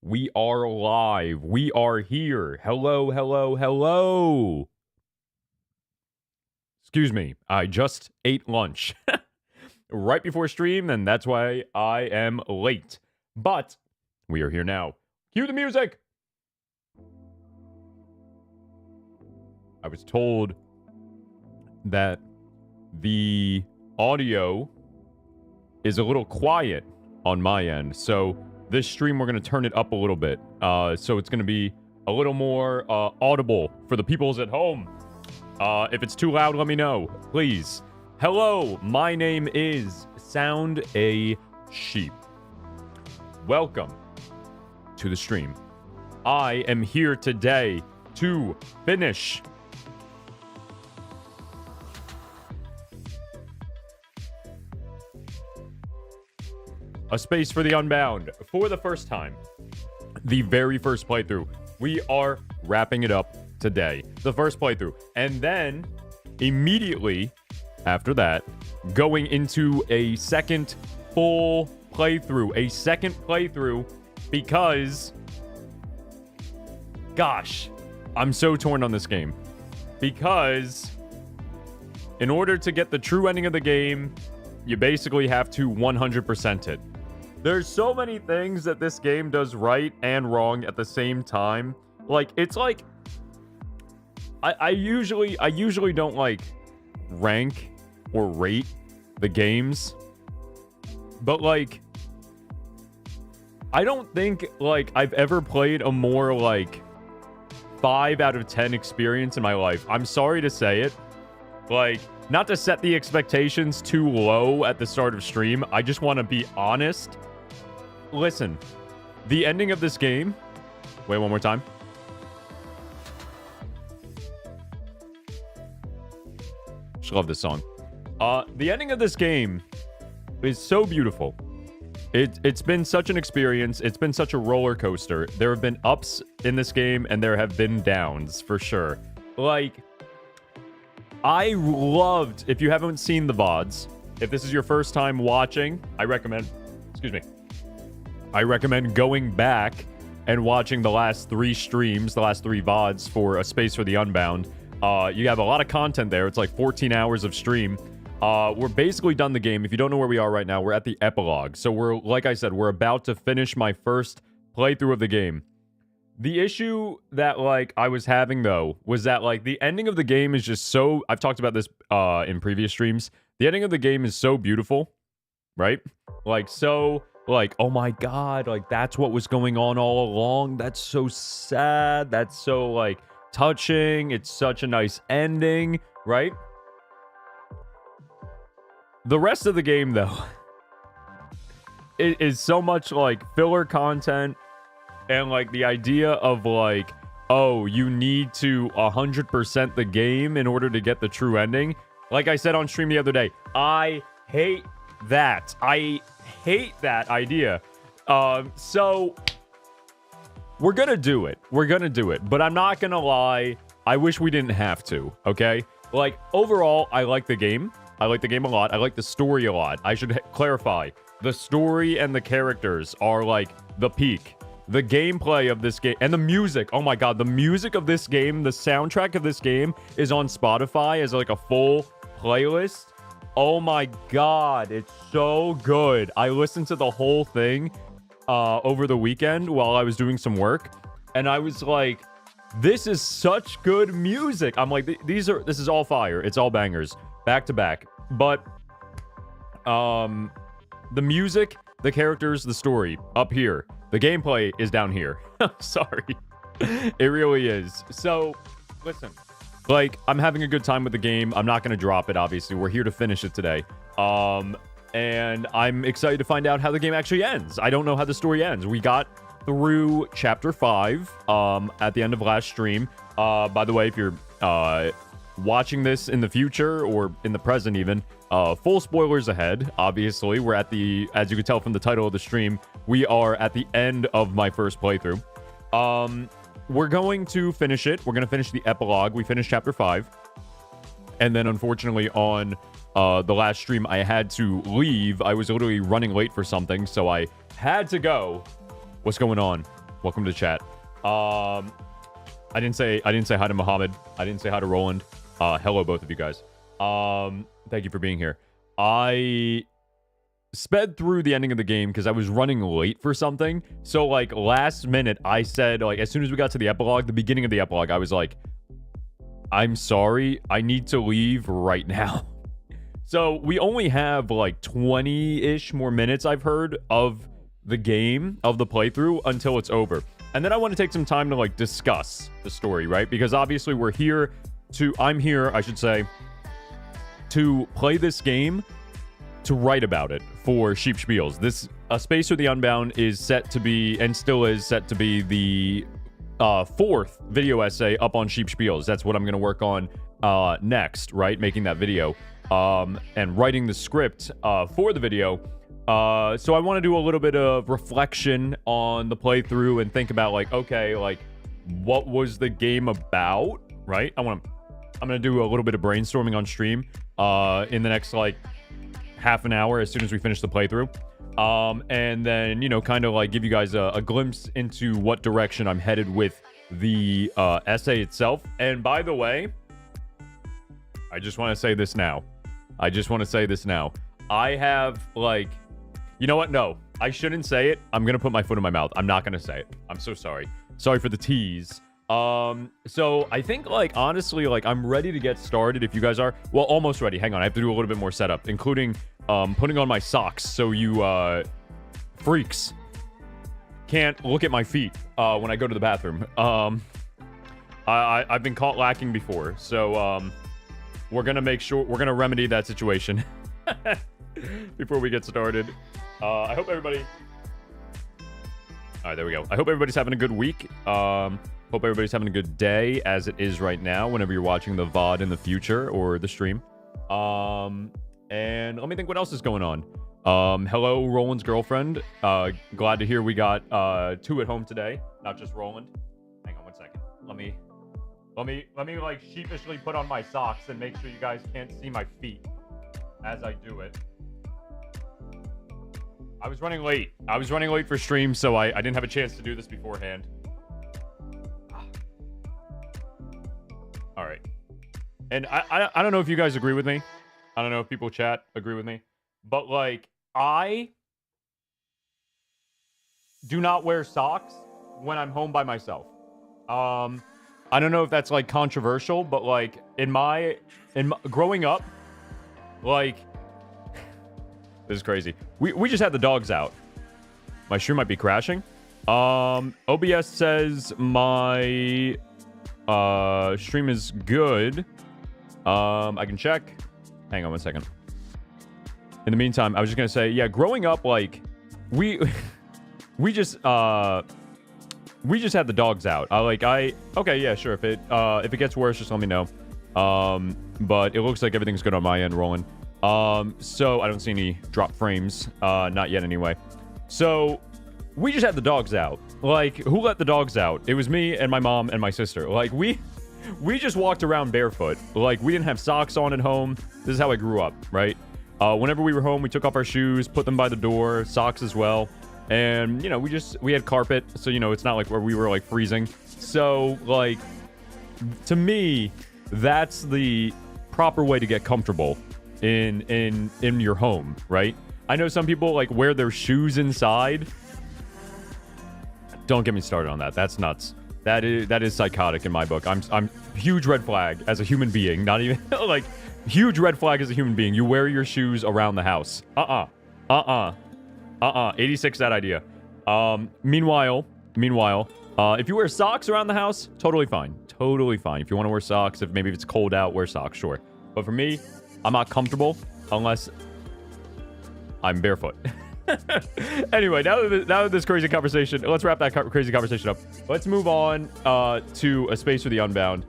We are live. We are here. Hello, hello, hello. Excuse me. I just ate lunch right before stream, and that's why I am late. But we are here now. Cue the music. I was told that the audio is a little quiet on my end, so this stream we're going to turn it up a little bit, so it's going to be a little more audible for the peoples at home. If it's too loud, let me know, please. Hello, my name is Sound a Sheep. Welcome to the stream. I am here today to finish A Space for the Unbound for the first time. The very first playthrough. We are wrapping it up today. The first playthrough. And then, immediately after that, going into a second full playthrough. A second playthrough because, gosh, I'm so torn on this game. Because in order to get the true ending of the game, you basically have to 100% it. There's so many things that this game does right and wrong at the same time. Like, it's like I usually don't like rank or rate the games. But like, I don't think like I've ever played a more like 5 out of 10 experience in my life. I'm sorry to say it. Like, not to set the expectations too low at the start of stream. I just want to be honest. Listen, the ending of this game... Wait, one more time. Just love this song. The ending of this game is so beautiful. It's been such an experience. It's been such a roller coaster. There have been ups in this game, and there have been downs, for sure. Like, I loved... If you haven't seen the VODs, if this is your first time watching, I recommend... Excuse me. I recommend going back and watching the last 3 streams, the last 3 VODs for A Space for the Unbound. You have a lot of content there. It's like 14 hours of stream. We're basically done the game. If you don't know where we are right now, we're at the epilogue. So we're, like I said, we're about to finish my first playthrough of the game. The issue that, like, I was having, though, was that, like, the ending of the game is just so... I've talked about this in previous streams. The ending of the game is so beautiful, right? Like, so... Like, oh my god, like, that's what was going on all along. That's so sad. That's so, like, touching. It's such a nice ending, right? The rest of the game, though, it is so much, like, filler content. And, like, the idea of, like, oh, you need to 100% the game in order to get the true ending. Like I said on stream the other day, I hate that. I hate that idea. So we're gonna do it. We're gonna do it. But I'm not gonna lie. I wish we didn't have to, okay? Like, overall, I like the game. I like the game a lot. I like the story a lot. I should clarify. The story and the characters are, like, the peak. The gameplay of this game and the music. Oh my god, the music of this game, the soundtrack of this game is on Spotify as, like, a full playlist. Oh my god, it's so good. I listened to the whole thing over the weekend while I was doing some work, and I was like, this is such good music. I'm like, this is all fire. It's all bangers, back to back. But the music, the characters, the story, up here. The gameplay is down here. Sorry. It really is. So, listen. Like, I'm having a good time with the game. I'm not going to drop it, obviously. We're here to finish it today. And I'm excited to find out how the game actually ends. I don't know how the story ends. We got through Chapter 5 at the end of last stream. By the way, if you're watching this in the future or in the present even, full spoilers ahead, obviously. We're at the, as you can tell from the title of the stream, we are at the end of my first playthrough. We're going to finish it. We're going to finish the epilogue. We finished Chapter 5. And then, unfortunately, on the last stream, I had to leave. I was literally running late for something, so I had to go. What's going on? Welcome to chat. I didn't say hi to Muhammad. I didn't say hi to Roland. Hello, both of you guys. Thank you for being here. I sped through the ending of the game because I was running late for something. So, like, last minute, I said, like, as soon as we got to the epilogue, the beginning of the epilogue, I was like, I'm sorry, I need to leave right now. So, we only have, like, 20-ish more minutes, I've heard, of the game, of the playthrough, until it's over. And then I want to take some time to, like, discuss the story, right? Because obviously I'm here, I should say, to play this game, to write about it for Sheep Spiels. This Space for the Unbound is set to be, and still is set to be, the fourth video essay up on Sheep Spiels. That's what I'm going to work on next, right? Making that video and writing the script for the video. So I want to do a little bit of reflection on the playthrough and think about, like, okay, like, what was the game about, right? I'm going to do a little bit of brainstorming on stream in the next, like, half an hour as soon as we finish the playthrough. And then, you know, kind of like give you guys a glimpse into what direction I'm headed with the essay itself. And by the way, I just want to say this now. I have, like, you know what? No, I shouldn't say it. I'm going to put my foot in my mouth. I'm not going to say it. I'm so sorry. Sorry for the tease. So I think, like, honestly, like, I'm ready to get started if you guys are. Well, almost ready. Hang on. I have to do a little bit more setup, including putting on my socks so you freaks can't look at my feet when I go to the bathroom. I've been caught lacking before, so we're gonna make sure we're gonna remedy that situation before we get started. I hope everybody. All right, there we go. I hope everybody's having a good week. Hope everybody's having a good day as it is right now, whenever you're watching the VOD in the future or the stream. And let me think what else is going on. Hello, Roland's girlfriend. Glad to hear we got 2 at home today, not just Roland. Hang on 1 second. Let me like sheepishly put on my socks and make sure you guys can't see my feet as I do it. I was running late. For stream, so I didn't have a chance to do this beforehand. All right. And I don't know if you guys agree with me. I don't know if people chat agree with me. But, like, I do not wear socks when I'm home by myself. I don't know if that's, like, controversial, but, like, growing up, like, this is crazy. We just had the dogs out. My stream might be crashing. OBS says my stream is good. I can check. Hang on 1 second. In the meantime, I was just gonna say, yeah, growing up, like, we just had the dogs out. Okay, yeah, sure. If it gets worse, just let me know. But it looks like everything's good on my end, Roland. So I don't see any drop frames. Not yet, anyway. So we just had the dogs out. Like, who let the dogs out? It was me and my mom and my sister. Like, we just walked around barefoot. Like, we didn't have socks on at home. This is how I grew up, right? Whenever we were home, we took off our shoes, put them by the door, socks as well. And, you know, we had carpet, so, you know, it's not like where we were, like, freezing. So, like, to me, that's the proper way to get comfortable in your home, right? I know some people, like, wear their shoes inside. Don't get me started on that. That's nuts. That is psychotic in my book. I'm huge red flag as a human being. Not even like huge red flag as a human being. You wear your shoes around the house. 86 that idea. Meanwhile, if you wear socks around the house, totally fine. Totally fine. If you want to wear socks, if it's cold out, wear socks, sure. But for me, I'm not comfortable unless I'm barefoot. Anyway, now that this crazy conversation, let's wrap that crazy conversation up. Let's move on to A Space for the Unbound.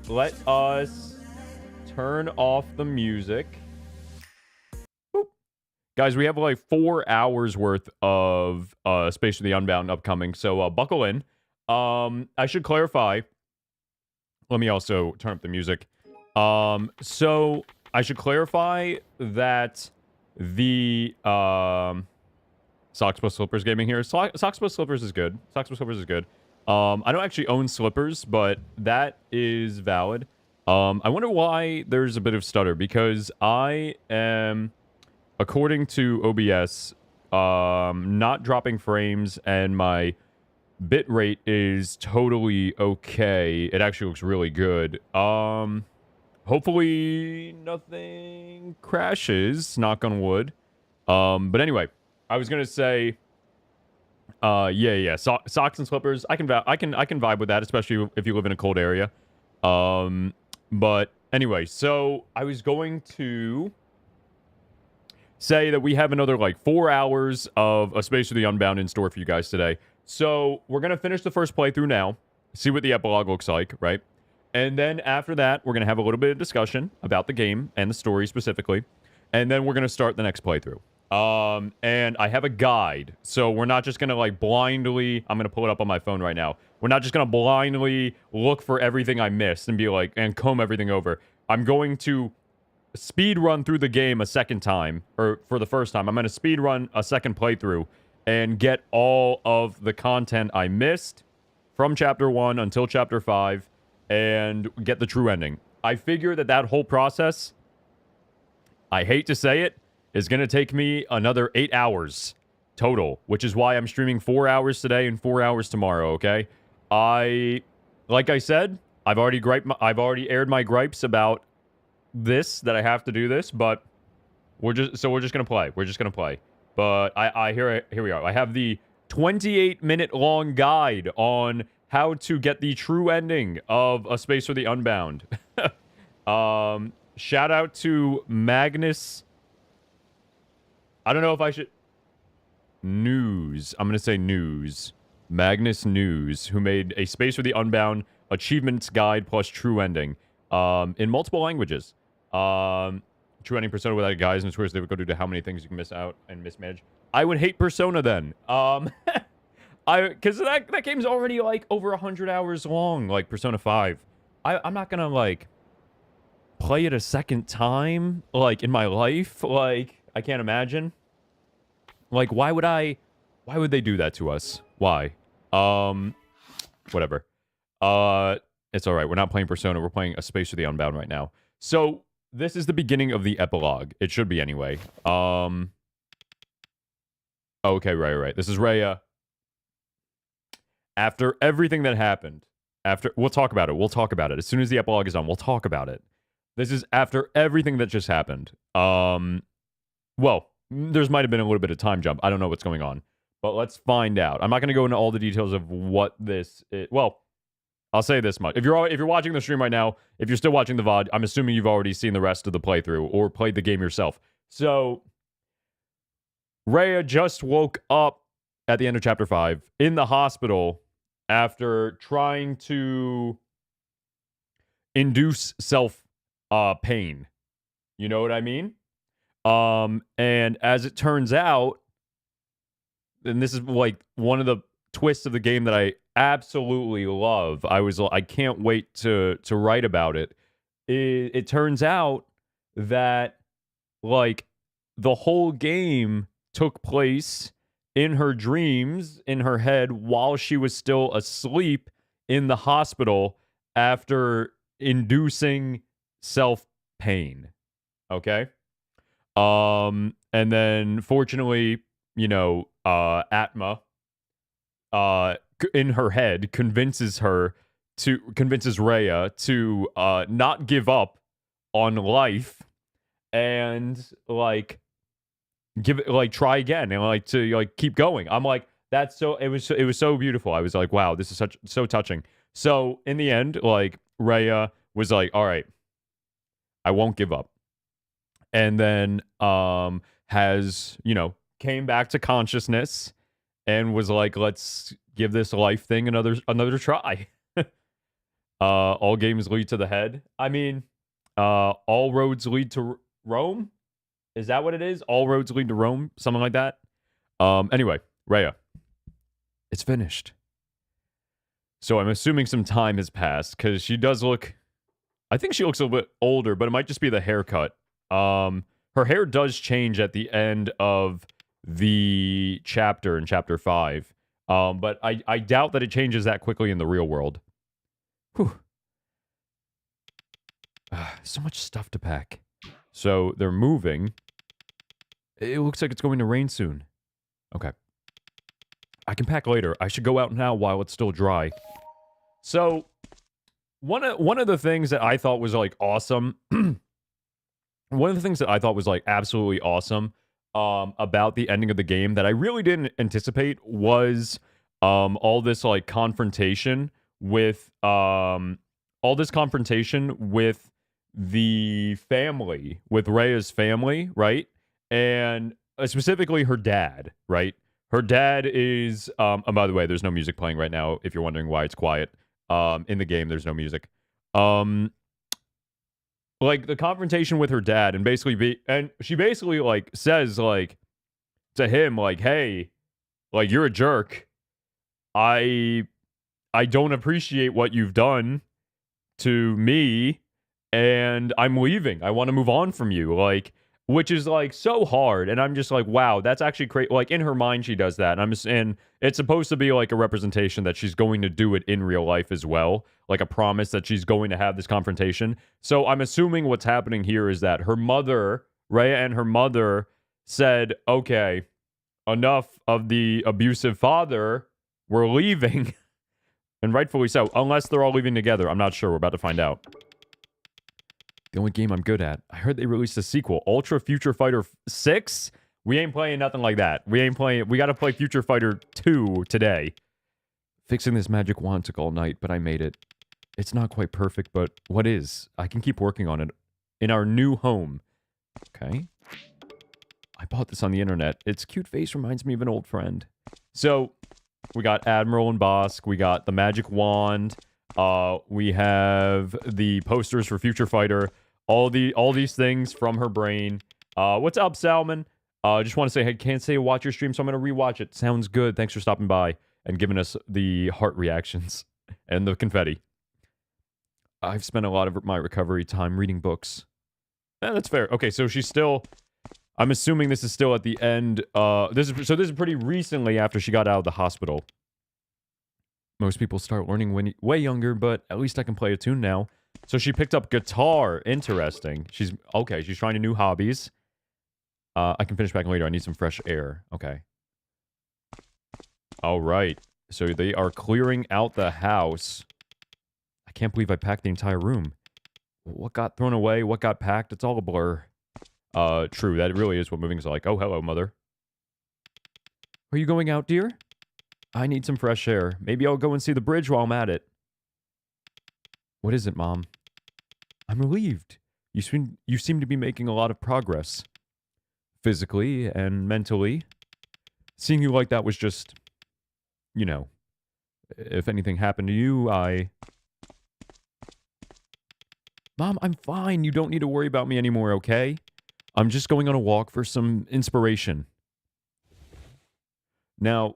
Let us turn off the music. Boop. Guys, we have like 4 hours worth of Space for the Unbound upcoming, so buckle in. I should clarify. Let me also turn up the music. So I should clarify that the Socks plus Slippers Gaming here. Socks plus Slippers is good. Socks plus Slippers is good. I don't actually own slippers, but that is valid. I wonder why there's a bit of stutter, because I am, according to OBS, not dropping frames, and my bit rate is totally okay. It actually looks really good. Hopefully nothing crashes, knock on wood. But anyway, I was gonna say, yeah. Socks and slippers. I can vibe with that, especially if you live in a cold area. But anyway, so I was going to say that we have another like 4 hours of A Space for the Unbound in store for you guys today. So we're gonna finish the first playthrough now, see what the epilogue looks like, right? And then after that, we're gonna have a little bit of discussion about the game and the story specifically, and then we're gonna start the next playthrough. And I have a guide, so we're not just gonna like blindly, I'm gonna pull it up on my phone right now. We're not just gonna blindly look for everything I missed and be like, and comb everything over. I'm going to speed run through the game a second time, or for the first time. I'm gonna speed run a second playthrough and get all of the content I missed from chapter 1 until chapter 5 and get the true ending. I figure that whole process, I hate to say it, is going to take me another 8 hours total, which is why I'm streaming 4 hours today and 4 hours tomorrow, okay? Like I said, I've already aired my gripes about this, that I have to do this, but we're just going to play. We're just going to play. But here we are. I have the 28-minute long guide on how to get the true ending of A Space for the Unbound. Shout out to Magnus. I don't know if I should... News. I'm going to say News. Magnus News, who made A Space for the Unbound Achievements Guide plus True Ending in multiple languages. True Ending Persona without guides and tours they would go to how many things you can miss out and mismanage. I would hate Persona then. Because that game's already like over 100 hours long, like Persona 5. I'm not going to like play it a second time, like in my life. Like, I can't imagine. Like, why would they do that to us? Why? Whatever. It's alright. We're not playing Persona. We're playing A Space for the Unbound right now. So, this is the beginning of the epilogue. It should be anyway. Okay, right. This is Rhea. After everything that happened. We'll talk about it. As soon as the epilogue is done, we'll talk about it. This is after everything that just happened. Well, there's might have been a little bit of time jump. I don't know what's going on. But let's find out. I'm not going to go into all the details of what this is. Well, I'll say this much. If you're watching the stream right now, if you're still watching the VOD, I'm assuming you've already seen the rest of the playthrough or played the game yourself. So, Rhea just woke up at the end of Chapter 5 in the hospital after trying to induce self-pain. You know what I mean? And as it turns out, and this is like one of the twists of the game that I absolutely love. I can't wait to write about it. It turns out that like the whole game took place in her dreams, in her head, while she was still asleep in the hospital after inducing self-pain. Okay? And then fortunately, you know, Atma in her head convinces Rhea to not give up on life and like try again and like to like keep going. I'm like, that's so it was so beautiful. I was like, wow, this is so touching. So in the end, like Rhea was like, all right, I won't give up. And then has, you know, came back to consciousness and was like, let's give this life thing another try. All games lead to the head. I mean, all roads lead to Rome. Is that what it is? All roads lead to Rome? Something like that? Anyway, Rhea. It's finished. So I'm assuming some time has passed, because she does look... I think she looks a little bit older, but it might just be the haircut. Her hair does change at the end of the chapter in chapter 5. But I doubt that it changes that quickly in the real world. Whew. So much stuff to pack. So they're moving. It looks like it's going to rain soon. Okay. I can pack later. I should go out now while it's still dry. So one of the things that I thought was like awesome, one of the things that I thought was like absolutely awesome about the ending of the game that I really didn't anticipate was all this like confrontation with the family, with Rhea's family, right? And specifically her dad, right? Her dad is and by the way, there's no music playing right now if you're wondering why it's quiet. In the game there's no music. Like the confrontation with her dad and she basically like says like to him like, "Hey, like you're a jerk. I don't appreciate what you've done to me and I'm leaving. I want to move on from you." Like, which is like so hard, and I'm just like, wow, that's actually crazy. Like in her mind she does that, and it's supposed to be like a representation that she's going to do it in real life as well, like a promise that she's going to have this confrontation. So I'm assuming what's happening here is that her mother, Rhea and her mother said, "Okay, enough of the abusive father, we're leaving." And rightfully so, unless they're all leaving together. I'm not sure. We're about to find out. The only game I'm good at. I heard they released a sequel, Ultra Future Fighter 6. We ain't playing nothing like that. We got to play Future Fighter 2 today. Fixing this magic wand took all night, but I made it. It's not quite perfect, but what is? I can keep working on it. In our new home. Okay. I bought this on the internet. Its cute face reminds me of an old friend. So, we got Admiral and Bosk. We got the magic wand. We have the posters for Future Fighter. All these things from her brain. What's up, Salmon? Just want to say, hey, can't say watch your stream, so I'm going to rewatch it. Sounds good. Thanks for stopping by and giving us the heart reactions and the confetti. I've spent a lot of my recovery time reading books. That's fair. Okay, so she's still... I'm assuming this is still at the end. This is pretty recently after she got out of the hospital. Most people start learning when way younger, but at least I can play a tune now. So she picked up guitar. Interesting. She's trying new hobbies. I can finish back later. I need some fresh air. Okay. All right. So they are clearing out the house. I can't believe I packed the entire room. What got thrown away? What got packed? It's all a blur. True. That really is what moving is like. Oh, hello, mother. Are you going out, dear? I need some fresh air. Maybe I'll go and see the bridge while I'm at it. What is it, Mom? I'm relieved. You seem to be making a lot of progress. Physically and mentally. Seeing you like that was just... You know. If anything happened to you, Mom, I'm fine. You don't need to worry about me anymore, okay? I'm just going on a walk for some inspiration. Now...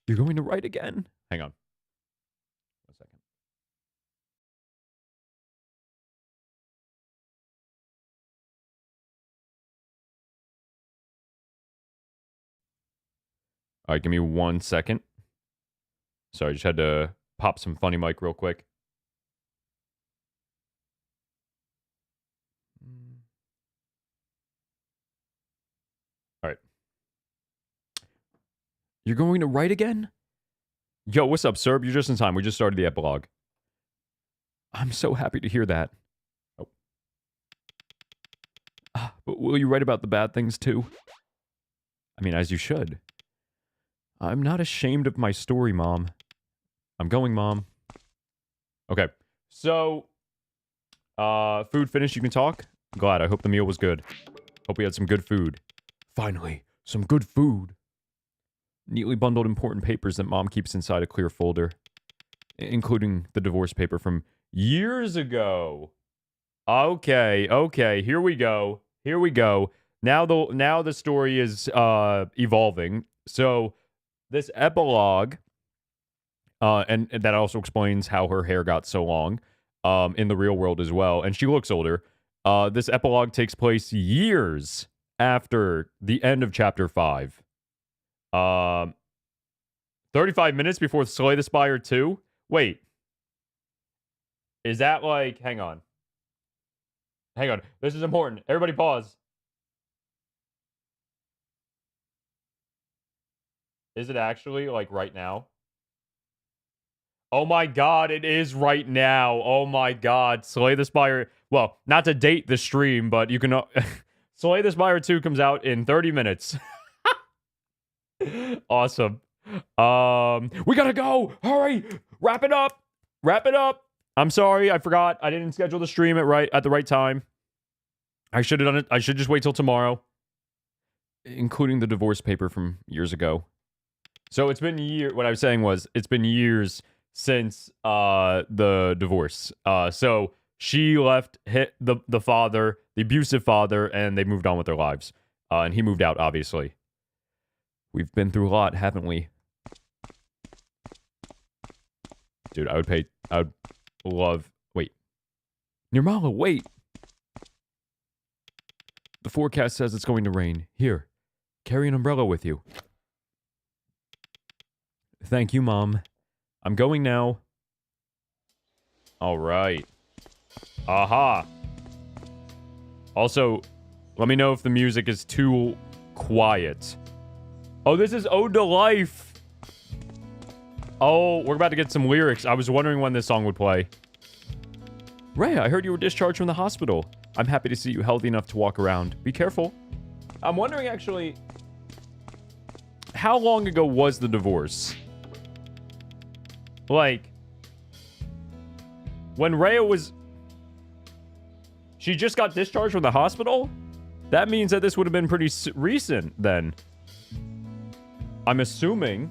You're going to write again? Hang on. 1 second. All right, give me 1 second. Sorry, just had to pop some funny mic real quick. All right. You're going to write again? Yo, what's up, Serb? You're just in time. We just started the epilogue. I'm so happy to hear that. Oh. But will you write about the bad things too? I mean, as you should. I'm not ashamed of my story, Mom. I'm going, Mom. Okay. So, food finished. You can talk? Glad. I hope the meal was good. Hope we had some good food. Finally, some good food. Neatly bundled important papers that Mom keeps inside a clear folder, including the divorce paper from years ago. Okay, here we go. Now the story is evolving. So this epilogue, and that also explains how her hair got so long in the real world as well, and she looks older. This epilogue takes place years after the end of chapter 5. 35 minutes before Slay the Spire 2? Wait. Is that like... Hang on. Hang on. This is important. Everybody pause. Is it actually like right now? Oh my god, it is right now. Oh my god. Slay the Spire... Well, not to date the stream, but you can... Slay the Spire 2 comes out in 30 minutes. Awesome. We gotta go. Hurry. Wrap it up. Wrap it up. I'm sorry. I forgot. I didn't schedule the stream at the right time. I should have done it. I should just wait till tomorrow. Including the divorce paper from years ago. So it's been years. What I was saying was it's been years since the divorce. So she left the father, the abusive father, and they moved on with their lives. And he moved out, obviously. We've been through a lot, haven't we? Dude, I would love... Wait. Nirmala, wait! The forecast says it's going to rain. Here, carry an umbrella with you. Thank you, Mom. I'm going now. Alright. Aha! Also, let me know if the music is too quiet. Oh, this is Ode to Life! Oh, we're about to get some lyrics. I was wondering when this song would play. Rhea, I heard you were discharged from the hospital. I'm happy to see you healthy enough to walk around. Be careful. I'm wondering, actually, how long ago was the divorce? Like, when Rhea was... She just got discharged from the hospital? That means that this would have been pretty recent, then. I'm assuming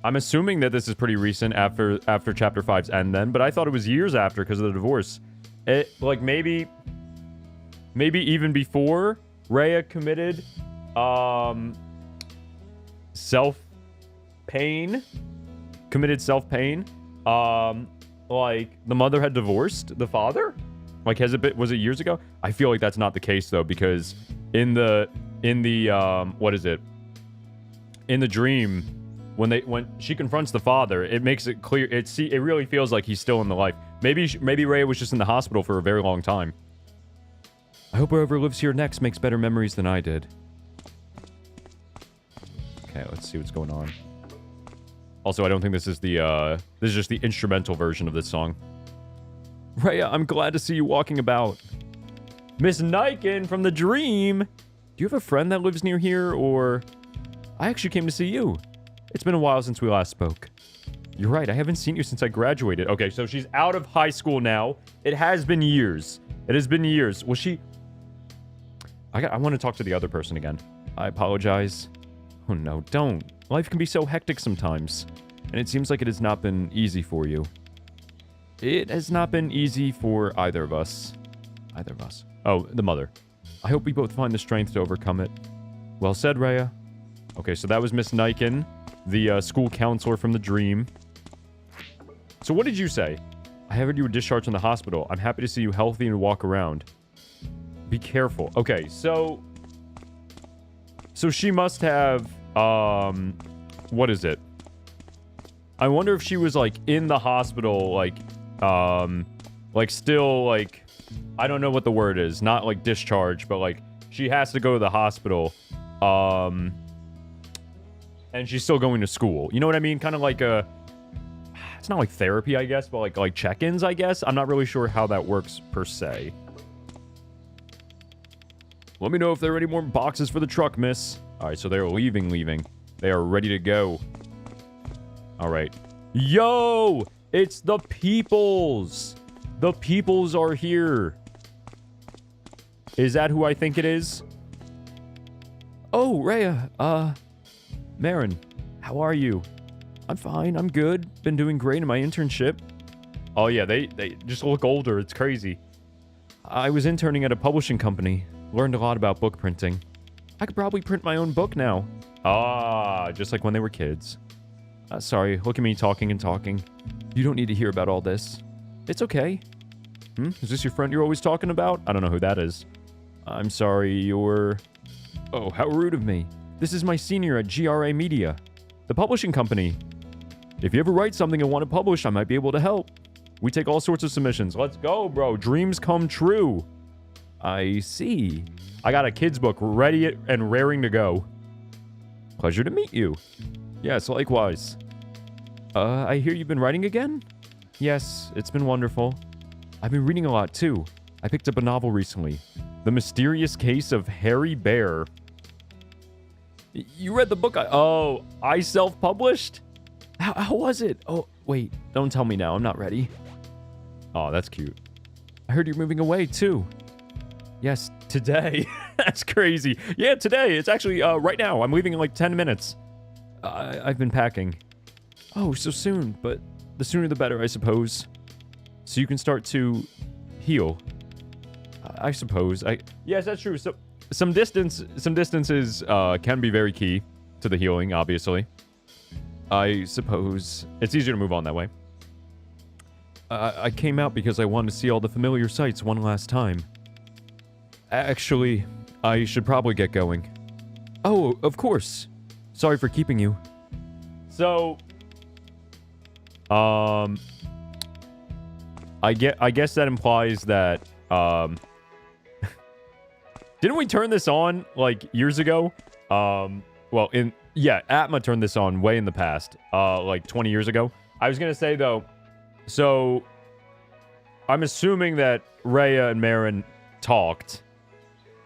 that this is pretty recent after Chapter 5's end then, but I thought it was years after because of the divorce. Like, maybe even before Rhea committed self-pain. Like, the mother had divorced the father? Like, was it years ago? I feel like that's not the case, though, because in the what is it? In the dream, when she confronts the father, it makes it clear. It really feels like he's still in the life. Maybe Rhea was just in the hospital for a very long time. I hope whoever lives here next makes better memories than I did. Okay, let's see what's going on. Also, I don't think this is this is just the instrumental version of this song. Rhea, I'm glad to see you walking about. Miss Niken from the dream. Do you have a friend that lives near here, or... I actually came to see you. It's been a while since we last spoke. You're right, I haven't seen you since I graduated. Okay, so she's out of high school now. It has been years. It has been years. Was she... I want to talk to the other person again. I apologize. Oh no, don't. Life can be so hectic sometimes. And it seems like it has not been easy for you. It has not been easy for either of us. Either of us. Oh, the mother. I hope we both find the strength to overcome it. Well said, Rhea. Okay, so that was Miss Niken, the school counselor from the dream. So what did you say? I heard you were discharged from the hospital. I'm happy to see you healthy and walk around. Be careful. Okay, so she must have, what is it? I wonder if she was, like, in the hospital, like still, like, I don't know what the word is. Not, like, discharged, but, like, she has to go to the hospital, and she's still going to school. You know what I mean? Kind of like a... It's not like therapy, I guess, but like check-ins, I guess? I'm not really sure how that works, per se. Let me know if there are any more boxes for the truck, miss. Alright, so they're leaving. They are ready to go. Alright. Yo! It's the Peoples! The Peoples are here. Is that who I think it is? Oh, Rhea, Marin, how are you? I'm fine, I'm good. Been doing great in my internship. Oh yeah, they just look older, it's crazy. I was interning at a publishing company. Learned a lot about book printing. I could probably print my own book now. Ah, just like when they were kids. Sorry, look at me talking and talking. You don't need to hear about all this. It's okay. Is this your friend you're always talking about? I don't know who that is. I'm sorry, you're... Oh, how rude of me. This is my senior at GRA Media, the publishing company. If you ever write something and want to publish, I might be able to help. We take all sorts of submissions. Let's go, bro. Dreams come true. I see. I got a kid's book ready and raring to go. Pleasure to meet you. Yes, likewise. I hear you've been writing again? Yes, it's been wonderful. I've been reading a lot, too. I picked up a novel recently. The Mysterious Case of Harry Bear. You read the book? I self-published? How was it? Oh, wait. Don't tell me now. I'm not ready. Oh, that's cute. I heard you're moving away, too. Yes, today. That's crazy. Yeah, today. It's actually right now. I'm leaving in like 10 minutes. I've been packing. Oh, so soon. But the sooner the better, I suppose. So you can start to heal. I suppose. Yes, that's true. So some distances can be very key to the healing, obviously. I suppose it's easier to move on that way. I came out because I wanted to see all the familiar sights one last time. Actually, I should probably get going. Oh, of course. Sorry for keeping you. So, I guess that implies that, didn't we turn this on, like, years ago? Atma turned this on way in the past, like 20 years ago. I was gonna say, though, so, I'm assuming that Rhea and Marin talked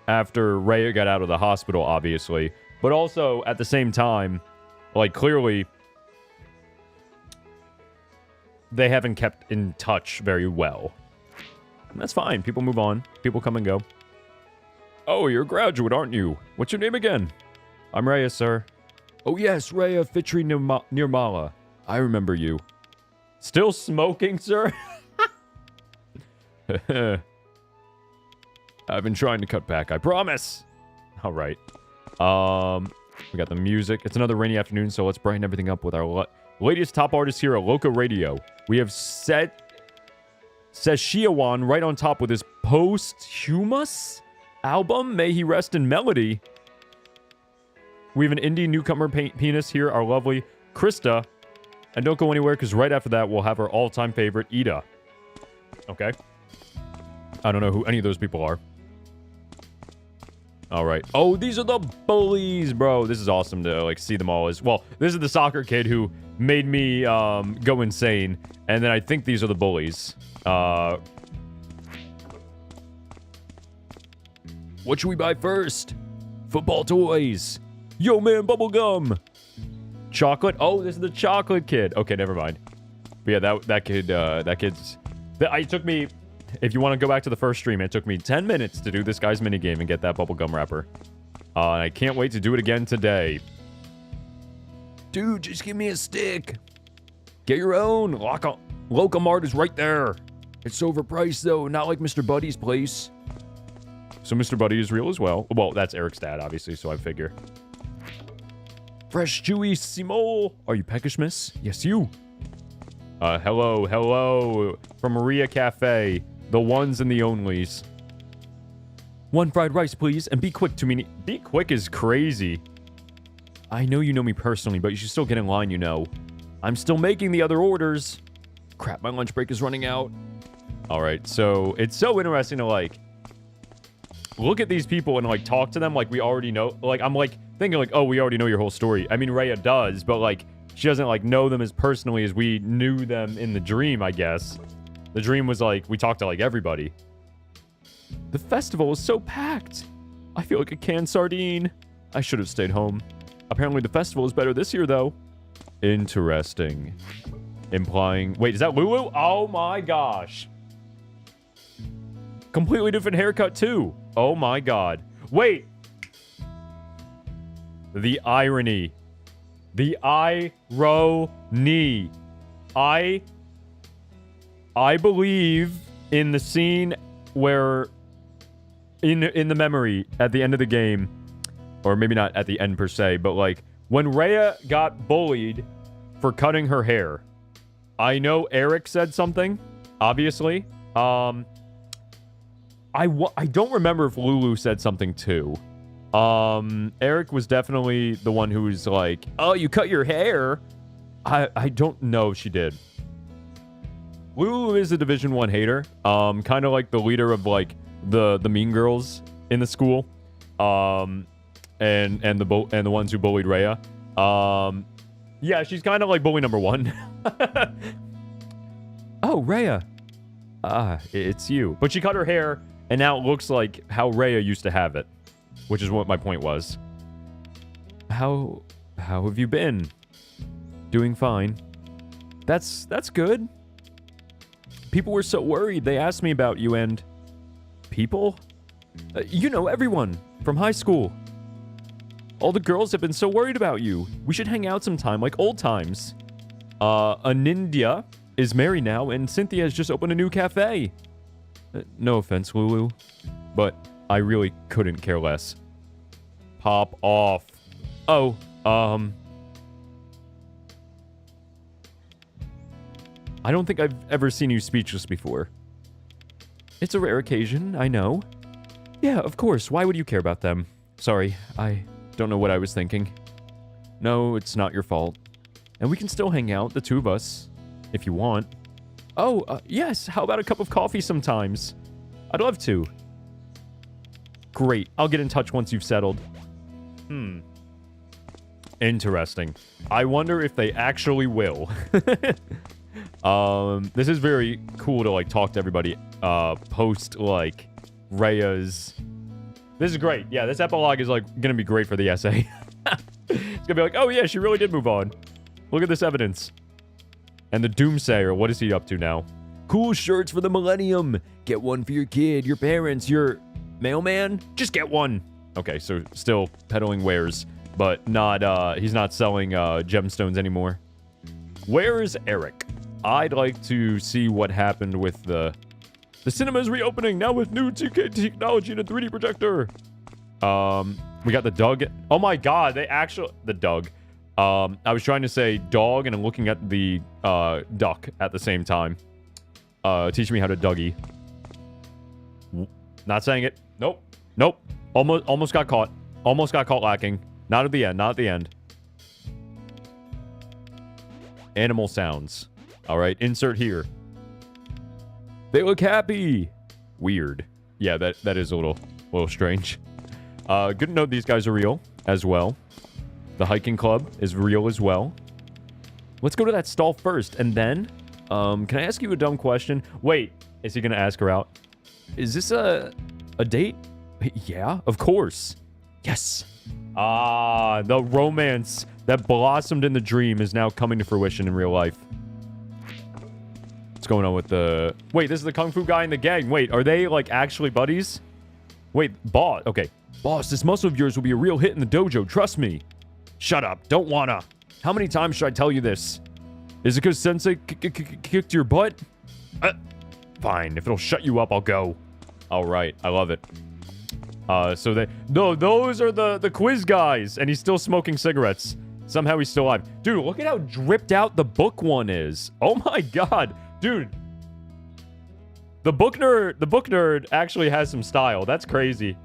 after Rhea got out of the hospital, obviously. But also, at the same time, like, clearly, they haven't kept in touch very well. And that's fine. People move on. People come and go. Oh, you're a graduate, aren't you? What's your name again? I'm Rhea, sir. Oh, yes, Rhea Fitri Nirmala. I remember you. Still smoking, sir? I've been trying to cut back, I promise. All right. We got the music. It's another rainy afternoon, so let's brighten everything up with our latest top artist here at Loca Radio. We have Seshiawan right on top with his posthumous album, May He Rest in Melody. We have an indie newcomer penis here, our lovely Krista. And don't go anywhere, because right after that, we'll have our all-time favorite, Ida. Okay. I don't know who any of those people are. All right. Oh, these are the bullies, bro. This is awesome to, like, see them all as... Well, this is the soccer kid who made me go insane. And then I think these are the bullies. What should we buy first? Football toys. Yo, man, bubblegum. Chocolate. Oh, this is the chocolate kid. Okay, never mind. But yeah, that kid's... It took me... If you want to go back to the first stream, it took me 10 minutes to do this guy's minigame and get that bubblegum wrapper. And I can't wait to do it again today. Dude, just give me a stick. Get your own. Locomart is right there. It's overpriced, though. Not like Mr. Buddy's place. So Mr. Buddy is real as well. Well, that's Eric's dad, obviously, so I figure. Fresh, chewy, Simo. Are you peckish, miss? Yes, you. Hello. From Maria Cafe. The ones and the onlys. One fried rice, please, and be quick to me. Be quick is crazy. I know you know me personally, but you should still get in line, you know. I'm still making the other orders. Crap, my lunch break is running out. Alright, so it's so interesting to, like, look at these people and, like, talk to them like we already know. Like, I'm, like, thinking, like, oh, we already know your whole story. I mean, Rhea does, but, like, she doesn't, like, know them as personally as we knew them in the dream, I guess. The dream was like, we talked to like everybody. The festival is so packed. I feel like a canned sardine. I should have stayed home. Apparently the festival is better this year though. Interesting. Implying, wait, is that Lulu? Oh my gosh. Completely different haircut too. Oh my god. Wait. The irony. The irony. I believe in the scene where, in the memory at the end of the game, or maybe not at the end per se, but like when Rhea got bullied for cutting her hair. I know Eric said something, obviously. I I don't remember if Lulu said something too. Eric was definitely the one who was like, oh, you cut your hair. I don't know if she did. Lulu is a Division 1 hater. Kind of like the leader of like the mean girls in the school. And the ones who bullied Rhea. Yeah, she's kind of like bully number 1. Oh, Rhea. It's you. But she cut her hair, and now it looks like how Rhea used to have it, which is what my point was. How have you been? Doing fine. That's good. People were so worried. They asked me about you and... People? You know, everyone from high school. All the girls have been so worried about you. We should hang out sometime, like old times. Anindya is married now, and Cynthia has just opened a new cafe. No offense, Lulu, but I really couldn't care less. Pop off. Oh, I don't think I've ever seen you speechless before. It's a rare occasion, I know. Yeah, of course. Why would you care about them? Sorry, I don't know what I was thinking. No, it's not your fault. And we can still hang out, the two of us, if you want. Oh, yes. How about a cup of coffee sometimes? I'd love to. Great. I'll get in touch once you've settled. Interesting. I wonder if they actually will. This is very cool to, like, talk to everybody, post, like, Rhea's... This is great. Yeah, this epilogue is, like, gonna be great for the essay. It's gonna be like, oh, yeah, she really did move on. Look at this evidence. And the Doomsayer, what is he up to now? Cool shirts for the millennium. Get one for your kid, your parents, your mailman. Just get one. Okay, so still peddling wares, but not, he's not selling, gemstones anymore. Where is Eric? I'd like to see what happened with the cinema's reopening now with new 2K technology and a 3D projector. We got the Doug. Oh my god, they actually... The Doug. I was trying to say dog, and I'm looking at the duck at the same time. Teach me how to Dougie. Not saying it. Nope. Nope. Almost got caught. Almost got caught lacking. Not at the end. Not at the end. Animal sounds. All right. Insert here. They look happy. Weird. Yeah, that is a little strange. Good to know these guys are real as well. The hiking club is real as well. Let's go to that stall first, and then, can I ask you a dumb question? Wait, is he gonna ask her out? Is this a date? Yeah, of course. Yes. Ah, the romance that blossomed in the dream is now coming to fruition in real life. What's going on with the... Wait, this is the Kung Fu guy in the gang. Wait, are they, like, actually buddies? Wait, boss. Okay. Boss, this muscle of yours will be a real hit in the dojo. Trust me. Shut up. Don't wanna. How many times should I tell you this? Is it because Sensei kicked your butt? Fine. If it'll shut you up, I'll go. All right. I love it. So they... No, those are the quiz guys. And he's still smoking cigarettes. Somehow he's still alive. Dude, look at how dripped out the book one is. Oh my god. Dude. The book nerd actually has some style. That's crazy.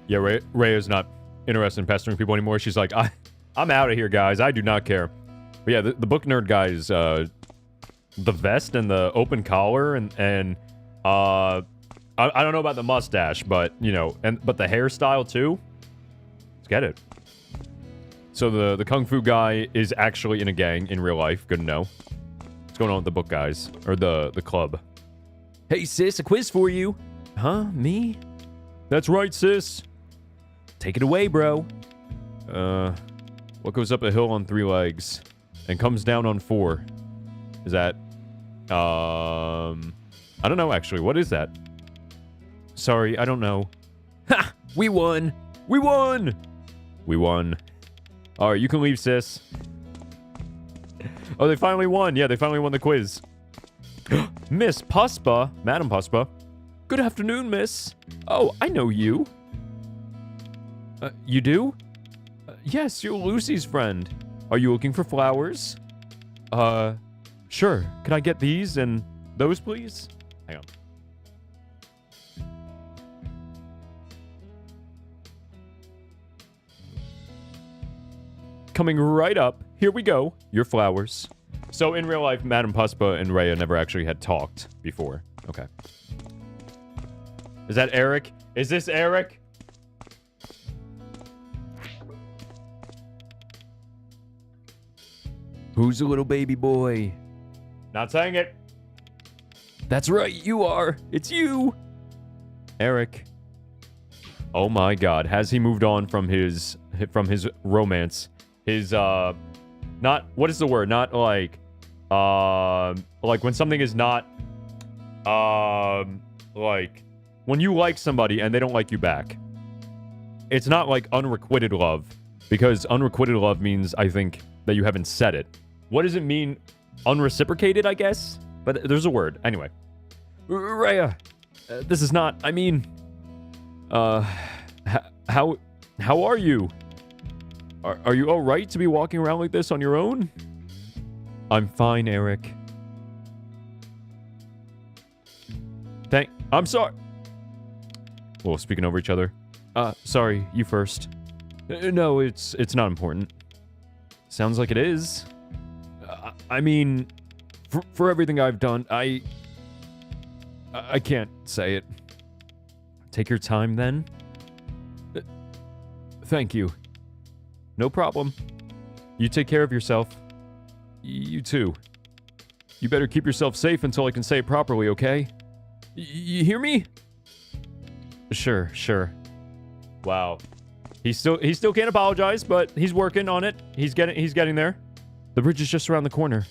Yeah, Rhea's not interested in pestering people anymore. She's like, I'm out of here, guys. I do not care. But yeah, the book nerd guys, the vest and the open collar and I don't know about the mustache, but you know, but the hairstyle too. Let's get it. So the Kung Fu guy is actually in a gang in real life. Good to know. What's going on with the book guys or the club? Hey sis, a quiz for you. Huh? Me? That's right, sis. Take it away, bro. What goes up a hill on 3 legs and comes down on 4? Is that... I don't know, actually. What is that? Sorry, I don't know. Ha! We won! We won! We won. Alright, you can leave, sis. Oh, they finally won. Yeah, they finally won the quiz. Miss Puspa. Madam Puspa. Good afternoon, miss. Oh, I know you. You do? Yes, you're Lucy's friend. Are you looking for flowers? Sure. Can I get these and those, please? Hang on. Coming right up. Here we go. Your flowers. So in real life, Madame Puspa and Rhea never actually had talked before. Okay. Is that Eric? Is this Eric? Who's the little baby boy? Not saying it. That's right, you are. It's you. Eric. Oh my god, has he moved on from his romance? His not, what is the word? Not like when something is not like when you like somebody and they don't like you back. It's not like unrequited love, because unrequited love means, I think, that you haven't said it. What does it mean? Unreciprocated, I guess? But there's a word. Anyway. Rhea, this is not, I mean, how are you? Are you alright to be walking around like this on your own? I'm fine, Eric. I'm sorry. Well, speaking over each other. Sorry, you first. No, it's not important. Sounds like it is. I mean, for everything I've done, I can't say it. Take your time, then. Thank you. No problem. You take care of yourself. You too. You better keep yourself safe until I can say it properly, okay? You hear me? Sure. Wow. He still can't apologize, but he's working on it. He's getting there. The bridge is just around the corner.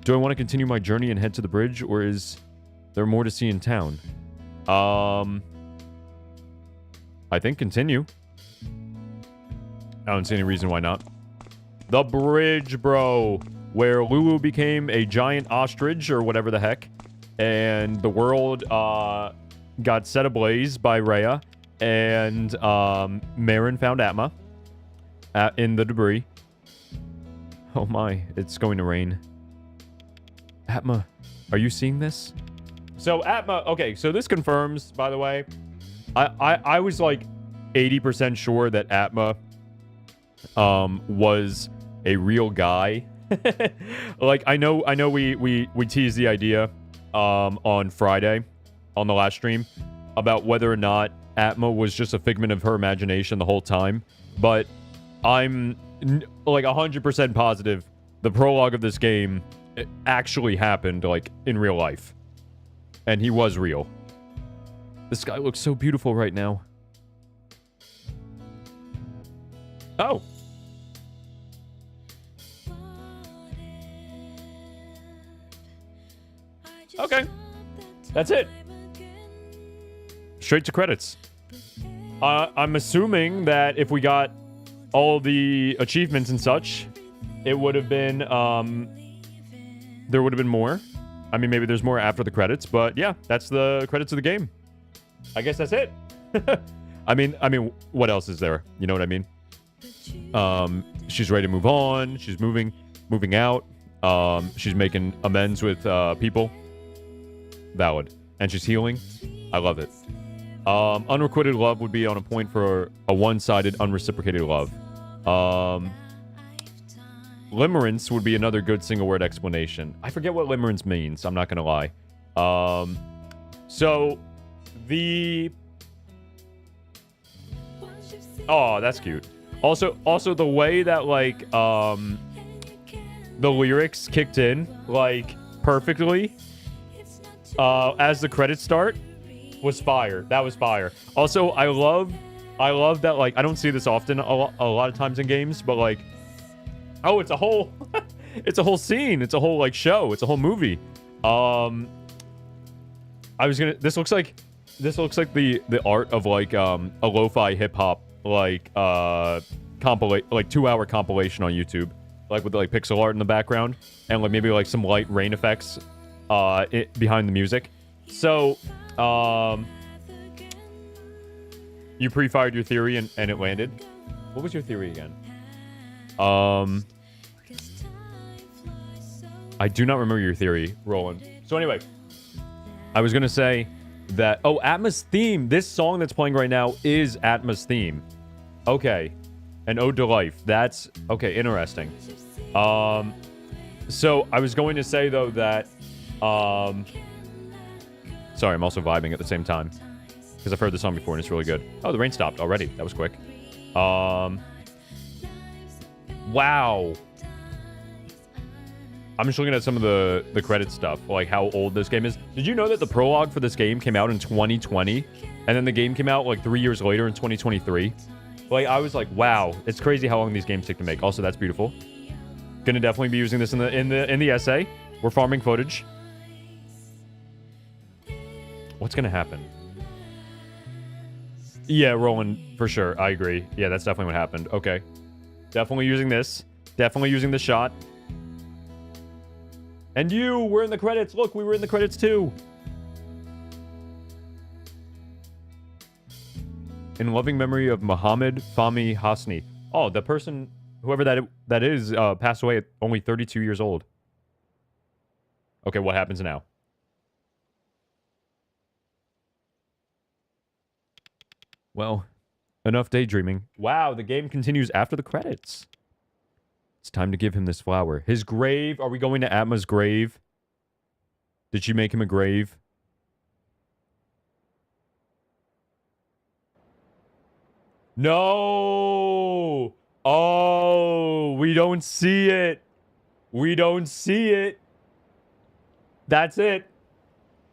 Do I want to continue my journey and head to the bridge, or is there more to see in town? I think continue. I don't see any reason why not. The bridge, bro. Where Lulu became a giant ostrich or whatever the heck. And the world got set ablaze by Rhea. And Marin found Atma in the debris. Oh my, it's going to rain. Atma, are you seeing this? So Atma, okay, so this confirms, by the way, I was like 80% sure that Atma was a real guy. Like I know we teased the idea on Friday on the last stream about whether or not Atma was just a figment of her imagination the whole time, but I'm like 100% positive the prologue of this game actually happened like in real life, and he was real. The sky looks so beautiful right now. Oh. Okay. That's it. Straight to credits. I'm assuming that if we got all the achievements and such, it would have been, there would have been more. I mean, maybe there's more after the credits, but yeah, that's the credits of the game. I guess that's it. I mean, what else is there? You know what I mean? She's ready to move on. She's moving out. She's making amends with people. Valid. And she's healing. I love it. Unrequited love would be on a point for a one-sided, unreciprocated love. Limerence would be another good single-word explanation. I forget what limerence means. I'm not gonna lie. So the... Oh, that's cute. Also, the way that, like, the lyrics kicked in, like, perfectly, as the credits start, was fire. That was fire. Also, I love that, like, I don't see this often a lot of times in games, but, like, oh, it's a whole, it's a whole scene. It's a whole, like, show. It's a whole movie. This looks like the art of, like, a lo-fi hip-hop, like, 2-hour compilation on YouTube, like with like pixel art in the background and like maybe like some light rain effects behind the music. So you pre-fired your theory and it landed. What was your theory again? I do not remember your theory, Roland. So anyway, I was going to say that... Oh, Atma's theme. This song that's playing right now is Atma's theme. Okay. An Ode to Life. That's... Okay, interesting. So I was going to say, though, that... Sorry, I'm also vibing at the same time. Because I've heard the song before and it's really good. Oh, the rain stopped already. That was quick. Wow. I'm just looking at some of the credit stuff, like how old this game is. Did you know that the prologue for this game came out in 2020? And then the game came out like 3 years later in 2023? Like, I was like, wow, it's crazy how long these games take to make. Also, that's beautiful. Gonna definitely be using this in the essay. We're farming footage. What's gonna happen? Yeah, Roland, for sure. I agree. Yeah, that's definitely what happened. Okay. Definitely using this. Definitely using the shot. And we're in the credits. Look, we were in the credits too. In loving memory of Mohammed Fahmy Hasni. Oh, the person, whoever that is, passed away at only 32 years old. Okay, what happens now? Well, enough daydreaming. Wow, the game continues after the credits. It's time to give him this flower. His grave. Are we going to Atma's grave? Did she make him a grave? No! Oh, we don't see it. We don't see it. That's it.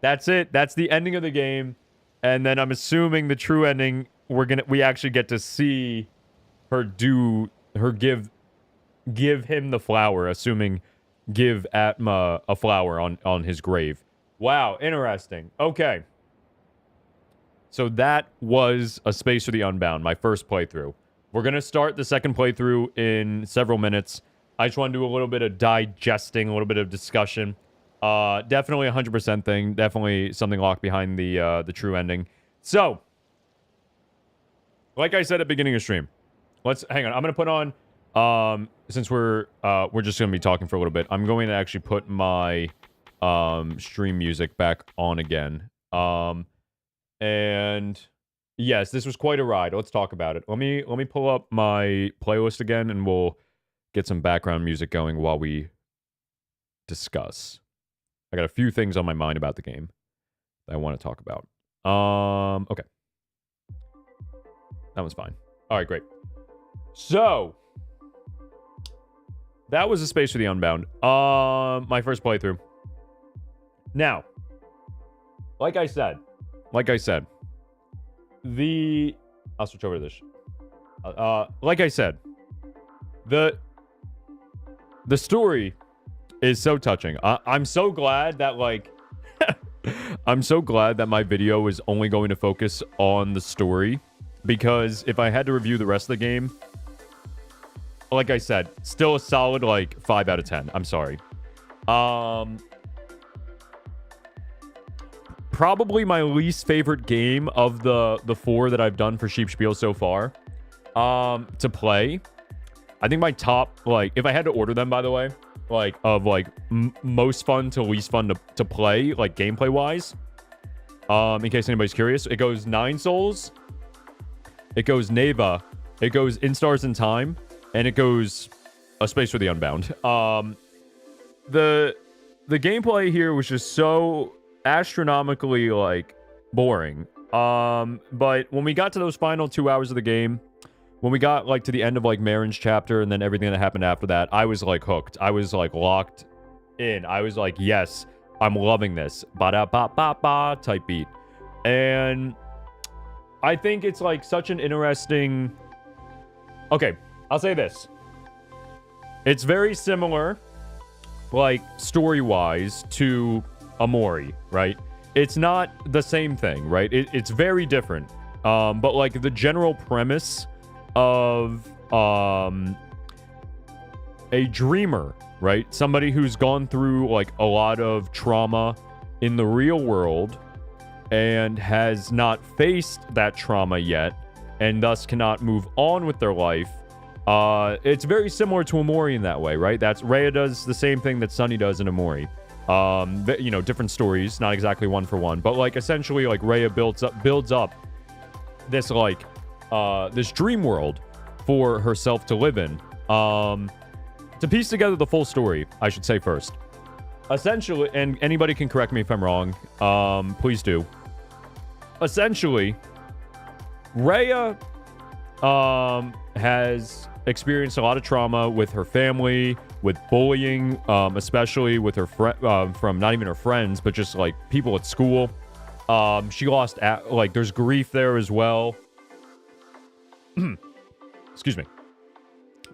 That's it. That's the ending of the game. And then I'm assuming the true ending, we actually get to see her give him the flower, assuming give Atma a flower on his grave. Wow, interesting. Okay. So that was A Space for the Unbound, my first playthrough. We're going to start the second playthrough in several minutes. I just want to do a little bit of digesting, a little bit of discussion. Definitely a 100% thing. Definitely something locked behind the true ending. So, like I said at the beginning of stream, hang on. I'm going to put on, since we're just going to be talking for a little bit, I'm going to actually put my stream music back on again. And yes, this was quite a ride. Let's talk about it. Let me pull up my playlist again, and we'll get some background music going while we discuss. I got a few things on my mind about the game that I want to talk about. Okay. That one's fine. All right, great. So, that was A Space for the Unbound. My first playthrough. Now, like I said, I'll switch over to this. Like I said, the story is so touching. I'm so glad that, like, I'm so glad that my video is only going to focus on the story, because if I had to review the rest of the game, like I said, still a solid, like, 5 out of 10. I'm sorry. Probably my least favorite game of the 4 that I've done for Sheep Spiel so far, to play. I think my top, like, if I had to order them, by the way, like, of, like, most fun to least fun to play, like, gameplay-wise, in case anybody's curious, it goes 9 Souls, it goes Neva, it goes In Stars in Time, and it goes A Space for the Unbound. The gameplay here was just so astronomically, like, boring. But when we got to those final 2 hours of the game, when we got, like, to the end of, like, Marin's chapter and then everything that happened after that, I was, like, hooked. I was, like, locked in. I was like, yes, I'm loving this. Ba-da-ba-ba-ba type beat. And I think it's, like, such an interesting... Okay, I'll say this. It's very similar, like, story-wise to Amori, right? It's not the same thing, right? It's very different. But, like, the general premise of a dreamer, right? Somebody who's gone through, like, a lot of trauma in the real world and has not faced that trauma yet, and thus cannot move on with their life, It's very similar to Amori in that way, right? That's Rhea does the same thing that Sunny does in Amori. You know, different stories, not exactly one for one, but like essentially like Rhea builds up this like this dream world for herself to live in. To piece together the full story, I should say first. Essentially, and anybody can correct me if I'm wrong, please do. Essentially, Rhea has experienced a lot of trauma with her family, with bullying, especially with her from not even her friends, but just like people at school. She lost like there's grief there as well. Excuse me.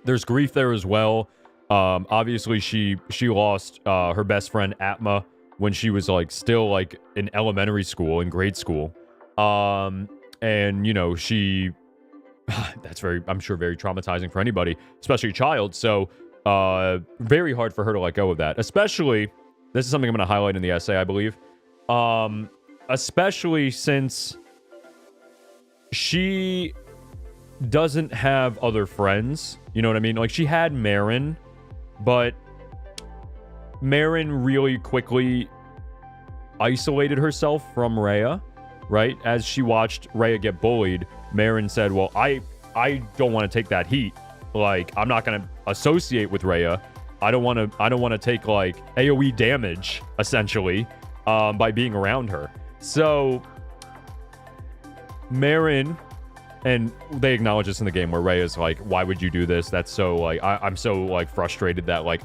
There's grief there as well. Obviously she lost her best friend Atma when she was like still like in elementary school, in grade school. And you know, that's I'm sure very traumatizing for anybody, especially a child. So very hard for her to let go of that. Especially, this is something I'm going to highlight in the essay, I believe. Especially since she doesn't have other friends. You know what I mean? Like, she had Marin, but Marin really quickly isolated herself from Rhea, right? As she watched Rhea get bullied, Marin said, well, I don't want to take that heat. Like, I'm not going to associate with Rhea. I don't want to take like AoE damage essentially by being around her. So Marin, and they acknowledge this in the game where Rhea's like, why would you do this? That's so like I'm so like frustrated that like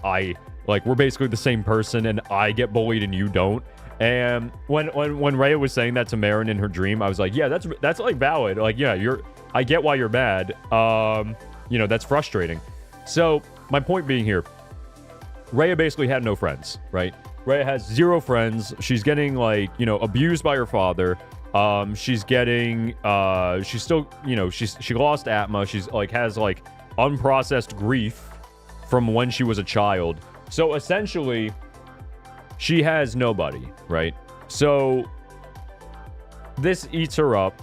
we're basically the same person and I get bullied and you don't. And when Rhea was saying that to Marin in her dream, I was like, yeah, that's like valid. Like, yeah, I get why you're mad. You know, that's frustrating. So my point being here, Rhea basically had no friends, right? Rhea has 0 friends. She's getting like, you know, abused by her father. She's getting, she's still, you know, she lost Atma. She's like, has like unprocessed grief from when she was a child. So essentially, she has nobody, right? So this eats her up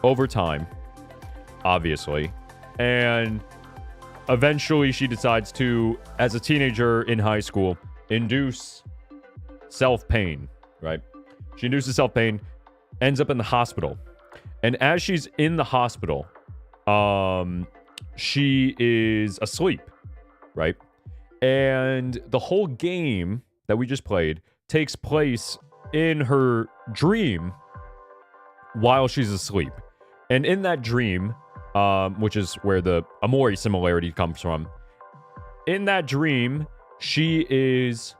over time, obviously. And eventually she decides to, as a teenager in high school, induce self-pain, right? She induces self-pain, ends up in the hospital. And as she's in the hospital, she is asleep, right? And the whole game that we just played takes place in her dream while she's asleep. And in that dream, which is where the Amori similarity comes from, in that dream, she is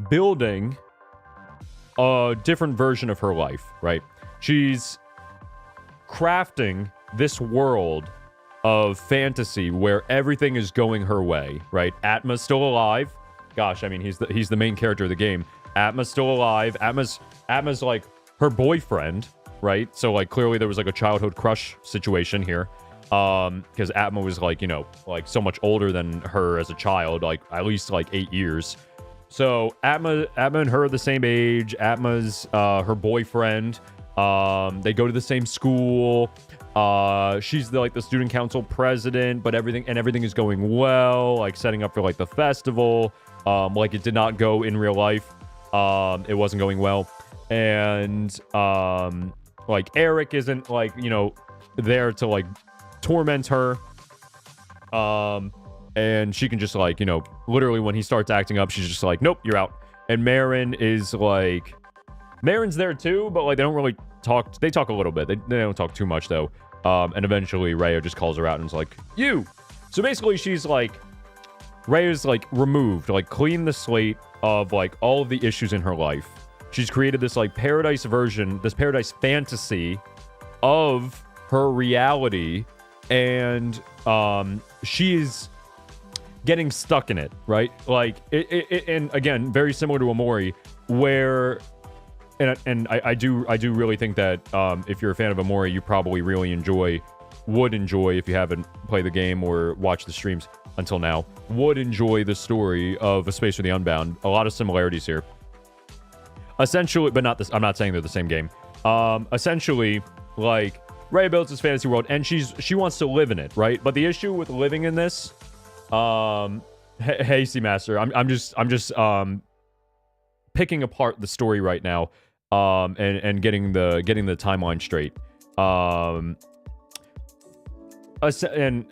building a different version of her life, right? She's crafting this world of fantasy where everything is going her way, right? Atma's still alive. Gosh, I mean, he's the main character of the game. Atma's still alive. Atma's like her boyfriend, right? So like clearly there was like a childhood crush situation here. Because Atma was like, you know, like so much older than her as a child, like at least like 8 years. So Atma and her are the same age. Atma's her boyfriend. They go to the same school. She's like the student council president, but everything is going well, like setting up for like the festival. Like it did not go in real life. It wasn't going well. And like Eric isn't like, you know, there to like torment her. And she can just like, you know, literally when he starts acting up, she's just like, nope, you're out. And Marin is like, Marin's there too, but like they don't really talk. They talk a little bit. They don't talk too much though. And eventually Rhea just calls her out and is like, you. So basically she's like, Rhea's like removed, like clean the slate of like all of the issues in her life. She's created this like paradise version, this paradise fantasy of her reality. And she's getting stuck in it, right? Like and again, very similar to Amori, where and I do really think that if you're a fan of Amori, you probably really would enjoy if you haven't played the game or watched the streams until now, would enjoy the story of A Space for the Unbound. A lot of similarities here. Essentially, but not this. I'm not saying they're the same game. Essentially, like Rhea builds this fantasy world, and she wants to live in it, right? But the issue with living in this, hey, Seamaster, I'm just picking apart the story right now, and getting the timeline straight. And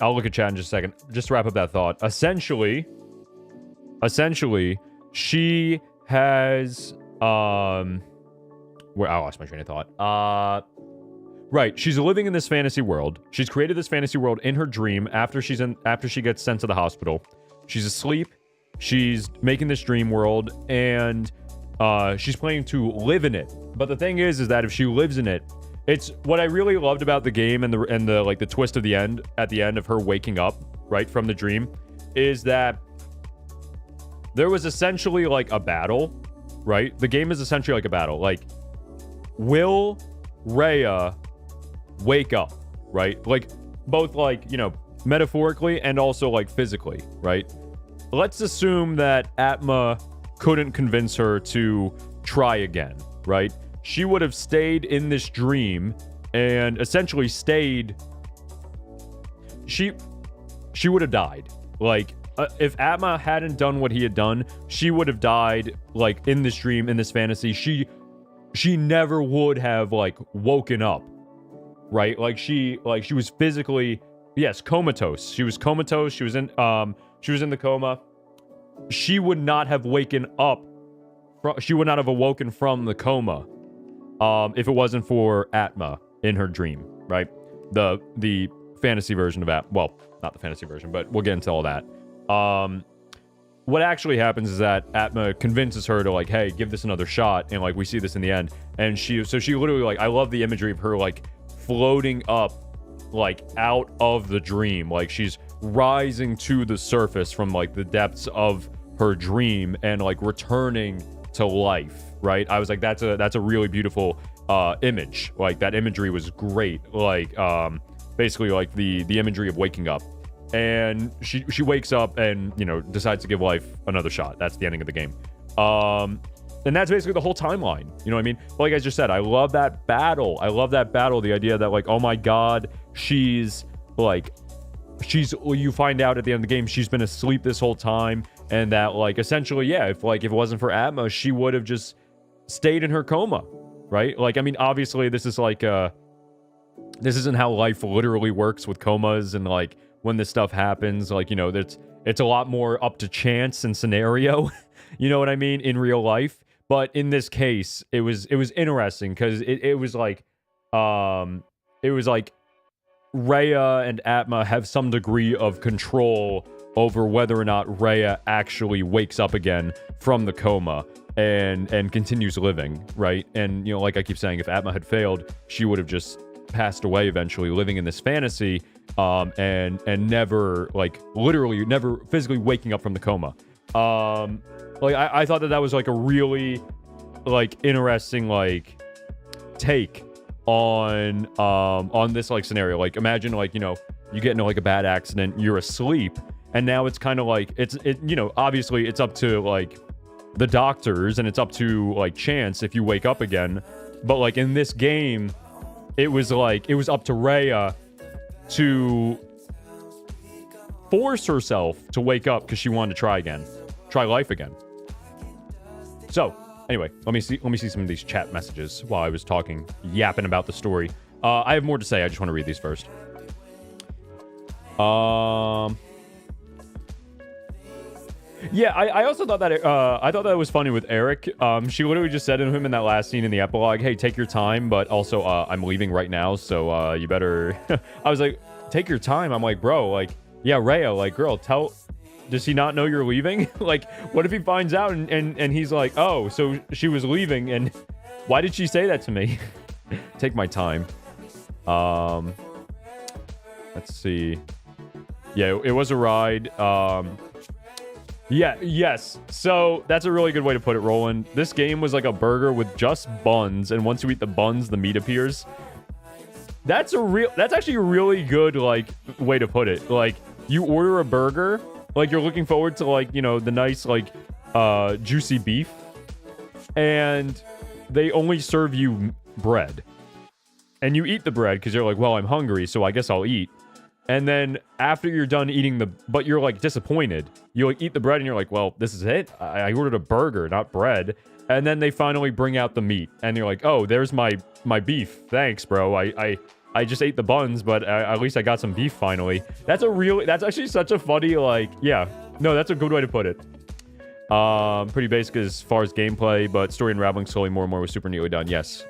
I'll look at chat in just a second. Just to wrap up that thought. Essentially, she has where I lost my train of thought. Right, she's living in this fantasy world. She's created this fantasy world in her dream after she gets sent to the hospital. She's asleep. She's making this dream world, and she's planning to live in it. But the thing is that if she lives in it, it's what I really loved about the game and the like the twist of the end at the end of her waking up right from the dream is that there was essentially like a battle, right? The game is essentially like a battle. Like, will Rhea wake up, right? Like, both, like, you know, metaphorically and also, like, physically, right? Let's assume that Atma couldn't convince her to try again, right? She would have stayed in this dream and essentially stayed... She would have died. Like, if Atma hadn't done what he had done, she would have died, like, in this dream, in this fantasy. She never would have, like, woken up, right? Like, she was physically, yes, comatose. She was comatose. She was in the coma. She would not have waken up. She would not have awoken from the coma, if it wasn't for Atma in her dream, right? The fantasy version of Atma. Well, not the fantasy version, but we'll get into all that. What actually happens is that Atma convinces her to, like, hey, give this another shot, and, like, we see this in the end, and she literally, like, I love the imagery of her, like, floating up, like, out of the dream, like, she's rising to the surface from, like, the depths of her dream, and, like, returning to life, right? I was like, that's a really beautiful image. Like, that imagery was great. Like, basically, like, the imagery of waking up. And she wakes up and, you know, decides to give life another shot. That's the ending of the game. And that's basically the whole timeline. You know what I mean? Like I just said, I love that battle. The idea that, like, oh my god, you find out at the end of the game, she's been asleep this whole time. And that, like, essentially, yeah, if it wasn't for Atma, she would have just stayed in her coma, right? Like, I mean, obviously, this is like, this isn't how life literally works with comas, and, like, when this stuff happens, like, you know, it's a lot more up to chance and scenario, you know what I mean, in real life. But in this case, it was interesting because it was like Rhea and Atma have some degree of control over whether or not Rhea actually wakes up again from the coma and continues living, right? And, you know, like I keep saying, if Atma had failed, she would have just passed away eventually, living in this fantasy, and never, like, literally never physically waking up from the coma. Like, I thought that was, like, a really, like, interesting, like, take on this, like, scenario. Like, imagine, like, you know, you get into, like, a bad accident, you're asleep, and now it's kind of like, you know, obviously it's up to, like, the doctors, and it's up to, like, chance if you wake up again. But, like, in this game, it was up to Rhea to force herself to wake up because she wanted to try life again. So, anyway, let me see some of these chat messages while I was yapping about the story. I have more to say. I just want to read these first. Yeah, I also thought that it was funny with Eric. She literally just said to him in that last scene in the epilogue, hey, take your time, but also I'm leaving right now, so you better... I was like, take your time? I'm like, bro, like, yeah, Rhea, like, girl, does he not know you're leaving? Like, what if he finds out and he's like, oh, so she was leaving, and why did she say that to me? Take my time. Let's see. Yeah, it was a ride. Yeah, yes. So that's a really good way to put it, Roland. This game was like a burger with just buns, and once you eat the buns, the meat appears. That's actually a really good, like, way to put it. Like, you order a burger, like, you're looking forward to, like, you know, the nice, like, juicy beef, and they only serve you bread. and you eat the bread because you're like, well, I'm hungry, so I guess I'll eat. And then after you're done eating but you're like disappointed. You like eat the bread and you're like, well, this is it? I ordered a burger, not bread. And then they finally bring out the meat and you're like, oh, there's my beef. Thanks, bro. I just ate the buns, but at least I got some beef finally. That's actually such a funny, like, yeah. No, that's a good way to put it. Pretty basic as far as gameplay, but story unraveling slowly more and more was super neatly done. Yes.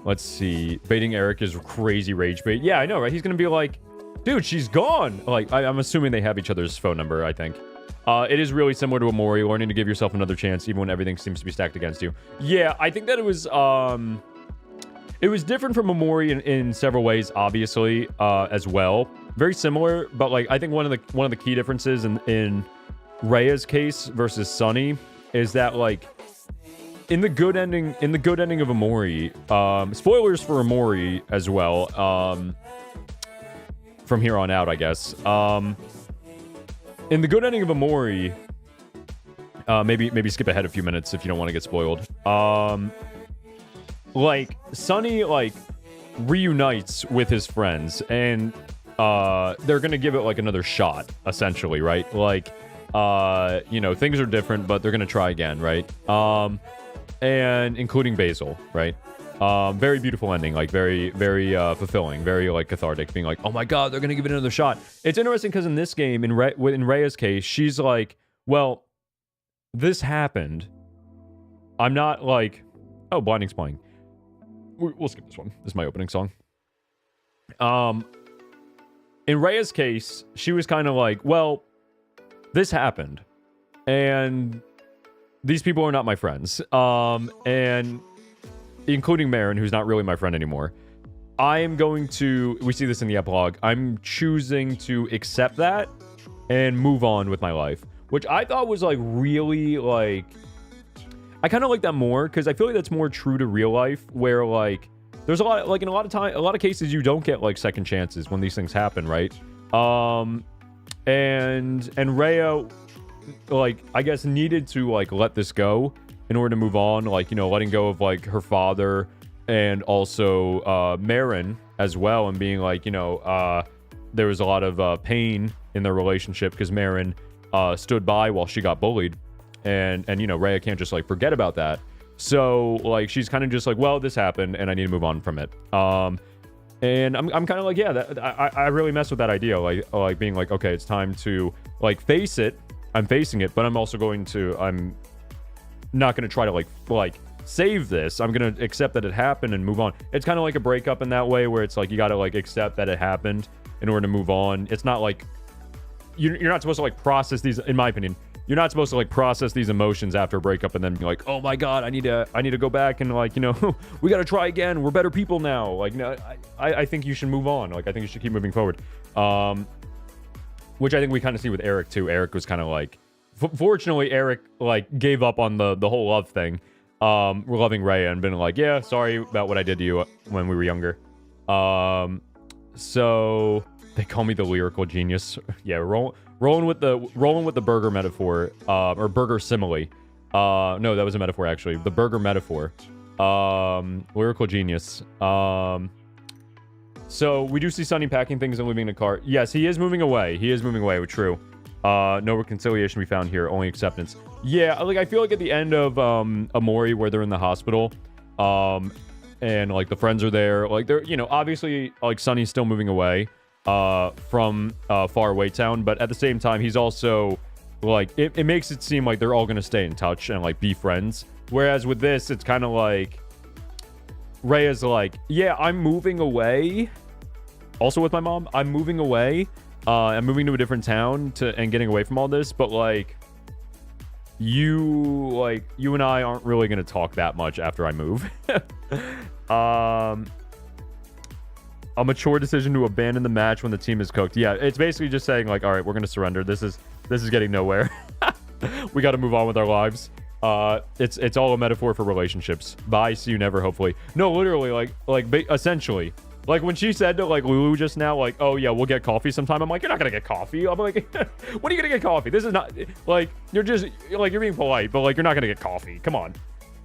Let's see. Baiting Eric is crazy rage bait. Yeah, I know, right? He's gonna be like, dude, she's gone. Like, I'm assuming they have each other's phone number, I think. It is really similar to Amori, learning to give yourself another chance even when everything seems to be stacked against you. Yeah, I think that it was different from Amori in several ways, obviously, as well. Very similar, but like I think one of the key differences in Rhea's case versus Sunny is that like in the good ending of Amori, spoilers for Amori as well, from here on out, I guess. In the good ending of Amori, maybe skip ahead a few minutes if you don't want to get spoiled. Like Sunny like reunites with his friends and they're gonna give it like another shot, essentially, right? Like you know, things are different, but they're gonna try again, right? And including Basil, right? Very beautiful ending, like very fulfilling, very like cathartic, being like, oh my god, they're gonna give it another shot. It's interesting because in this game, in Rhea's case, she's like, well, this happened. I'm not like, oh, Blinding's playing. We'll skip this one. This is my opening song. In Rhea's case, she was kind of like, well, this happened, and these people are not my friends. And including Marin, who's not really my friend anymore. I am going to, we see this in the epilogue, I'm choosing to accept that and move on with my life. Which I thought was like really like, I kind of like that more because I feel like that's more true to real life where like, there's a lot, like in a lot of cases you don't get like second chances when these things happen, right? And Rhea, like, I guess needed to like let this go in order to move on, like, you know, letting go of like her father and also Marin as well, and being like, you know, there was a lot of pain in their relationship because Marin stood by while she got bullied, and you know, Rhea can't just like forget about that. So like she's kind of just like, well, this happened and I need to move on from it. And I'm kind of like, yeah, I really mess with that idea, like being like, okay, it's time to like face it. I'm facing it, but I'm not going to try to like save this. I'm going to accept that it happened and move on. It's kind of like a breakup in that way where it's like you got to like accept that it happened in order to move on. It's not like you're not supposed to like process these, in my opinion. You're not supposed to like process these emotions after a breakup and then be like, oh my god, I need to go back and like, you know, we got to try again. We're better people now. Like, no, I think you should move on. Like, I think you should keep moving forward. Which I think we kind of see with Eric too. Eric was kind of like, fortunately, Eric like gave up on the whole love thing. We're loving Rhea and been like, yeah, sorry about what I did to you when we were younger. So they call me the lyrical genius. Yeah, rolling with the burger metaphor, or burger simile. No, that was a metaphor actually. The burger metaphor. Lyrical genius. So we do see Sunny packing things and leaving in a car. Yes, he is moving away. True. No reconciliation to be found here, only acceptance. Yeah, like I feel like at the end of Amori, where they're in the hospital, and like the friends are there, like they're, you know, obviously like Sunny's still moving away from faraway town, but at the same time he's also like, it makes it seem like they're all gonna stay in touch and like be friends. Whereas with this, it's kind of like Rhea's like, yeah, I'm moving away. Also with my mom, I'm moving away. I'm moving to a different town and getting away from all this, but like you and I aren't really gonna talk that much after I move. A mature decision to abandon the match when the team is cooked. Yeah, it's basically just saying like, all right, we're gonna surrender. This is getting nowhere. We got to move on with our lives. It's all a metaphor for relationships. Bye, see you never. Hopefully, no, literally, essentially. Like, when she said to, like, Lulu just now, like, oh, yeah, we'll get coffee sometime. I'm like, you're not going to get coffee. I'm like, when are you going to get coffee? This is not, like, you're just, like, you're being polite, but, like, you're not going to get coffee. Come on.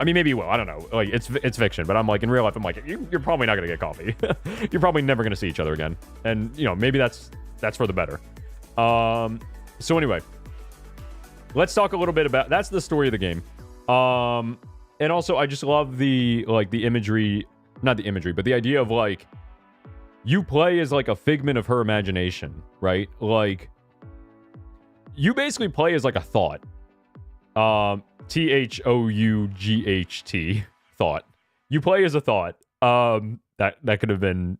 I mean, maybe he will. I don't know. Like, it's fiction, but I'm like, in real life, I'm like, you're probably not gonna get coffee. You're probably never gonna see each other again. And, you know, maybe that's for the better. So anyway, let's talk a little bit about, that's the story of the game. And also, I just love the imagery, not the imagery, but the idea of, like, you play as, like, a figment of her imagination, right? Like, you basically play as, like, a thought. THOUGHT, thought. You play as a thought. That could have been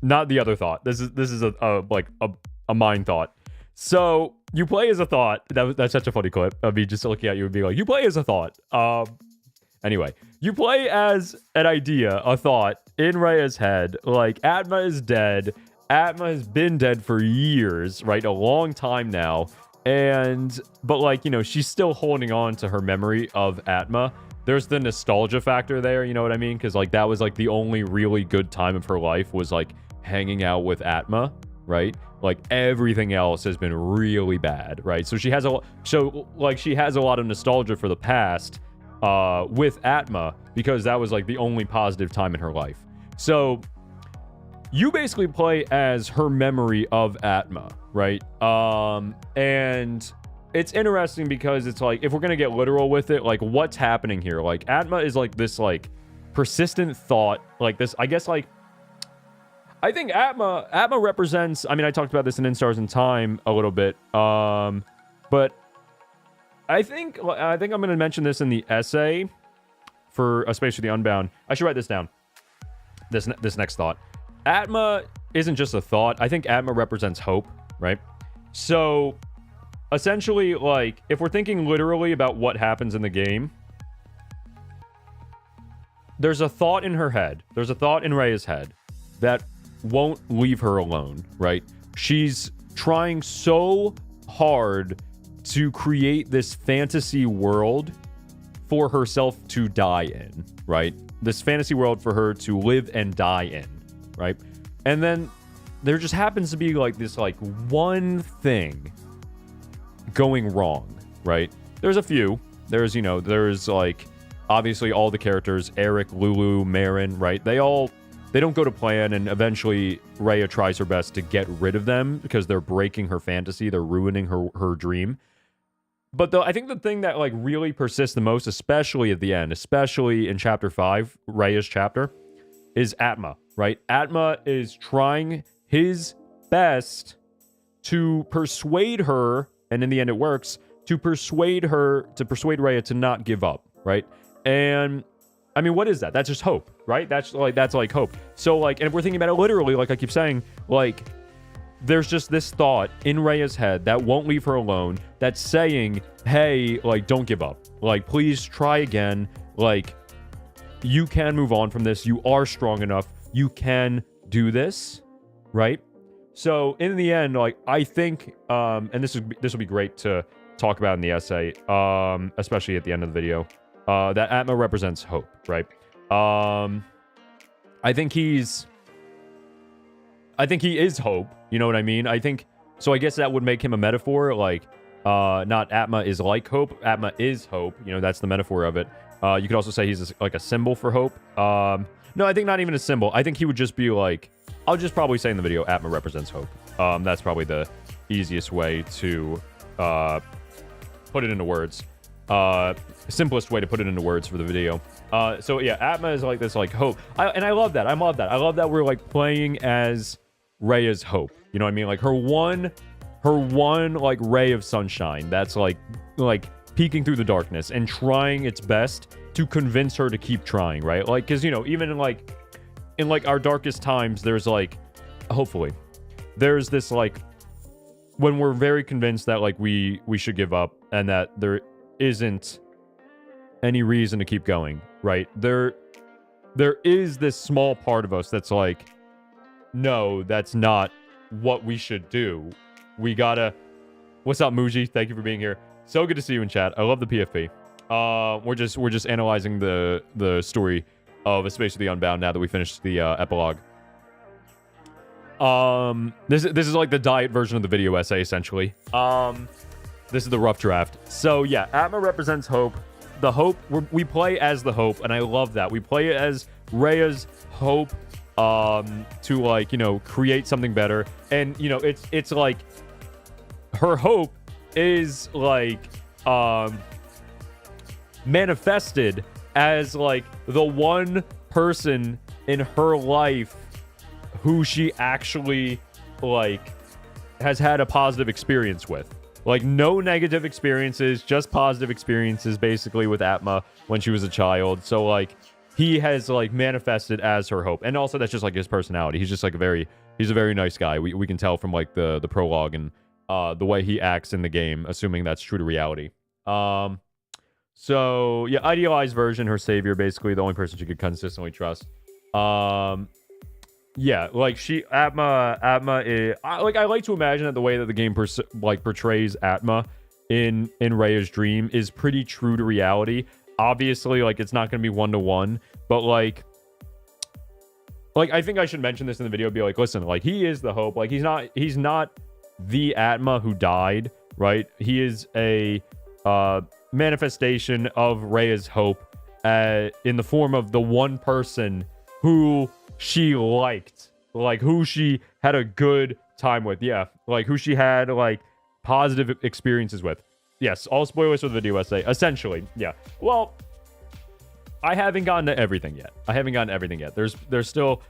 not the other thought. This is a mind thought. So you play as a thought. That's such a funny clip of me just looking at you and being like, you play as a thought. Anyway, you play as an idea, a thought in Rhea's head. Like, Atma is dead. Atma has been dead for years, right? A long time now. But like, you know, she's still holding on to her memory of Atma. There's the nostalgia factor there, you know what I mean? Because, like, that was, like, the only really good time of her life was, like, hanging out with Atma, right? Like, everything else has been really bad, right? So she has a lot of nostalgia for the past with Atma because that was, like, the only positive time in her life. So you basically play as her memory of Atma, right? And it's interesting because it's like, if we're gonna get literal with it, like, what's happening here? Like, Atma is like this, like, persistent thought, like this, I guess, like, I think Atma represents, I mean, I talked about this in In Stars in Time a little bit, but I think I'm gonna mention this in the essay for A Space for the Unbound. I should write this down, this next thought. Atma isn't just a thought. I think Atma represents hope, right? So, essentially, like, if we're thinking literally about what happens in the game, there's a thought in her head. There's a thought in Rhea's head that won't leave her alone, right? She's trying so hard to create this fantasy world for herself to die in, right? This fantasy world for her to live and die in, right? And then there just happens to be, like, this, like, one thing going wrong, right? There's a few. There's, you know, there's, like, obviously all the characters, Eric, Lulu, Marin, right? They don't go to plan, and eventually Rhea tries her best to get rid of them because they're breaking her fantasy. They're ruining her dream. But I think the thing that, like, really persists the most, especially at the end, especially in Chapter 5, Rhea's chapter, is Atma, right? Atma is trying his best to persuade her, and in the end it works, to persuade Rhea to not give up, right? And I mean, what is that? That's just hope, right? That's like hope. So, like, and if we're thinking about it literally, like I keep saying, like, there's just this thought in Rhea's head that won't leave her alone, that's saying, hey, like, don't give up. Like, please try again. Like, you can move on from this. You are strong enough. You can do this, right? So, in the end, like, I think, and this will be great to talk about in the essay, especially at the end of the video, that Atma represents hope, right? I think he is hope. You know what I mean? I think, so I guess that would make him a metaphor, like, not Atma is like hope, Atma is hope. You know, that's the metaphor of it. You could also say he's like a symbol for hope. No, I think not even a symbol. I think he would just be like, I'll just probably say in the video, Atma represents hope. That's probably the easiest way to put it into words. Simplest way to put it into words for the video. So yeah, Atma is like this, like, hope. And I love that. I love that we're, like, playing as Rhea's hope. You know what I mean? Like, her one like ray of sunshine that's like peeking through the darkness and trying its best to convince her to keep trying, right? Like, because, you know, even in our darkest times, there's, like, hopefully there's this, like, when we're very convinced that, like, we should give up and that there isn't any reason to keep going, right? There is this small part of us that's like, no, that's not what we should do. We gotta... What's up, Muji? Thank you for being here. So good to see you in chat. I love the PFP. We're just analyzing the story of A Space for the Unbound now that we finished the epilogue. This is like the diet version of the video essay, essentially. This is the rough draft. So yeah, Atma represents hope. the hope. We play as the hope, and I love that. We play as Rhea's hope to, like, you know, create something better. And, you know, it's like her hope is like manifested as like the one person in her life who she actually like has had a positive experience with. Like, no negative experiences, just positive experiences, basically, with Atma when she was a child. So, like, he has, like, manifested as her hope. And also, that's just, like, his personality. He's just, like, he's a very nice guy. We can tell from, like, the prologue and the way he acts in the game, assuming that's true to reality. So, yeah, idealized version, her savior, basically, the only person she could consistently trust. Yeah, like, Atma is, I like to imagine that the way that the game portrays Atma in Rhea's dream is pretty true to reality. Obviously, like, it's not going to be 1-to-1, but like, I think I should mention this in the video, be like, listen, like, he is the hope. Like, he's not the Atma who died, right? He is a manifestation of Rhea's hope in the form of the one person who she liked, like, who she had a good time with. Yeah, like, who she had, like, positive experiences with. Yes, all spoilers for the video essay, essentially. Yeah. Well, I haven't gotten to everything yet. There's still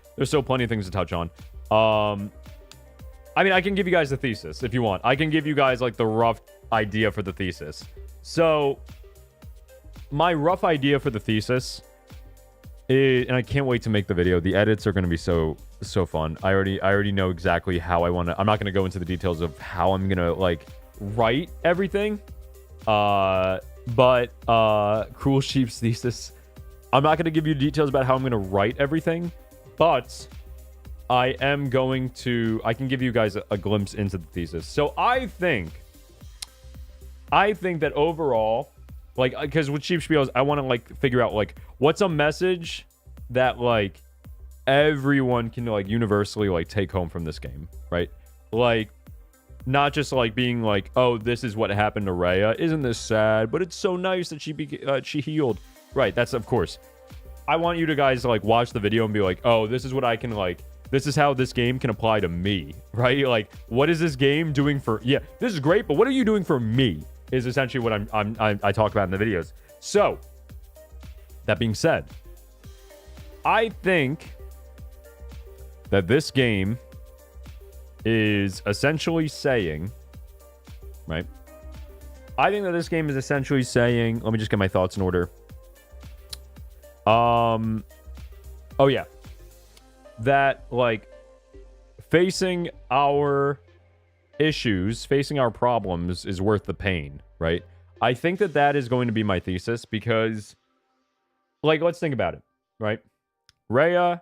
plenty of things to touch on. I mean, I can give you guys the thesis if you want. I can give you guys, like, the rough idea for the thesis. So, my rough idea for the thesis is, and I can't wait to make the video. The edits are going to be so fun. I already know exactly how I want to. I'm not going to go into the details of how I'm going to, like, write everything. But Cruel Sheep's thesis, I'm not going to give you details about how I'm going to write everything, but I can give you guys a glimpse into the thesis. So I think that overall, like, because with Sheep Spiels, I want to, like, figure out, like, what's a message that, like, everyone can, like, universally, like, take home from this game, right? Like, not just, like, being like, oh, this is what happened to Rhea. Isn't this sad? But it's so nice that she healed. Right, that's, of course. I want you to guys, like, watch the video and be like, oh, this is what I can, like, this is how this game can apply to me, right? Like, what is this game doing for, yeah, this is great, but what are you doing for me? Is essentially what I talk about in the videos. So, that being said, I think that this game is essentially saying, right? I think that this game is essentially saying, let me just get my thoughts in order. Oh yeah. That, like, facing our issues, facing our problems is worth the pain, right? I think that is going to be my thesis because, like, let's think about it, right? Rhea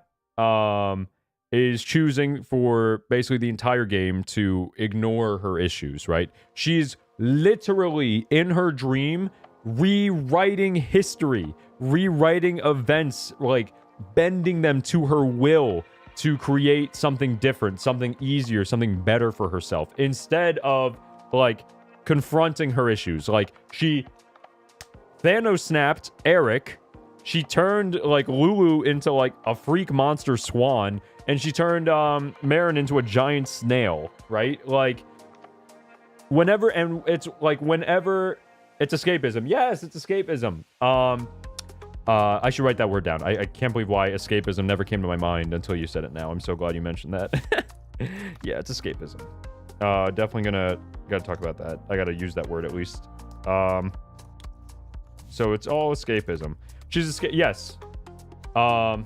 is choosing for basically the entire game to ignore her issues, right? She's literally, in her dream, rewriting history, rewriting events, like, bending them to her will to create something different, something easier, something better for herself, instead of, like, confronting her issues. Like, Thanos snapped Eric, she turned, like, Lulu into, like, a freak monster swan, and she turned Marin into a giant snail, right? Like, whenever it's escapism. Yes, it's escapism. I should write that word down. I can't believe why escapism never came to my mind until you said it now. I'm so glad you mentioned that. Yeah, it's escapism. Definitely gotta talk about that. I gotta use that word at least. So it's all escapism. She's yes. Yeah,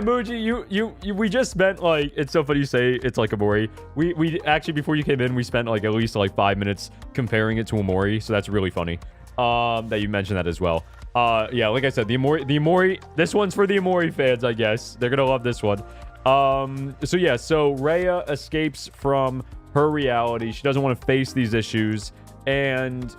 Muji, we just spent, like, it's so funny you say it's like Amori. We actually, before you came in, we spent, like, at least, like, 5 minutes comparing it to Amori, so that's really funny. That you mentioned that as well. Yeah, like I said, the Amori, this one's for the Amori fans, I guess. They're gonna love this one. So yeah, so Rhea escapes from her reality. She doesn't want to face these issues, and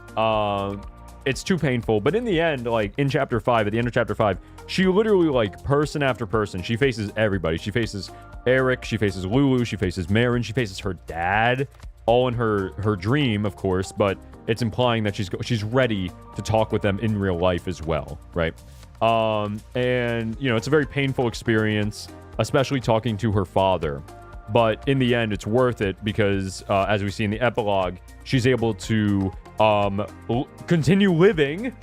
it's too painful. But in the end, like, in chapter 5, at the end of chapter 5, she literally, like, person after person, she faces everybody. She faces Eric, she faces Lulu, she faces Marin, she faces her dad, all in her dream, of course, but it's implying that she's ready to talk with them in real life as well, right? And you know, it's a very painful experience, especially talking to her father. But in the end, it's worth it because, as we see in the epilogue, she's able to continue living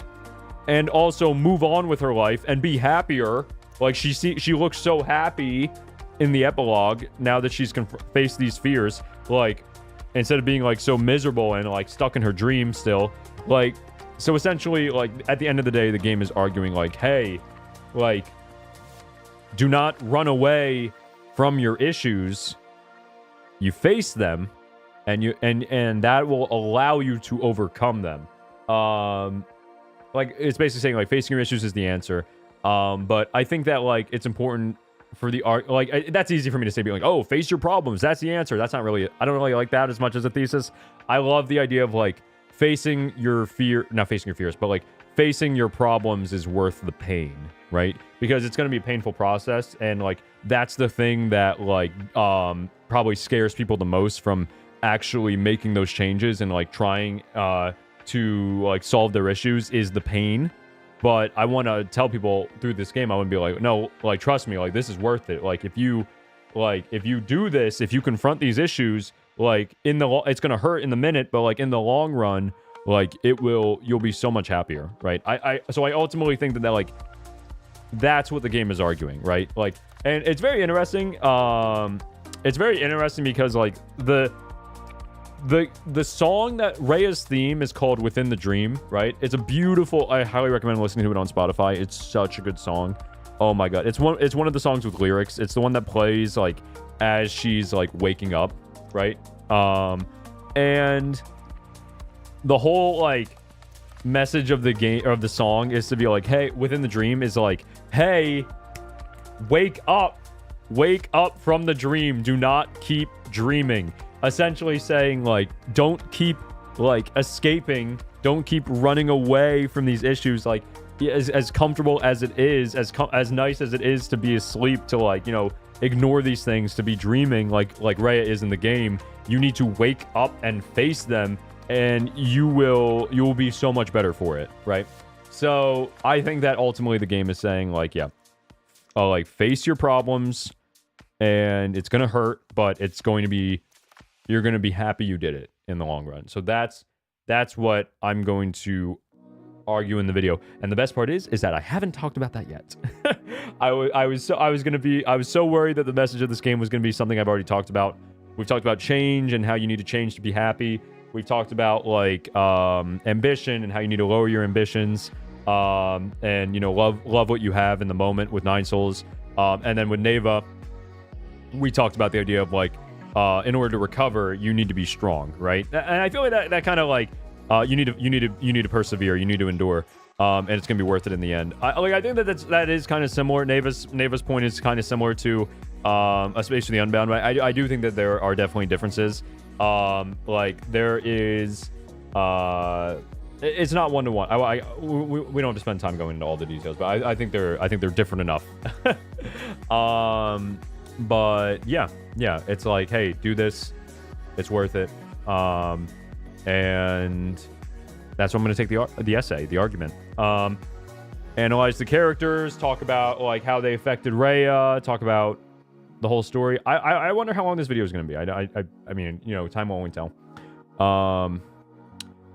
and also move on with her life and be happier. Like, she looks so happy in the epilogue now that she's faced these fears. Like, instead of being like so miserable and like stuck in her dream still. Like, so essentially, like, at the end of the day, the game is arguing like, hey, like, do not run away from your issues. You face them, and that will allow you to overcome them. Like, it's basically saying like facing your issues is the answer. But I think that like it's important for the art. Like, that's easy for me to say, be like, oh, face your problems, that's the answer. That's not really, I don't really like that as much as a thesis. I love the idea of like facing your not facing your fears, but like facing your problems is worth the pain, right? Because it's going to be a painful process, and like that's the thing that like probably scares people the most from actually making those changes and like trying to like solve their issues is the pain. But I want to tell people through this game, I want to be like, no, like, trust me, like, this is worth it. Like, if you do this, if you confront these issues, like, it's going to hurt in the minute, but like in the long run, like, you'll be so much happier, right? So I ultimately think that like, that's what the game is arguing, right? Like, and it's very interesting. It's very interesting because like the song that Rhea's theme is called Within the Dream, right? It's a beautiful, I highly recommend listening to it on Spotify. It's such a good song. Oh my god. It's one of the songs with lyrics. It's the one that plays like as she's like waking up, right? And the whole like message of the game, of the song, is to be like, hey, Within the Dream is like, hey, wake up from the dream, do not keep dreaming. Essentially saying like, don't keep like escaping, don't keep running away from these issues. Like, as comfortable as it is, as nice as it is to be asleep, to like, you know, ignore these things, to be dreaming like Rhea is in the game, you need to wake up and face them, and you will be so much better for it, right? So I think that ultimately the game is saying like, yeah, like, face your problems, and it's gonna hurt, but it's going to be, you're going to be happy you did it in the long run. So that's what I'm going to argue in the video. And the best part is that I haven't talked about that yet. I was so worried that the message of this game was going to be something I've already talked about. We've talked about change and how you need to change to be happy. We've talked about like ambition and how you need to lower your ambitions, and you know, love what you have in the moment with 9 souls. And then with Neva, we talked about the idea of like, in order to recover, you need to be strong, right? And I feel like that kind of like, you need to persevere, you need to endure, and it's gonna be worth it in the end. I think that is kind of similar. Neva's point is kind of similar to, especially the Unbound. Right? I do think that there are definitely differences. Like there is, it's not one-to-one. We don't have to spend time going into all the details, but I think they're different enough. But yeah, it's like, hey, do this, it's worth it. And that's what I'm going to take the essay, the argument. Analyze the characters, talk about like how they affected Rhea, talk about the whole story. I wonder how long this video is going to be. I mean, you know, time will only tell.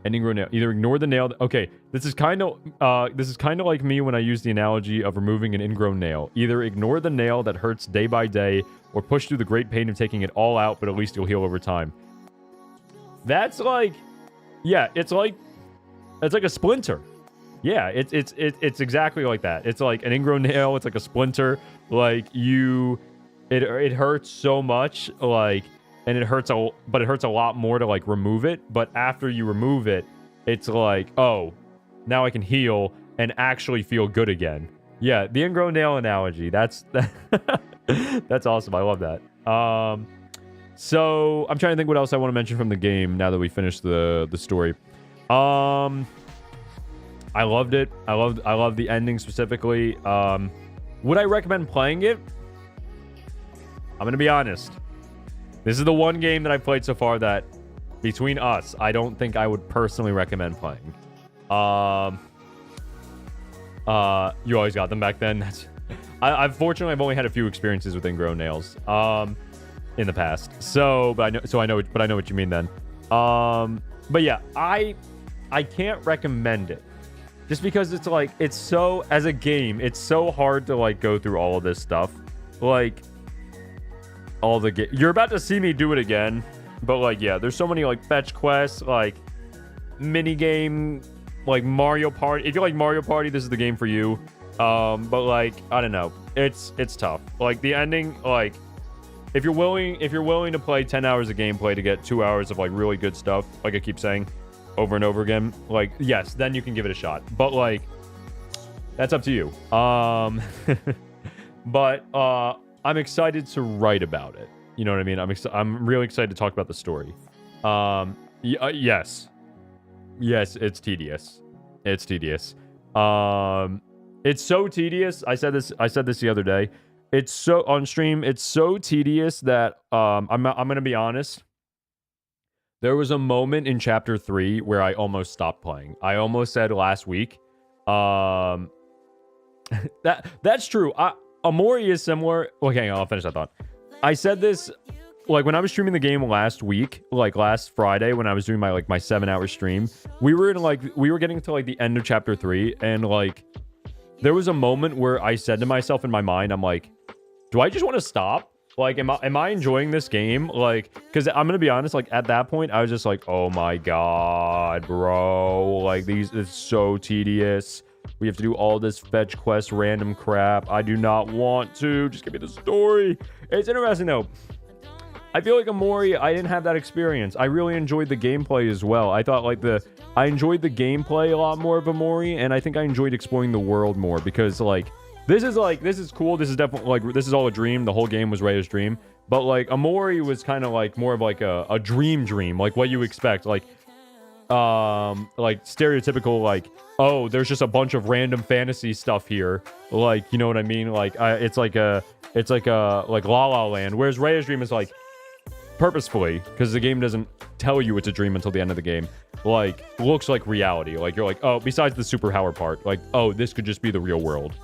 Ending row nail. Either ignore the nail. Okay, this is kind of like me when I use the analogy of removing an ingrown nail. Either ignore the nail that hurts day by day, or push through the great pain of taking it all out, but at least you'll heal over time. That's like, yeah, it's like a splinter. Yeah, it's exactly like that. It's like an ingrown nail. It's like a splinter. Like it hurts so much. Like. And it hurts a lot more to like remove it. But after you remove it, it's like, oh, now I can heal and actually feel good again. Yeah, the ingrown nail analogy. That's awesome. I love that. So I'm trying to think what else I want to mention from the game now that we finished the story. I loved it. I loved the ending specifically. Would I recommend playing it? I'm gonna be honest. This is the one game that I've played so far that between us, I don't think I would personally recommend playing. You always got them back then. I've only had a few experiences with ingrown nails in the past. So I know what you mean then. But yeah, I can't recommend it. Just because it's like, it's so, as a game, it's so hard to like go through all of this stuff. Like, you're about to see me do it again. But like, yeah, there's so many like fetch quests, like mini game, like Mario Party. If you like Mario Party, this is the game for you. But like, I don't know, it's tough. Like the ending, like if you're willing to play 10 hours of gameplay to get 2 hours of like really good stuff, like I keep saying over and over again, like, yes, then you can give it a shot. But like, that's up to you. But I'm excited to write about it. You know what I mean? I'm really excited to talk about the story. Yes, it's tedious. It's tedious. It's so tedious. I said this the other day. It's so on stream. It's so tedious that I'm gonna be honest. There was a moment in chapter 3 where I almost stopped playing. I almost said last week. That's true. Amori is similar. Okay, I'll finish that thought. I said this like when I was streaming the game last week, like last Friday when I was doing my 7-hour stream. We were getting to like the end of chapter 3, and like there was a moment where I said to myself in my mind, I'm like, do I just want to stop? Like, am I enjoying this game? Like, because I'm gonna be honest, like at that point, I was just like, oh my god, bro, like it's so tedious. We have to do all this fetch quest random crap. I do not want to. Just give me the story. It's interesting though. I feel like Amori, I didn't have that experience. I really enjoyed the gameplay as well. I thought I enjoyed the gameplay a lot more of Amori, and I think I enjoyed exploring the world more because this is cool. This is definitely this is all a dream. The whole game was Ray's dream. But like Amori was kind of like more of like a dream, like what you expect. Like stereotypical, like, oh, there's just a bunch of random fantasy stuff here. Like, you know what I mean? Like it's like La La Land. Whereas Ray's dream is like purposefully, because the game doesn't tell you it's a dream until the end of the game, like looks like reality. Like you're like, oh, besides the superpower part, like, oh, this could just be the real world.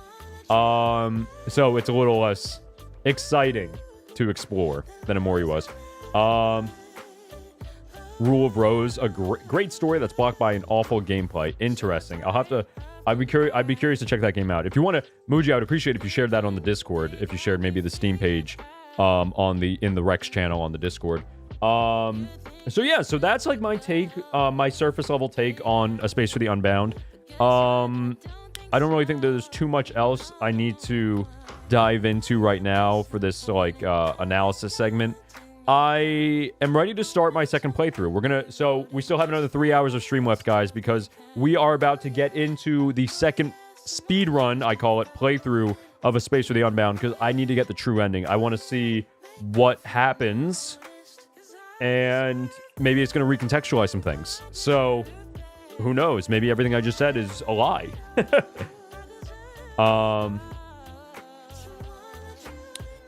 So it's a little less exciting to explore than Amori was. Rule of Rose, a great story that's blocked by an awful gameplay. Interesting. I'd be curious to check that game out. If you want to, Muji, I would appreciate if you shared that on the Discord. If you shared maybe the Steam page, in the Rex channel on the Discord. So yeah, so that's like my take, my surface level take on A Space for the Unbound. I don't really think there's too much else I need to dive into right now for this analysis segment. I am ready to start my second playthrough. So we still have another 3 hours of stream left, guys, because we are about to get into the second speed run, I call it, playthrough of A Space for the Unbound, because I need to get the true ending. I want to see what happens, and maybe it's going to recontextualize some things. So who knows? Maybe everything I just said is a lie.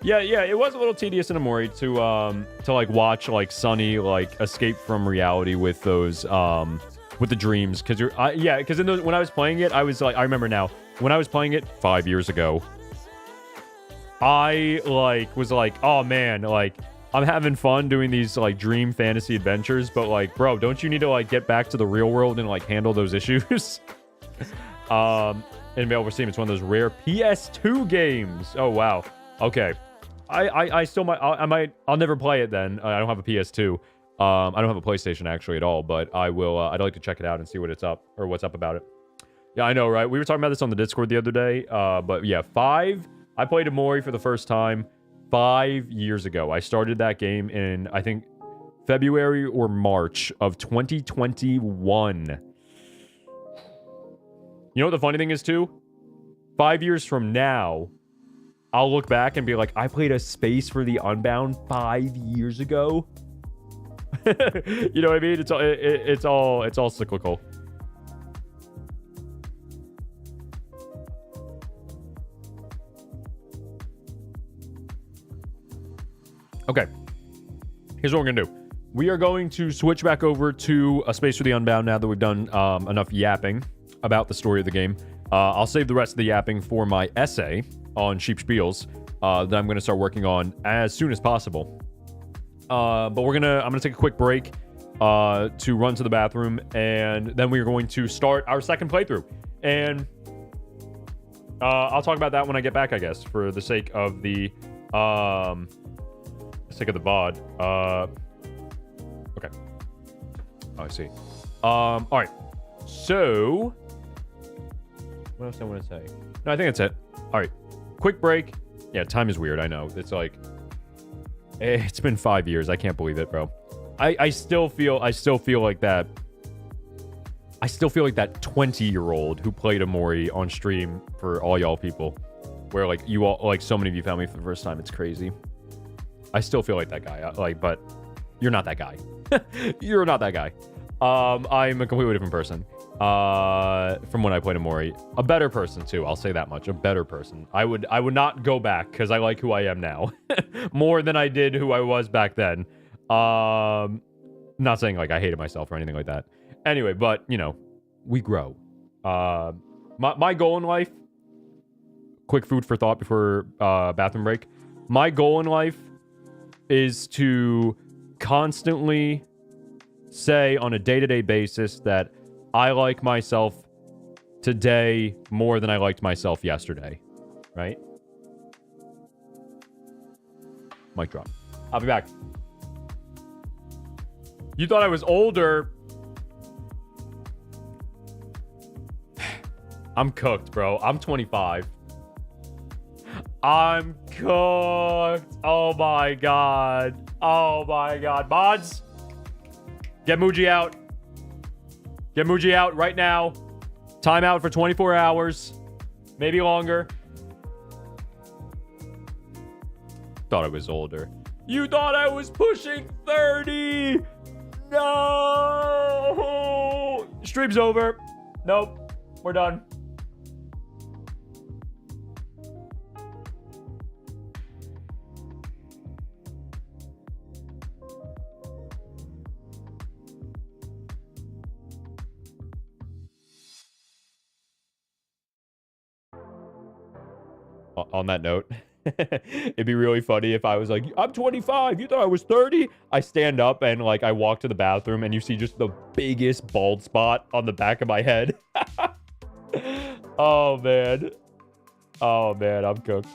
Yeah, it was a little tedious in Amori to like watch like Sunny like escape from reality with those with the dreams, because because when I was playing it, I was like, I remember now when I was playing it 5 years ago, I was like, oh man, like I'm having fun doing these like dream fantasy adventures, but like, bro, don't you need to like get back to the real world and like handle those issues? And Mail Steam, it's one of those rare PS2 games. Oh wow. Okay. I still might, I'll never play it then. I don't have a PS2. I don't have a PlayStation actually at all, but I will, I'd like to check it out and see what's up about it. Yeah, I know, right? We were talking about this on the Discord the other day. But yeah, I played Amori for the first time 5 years ago. I started that game in, I think, February or March of 2021. You know what the funny thing is, too? 5 years from now, I'll look back and be like, I played A Space for the Unbound 5 years ago. You know what I mean? It's all cyclical. Okay. Here's what we're gonna do. we are going to switch back over to A Space for the Unbound now that we've done enough yapping about the story of the game. I'll save the rest of the yapping for my essay on Sheep Spiels that I'm going to start working on as soon as possible. But I'm gonna take a quick break to run to the bathroom, and then we are going to start our second playthrough. And I'll talk about that when I get back, I guess, for the sake of the VOD. Okay. Oh, I see. All right. So, what else I want to say? No, I think that's it. All right. Quick break. Yeah, time is weird. I know. It's like, it's been 5 years. I can't believe it, bro. I still feel like that. I still feel like that 20-year-old who played Amori on stream for all y'all people, where like you all, like so many of you found me for the first time. It's crazy. I still feel like that guy. But you're not that guy. You're not that guy. I'm a completely different person. From when I played Amori, a better person too. I'll say that much. A better person. I would not go back because I like who I am now more than I did who I was back then. Not saying like I hated myself or anything like that. Anyway, but you know, we grow. My goal in life. Quick food for thought before bathroom break. My goal in life is to constantly say on a day-to-day basis that I like myself today more than I liked myself yesterday. Right? Mic drop. I'll be back. You thought I was older. I'm cooked, bro. I'm 25. I'm cooked. Oh my god. Oh my god. Mods, get Muji out. Get Muji out right now. Time out for 24 hours. Maybe longer. Thought I was older. You thought I was pushing 30. No. Stream's over. Nope. We're done. On that note, it'd be really funny if I was like, I'm 25, you thought I was 30? I stand up and like I walk to the bathroom and you see just the biggest bald spot on the back of my head. Oh man. Oh man, I'm cooked.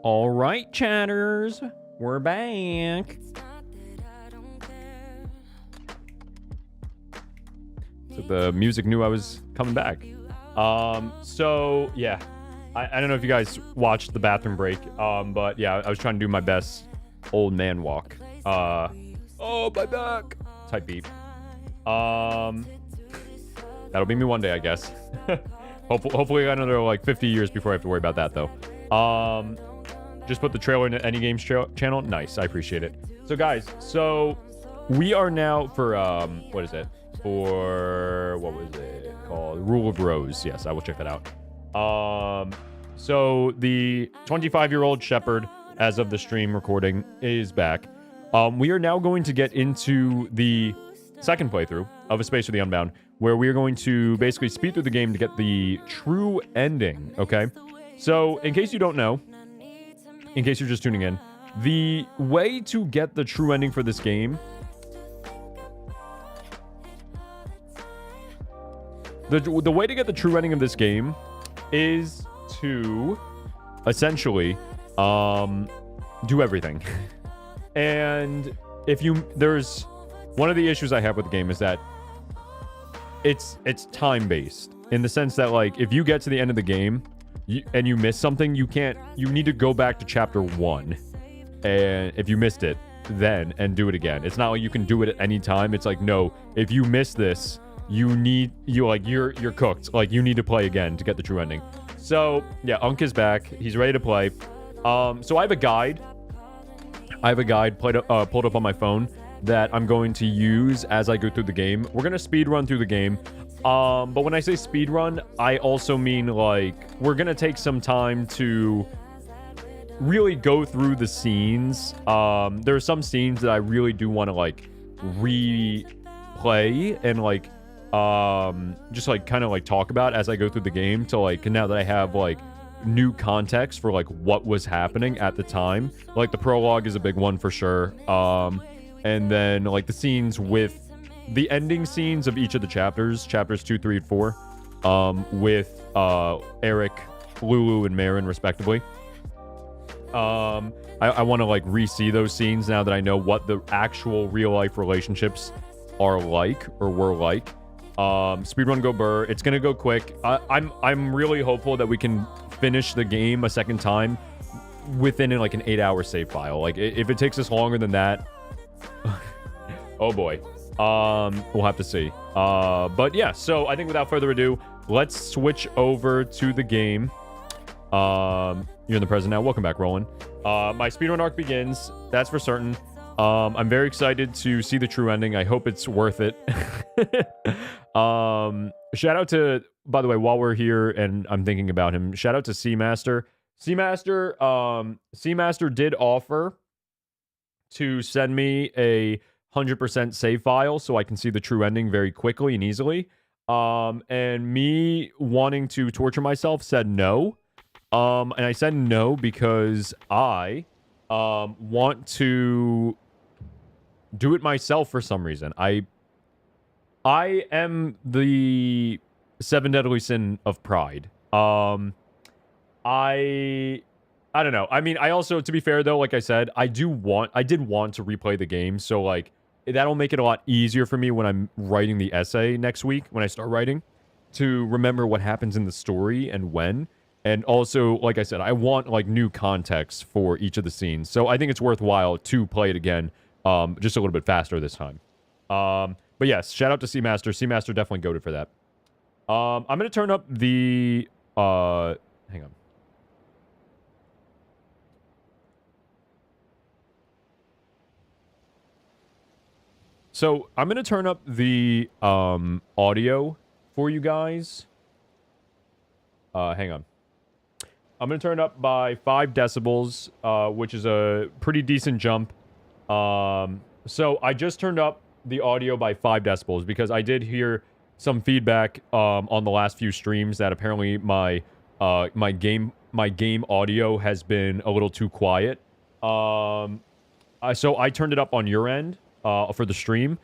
All right, chatters. We're back. So the music knew I was coming back. So yeah. I don't know if you guys watched the bathroom break. But yeah, I was trying to do my best old man walk. Oh, my back. Type beat. That'll be me one day, I guess. Hopefully I got another like 50 years before I have to worry about that though. Just put the trailer in the Any Games channel. Nice, I appreciate it. So guys, we are now for what is it? For what was it called? Rule of Rose. Yes, I will check that out. So the 25-year-old shepherd, as of the stream recording, is back. We are now going to get into the second playthrough of A Space for the Unbound, where we are going to basically speed through the game to get the true ending, okay? So, in case you don't know, in case you're just tuning in, the way to get the true ending for this game... The way to get the true ending of this game is to essentially do everything. And there's one of the issues I have with the game is that it's time based in the sense that like if you get to the end of the game and you miss something, you need to go back to chapter 1, and if you missed it then and do it again. It's not like you can do it at any time. It's like, no, if you miss this, you're cooked. Like you need to play again to get the true ending. So yeah, Unk is back. He's ready to play. So I have a guide. Pulled up on my phone that I'm going to use as I go through the game. We're gonna speed run through the game. But when I say speed run, I also mean like we're gonna take some time to really go through the scenes. There are some scenes that I really do want to like replay and like just like kind of like talk about as I go through the game, to like now that I have like new context for like what was happening at the time. Like the prologue is a big one for sure. And then like the scenes with the ending scenes of each of the chapters 2, 3, and 4, with Eric, Lulu, and Marin respectively. I want to like re-see those scenes now that I know what the actual real life relationships are like or were like. Speedrun go burr. It's gonna go quick. I'm really hopeful that we can finish the game a second time within like an 8-hour save file. Like if it takes us longer than that, oh boy. We'll have to see. But yeah, so I think without further ado, let's switch over to the game. You're in the present now. Welcome back, Roland. My speedrun arc begins. That's for certain. I'm very excited to see the true ending. I hope it's worth it. Shout out to, by the way, while we're here and I'm thinking about him, shout out to Seamaster. Seamaster did offer to send me a 100% save file so I can see the true ending very quickly and easily. And me wanting to torture myself said no. And I said no because I want to do it myself for some reason. I am the 7 deadly sin of pride. I don't know. I mean, I also, to be fair though, like I said, I did want to replay the game, so like that'll make it a lot easier for me when I'm writing the essay next week, when I start writing, to remember what happens in the story and when. And also, like I said, I want like new context for each of the scenes. So I think it's worthwhile to play it again, just a little bit faster this time. But yes, shout out to Seamaster. Seamaster definitely goated for that. I'm going to turn up the... hang on. So I'm going to turn up the audio for you guys. Hang on. I'm going to turn it up by 5 decibels, which is a pretty decent jump. So I just turned up the audio by 5 decibels because I did hear some feedback on the last few streams that apparently my game audio has been a little too quiet. So I turned it up on your end for the stream,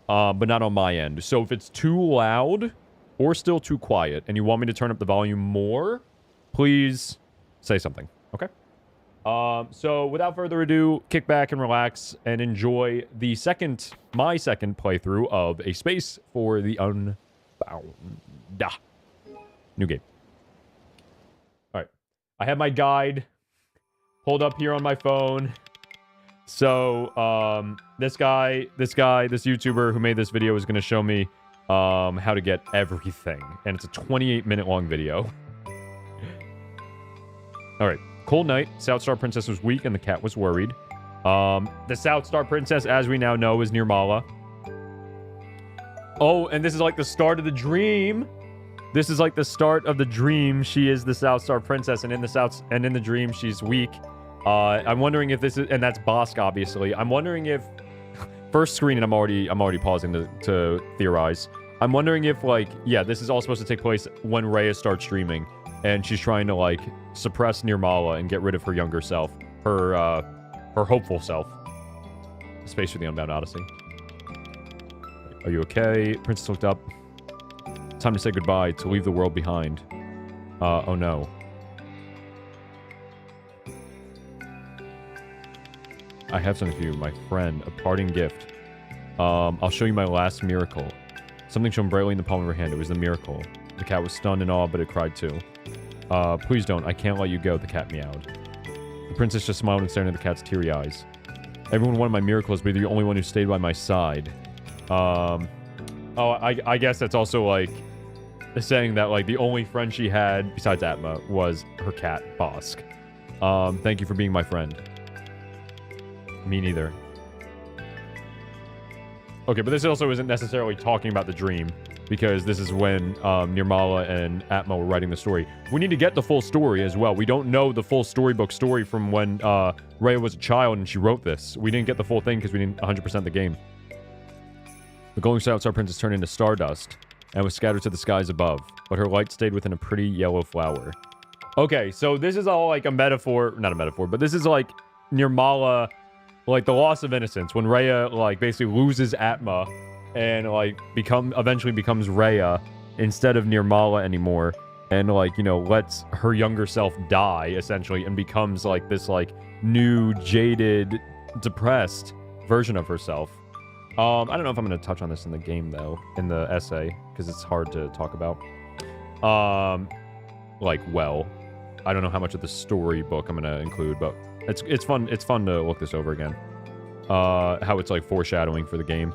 but not on my end. So if it's too loud or still too quiet and you want me to turn up the volume more, please say something, okay? So without further ado, kick back and relax and enjoy my second playthrough of A Space for the Unbound. New game. All right. I have my guide pulled up here on my phone. So, this YouTuber who made this video is going to show me, how to get everything. And it's a 28-minute long video. Alright. Cold night. South Star Princess was weak and the cat was worried. The South Star Princess, as we now know, is Nirmala. Oh, and this is like the start of the dream. This is like the start of the dream. She is the South Star Princess, and in the dream, she's weak. I'm wondering if this is, and that's Bosk, obviously. I'm wondering if, first screen, and I'm already pausing to theorize. I'm wondering if, like, yeah, this is all supposed to take place when Rhea starts streaming, and she's trying to, like, suppress Nirmala and get rid of her younger self, her hopeful self. Space for the Unbound Odyssey. Are you okay? Princess looked up. Time to say goodbye, to leave the world behind. Oh no. I have something for you, my friend. A parting gift. I'll show you my last miracle. Something shone brightly in the palm of her hand. It was the miracle. The cat was stunned and awe, but it cried too. Please don't. I can't let you go, the cat meowed. The princess just smiled and stared at the cat's teary eyes. Everyone wanted my miracles, but you're the only one who stayed by my side. Oh, I guess that's also, like, saying that, like, the only friend she had, besides Atma, was her cat, Bosk. Thank you for being my friend. Me neither. Okay, but this also isn't necessarily talking about the dream, because this is when Nirmala and Atma were writing the story. We need to get the full story as well. We don't know the full storybook story from when Rhea was a child and she wrote this. We didn't get the full thing because we didn't 100% the game. The glowing South Star Princess turned into stardust and was scattered to the skies above, but her light stayed within a pretty yellow flower. Okay, so this is all like a metaphor, not a metaphor, but this is like Nirmala, like the loss of innocence, when Rhea, like, basically loses Atma and, like, eventually becomes Rhea instead of Nirmala anymore, and, like, you know, lets her younger self die, essentially, and becomes, like, this, like, new, jaded, depressed version of herself. I don't know if I'm going to touch on this in the game, though, in the essay, because it's hard to talk about. Like, well, I don't know how much of the storybook I'm going to include, but it's fun to look this over again. How it's, like, foreshadowing for the game.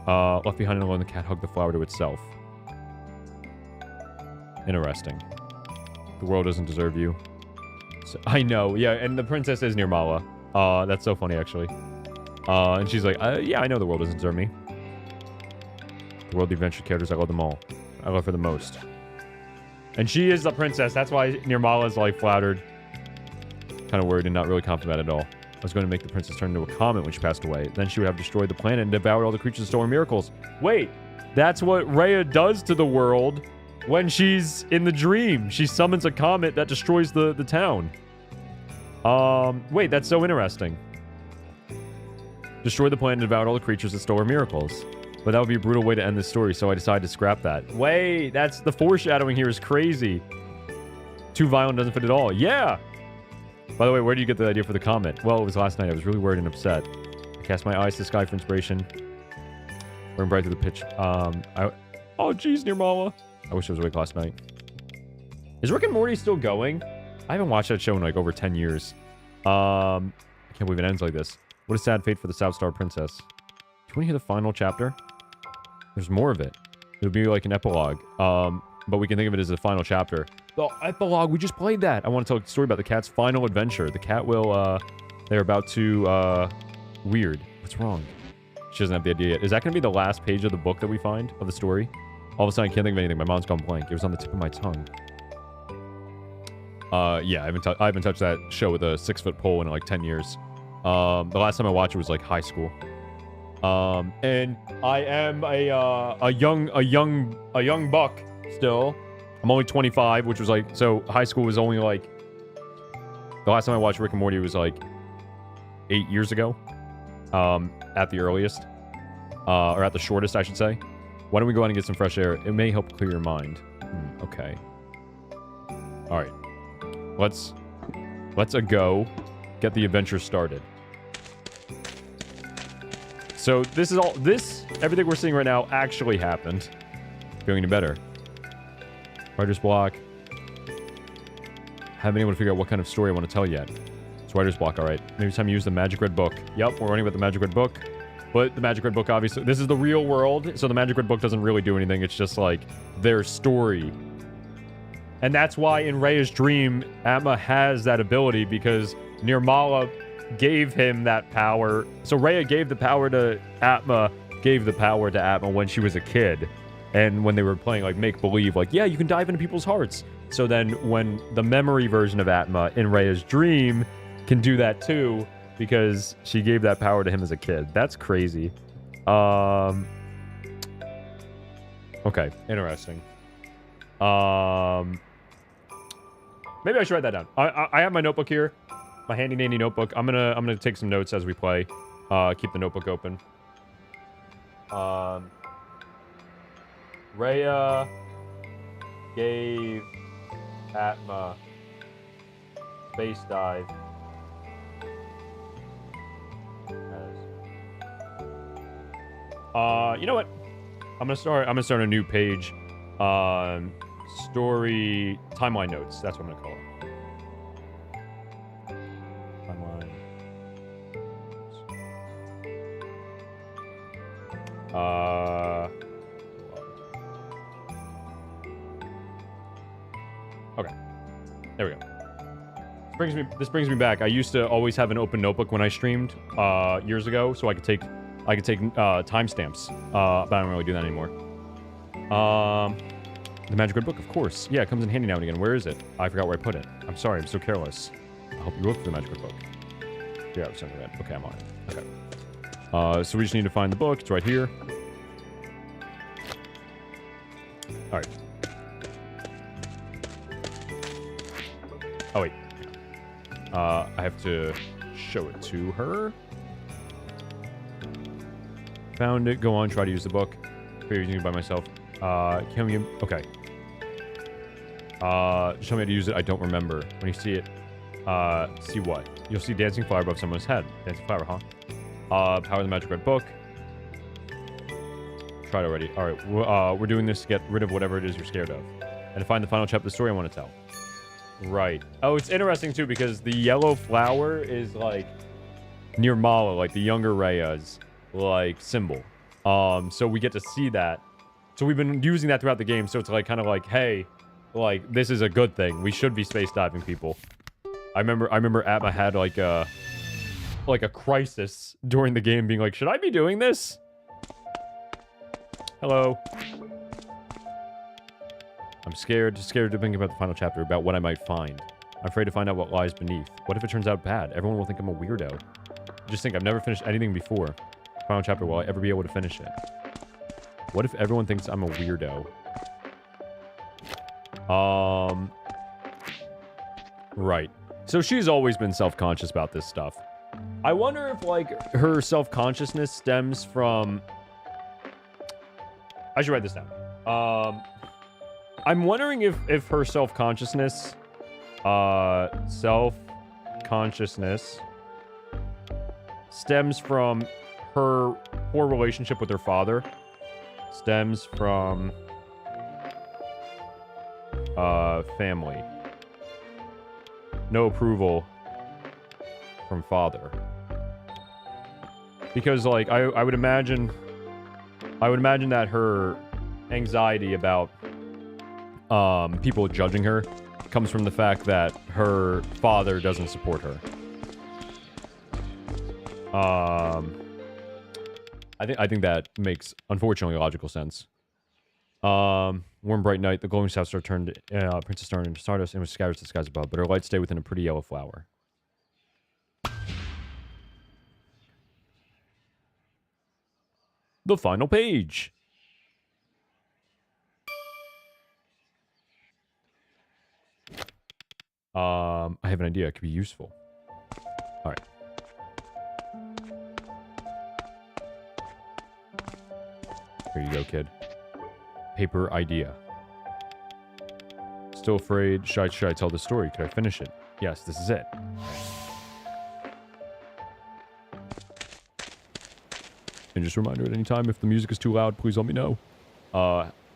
Left behind and alone, the cat hugged the flower to itself. Interesting. The world doesn't deserve you. So, I know, yeah, and the princess is Nirmala. That's so funny, actually. And she's like, yeah, I know the world doesn't deserve me. The world, the adventure characters, I love them all. I love her the most. And she is the princess. That's why Nirmala is, like, flattered. Kind of worried and not really confident at all. I was going to make the princess turn into a comet when she passed away. Then she would have destroyed the planet and devoured all the creatures and stolen miracles. Wait, that's what Rhea does to the world when she's in the dream. She summons a comet that destroys the town. Wait, that's so interesting. Destroy the planet and devoured all the creatures that stole her miracles. But that would be a brutal way to end this story, so I decided to scrap that. Wait, that's the foreshadowing here is crazy. Too violent doesn't fit at all. Yeah! By the way, where did you get the idea for the comet? Well, it was last night. I was really worried and upset. I cast my eyes to the sky for inspiration. Burn bright through the pitch. Oh, jeez, Nirmala. I wish I was awake last night. Is Rick and Morty still going? I haven't watched that show in, like, over 10 years. I can't believe it ends like this. What a sad fate for the South Star Princess. Do you want to hear the final chapter? There's more of it. It'll be like an epilogue. But we can think of it as the final chapter. The epilogue, we just played that. I want to tell a story about the cat's final adventure. The cat will, they're about to, weird. What's wrong? She doesn't have the idea yet. Is that going to be the last page of the book that we find, of the story? All of a sudden, I can't think of anything. My mind's gone blank. It was on the tip of my tongue. Yeah, I haven't touched that show with a 6-foot pole in, like, 10 years. The last time I watched it was, like, high school. And I am a young buck still. I'm only 25, which was like, so high school was only like, the last time I watched Rick and Morty was like 8 years ago, at the earliest, or at the shortest, I should say. Why don't we go out and get some fresh air? It may help clear your mind. Okay. All right. Let's Let's go. Get the adventure started. So this is all... Everything we're seeing right now actually happened. Feeling any better. Writer's block. Haven't been able to figure out what kind of story I want to tell yet. It's writer's block, alright. Maybe it's time to use the Magic Red Book. Yep, we're running with the Magic Red Book. But the Magic Red Book, obviously... This is the real world, so the Magic Red Book doesn't really do anything. It's just, like, their story. And that's why in Rhea's dream, Atma has that ability, because Nirmala gave him that power. So Rhea gave the power to Atma, when she was a kid. And when they were playing, like, make-believe, like, yeah, you can dive into people's hearts. So then when the memory version of Atma in Rhea's dream can do that too, because she gave that power to him as a kid. That's crazy. Okay, interesting. Maybe I should write that down. I have my notebook here, my handy dandy notebook. I'm gonna take some notes as we play. Keep the notebook open. Rhea gave Atma space dive. You know what? I'm gonna start a new page. Story timeline notes. That's what I'm gonna call it. Timeline. Okay. There we go. This brings me back. I used to always have an open notebook when I streamed years ago, so I could take timestamps. But I don't really do that anymore. The Magic Red Book, of course. Yeah, it comes in handy now and again. Where is it? I forgot where I put it. I'm sorry, I'm so careless. I hope you look for the Magic Red Book. Yeah, I'm sending that. Okay, I'm on it. Okay. So we just need to find the book. It's right here. Alright. Oh, wait. I have to show it to her. Found it. Go on, try to use the book. Figure using it by myself. Can we... Okay. Show me how to use it. I don't remember. When you see it, see what? You'll see dancing flower above someone's head. Dancing flower, huh? Power the Magic Red Book. Tried already. Alright, we're doing this to get rid of whatever it is you're scared of. And to find the final chapter of the story I want to tell. Right. Oh, it's interesting, too, because the yellow flower is, like, Nirmala, like the younger Rhea's, like, symbol. So we get to see that. So we've been using that throughout the game, so it's, like, kind of like, hey... Like, this is a good thing. We should be space diving people. I remember Atma had, like a crisis during the game being like, should I be doing this? Hello. I'm scared to think about the final chapter, about what I might find. I'm afraid to find out what lies beneath. What if it turns out bad? Everyone will think I'm a weirdo. Just think, I've never finished anything before. Final chapter, will I ever be able to finish it? What if everyone thinks I'm a weirdo? Right. So she's always been self-conscious about this stuff. I wonder if, like, her self-consciousness stems from... I should write this down. I'm wondering if her self-consciousness... self-consciousness... stems from her poor relationship with her father. Stems from... family. No approval from father. Because, like, I would imagine that her anxiety about people judging her comes from the fact that her father doesn't support her. I think that makes, unfortunately, logical sense. Warm, bright night, the glowing south star turned Princess Star into stardust and was scattered to the skies above, but her light stayed within a pretty yellow flower. The final page. I have an idea. It could be useful. All right. Here you go, kid. Paper idea. Still afraid? Should I tell the story? Could I finish it? Yes, this is it. And just a reminder, at any time, if the music is too loud, please let me know.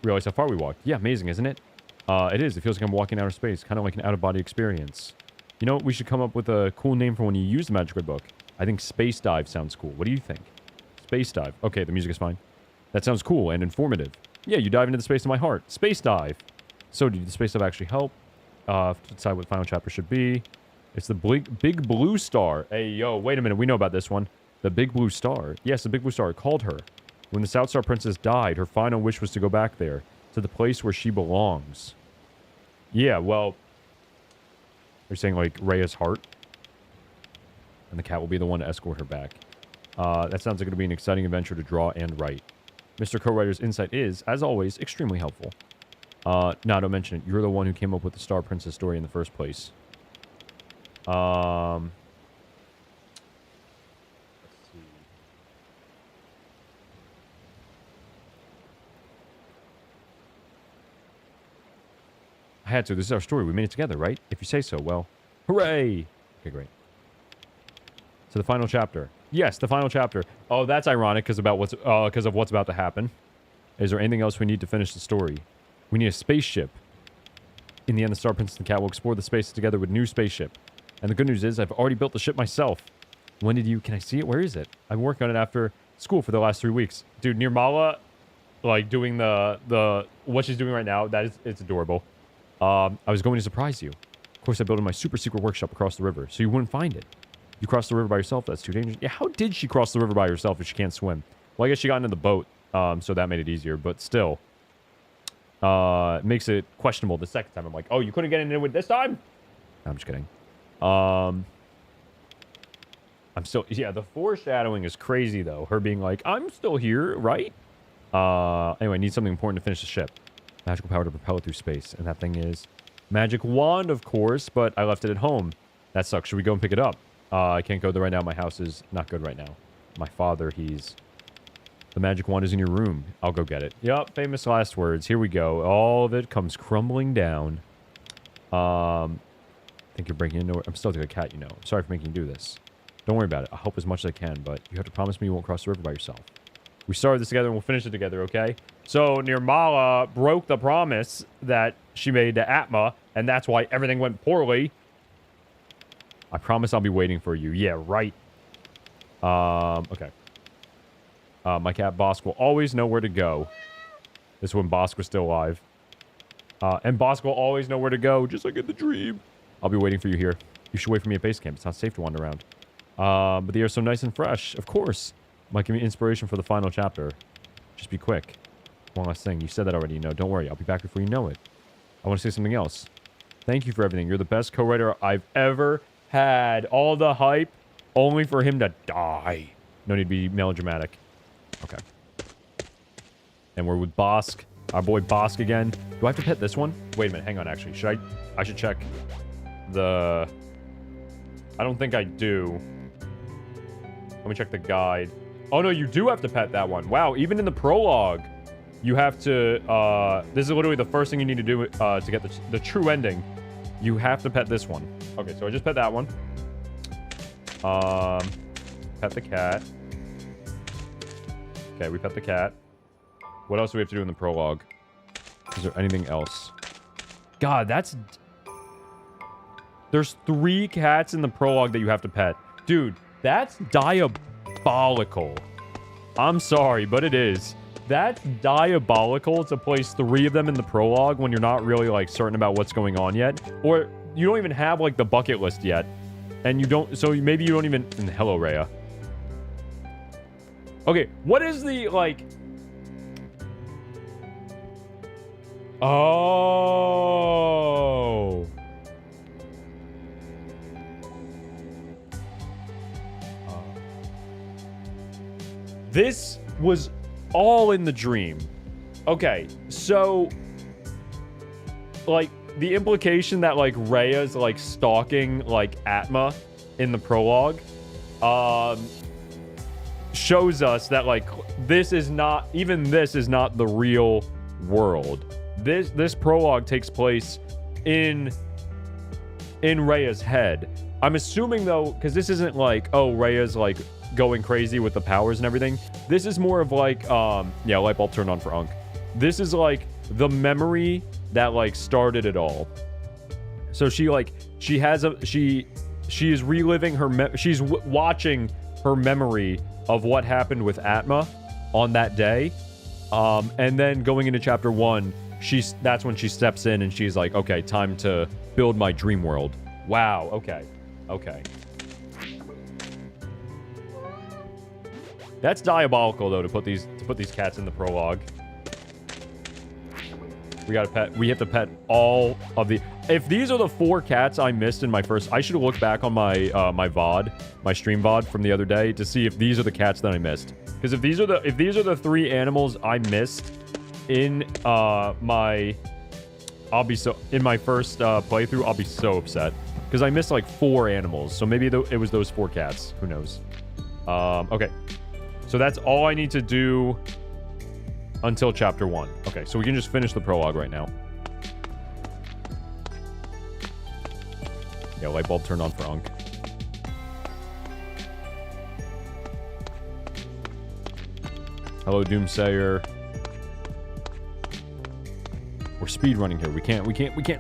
Realize how far we walked. Yeah, amazing, isn't it? It is. It feels like I'm walking outer space, kind of like an out-of-body experience. You know, we should come up with a cool name for when you use the magic book. I think Space Dive sounds cool. What do you think? Space Dive. Okay, the music is fine. That sounds cool and informative. Yeah, you dive into the space of my heart. Space Dive. So, did the space dive actually help? To decide what the final chapter should be. It's the big blue star. Hey, yo, wait a minute. We know about this one. The big blue star. Yes, the big blue star called her. When the South Star Princess died, her final wish was to go back there. To the place where she belongs. Yeah, well... You're saying, like, Rhea's heart? And the cat will be the one to escort her back. That sounds like it'll be an exciting adventure to draw and write. Mr. Co-Writer's insight is, as always, extremely helpful. No, don't mention it. You're the one who came up with the Star Princess story in the first place. Let's see. I had to. This is our story. We made it together, right? If you say so, well, hooray! Okay, great. So the final chapter. Yes, the final chapter. Oh, that's ironic because of what's about to happen. Is there anything else we need to finish the story? We need a spaceship. In the end, the Star Princess and the cat will explore the space together with a new spaceship. And the good news is I've already built the ship myself. When did you... Can I see it? Where is it? I've been working on it after school for the last 3 weeks. Dude, Nirmala, like, doing the... What she's doing right now, it's adorable. I was going to surprise you. Of course, I built in my super secret workshop across the river, so you wouldn't find it. You crossed the river by yourself, that's too dangerous. Yeah, how did she cross the river by herself if she can't swim? Well, I guess she got into the boat, so that made it easier, but still. It makes it questionable the second time. I'm like, oh, you couldn't get in it this time? No, I'm just kidding. I'm still... Yeah, the foreshadowing is crazy, though. Her being like, I'm still here, right? Anyway, I need something important to finish the ship. Magical power to propel it through space. And that thing is... Magic wand, of course, but I left it at home. That sucks. Should we go and pick it up? I can't go there right now. My house is not good right now. My father, he's... The magic wand is in your room. I'll go get it. Yup, famous last words. Here we go. All of it comes crumbling down. I think you're breaking into it. I'm still like a cat, you know. I'm sorry for making you do this. Don't worry about it. I'll help as much as I can, but you have to promise me you won't cross the river by yourself. We started this together and we'll finish it together, okay? So, Nirmala broke the promise that she made to Atma, and that's why everything went poorly. I promise I'll be waiting for you. Yeah, right. Okay. My cat Bosk will always know where to go. This is when Bosk was still alive. And Bosk will always know where to go, just like in the dream. I'll be waiting for you here. You should wait for me at base camp. It's not safe to wander around. But the air's so nice and fresh. Of course. Might give me inspiration for the final chapter. Just be quick. One last thing. You said that already, you know. Don't worry. I'll be back before you know it. I want to say something else. Thank you for everything. You're the best co-writer I've ever had. All the hype, only for him to die. No need to be melodramatic. Okay. And we're with Bosk. Our boy Bosk again. Do I have to pet this one? Wait a minute. Hang on, actually. Should I should check the... I don't think I do. Let me check the guide. Oh, no, you do have to pet that one. Wow, even in the prologue, you have to... this is literally the first thing you need to do to get the true ending. You have to pet this one. Okay, so I just pet that one. Pet the cat. Okay, we pet the cat. What else do we have to do in the prologue? Is there anything else? God, that's... There's 3 cats in the prologue that you have to pet. Dude, that's diabolical. I'm sorry, but it is. That's diabolical to place 3 of them in the prologue when you're not really, like, certain about what's going on yet. Or you don't even have, like, the bucket list yet. And you don't... So maybe you don't even... Hello, Rhea. Okay, what is the, like... Oh... This was all in the dream. Okay, so... Like, the implication that, like, Rhea's, like, stalking, like, Atma in the prologue, shows us that, like, this is not... Even this is not the real world. This prologue takes place in Rhea's head. I'm assuming, though, because this isn't like, oh, Rhea's, like, going crazy with the powers and everything. This is more of like, yeah, light bulb turned on for Unk. This is like the memory that like started it all. So she like, she is reliving her, she's watching her memory of what happened with Atma on that day. And then going into chapter 1, that's when she steps in and she's like, okay, time to build my dream world. Wow, okay. Okay. That's diabolical though to put these cats in the prologue. We have to pet all of the... If these are the 4 cats I missed in my first... I should look back on my my VOD, my stream VOD from the other day to see if these are the cats that I missed. Because if these are the 3 animals I missed in my first playthrough, I'll be so upset. Because I missed like 4 animals. So maybe it was those 4 cats. Who knows? Okay. So that's all I need to do until chapter 1. Okay, so we can just finish the prologue right now. Yeah, light bulb turned on for Unk. Hello, Doomsayer. We're speedrunning here. We can't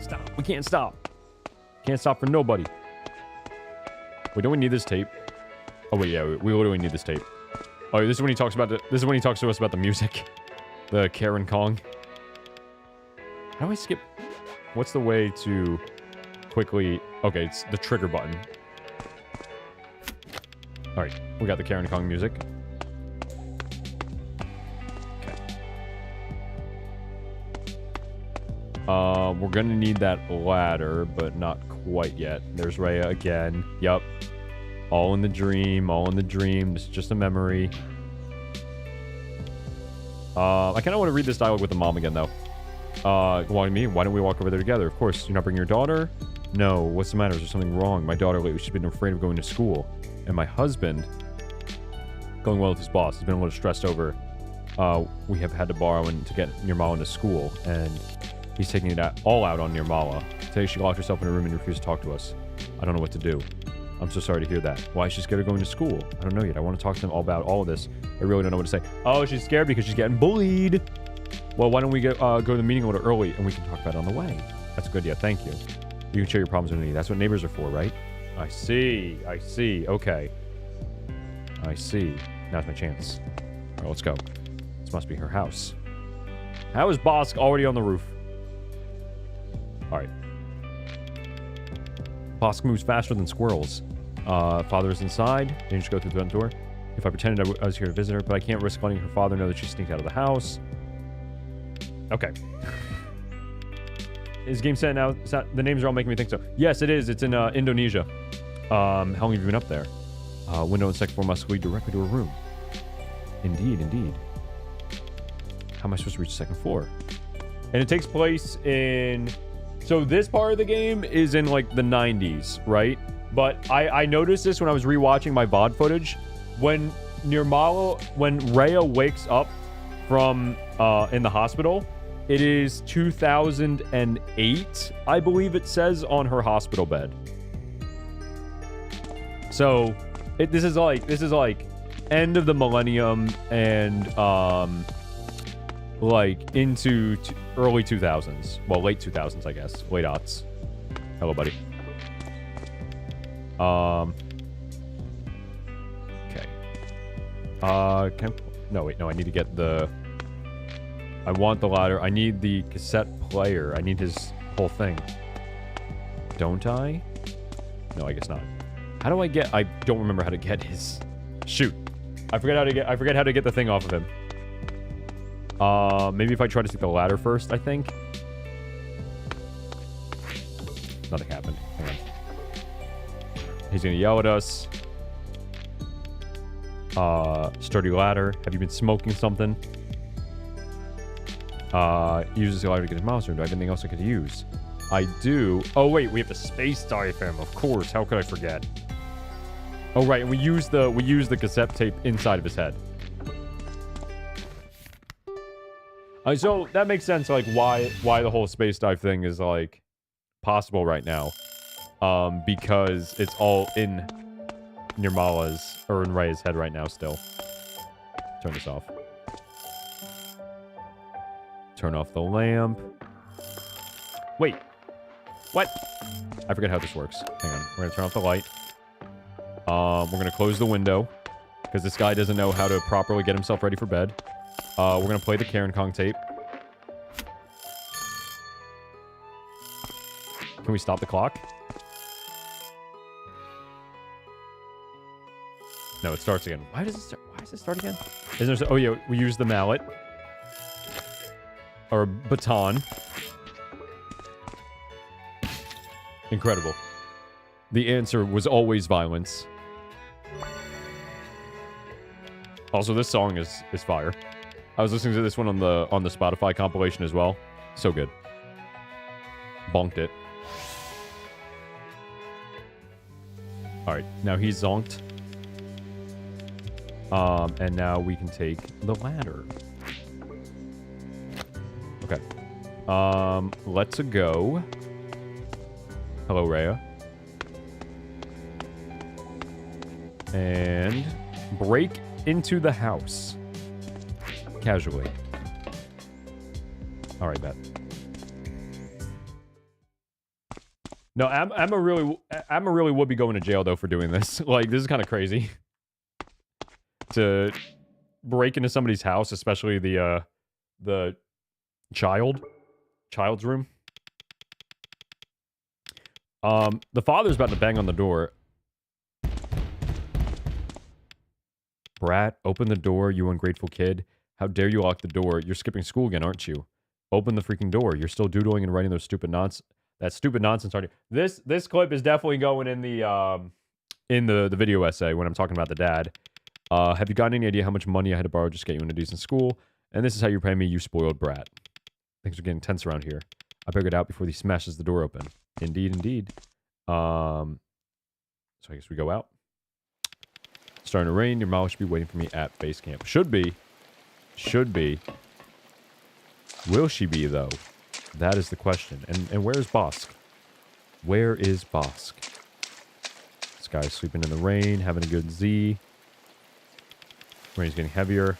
stop. We can't stop. Can't stop for nobody. Wait, don't we need this tape? Oh wait, yeah, we literally need this tape. Oh, this is when he talks about this is when he talks to us about the music. The Karen Kong. How do I skip? What's the way to quickly... Okay, it's the trigger button. Alright, we got the Karen Kong music. Okay. We're gonna need that ladder, but not quite yet. There's Rhea again. Yup. All in the dream, all in the dream. This is just a memory. I kind of want to read this dialogue with the mom again, though. Why don't we walk over there together? Of course. You're not bringing your daughter? No. What's the matter? Is there something wrong? My daughter lately, she's been afraid of going to school. And my husband, going well with his boss, has been a little stressed over. We have had to borrow to get Nirmala into school. And he's taking it all out on Nirmala. Today she locked herself in a room and refused to talk to us. I don't know what to do. I'm so sorry to hear that. Why is she scared of going to school? I don't know yet. I want to talk to them all about all of this. I really don't know what to say. Oh, she's scared because she's getting bullied. Well, why don't we go to the meeting a little early and we can talk about it on the way. That's a good idea. Thank you. You can share your problems with me. That's what neighbors are for, right? I see. I see. Okay. I see. Now's my chance. All right, let's go. This must be her house. How is Bosk already on the roof? All right. Bosk moves faster than squirrels. Father is inside. Didn't just go through the front door. If I pretended I was here to visit her, but I can't risk letting her father know that she sneaked out of the house. Okay. Is game set now? The names are all making me think so. Yes, it is. It's in Indonesia. How long have you been up there? Window on second floor must lead directly to a room. Indeed, indeed. How am I supposed to reach the second floor? And it takes place in... So this part of the game is in like the 90s, right? But I noticed this when I was rewatching my VOD footage. When Rhea wakes up from in the hospital, it is 2008, I believe it says on her hospital bed. So this is like end of the millennium and like into early 2000s. Well, late 2000s, I guess. Late aughts. Hello, buddy. Okay. No, wait, no, I need to get the... I want the ladder. I need the cassette player. I need his whole thing. Don't I? No, I guess not. How do I get... I don't remember how to get his... Shoot. I forget how to get the thing off of him. Maybe if I try to see the ladder first, I think. Nothing happened. Hang on. He's gonna yell at us. Sturdy ladder. Have you been smoking something? Uses the ladder to get his mouse room. Do I have anything else I could use? I do. Oh wait, we have the space diaphragm. Of course. How could I forget? Oh right, and we use the cassette tape inside of his head. So that makes sense, like why the whole space dive thing is like possible right now, because it's all in Nirmala's or in Ray's head right now still. Turn this off. Turn off the lamp. Wait. What? I forget how this works. Hang on. We're going to turn off the light. We're going to close the window because this guy doesn't know how to properly get himself ready for bed. We're going to play the Karen Kong tape. Can we stop the clock? No, it starts again. Why does it start? Why does it start again? Isn't there? Oh yeah, we use the mallet or baton. Incredible. The answer was always violence. Also, this song is fire. I was listening to this one on the Spotify compilation as well. So good. Bonked it. All right, now he's zonked. And now we can take the ladder. Okay. Let's go. Hello, Rhea. And break into the house. Casually. All right, bet. No, Emma really would be going to jail though for doing this. Like, this is kind of crazy. To break into somebody's house, especially the child's room. The father's about to bang on the door. Brat, open the door, you ungrateful kid. How dare you lock the door? You're skipping school again, aren't you? Open the freaking door. You're still doodling and writing those stupid nonsense. That stupid nonsense. This clip is definitely going in the video essay when I'm talking about the dad. Have you gotten any idea how much money I had to borrow just to get you in a decent school? And this is how you pay me, you spoiled brat. Things are getting tense around here. I better get out before he smashes the door open. Indeed, indeed. So I guess we go out. Starting to rain. Your mom should be waiting for me at base camp. Should be. Should be. Will she be, though? That is the question. And where's Bosk? Where is Bosk? This guy's sleeping in the rain, having a good Z. Rain's getting heavier.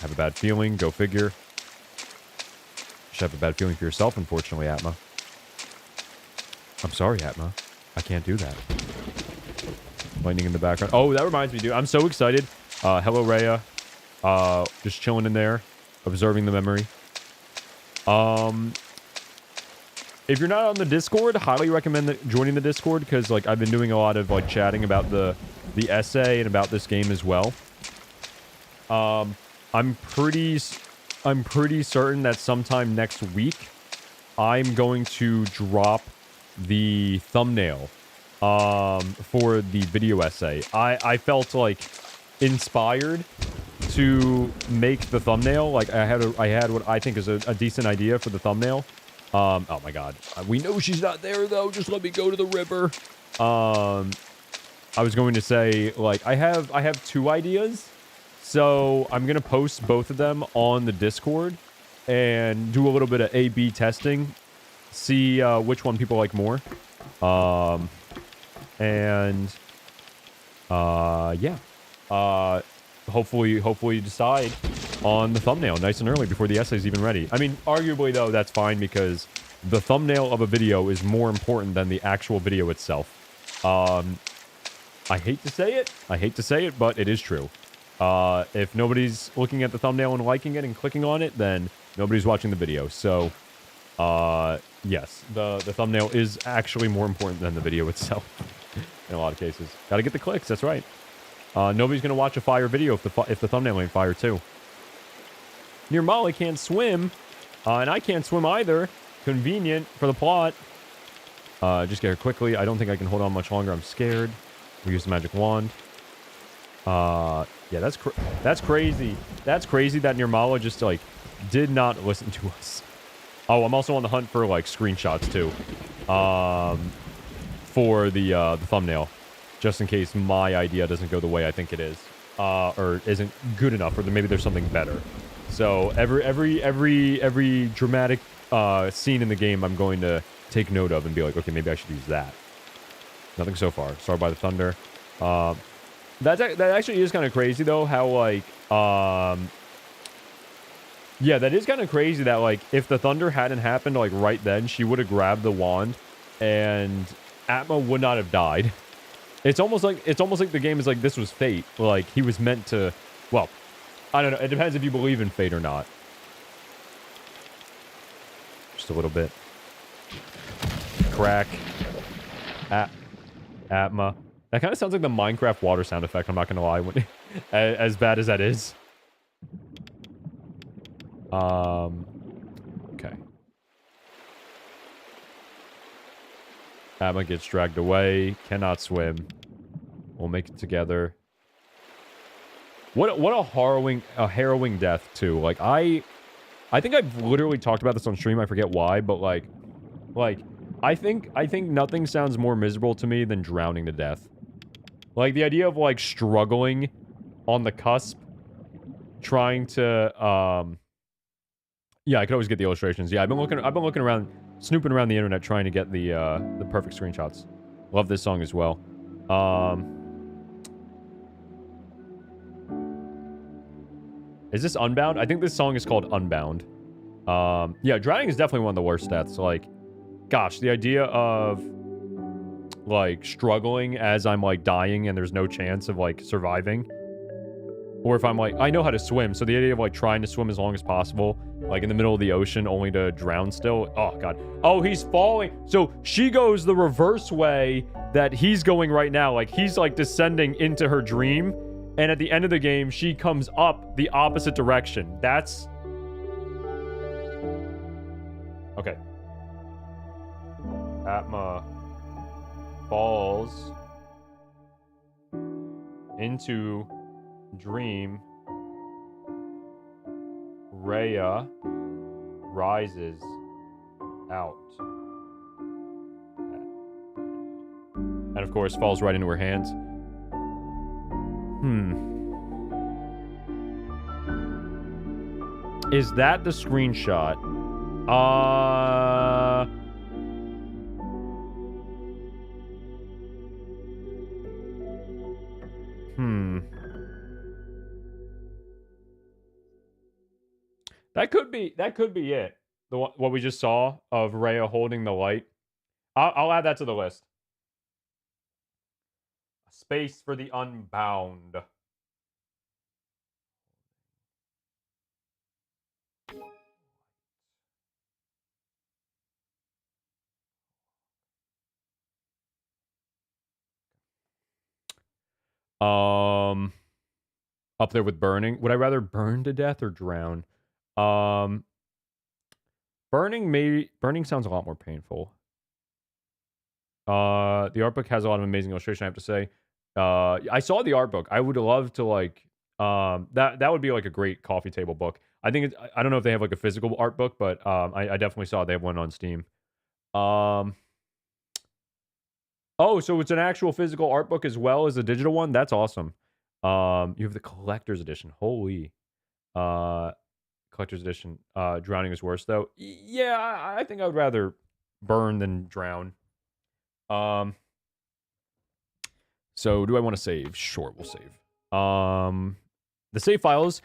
Have a bad feeling. Go figure. You should have a bad feeling for yourself, unfortunately, Atma. I'm sorry, Atma. I can't do that. Lightning in the background. Oh, that reminds me, dude. I'm so excited. Hello, Rhea. Just chilling in there. Observing the memory. If you're not on the Discord, highly recommend joining the Discord because, like, I've been doing a lot of, like, chatting about the essay and about this game as well. I'm pretty certain that sometime next week, I'm going to drop the thumbnail, for the video essay. I felt, like, inspired to make the thumbnail. Like, I had what I think is a decent idea for the thumbnail. Oh my god. We know she's not there, though. Just let me go to the river. I was going to say, like, I have two ideas. So I'm going to post both of them on the Discord and do a little bit of A/B testing. See which one people like more. Yeah. Hopefully decide on the thumbnail nice and early before the essay's even ready. I mean, arguably, though, that's fine because the thumbnail of a video is more important than the actual video itself. I hate to say it, but it is true. If nobody's looking at the thumbnail and liking it and clicking on it, then nobody's watching the video. So, yes, the thumbnail is actually more important than the video itself in a lot of cases. Gotta get the clicks, that's right. Nobody's gonna watch a fire video if the thumbnail ain't fire too. Near Molly can't swim, and I can't swim either. Convenient for the plot. Just get her quickly. I don't think I can hold on much longer. I'm scared. We use the magic wand. Yeah, that's crazy. That's crazy that Nirmala just, like, did not listen to us. Oh, I'm also on the hunt for, like, screenshots, too. For the thumbnail. Just in case my idea doesn't go the way I think it is. Or isn't good enough, or maybe there's something better. So, every dramatic, scene in the game I'm going to take note of and be like, okay, maybe I should use that. Nothing so far. Started by the thunder. That actually is kind of crazy though, how like yeah, that is kind of crazy that like if the thunder hadn't happened like right then, she would have grabbed the wand and Atma would not have died. It's almost like the game is like this was fate. Like he was meant to, well, I don't know. It depends if you believe in fate or not. Just a little bit. Crack. Atma. That kind of sounds like the Minecraft water sound effect, I'm not gonna lie, when, as bad as that is. Okay. Atma gets dragged away, cannot swim. We'll make it together. What a harrowing death too. Like I think I've literally talked about this on stream, I forget why, but like I think nothing sounds more miserable to me than drowning to death. Like the idea of like struggling on the cusp, trying to yeah, I could always get the illustrations. Yeah, I've been looking around, snooping around the internet trying to get the perfect screenshots. Love this song as well. Is this Unbound? I think this song is called Unbound. Yeah, drowning is definitely one of the worst deaths. Like, gosh, the idea of like struggling as I'm like dying and there's no chance of like surviving. Or if I'm like, I know how to swim, so the idea of like trying to swim as long as possible, like in the middle of the ocean only to drown still. Oh god. Oh, he's falling. So she goes the reverse way that he's going right now. Like he's like descending into her dream. And at the end of the game, she comes up the opposite direction. That's... Okay. Atma falls into dream. Rhea rises out. And of course, falls right into her hands. Is that the screenshot? That could be it. What we just saw of Rhea holding the light. I'll add that to the list. Space for the Unbound. Up there with burning. Would I rather burn to death or drown? Burning sounds a lot more painful. The art book has a lot of amazing illustration, I have to say. I saw the art book. I would love to like that would be like a great coffee table book. I think I don't know if they have like a physical art book, but I definitely saw they have one on Steam. Oh, so it's an actual physical art book as well as a digital one? That's awesome. You have the collector's edition. Holy. Collector's edition. Drowning is worse though. Yeah, I think I would rather burn than drown. So do I want to save? Sure, we'll save. The save files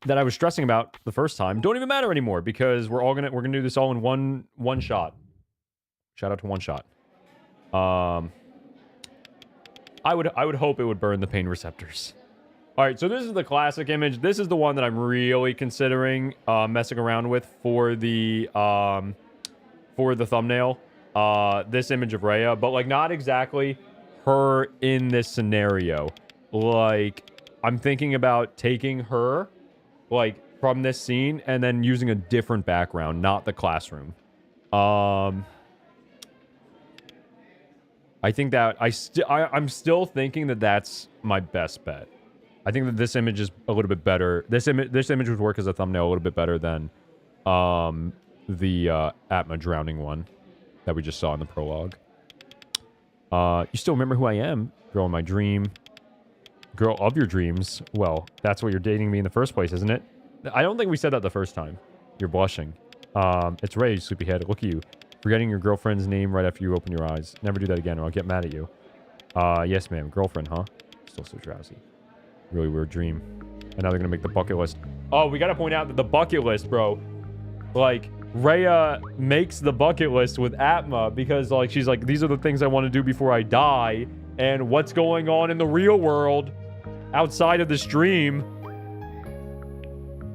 that I was stressing about the first time don't even matter anymore because we're gonna do this all in one shot. Shout out to One Shot. I would hope it would burn the pain receptors. All right, so this is the classic image. This is the one that I'm really considering messing around with for the thumbnail. This image of Rhea, but like not exactly her in this scenario. Like I'm thinking about taking her like from this scene and then using a different background, not the classroom. I think that I'm still thinking that that's my best bet. I think that this image is a little bit better. This image would work as a thumbnail a little bit better than the Atma drowning one that we just saw in the prologue. You still remember who I am? Girl in my dream. Girl of your dreams. Well, that's what you're dating me in the first place, isn't it? I don't think we said that the first time. You're blushing. It's Ray, sleepyhead. Look at you. Forgetting your girlfriend's name right after you open your eyes. Never do that again or I'll get mad at you. Yes, ma'am. Girlfriend, huh? Still so drowsy. Really weird dream. And now they're gonna make the bucket list. Oh, we gotta point out that the bucket list, bro. Like, Rhea makes the bucket list with Atma because, like, she's like, these are the things I want to do before I die. And what's going on in the real world outside of this dream.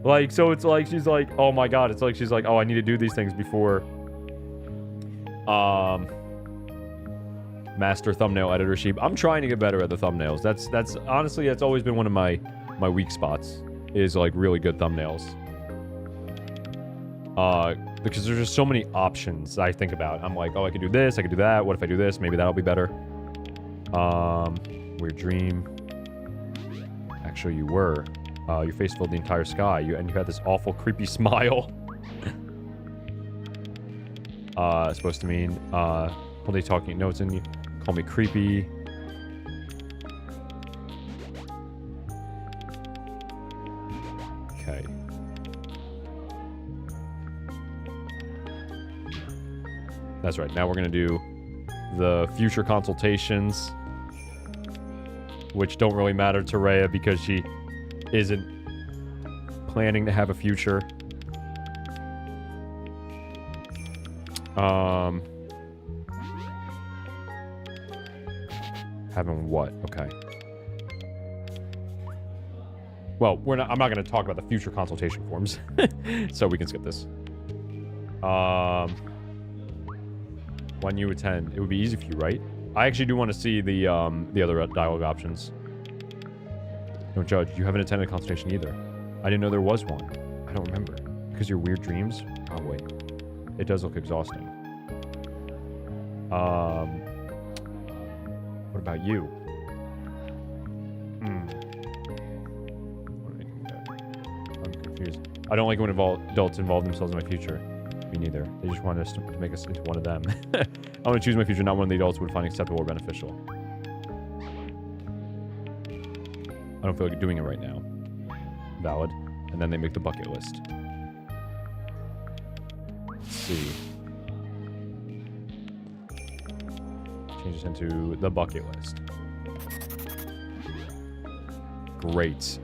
Like, so it's like, she's like, oh my god. It's like, she's like, oh, I need to do these things before. Master thumbnail editor sheep. I'm trying to get better at the thumbnails. That's honestly, that's always been one of my weak spots, is like really good thumbnails. Because there's just so many options I think about. I'm like, oh, I could do this, I could do that. What if I do this? Maybe that'll be better. Weird dream. Actually, you were. Your face filled the entire sky. You had this awful, creepy smile. Supposed to mean, what are they talking? Notes in you. Call me creepy. Okay. That's right. Now we're going to do the future consultations, which don't really matter to Rhea because she isn't planning to have a future. Having what? Okay. Well, I'm not going to talk about the future consultation forms, so we can skip this. When you attend, it would be easy for you, right? I actually do want to see the other dialogue options. Don't judge. You haven't attended a consultation either. I didn't know there was one. I don't remember. Because your weird dreams? Probably. It does look exhausting. What about you? I'm confused. I don't like when adults involve themselves in my future. Me neither. They just want us to make us into one of them. I want to choose my future, not one of the adults would find acceptable or beneficial. I don't feel like doing it right now. Valid. And then they make the bucket list. Let's see. Change this into the bucket list. Great.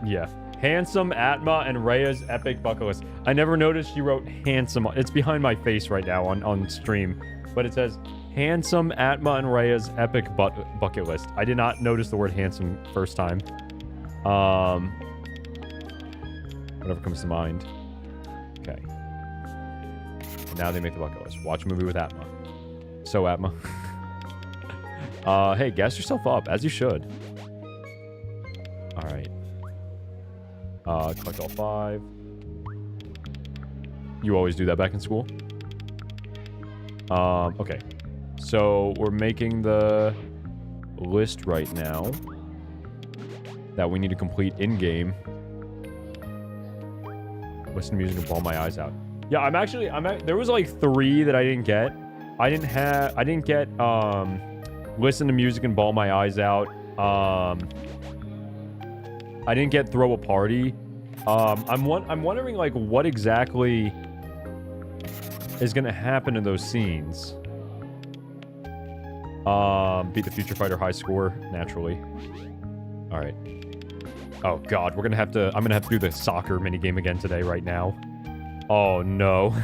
Yeah. Handsome, Atma, and Rhea's epic bucket list. I never noticed she wrote handsome. It's behind my face right now on stream. But it says, handsome, Atma, and Rhea's epic bucket list. I did not notice the word handsome first time. Whatever comes to mind. Okay. And now they make the bucket list. Watch a movie with Atma. So, Atma. Hey, gas yourself up, as you should. Alright. Collect all 5. You always do that back in school? Okay. So, we're making the list right now that we need to complete in-game. Listen to music and bawl my eyes out. Yeah, there was like 3 that I didn't get. I didn't get, listen to music and bawl my eyes out. I didn't get throw a party. I'm wondering, like, what exactly is gonna happen in those scenes. Beat the Future Fighter high score, naturally. Alright. Oh god, I'm gonna have to do the soccer minigame again today, right now. Oh no.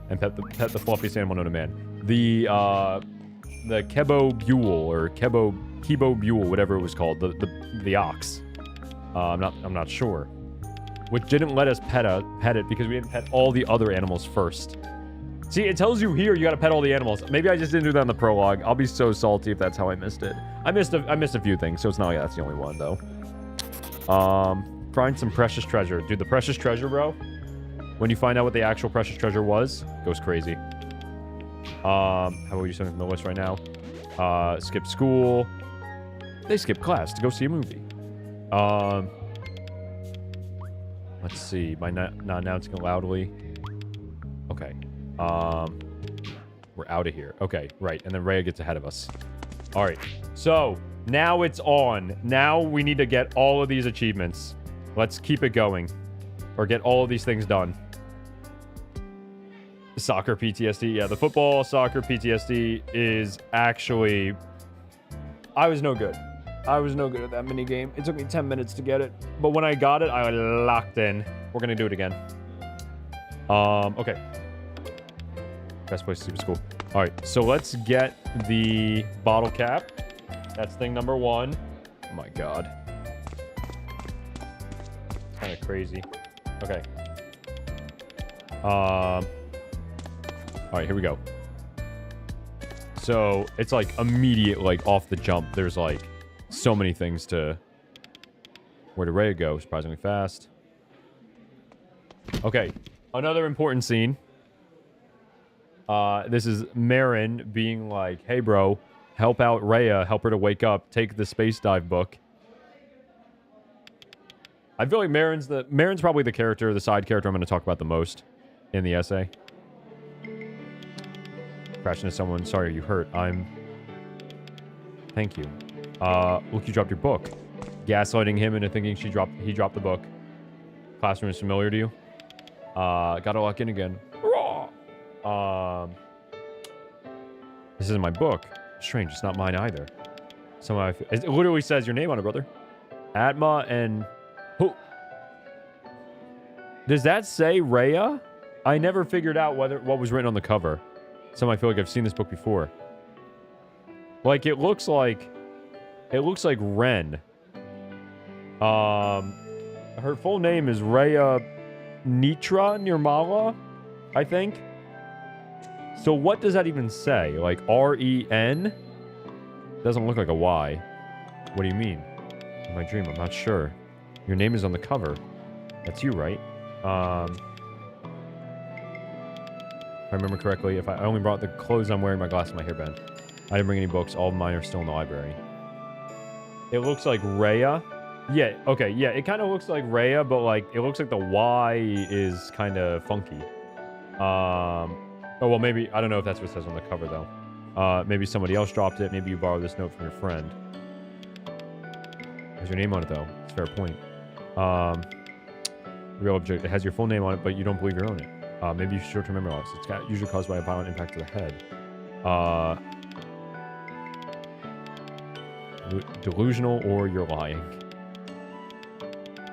And pet the fluffiest animal known to man. The Kebo Buell, or Kebo Buell, whatever it was called, the ox. I'm not sure. Which didn't let us pet it because we didn't pet all the other animals first. See, it tells you here you gotta pet all the animals. Maybe I just didn't do that in the prologue. I'll be so salty if that's how I missed it. I missed a few things, so it's not like that's the only one though. Find some precious treasure. Dude, the precious treasure, bro. When you find out what the actual precious treasure was, goes crazy. How about we do something from the list right now? Skip school. They skip class to go see a movie. Let's see. By not announcing it loudly. Okay. We're out of here. Okay, right. And then Rhea gets ahead of us. All right. So, now it's on. Now we need to get all of these achievements. Let's keep it going. Or get all of these things done. Soccer PTSD. Yeah, the football, soccer PTSD is actually... I was no good. I was no good at that mini game. It took me 10 minutes to get it. But when I got it, I locked in. We're going to do it again. Okay. Best place to sleep is school. All right, so let's get the bottle cap. That's thing number 1. Oh my god. It's kind of crazy. Okay. All right, here we go. So it's like immediate, like off the jump. There's like so many things to. Where did Rhea go? Surprisingly fast. Okay, another important scene. This is Marin being like, "Hey, bro, help out Rhea. Help her to wake up. Take the space dive book." I feel like Marin's probably the character, the side character I'm going to talk about the most in the essay. Crashing into someone. Sorry, are you hurt? Thank you. Look, you dropped your book. Gaslighting him into thinking he dropped the book. Classroom is familiar to you. Gotta lock in again. This isn't my book. Strange, it's not mine either. It literally says your name on it, brother. Atma and... Who? Does that say Rhea? I never figured out what was written on the cover. I feel like I've seen this book before. Like, it looks like Ren. Her full name is Rhea Nitra Nirmala, I think. So what does that even say? Like, R-E-N? Doesn't look like a Y. What do you mean? In my dream, I'm not sure. Your name is on the cover. That's you, right? If I remember correctly, I only brought the clothes I'm wearing, my glasses, my hairband. I didn't bring any books. All of mine are still in the library. It looks like Rhea. Yeah, okay, yeah, it kind of looks like Rhea, but like, it looks like the Y is kind of funky. Oh, well, maybe, I don't know if that's what it says on the cover, though. Maybe somebody else dropped it. Maybe you borrowed this note from your friend. Has your name on it, though. It's a fair point. Real object. It has your full name on it, but you don't believe you own it. Maybe you short-term memory loss. It's usually caused by a violent impact to the head. Delusional or you're lying.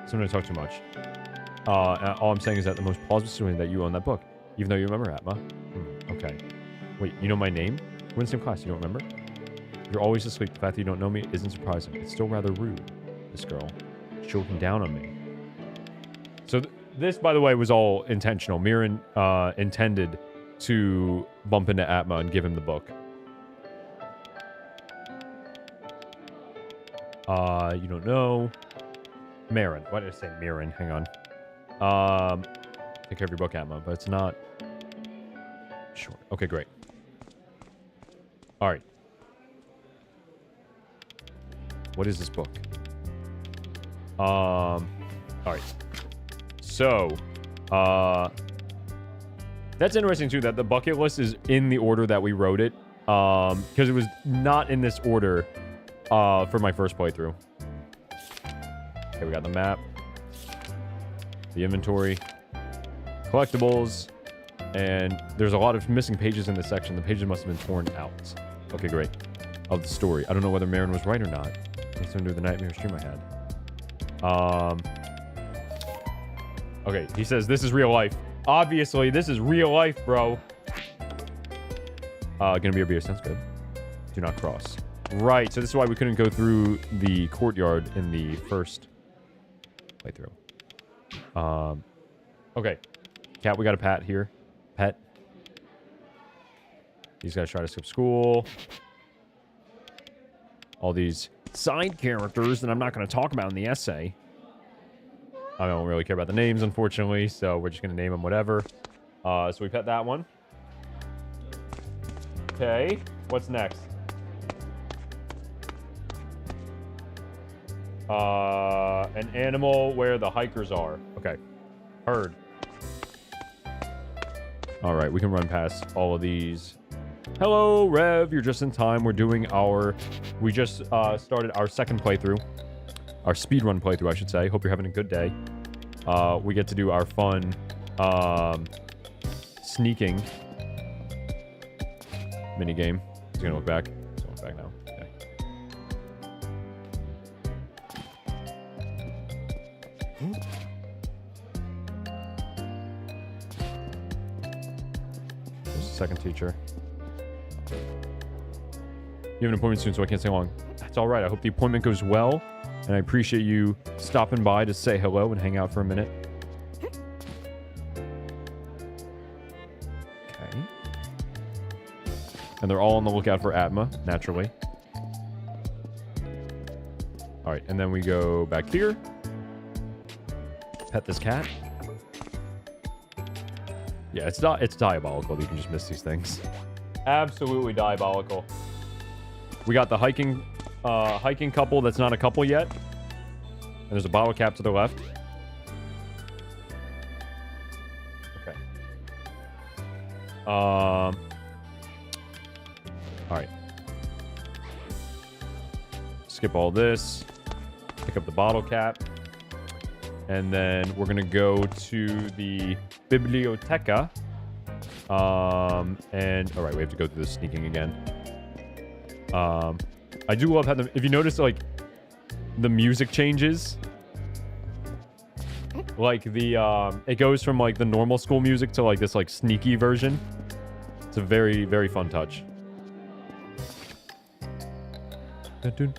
So I'm going to talk too much. All I'm saying is that the most plausible situation that you own that book, even though you remember Atma. Okay. Wait, you know my name? We're in the same class. You don't remember? You're always asleep. The fact that you don't know me isn't surprising. It's still rather rude. This girl choking down on me. So this, by the way, was all intentional. Mirren intended to bump into Atma and give him the book. You don't know. Marin. Why did I say Mirren? Hang on. Take care of your book, Atma, but it's not... Sure. Okay, great. Alright. What is this book? Alright. So, that's interesting, too, that the bucket list is in the order that we wrote it. Because it was not in this order for my first playthrough. Okay, we got the map. The inventory. Collectibles. And there's a lot of missing pages in this section. The pages must have been torn out. Okay, great. Of the story. I don't know whether Marin was right or not. Based on the nightmare stream I had. Okay, he says this is real life. Obviously, this is real life, bro. Gonna be a beer. Sounds good. Do not cross. Right, so this is why we couldn't go through the courtyard in the first playthrough. Okay. Cat, we got a Pat here. Pet. These guys try to skip school. All these side characters that I'm not going to talk about in the essay. I don't really care about the names, unfortunately, so we're just going to name them whatever. So we pet that one. Okay, what's next? An animal where the hikers are. Okay. Heard. Alright, we can run past all of these. Hello, Rev. You're just in time. We're doing our... We just started our second playthrough. Our speedrun playthrough, I should say. Hope you're having a good day. We get to do our fun sneaking minigame. He's gonna look back. He's gonna look back now. There's a second teacher. You have an appointment soon, so I can't stay long. That's all right. I hope the appointment goes well, and I appreciate you stopping by to say hello and hang out for a minute. Okay. And they're all on the lookout for Atma, naturally. All right, and then we go back here. Pet this cat. Yeah, it's diabolical that you can just miss these things. Absolutely diabolical. We got the hiking couple that's not a couple yet. And there's a bottle cap to the left. Okay. All right. Skip all this. Pick up the bottle cap. And then we're going to go to the biblioteca. And all right, we have to go through the sneaking again. I do love how if you notice, like, the music changes. Like, it goes from, like, the normal school music to, like, this, like, sneaky version. It's a very, very fun touch. There's,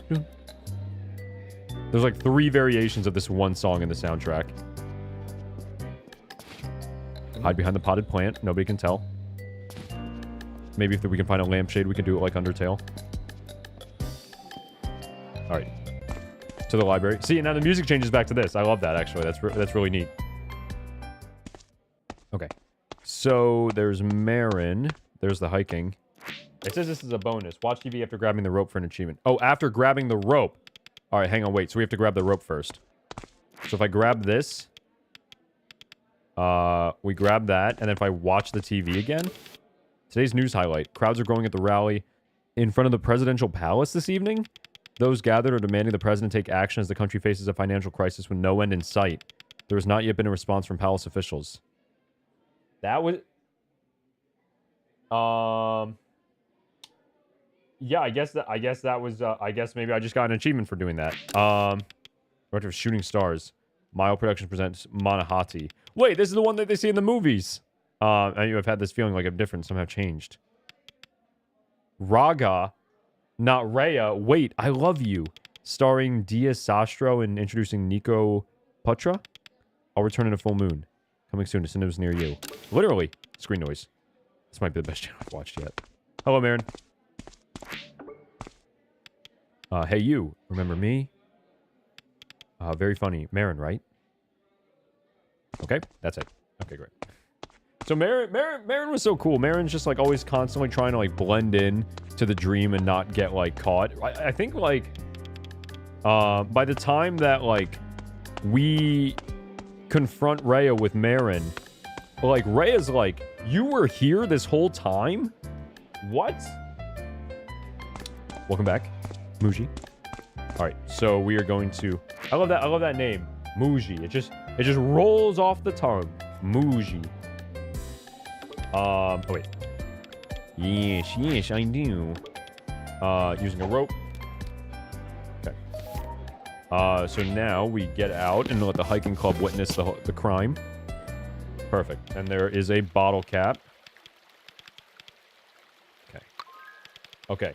like, 3 variations of this one song in the soundtrack. Hide behind the potted plant. Nobody can tell. Maybe if we can find a lampshade, we can do it like Undertale. All right. To the library. See, now the music changes back to this. I love that, actually. That's really neat. Okay. So, there's Marin. There's the hiking. It says this is a bonus. Watch TV after grabbing the rope for an achievement. Oh, after grabbing the rope. All right, hang on, wait. So, we have to grab the rope first. So, if I grab this... we grab that, and then if I watch the TV again... Today's news highlight. Crowds are growing at the rally in front of the presidential palace this evening. Those gathered are demanding the president take action as the country faces a financial crisis with no end in sight. There has not yet been a response from palace officials. That was... Yeah, I guess that was... I guess maybe I just got an achievement for doing that. Director of Shooting Stars. Mile Productions presents Manahati. Wait, this is the one that they see in the movies. I've had this feeling like I'm different, somehow changed. Raga, not Rhea. Wait, I Love You. Starring Dia Sastro and introducing Nico Putra. I'll return in a full moon. Coming soon as soon as it was near you. Literally. Screen noise. This might be the best channel I've watched yet. Hello, Marin. Hey, you. Remember me? Very funny. Marin, right? Okay, that's it. Okay, great. So Marin was so cool. Marin's just, like, always constantly trying to, like, blend in to the dream and not get, like, caught. I think, like, by the time that, like, we confront Rhea with Marin, like, Rhea's like, you were here this whole time? What? Welcome back, Muji. All right, so we are going to... I love that name, Muji. It just rolls off the tongue. Muji. Oh, wait. Yes, I do. Using a rope. Okay. So now we get out and let the hiking club witness the crime. Perfect. And there is a bottle cap. Okay. Okay.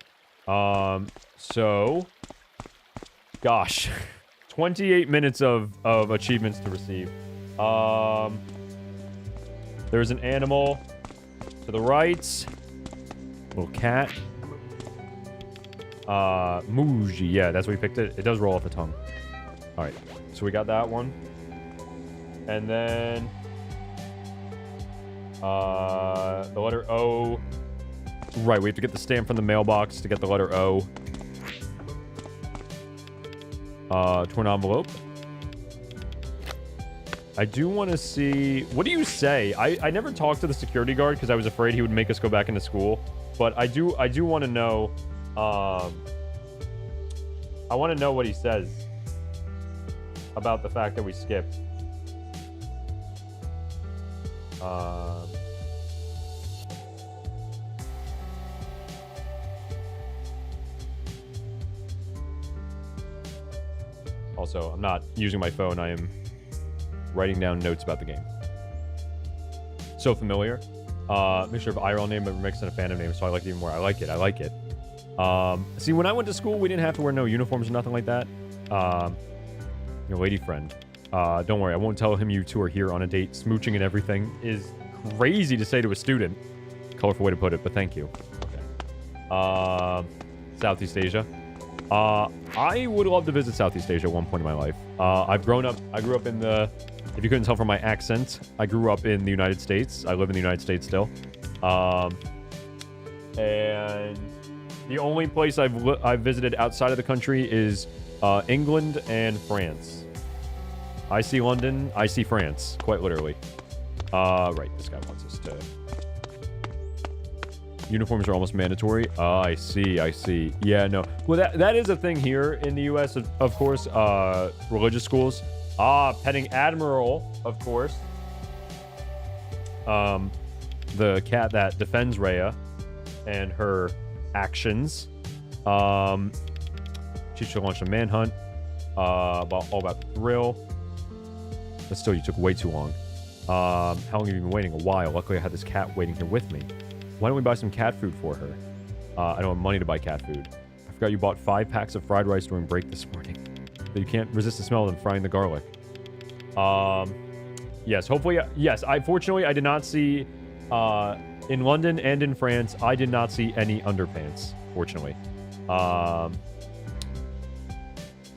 So... Gosh. 28 minutes of achievements to receive. There's an animal to the right. Little cat. Muji. Yeah, that's what we picked it. It does roll off the tongue. Alright. So we got that one. And then... the letter O. Right, we have to get the stamp from the mailbox to get the letter O. Torn envelope. I do want to see... What do you say? I never talked to the security guard because I was afraid he would make us go back into school. But I do want to know... I want to know what he says about the fact that we skipped. Also, I'm not using my phone. I am writing down notes about the game. So familiar. Mixture of IRL name and mixed in a fandom name, so I like it even more. I like it. See, when I went to school, we didn't have to wear no uniforms or nothing like that. Your lady friend. Don't worry, I won't tell him you two are here on a date. Smooching and everything is crazy to say to a student. Colorful way to put it, but thank you. Okay. Southeast Asia. I would love to visit Southeast Asia at one point in my life. I grew up in the, if you couldn't tell from my accent, I grew up in the United States. I live in the United States still. And the only place I've visited outside of the country is England and France. I see London, I see France, quite literally. Right, this guy wants us to... Uniforms are almost mandatory. I see. Yeah, no. Well, that is a thing here in the U.S., of course. Religious schools. Petting Admiral, of course. The cat that defends Rhea and her actions. She should launch a manhunt. All about the thrill. But still, you took way too long. How long have you been waiting? A while. Luckily, I had this cat waiting here with me. Why don't we buy some cat food for her? I don't have money to buy cat food. I forgot you bought 5 packs of fried rice during break this morning. But you can't resist the smell of them frying the garlic. Yes, hopefully... Yes, fortunately, I did not see... in London and in France, I did not see any underpants, fortunately.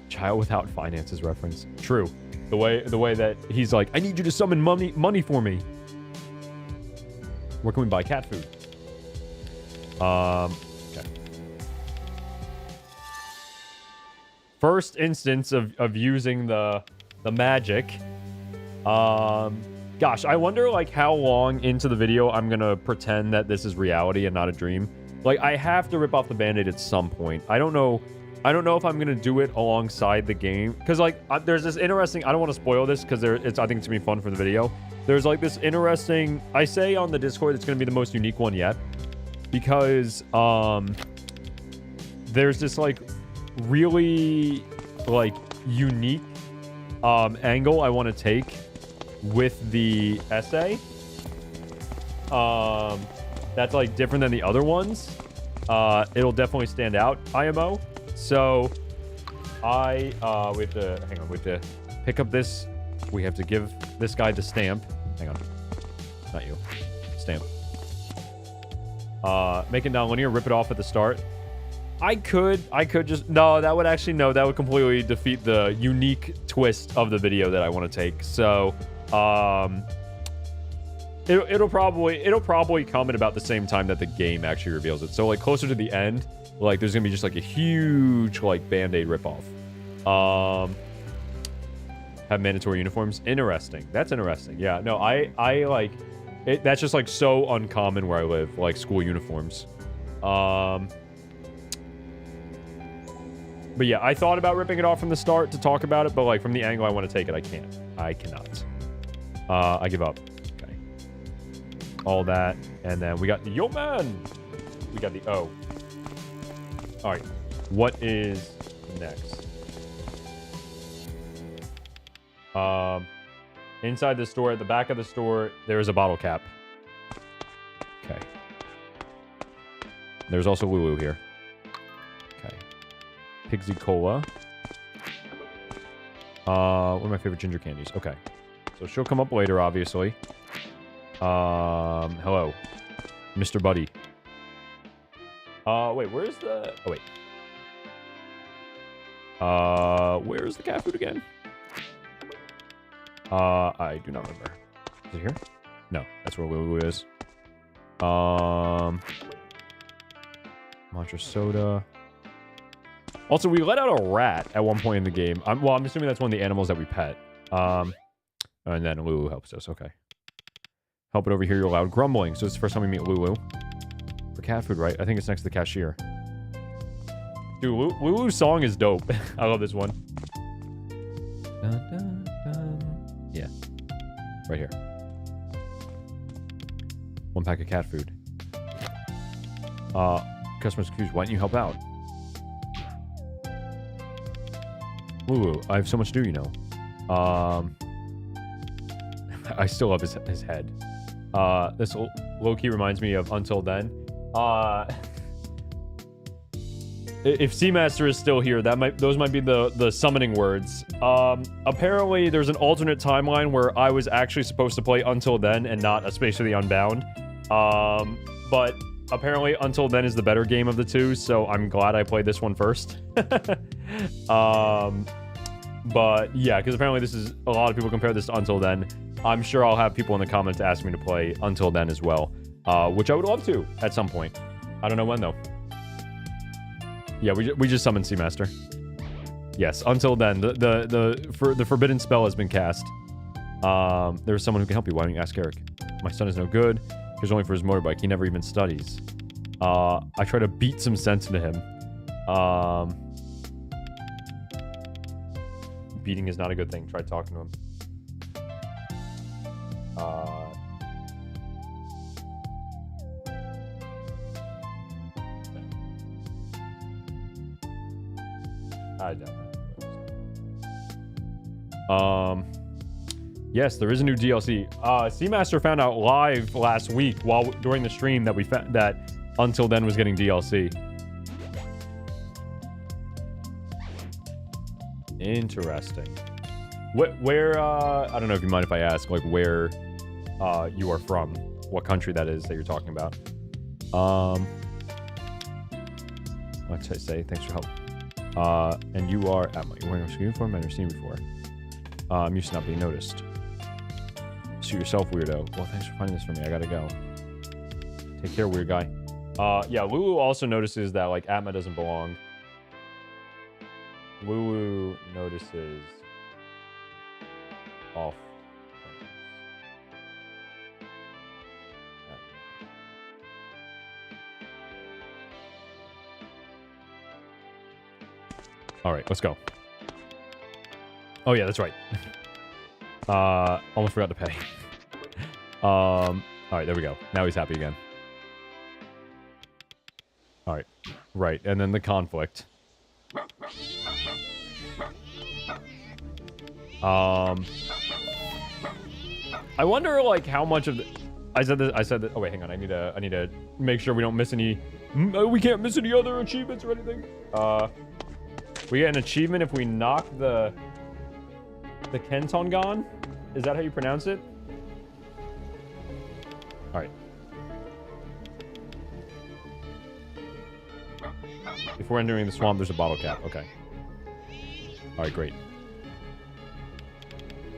Child without finances reference. True. The way that he's like, I need you to summon money for me. Where can we buy cat food? Okay. First instance of using the magic. Gosh, I wonder like how long into the video I'm gonna pretend that this is reality and not a dream. Like I have to rip off the band-aid at some point. I don't know if I'm gonna do it alongside the game because like there's this interesting. I don't want to spoil this because I think it's gonna be fun for the video. There's like this interesting. I say on the Discord it's gonna be the most unique one yet because there's this like really like unique angle I want to take with the essay. That's like different than the other ones. It'll definitely stand out. IMO. So we have to pick up this. We have to give this guy the stamp. Hang on. Not you. Stamp. Make it non-linear, rip it off at the start. I could just... No, that would completely defeat the unique twist of the video that I want to take. So, it'll probably come at about the same time that the game actually reveals it. So, like, closer to the end, like, there's gonna be just, like, a huge, like, Band-Aid ripoff. Have mandatory uniforms. Interesting. That's interesting. Yeah, no, I like... That's just, like, so uncommon where I live, like, school uniforms. But yeah, I thought about ripping it off from the start to talk about it, but, like, from the angle I want to take it, I can't. I cannot. I give up. Okay. All that, and then we got the Yo Man! We got the O. Alright. What is next? Inside the store, at the back of the store, there is a bottle cap. Okay. There's also Lulu here. Okay. Pigsy Cola. One of my favorite ginger candies. Okay. So she'll come up later, obviously. Hello. Mr. Buddy. Wait, where's the... Oh, wait. Where's the cat food again? I do not remember. Is it here? No, that's where Lulu is. Mantra soda. Also, we let out a rat at one point in the game. I'm assuming that's one of the animals that we pet. And then Lulu helps us. Okay. Help it overhear your loud grumbling. So it's the first time we meet Lulu. For cat food, right? I think it's next to the cashier. Dude, Lulu's song is dope. I love this one. Dun, dun, dun. Yeah. Right here. 1 pack of cat food. Customer's confused. Why don't you help out? Lulu, I have so much to do, you know. I still love his head. This low-key reminds me of Until Then. If Seamaster is still here, those might be the summoning words. Apparently, there's an alternate timeline where I was actually supposed to play Until Then and not A Space for the Unbound. But apparently, Until Then is the better game of the two, so I'm glad I played this one first. But yeah, because apparently a lot of people compare this to Until Then. I'm sure I'll have people in the comments ask me to play Until Then as well, which I would love to at some point. I don't know when though. Yeah, we just summoned Seamaster. Yes, Until Then. The forbidden spell has been cast. There's someone who can help you. Why don't you ask Eric? My son is no good. He's only for his motorbike. He never even studies. I try to beat some sense into him. Beating is not a good thing. Try talking to him. I doubt that. Yes, there is a new DLC. Seamaster found out live last week during the stream that that Until Then was getting DLC. Interesting. Where I don't know if you mind if I ask, like, where you are from, what country that is that you're talking about. What should I say? Thanks for help. And you are Emma. You're wearing a uniform I've never seen before. I'm used to not being noticed. Suit yourself, weirdo. Well, thanks for finding this for me. I gotta go. Take care, weird guy. Yeah, Lulu also notices that, like, Atma doesn't belong. Lulu notices off. All right, let's go. Oh yeah, that's right. Almost forgot to pay. All right, there we go. Now he's happy again. All right, right, and then the conflict. I wonder, like, how much of the... I said that. Oh wait, hang on. I need to make sure we don't miss any. We can't miss any other achievements or anything. We get an achievement if we knock the Kentongon. Is that how you pronounce it? All right. Before entering the swamp, there's a bottle cap. Okay. All right, great.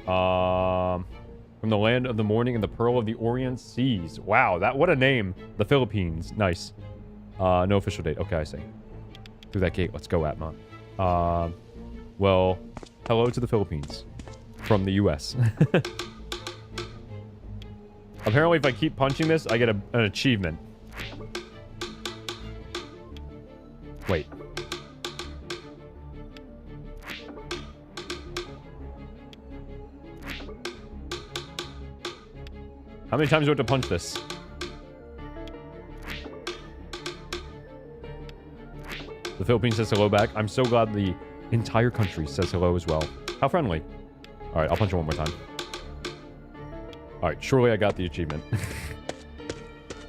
From the land of the morning and the pearl of the Orient seas. Wow, what a name. The Philippines. Nice. No official date. Okay, I see. Through that gate. Let's go, Atma. Well, hello to the Philippines. From the US. Apparently, if I keep punching this, I get an achievement. Wait. How many times do I have to punch this? The Philippines says hello back. I'm so glad the entire country says hello as well. How friendly. All right, I'll punch it one more time. All right, surely I got the achievement.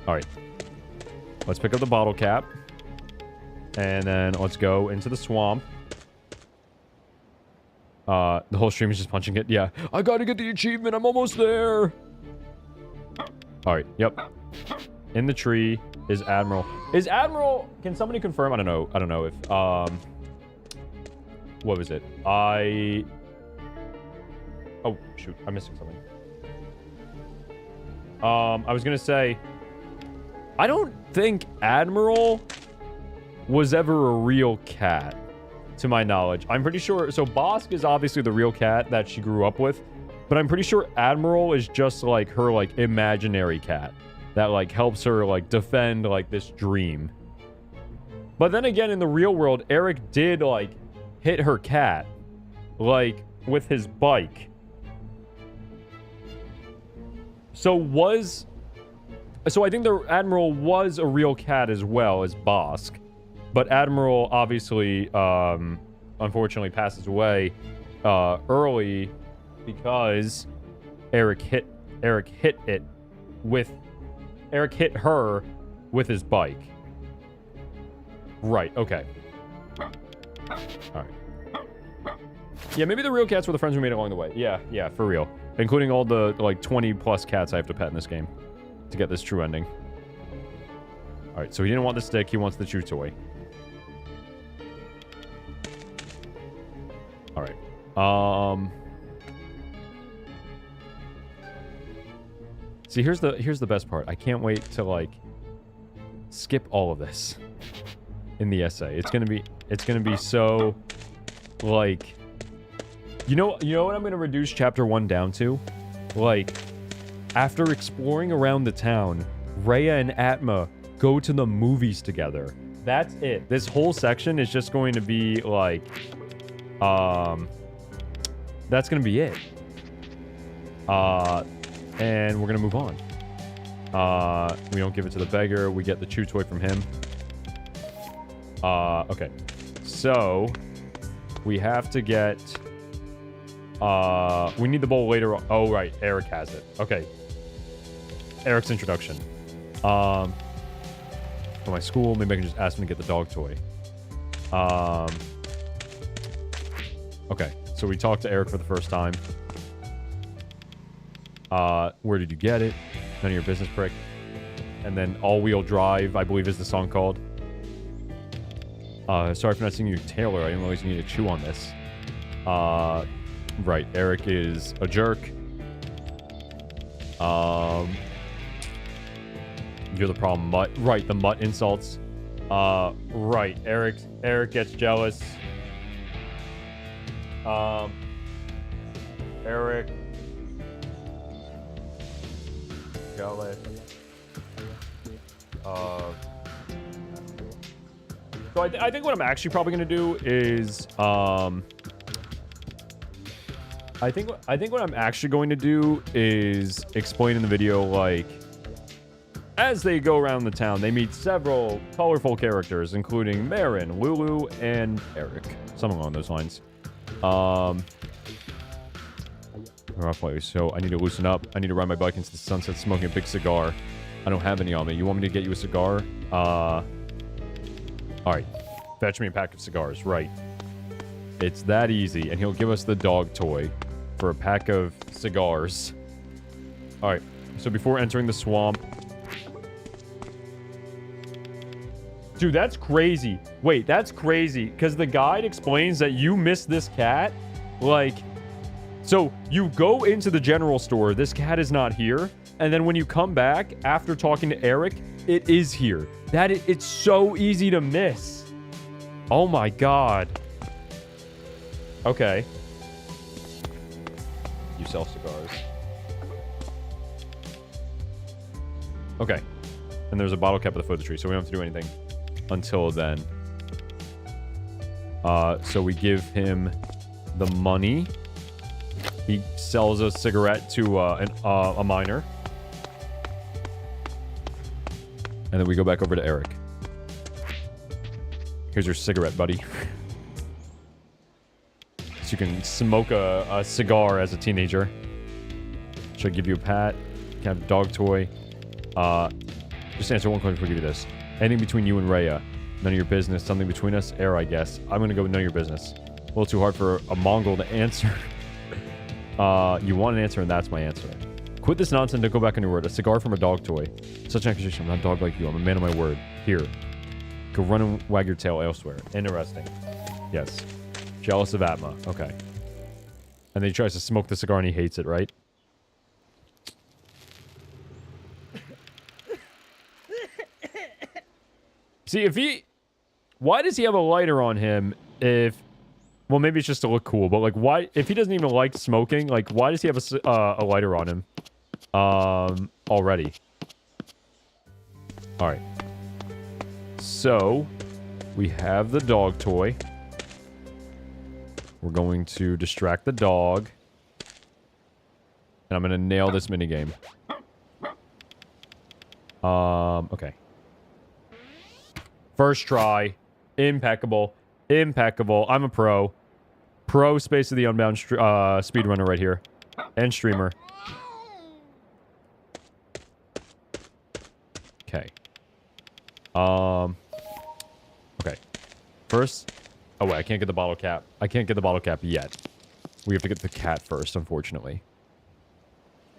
All right. Let's pick up the bottle cap. And then let's go into the swamp. The whole stream is just punching it. Yeah. I gotta get the achievement. I'm almost there. All right. Yep. In the tree is Admiral. Is Admiral... Can somebody confirm? I don't know. I don't know if... What was it? Oh, shoot. I'm missing something. I was gonna say... I don't think Admiral was ever a real cat, to my knowledge. I'm pretty sure... So, Bosk is obviously the real cat that she grew up with. But I'm pretty sure Admiral is just, like, her, like, imaginary cat. That, like, helps her, like, defend, like, this dream. But then again, in the real world, Eric did, like, hit her cat. Like, with his bike. So I think the Admiral was a real cat as well as Bosk. But Admiral, obviously, unfortunately passes away early because Eric hit her with his bike. Right, okay. Alright. Yeah, maybe the real cats were the friends we made along the way. Yeah, for real. Including all the, like, 20 plus cats I have to pet in this game to get this true ending. Alright, so he didn't want the stick, he wants the chew toy. Alright. See, here's the best part. I can't wait to, like, skip all of this in the essay. It's gonna be so, like, you know what I'm gonna reduce chapter 1 down to? Like, after exploring around the town, Rhea and Atma go to the movies together. That's it. This whole section is just going to be, like, that's gonna be it. And we're gonna move on. We don't give it to the beggar. We get the chew toy from him. Okay. So, we have to get... we need the bowl later on. Oh, right. Eric has it. Okay. Eric's introduction. For my school, maybe I can just ask him to get the dog toy. Okay. So we talked to Eric for the first time. Where did you get it? None of your business, prick. And then All-Wheel Drive, I believe is the song called. Sorry for not seeing you, Taylor. I didn't realize you need to chew on this. Right. Eric is a jerk. You're the problem, Mutt. Right, the Mutt insults. Right. Eric gets jealous. Eric... jealous. So I think what I'm actually probably going to do is, I think what I'm actually going to do is explain in the video, like, as they go around the town, they meet several colorful characters, including Marin, Lulu, and Eric. Something along those lines. Rough way. So I need to loosen up. I need to ride my bike into the sunset smoking a big cigar. I don't have any on me. You want me to get you a cigar? Alright. Fetch me a pack of cigars. Right. It's that easy. And he'll give us the dog toy for a pack of cigars. Alright. So before entering the swamp... Dude, that's crazy. Wait, that's crazy. Because the guide explains that you missed this cat. Like... So, you go into the general store, this cat is not here, and then when you come back, after talking to Eric, it is here. It's so easy to miss. Oh my god. Okay. You sell cigars. Okay. And there's a bottle cap at the foot of the tree, so we don't have to do anything until then. So we give him the money. He sells a cigarette to a miner. And then we go back over to Eric. Here's your cigarette, buddy. So you can smoke a cigar as a teenager. Should I give you a pat? Can I have a dog toy? Just answer one question before I give you this. Anything between you and Rhea? None of your business. Something between us? Air, I guess. I'm gonna go with none of your business. A little too hard for a Mongol to answer. You want an answer, and that's my answer. Quit this nonsense, don't go back on your word. A cigar from a dog toy. Such an accusation. I'm not a dog like you. I'm a man of my word. Here. Go run and wag your tail elsewhere. Interesting. Yes. Jealous of Atma. Okay. And then he tries to smoke the cigar and he hates it, right? See, if he... Why does he have a lighter on him if... Well, maybe it's just to look cool, but, like, why... If he doesn't even like smoking, like, why does he have a lighter on him? Already. Alright. So, we have the dog toy. We're going to distract the dog. And I'm going to nail this minigame. Okay. First try. Impeccable. Impeccable. I'm a pro. Pro space of the Unbound speedrunner right here. And streamer. Okay. Okay. First... Oh, wait, I can't get the bottle cap. I can't get the bottle cap yet. We have to get the cat first, unfortunately.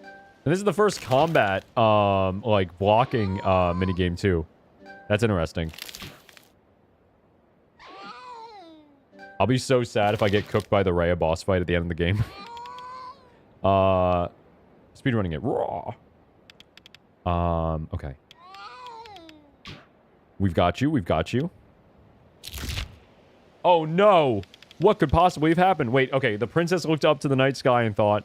And this is the first combat, like, blocking, minigame, too. That's interesting. I'll be so sad if I get cooked by the Rhea boss fight at the end of the game. Speedrunning it. Raw. Okay. We've got you. We've got you. Oh, no. What could possibly have happened? Wait, okay. The princess looked up to the night sky and thought...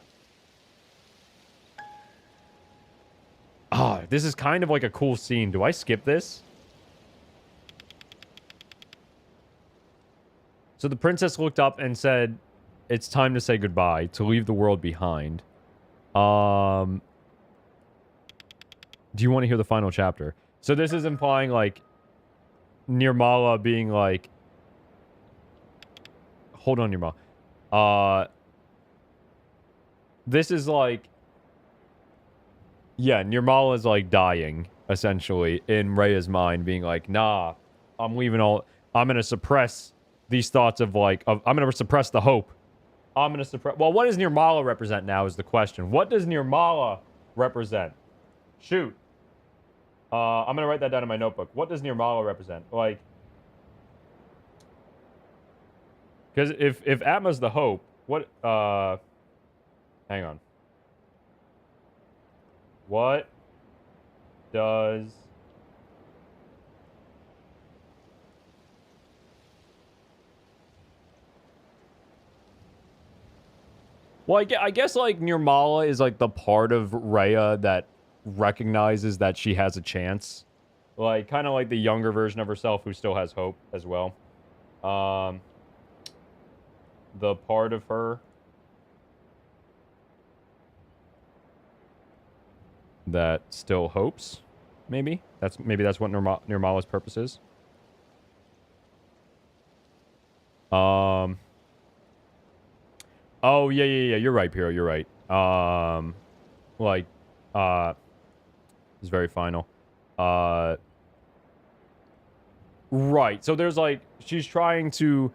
Ah, this is kind of like a cool scene. Do I skip this? So the princess looked up and said, it's time to say goodbye, to leave the world behind. Do you want to hear the final chapter? So this is implying, like, Nirmala being like... Hold on, Nirmala. This is like... Yeah, Nirmala is like dying, essentially, in Rhea's mind, being like, nah, I'm leaving all... I'm gonna suppress these thoughts of, like... I'm gonna suppress the hope. I'm gonna suppress... Well, what does Nirmala represent now is the question. What does Nirmala represent? Shoot. I'm gonna write that down in my notebook. What does Nirmala represent? Like... Because if Atma's the hope, what... Hang on. What does... Well, I guess, like, Nirmala is, like, the part of Rhea that recognizes that she has a chance. Like, kind of like the younger version of herself who still has hope as well. The part of her that still hopes, maybe? Maybe that's what Nirmala's purpose is. Oh, yeah, you're right, Piro, you're right. Like, it's very final. Right, so there's, like, she's trying to,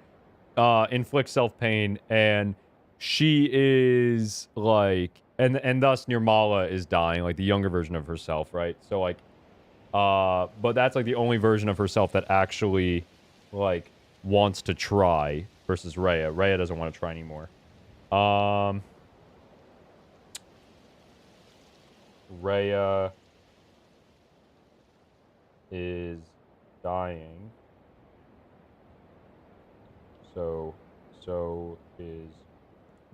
inflict self-pain, and she is, like, and thus Nirmala is dying, like, the younger version of herself, right? So, like, but that's, like, the only version of herself that actually, like, wants to try, versus Rhea. Rhea doesn't want to try anymore. Rhea is dying. So is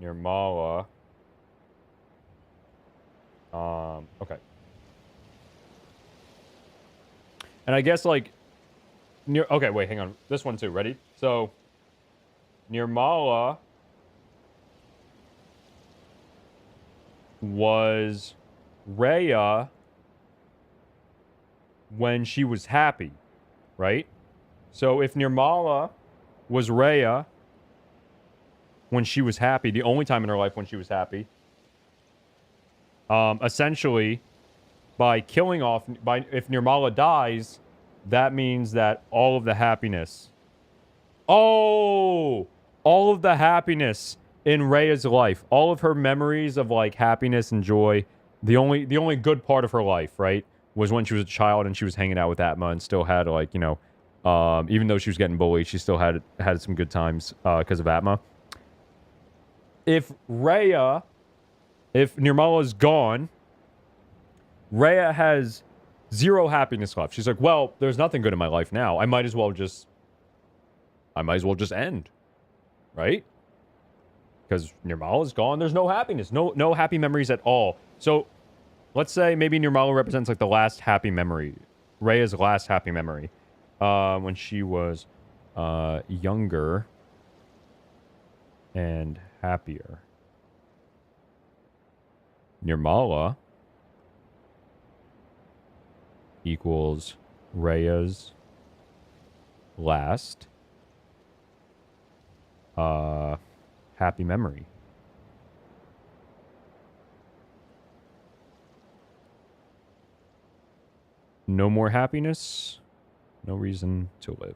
Nirmala. Okay. And I guess, like, okay, wait, hang on. This one too, ready? So, Nirmala was Rhea when she was happy, right? So if Nirmala was Rhea when she was happy, the only time in her life when she was happy, essentially, by killing off, if Nirmala dies, that means that all of the happiness, all of the happiness in Rhea's life, all of her memories of, like, happiness and joy, the only good part of her life, right, was when she was a child and she was hanging out with Atma and still had, like, you know, even though she was getting bullied, she still had some good times because of Atma. If Nirmala is gone, Rhea has zero happiness left. She's like, well, there's nothing good in my life now. I might as well just end, right? Because Nirmala's gone. There's no happiness, no happy memories at all. So let's say maybe Nirmala represents, like, the last happy memory, Rhea's last happy memory, when she was younger and happier. Nirmala equals Rhea's last happy memory. No more happiness. No reason to live.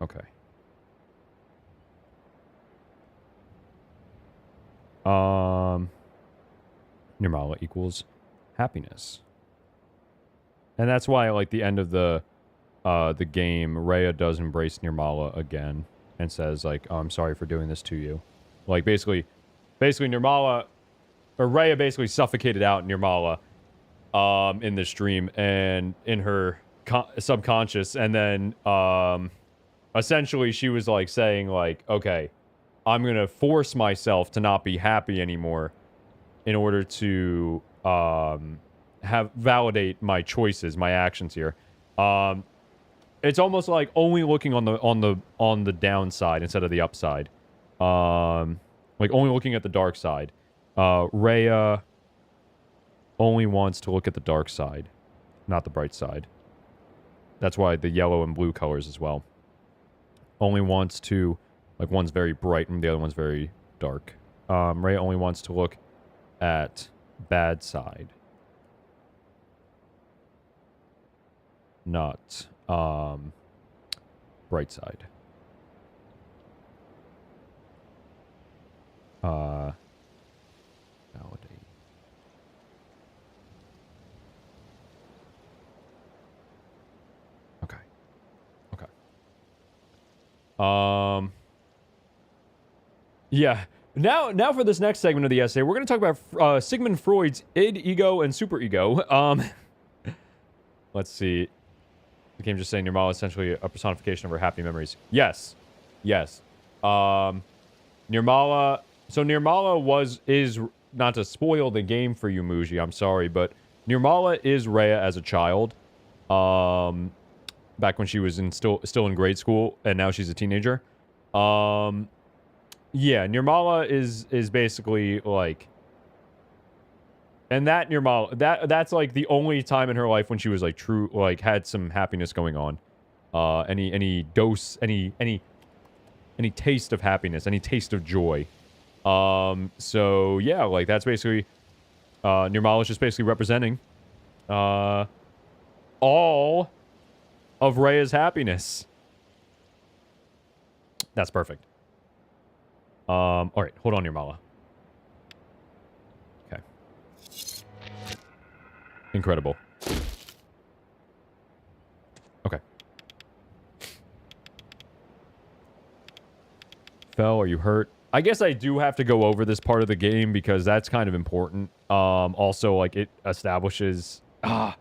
Okay. Nirmala equals happiness. And that's why, like, the end of the game, Rhea does embrace Nirmala again and says, like, oh, I'm sorry for doing this to you. Like, basically Nirmala, or Rhea basically suffocated out Nirmala in this dream and in her subconscious. And then, essentially she was, like, saying, like, okay, I'm going to force myself to not be happy anymore in order to, validate my choices, my actions here. It's almost like only looking on the downside instead of the upside. Like only looking at the dark side. Rhea only wants to look at the dark side, not the bright side. That's why the yellow and blue colors as well. Only wants to, like, one's very bright and the other one's very dark. Rhea only wants to look at bad side. Not, bright side. Validate. Okay. Okay. Yeah. Now for this next segment of the essay, we're going to talk about Sigmund Freud's id, ego, and superego. Let's see. The game just saying Nirmala is essentially a personification of her happy memories. Yes. Yes. Nirmala... So Nirmala is... Not to spoil the game for you, Muji, I'm sorry, but Nirmala is Rhea as a child. Back when she was still in grade school, and now she's a teenager. Yeah, Nirmala is basically, like... And that Nirmala, that's like the only time in her life when she was like true, like had some happiness going on. Any dose, any taste of happiness, any taste of joy. So yeah, like that's basically, Nirmala is just basically representing, all of Rhea's happiness. That's perfect. All right, hold on, Nirmala. Incredible. Okay. Fell, are you hurt? I guess I do have to go over this part of the game because that's kind of important. Also, like, it establishes... I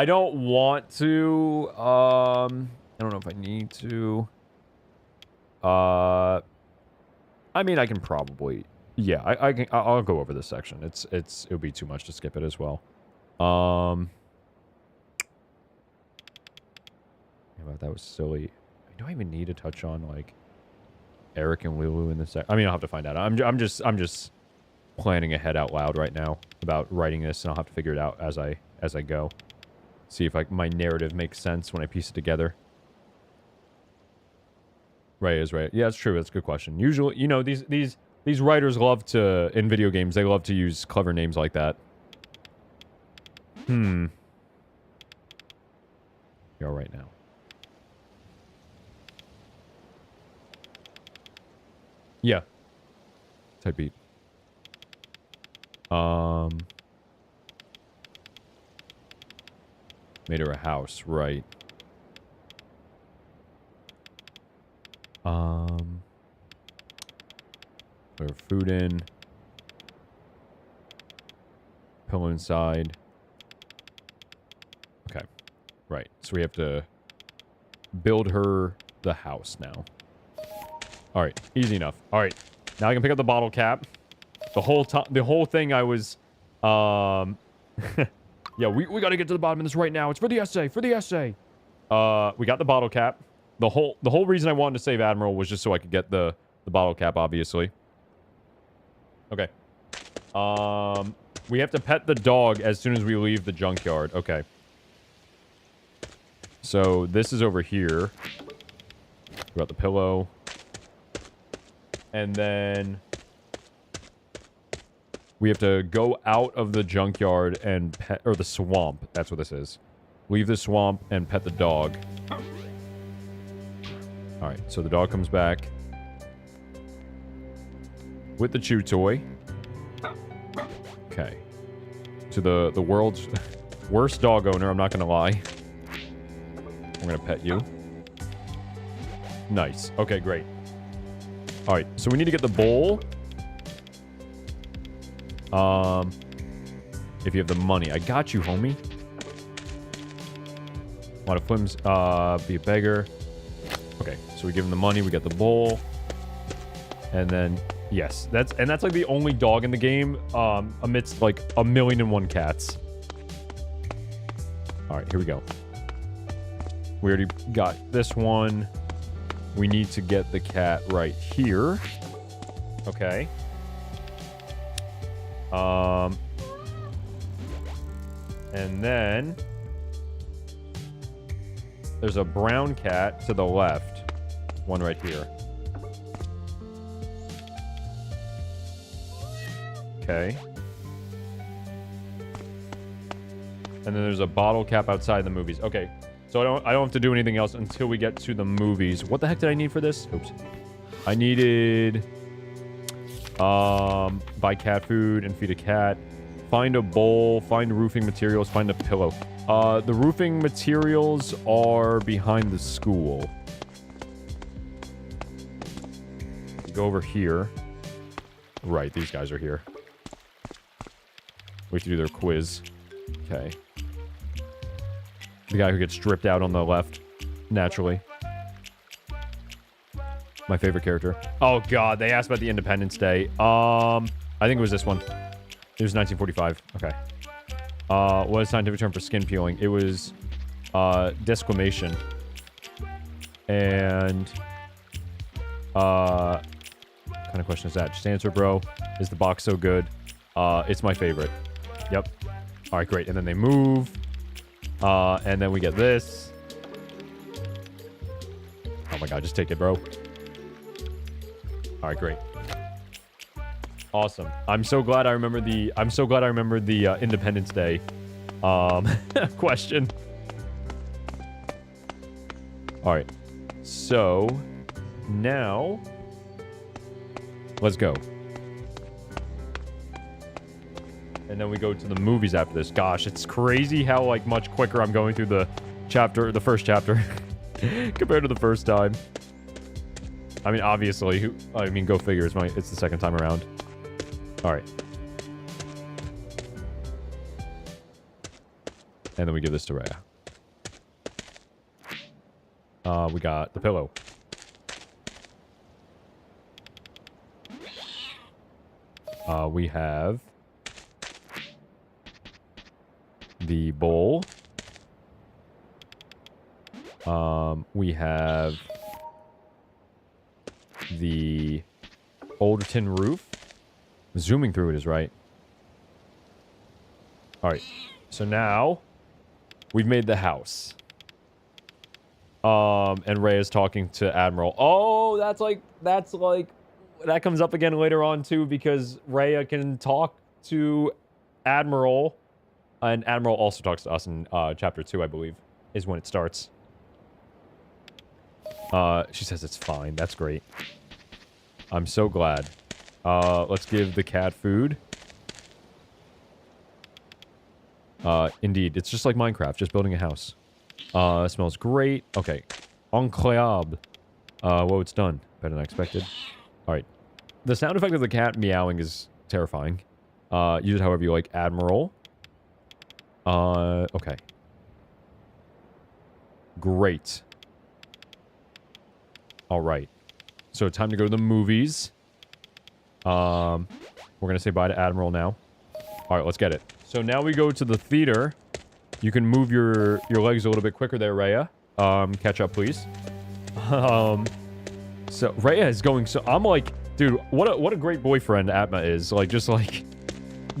don't want to... I don't know if I need to... I mean, I can probably... Yeah, I'll go over this section. It'll be too much to skip it as well. Yeah, but that was silly. Do I even need to touch on, like, Eric and Lulu in this? I mean, I'll have to find out. I'm just planning ahead out loud right now about writing this, and I'll have to figure it out as I go. See if my narrative makes sense when I piece it together. Right is right. Yeah, that's true. That's a good question. Usually, you know, these writers love to, in video games, they love to use clever names like that. You're all right now. Yeah. Type beat. Made her a house, right. Put her food in. Pillow inside. Okay. Right. So we have to build her the house now. Alright. Easy enough. Alright. Now I can pick up the bottle cap. The whole thing I was... Yeah, we gotta get to the bottom of this right now. It's for the essay. For the essay. We got the bottle cap. The whole reason I wanted to save Admiral was just so I could get the bottle cap, obviously. Okay. We have to pet the dog as soon as we leave the junkyard. Okay. So, this is over here. We got the pillow. And then... We have to go out of the junkyard and pet, or the swamp. That's what this is. Leave the swamp and pet the dog. Alright, so the dog comes back with the chew toy. Okay. To the world's worst dog owner, I'm not gonna lie. I'm gonna pet you. Nice. Okay, great. Alright, so we need to get the bowl. If you have the money. I got you, homie. A lot of flims. Be a beggar. Okay, so we give him the money, we get the bowl. And then, yes, that's like the only dog in the game, amidst like 1,000,001 cats. Alright, here we go. We already got this one. We need to get the cat right here. Okay. And then there's a brown cat to the left. One right here. Okay. And then there's a bottle cap outside the movies. Okay. So I don't have to do anything else until we get to the movies. What the heck did I need for this? Oops. I needed buy cat food and feed a cat. Find a bowl, find roofing materials, find a pillow. The roofing materials are behind the school. Go over here. Right, these guys are here. We have to do their quiz. Okay. The guy who gets stripped out on the left, naturally. My favorite character. Oh god, they asked about the Independence Day. I think it was this one. It was 1945. Okay. What is the scientific term for skin peeling? It was desquamation. And what kind of question is that? Just answer, bro. Is the box so good? It's my favorite. Yep. Alright, great. And then they move. And then we get this. Oh my god, just take it, bro. Alright, great. Awesome. I'm so glad I remembered the Independence Day question. Alright. So now let's go. And then we go to the movies after this. Gosh, it's crazy how like much quicker I'm going through the first chapter compared to the first time. I mean, obviously, go figure. It's the second time around. All right. And then we give this to Rhea. We got the pillow. We have the bowl. We have the older tin roof. Zooming through it is right. Alright. So now we've made the house. And Ray is talking to Admiral. Oh, that comes up again later on too, because Rhea can talk to Admiral. And Admiral also talks to us in chapter 2, I believe, is when it starts. She says it's fine. That's great. I'm so glad. Let's give the cat food. Indeed. It's just like Minecraft, just building a house. It smells great. Okay. Incroyable. Whoa, it's done. Better than I expected. Alright. The sound effect of the cat meowing is terrifying. Use it however you like. Admiral. Okay. Great. Alright. So, time to go to the movies. We're gonna say bye to Admiral now. Alright, let's get it. So, now we go to the theater. You can move your legs a little bit quicker there, Rhea. Catch up, please. So, Rhea is going so... I'm like... Dude, what a great boyfriend Atma is. Like, just like...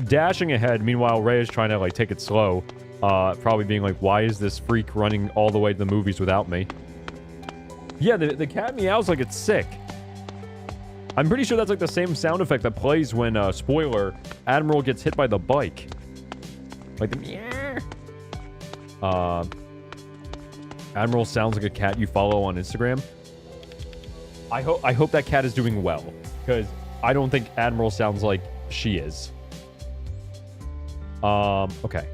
dashing ahead. Meanwhile, Rhea's trying to, like, take it slow. Probably being like, why is this freak running all the way to the movies without me? Yeah, the cat meows like it's sick. I'm pretty sure that's like the same sound effect that plays when, spoiler, Admiral gets hit by the bike. Like the meow. Admiral sounds like a cat you follow on Instagram. I hope that cat is doing well, because I don't think Admiral sounds like she is. Okay.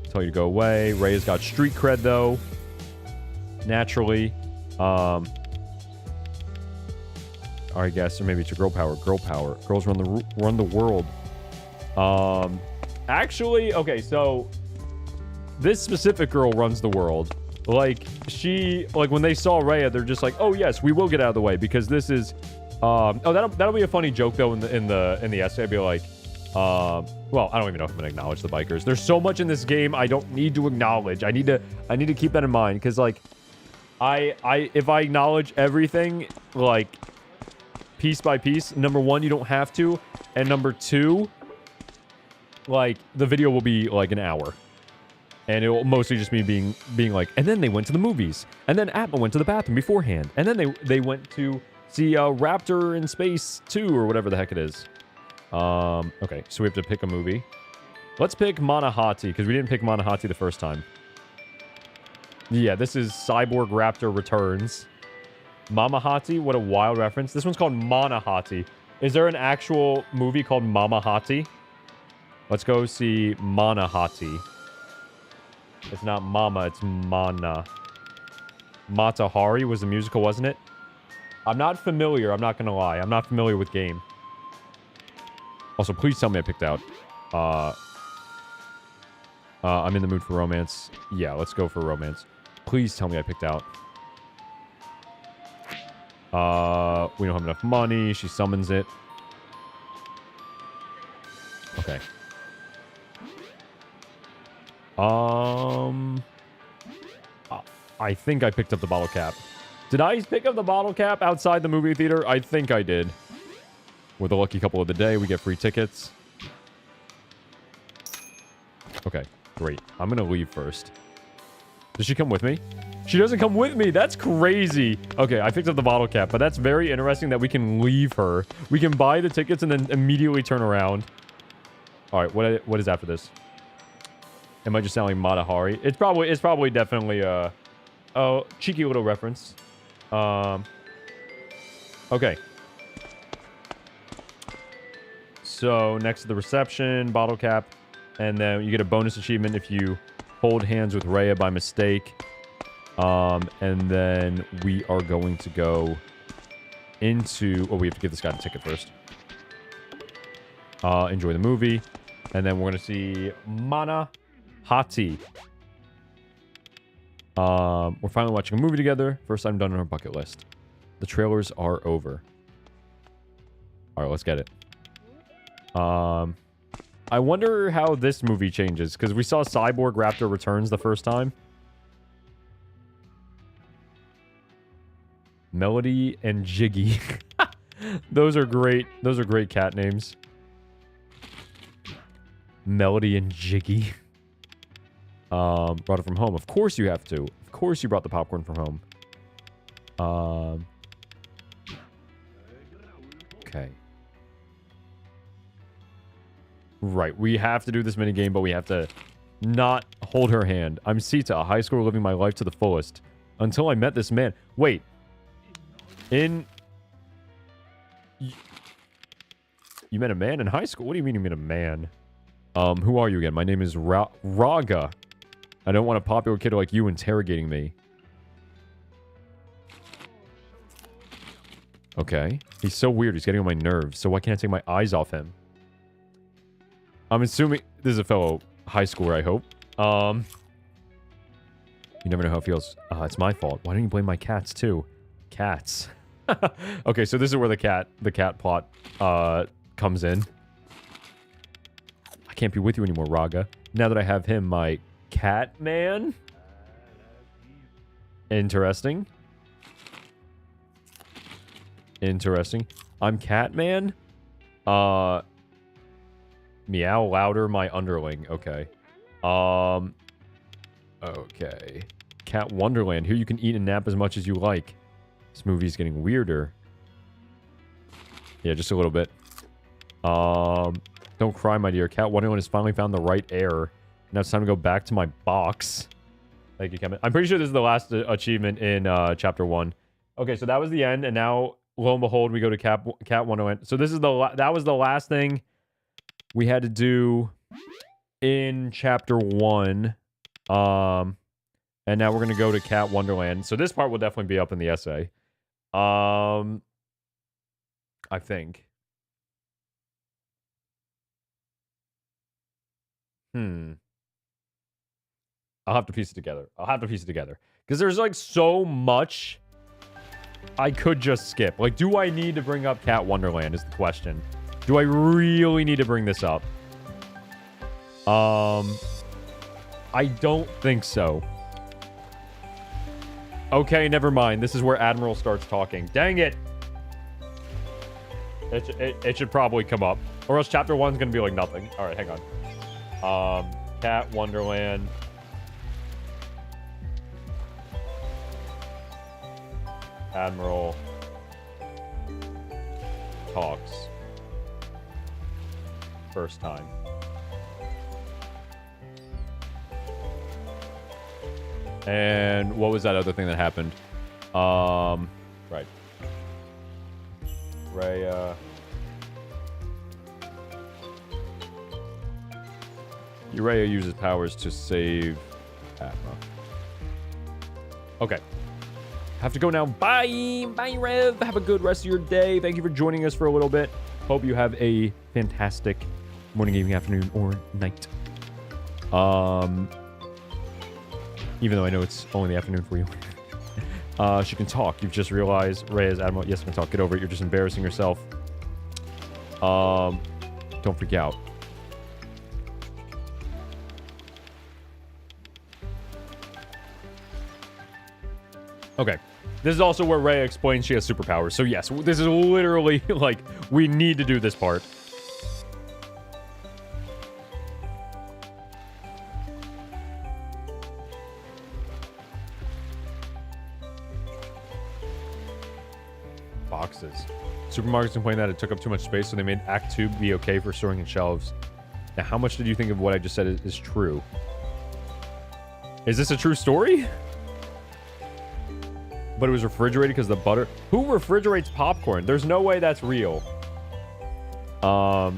Tell you to go away. Ray has got street cred though. Naturally. I guess, or maybe it's your girl power. Girl power. Girls run the world. Actually, okay, so this specific girl runs the world. Like, when they saw Rhea, they're just like, oh yes, we will get out of the way, because this is, that'll be a funny joke though in the essay. I'd be like, well, I don't even know if I'm gonna acknowledge the bikers. There's so much in this game I don't need to acknowledge. I need to keep that in mind, because like, if I acknowledge everything, like, piece by piece, number one, you don't have to, and number two, like, the video will be like an hour. And it will mostly just be being like, and then they went to the movies. And then Atma went to the bathroom beforehand. And then they went to see Raptor in Space 2 or whatever the heck it is. Okay, so we have to pick a movie. Let's pick Manahati, because we didn't pick Manahati the first time. Yeah, this is Cyborg Raptor Returns. Mamahati, what a wild reference. This one's called Manahati. Is there an actual movie called Mamahati? Let's go see Manahati. It's not Mama, it's Mana. Matahari was the musical, wasn't it? I'm not familiar, I'm not gonna lie. I'm not familiar with game. Also, please tell me I picked out. I'm in the mood for romance. Yeah, let's go for romance. Please tell me I picked out. We don't have enough money. She summons it. Okay. I think I picked up the bottle cap. Did I pick up the bottle cap outside the movie theater? I think I did. With a lucky couple of the day, we get free tickets. Okay, great. I'm gonna leave first. Does she come with me? She doesn't come with me. That's crazy. Okay, I picked up the bottle cap, but that's very interesting that we can leave her. We can buy the tickets and then immediately turn around. All right, what is after this? Am I just sounding Matahari? It's probably definitely a cheeky little reference. Okay. So next to the reception, bottle cap, and then you get a bonus achievement if you hold hands with Rhea by mistake. And then we are going to go into... Oh, we have to give this guy the ticket first. Enjoy the movie. And then we're going to see Manahati. We're finally watching a movie together. First time done on our bucket list. The trailers are over. Alright, let's get it. I wonder how this movie changes, because we saw Cyborg Raptor Returns the first time. Melody and Jiggy. Those are great. Those are great cat names. Melody and Jiggy. Brought it from home. Of course you have to. Of course you brought the popcorn from home. Okay. Right. We have to do this minigame, but we have to not hold her hand. I'm Sita, a high schooler living my life to the fullest. Until I met this man. Wait. You met a man in high school? What do you mean you met a man? Who are you again? My name is Raga. I don't want a popular kid like you interrogating me. Okay. He's so weird. He's getting on my nerves. So why can't I take my eyes off him? I'm assuming this is a fellow high schooler, I hope. You never know how it feels. It's my fault. Why don't you blame my cats too? Cats. Okay, so this is where the cat plot comes in. I can't be with you anymore, Raga. Now that I have him, my cat man. Interesting. Interesting. I'm Catman. Meow louder, my underling. Okay. Okay. Cat Wonderland. Here you can eat and nap as much as you like. This movie's getting weirder. Yeah, just a little bit. Don't cry, my dear. Cat Wonderland has finally found the right air. Now it's time to go back to my box. Thank you, Kevin. I'm pretty sure this is the last achievement in chapter 1. Okay, so that was the end, and now, lo and behold, we go to Cat Wonderland. So this is that was the last thing we had to do in chapter 1. And now we're gonna go to Cat Wonderland. So this part will definitely be up in the essay. I think. I'll have to piece it together. Because there's, like, so much I could just skip. Like, do I need to bring up Cat Wonderland is the question. Do I really need to bring this up? I don't think so. Okay, never mind. This is where Admiral starts talking. Dang it! It should probably come up. Or else chapter 1's gonna be like nothing. Alright, hang on. Cat Wonderland. Admiral talks. First time. And what was that other thing that happened? Right. Rhea. Rhea uses powers to save Admiral. Okay. Have to go now. Bye! Bye, Rev! Have a good rest of your day. Thank you for joining us for a little bit. Hope you have a fantastic morning, evening, afternoon, or night. Even though I know it's only the afternoon for you. She can talk. You've just realized Rhea's Admiral. Yes, can talk. Get over it. You're just embarrassing yourself. Don't freak out. Okay. This is also where Rhea explains she has superpowers. So yes, this is literally, like, we need to do this part. Boxes. Supermarkets complained that it took up too much space, so they made Act 2 be okay for storing in shelves. Now, how much did you think of what I just said is true? Is this a true story? But it was refrigerated because the butter... Who refrigerates popcorn? There's no way that's real. I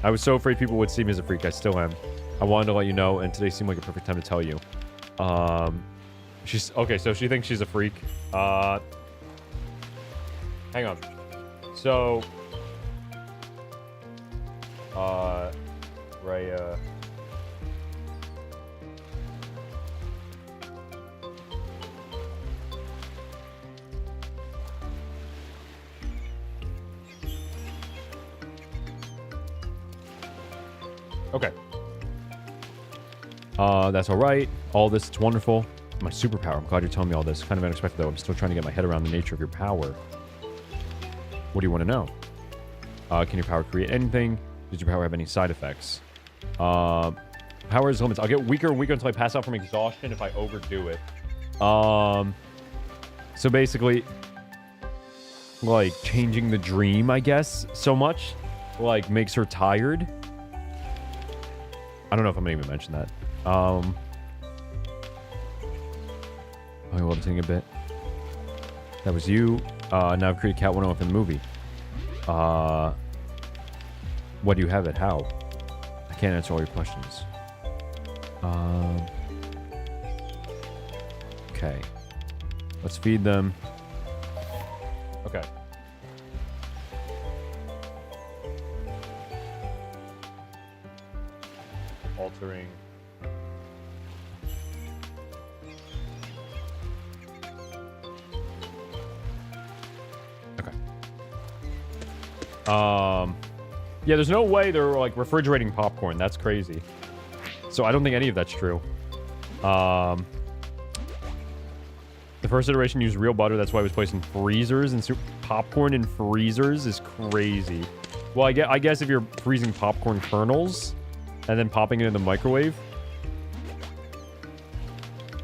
was so afraid people would see me as a freak. I still am. I wanted to let you know, and today seemed like a perfect time to tell you. She's... Okay, so she thinks she's a freak. Hang on. So... Rhea... Okay. That's alright. All this, it's wonderful. My superpower. I'm glad you're telling me all this. Kind of unexpected, though. I'm still trying to get my head around the nature of your power. What do you want to know? Can your power create anything? Does your power have any side effects? Power is limits. I'll get weaker and weaker until I pass out from exhaustion if I overdo it. So basically, like, changing the dream, I guess, so much, like, makes her tired. I don't know if I'm gonna even mention that. I'm levitating a bit. That was you. Now I've created Cat 101 for the movie. What do you have it? How? I can't answer all your questions. Okay. Let's feed them. Okay. Altering. Okay. Yeah, there's no way they're, like, refrigerating popcorn. That's crazy. So I don't think any of that's true. The first iteration used real butter. That's why it was placed in freezers. And popcorn in freezers is crazy. Well, I guess if you're freezing popcorn kernels and then popping it in the microwave,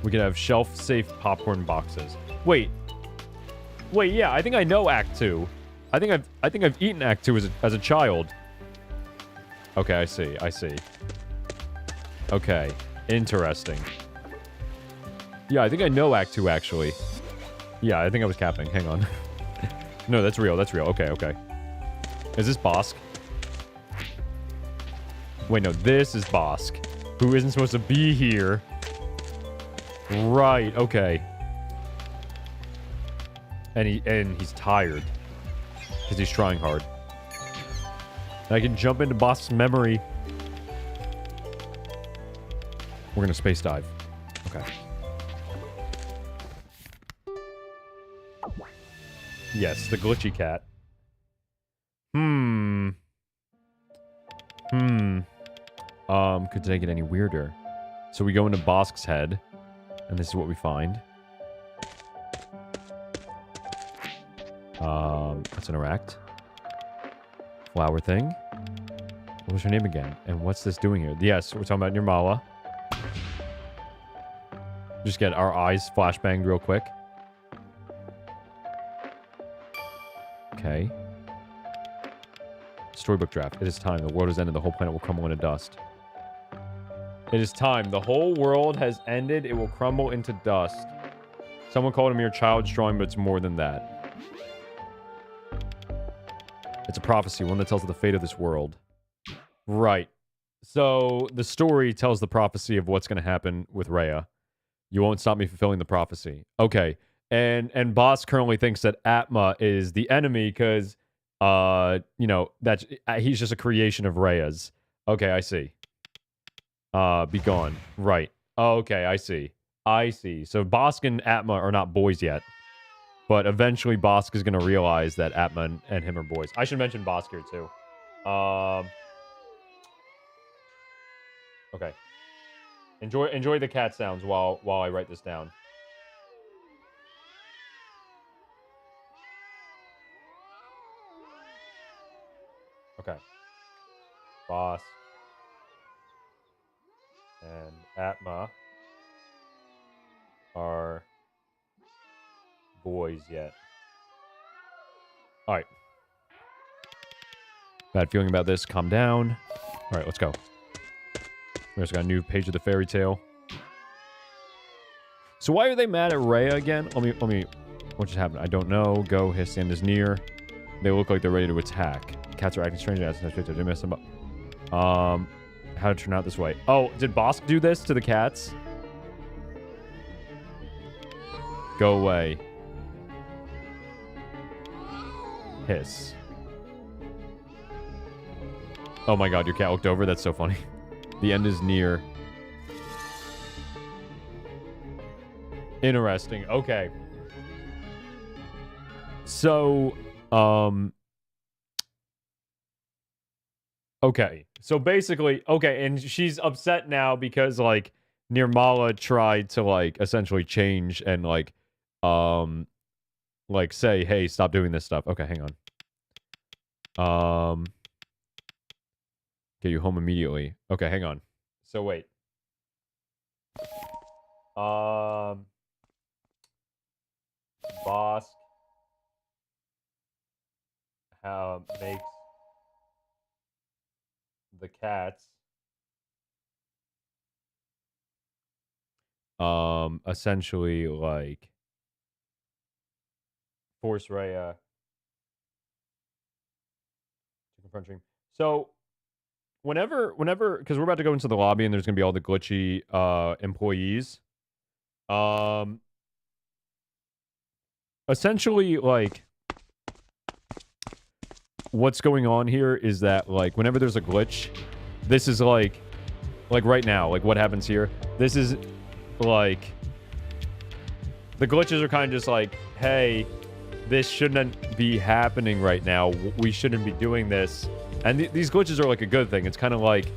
we could have shelf-safe popcorn boxes. Wait, yeah, I think I know Act 2. I think I've eaten Act 2 as a child. Okay, I see. I see. Okay. Interesting. Yeah, I think I know Act 2, actually. Yeah, I think I was capping. Hang on. No, that's real. That's real. Okay, okay. Is this Bosk? Wait, no. This is Bosk, who isn't supposed to be here. Right. Okay. And he's tired. Because he's trying hard. I can jump into Bosk's memory. We're gonna space dive. Okay. Yes, the glitchy cat. Could they get any weirder? So we go into Bosk's head, and this is what we find. Let's interact. Flower thing. What was her name again? And what's this doing here? Yes, we're talking about Nirmala. Just get our eyes flashbanged real quick. Okay. Storybook draft. It is time. The world has ended. The whole planet will crumble into dust. It is time. The whole world has ended. It will crumble into dust. Someone called it a mere child's drawing, but it's more than that. It's a prophecy, one that tells of the fate of this world. Right. So the story tells the prophecy of what's going to happen with Rhea. You won't stop me fulfilling the prophecy. Okay. And Boss currently thinks that Atma is the enemy because, you know, that he's just a creation of Rhea's. Okay, I see. Be gone. Right. Okay, I see. I see. So Bosk and Atma are not boys yet. But eventually Bosk is going to realize that Atma and him are boys. I should mention Bosk here, too. Okay. Enjoy the cat sounds while I write this down. Okay. Bosk and Atma are boys yet. Alright. Bad feeling about this. Calm down. Alright, let's go. We just got a new page of the fairy tale. So why are they mad at Rhea again? Let me... What just happened? I don't know. Go. His stand is near. They look like they're ready to attack. Cats are acting strangely. Did I mess them up? How to turn out this way? Oh, did Bosk do this to the cats? Go away. Hiss. Oh my god, your cat looked over? That's so funny. The end is near. Interesting. Okay. So, okay. So basically, okay, and she's upset now because, like, Nirmala tried to, like, essentially change and, like, say, hey, stop doing this stuff. Okay, hang on. Get you home immediately. Okay, hang on. So, wait. Bosk makes the cats essentially, like, force Rhea to confront Dream. So whenever, because we're about to go into the lobby and there's gonna be all the glitchy employees. Essentially, like, what's going on here is that, like, whenever there's a glitch, this is like right now, like what happens here. This is like the glitches are kind of just like, hey, this shouldn't be happening right now. We shouldn't be doing this. And these glitches are like a good thing. It's kind of like,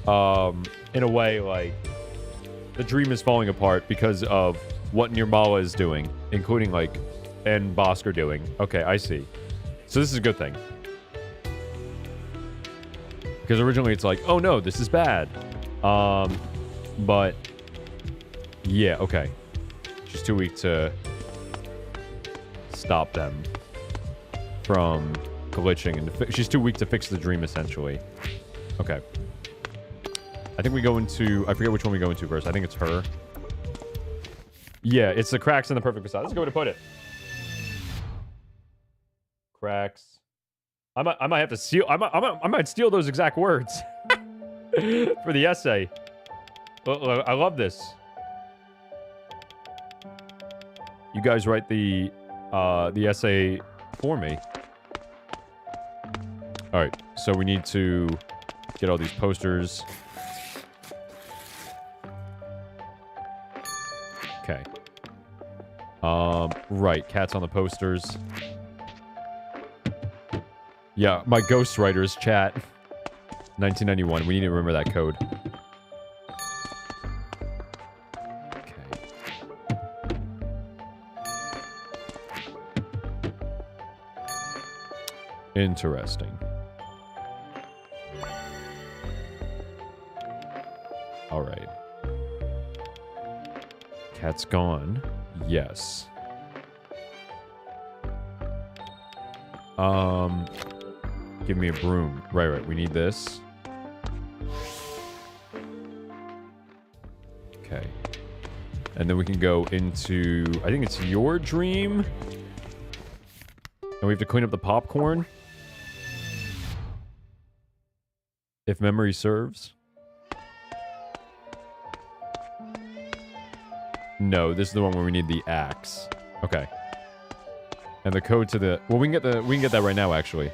in a way, like the dream is falling apart because of what Nirmala is doing, including like, and Bosk are doing. Okay, I see. So this is a good thing. Because originally it's like, oh no, this is bad. But yeah, okay. She's too weak to stop them from glitching, and she's too weak to fix the dream, essentially. Okay. I think we go into... I forget which one we go into first. I think it's her. Yeah, it's the cracks in the perfect facade. That's a good way to put it. Cracks. I might have to steal... I might steal those exact words for the essay. I love this. You guys write the essay for me. All right, so we need to get all these posters. Okay. Right, cats on the posters. Yeah, my ghostwriters chat. 1991. We need to remember that code. Interesting. All right. Cat's gone. Yes. Give me a broom. Right. We need this. Okay. And then we can go into... I think it's your dream. And we have to clean up the popcorn. If memory serves. No, this is the one where we need the axe. Okay. And the code to the... Well, we can get that right now, actually.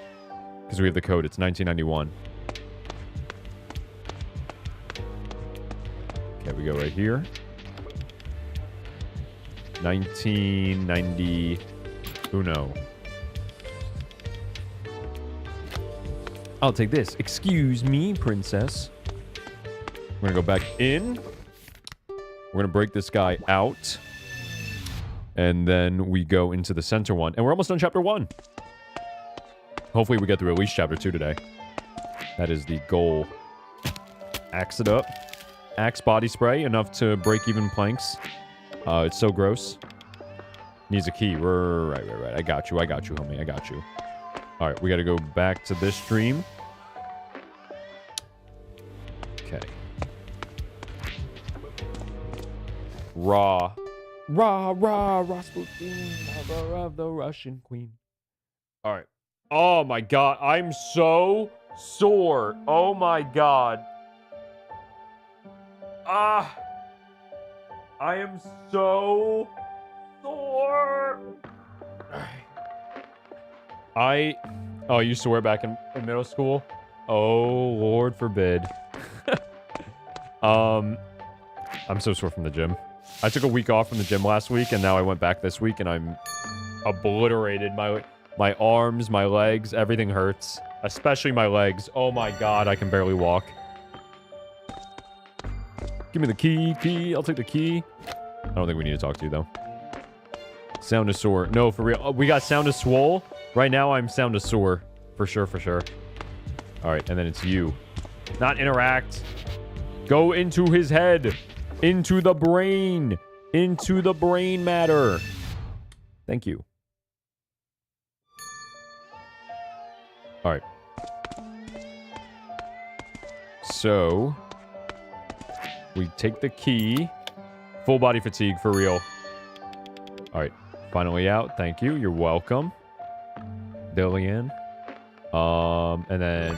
Because we have the code. It's 1991. Okay, we go right here. 1990... Uno. I'll take this. Excuse me, princess. We're gonna go back in. We're gonna break this guy out. And then we go into the center one. And we're almost done chapter 1. Hopefully we get through at least chapter 2 today. That is the goal. Axe it up. Axe body spray. Enough to break even planks. It's so gross. Needs a key. Right. I got you, homie. I got you. Alright, we gotta go back to this stream. Okay. Rasputin, mother of the Russian queen. Alright. Oh my god, I'm so sore. Oh my god. I am so sore. I used to wear back in middle school. Oh, Lord forbid. I'm so sore from the gym. I took a week off from the gym last week, and now I went back this week, and I'm obliterated. My arms, my legs, everything hurts. Especially my legs. Oh my god, I can barely walk. Give me the key. I'll take the key. I don't think we need to talk to you, though. Sound of sore. No, for real. Oh, we got sound of swole. Right now, I'm sound of sore. For sure. Alright, and then it's you. Not interact. Go into his head. Into the brain. Into the brain matter. Thank you. Alright. So, we take the key. Full body fatigue, for real. Alright. Finally out. Thank you. You're welcome. Dillian. And then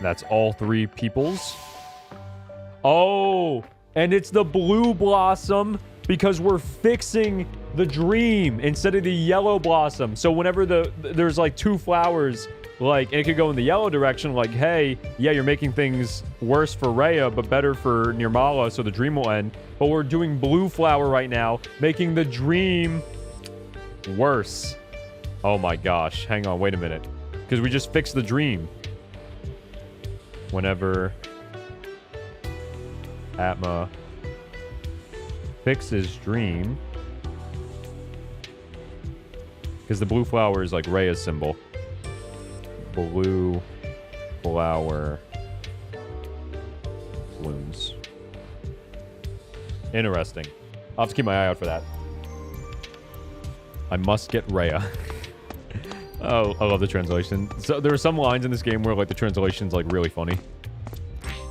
that's all 3 peoples. Oh, and it's the blue blossom because we're fixing the dream instead of the yellow blossom. So whenever there's like 2 flowers, like, and it could go in the yellow direction, like, hey, yeah, you're making things worse for Rhea, but better for Nirmala, so the dream will end. But we're doing blue flower right now, making the dream worse. Oh my gosh. Hang on, wait a minute. Because we just fixed the dream. Whenever Atma fixes dream. Because the blue flower is like Rhea's symbol. Blue flower blooms. Interesting. I'll have to keep my eye out for that. I must get Rhea. Oh, I love the translation. So there are some lines in this game where like the translation's like really funny.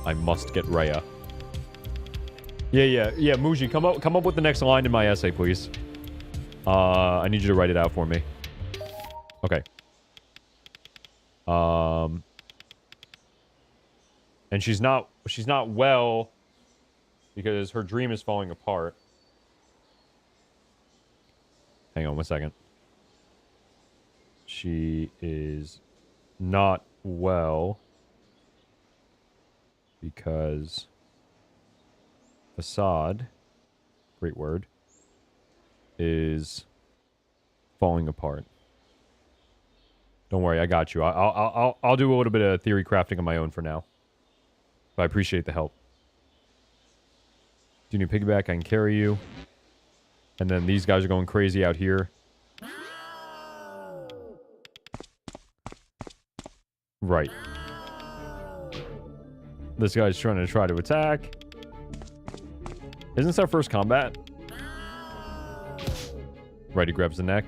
I must get Rhea. Yeah, Muji, come up with the next line in my essay, please. I need you to write it out for me. Okay. And she's not well because her dream is falling apart. Hang on 1 second. She is not well because facade, great word, is falling apart. Don't worry, I got you. I'll do a little bit of theory crafting on my own for now. But I appreciate the help. Do you need piggyback? I can carry you. And then these guys are going crazy out here. Right. This guy's trying to attack. Isn't this our first combat? Right, he grabs the neck.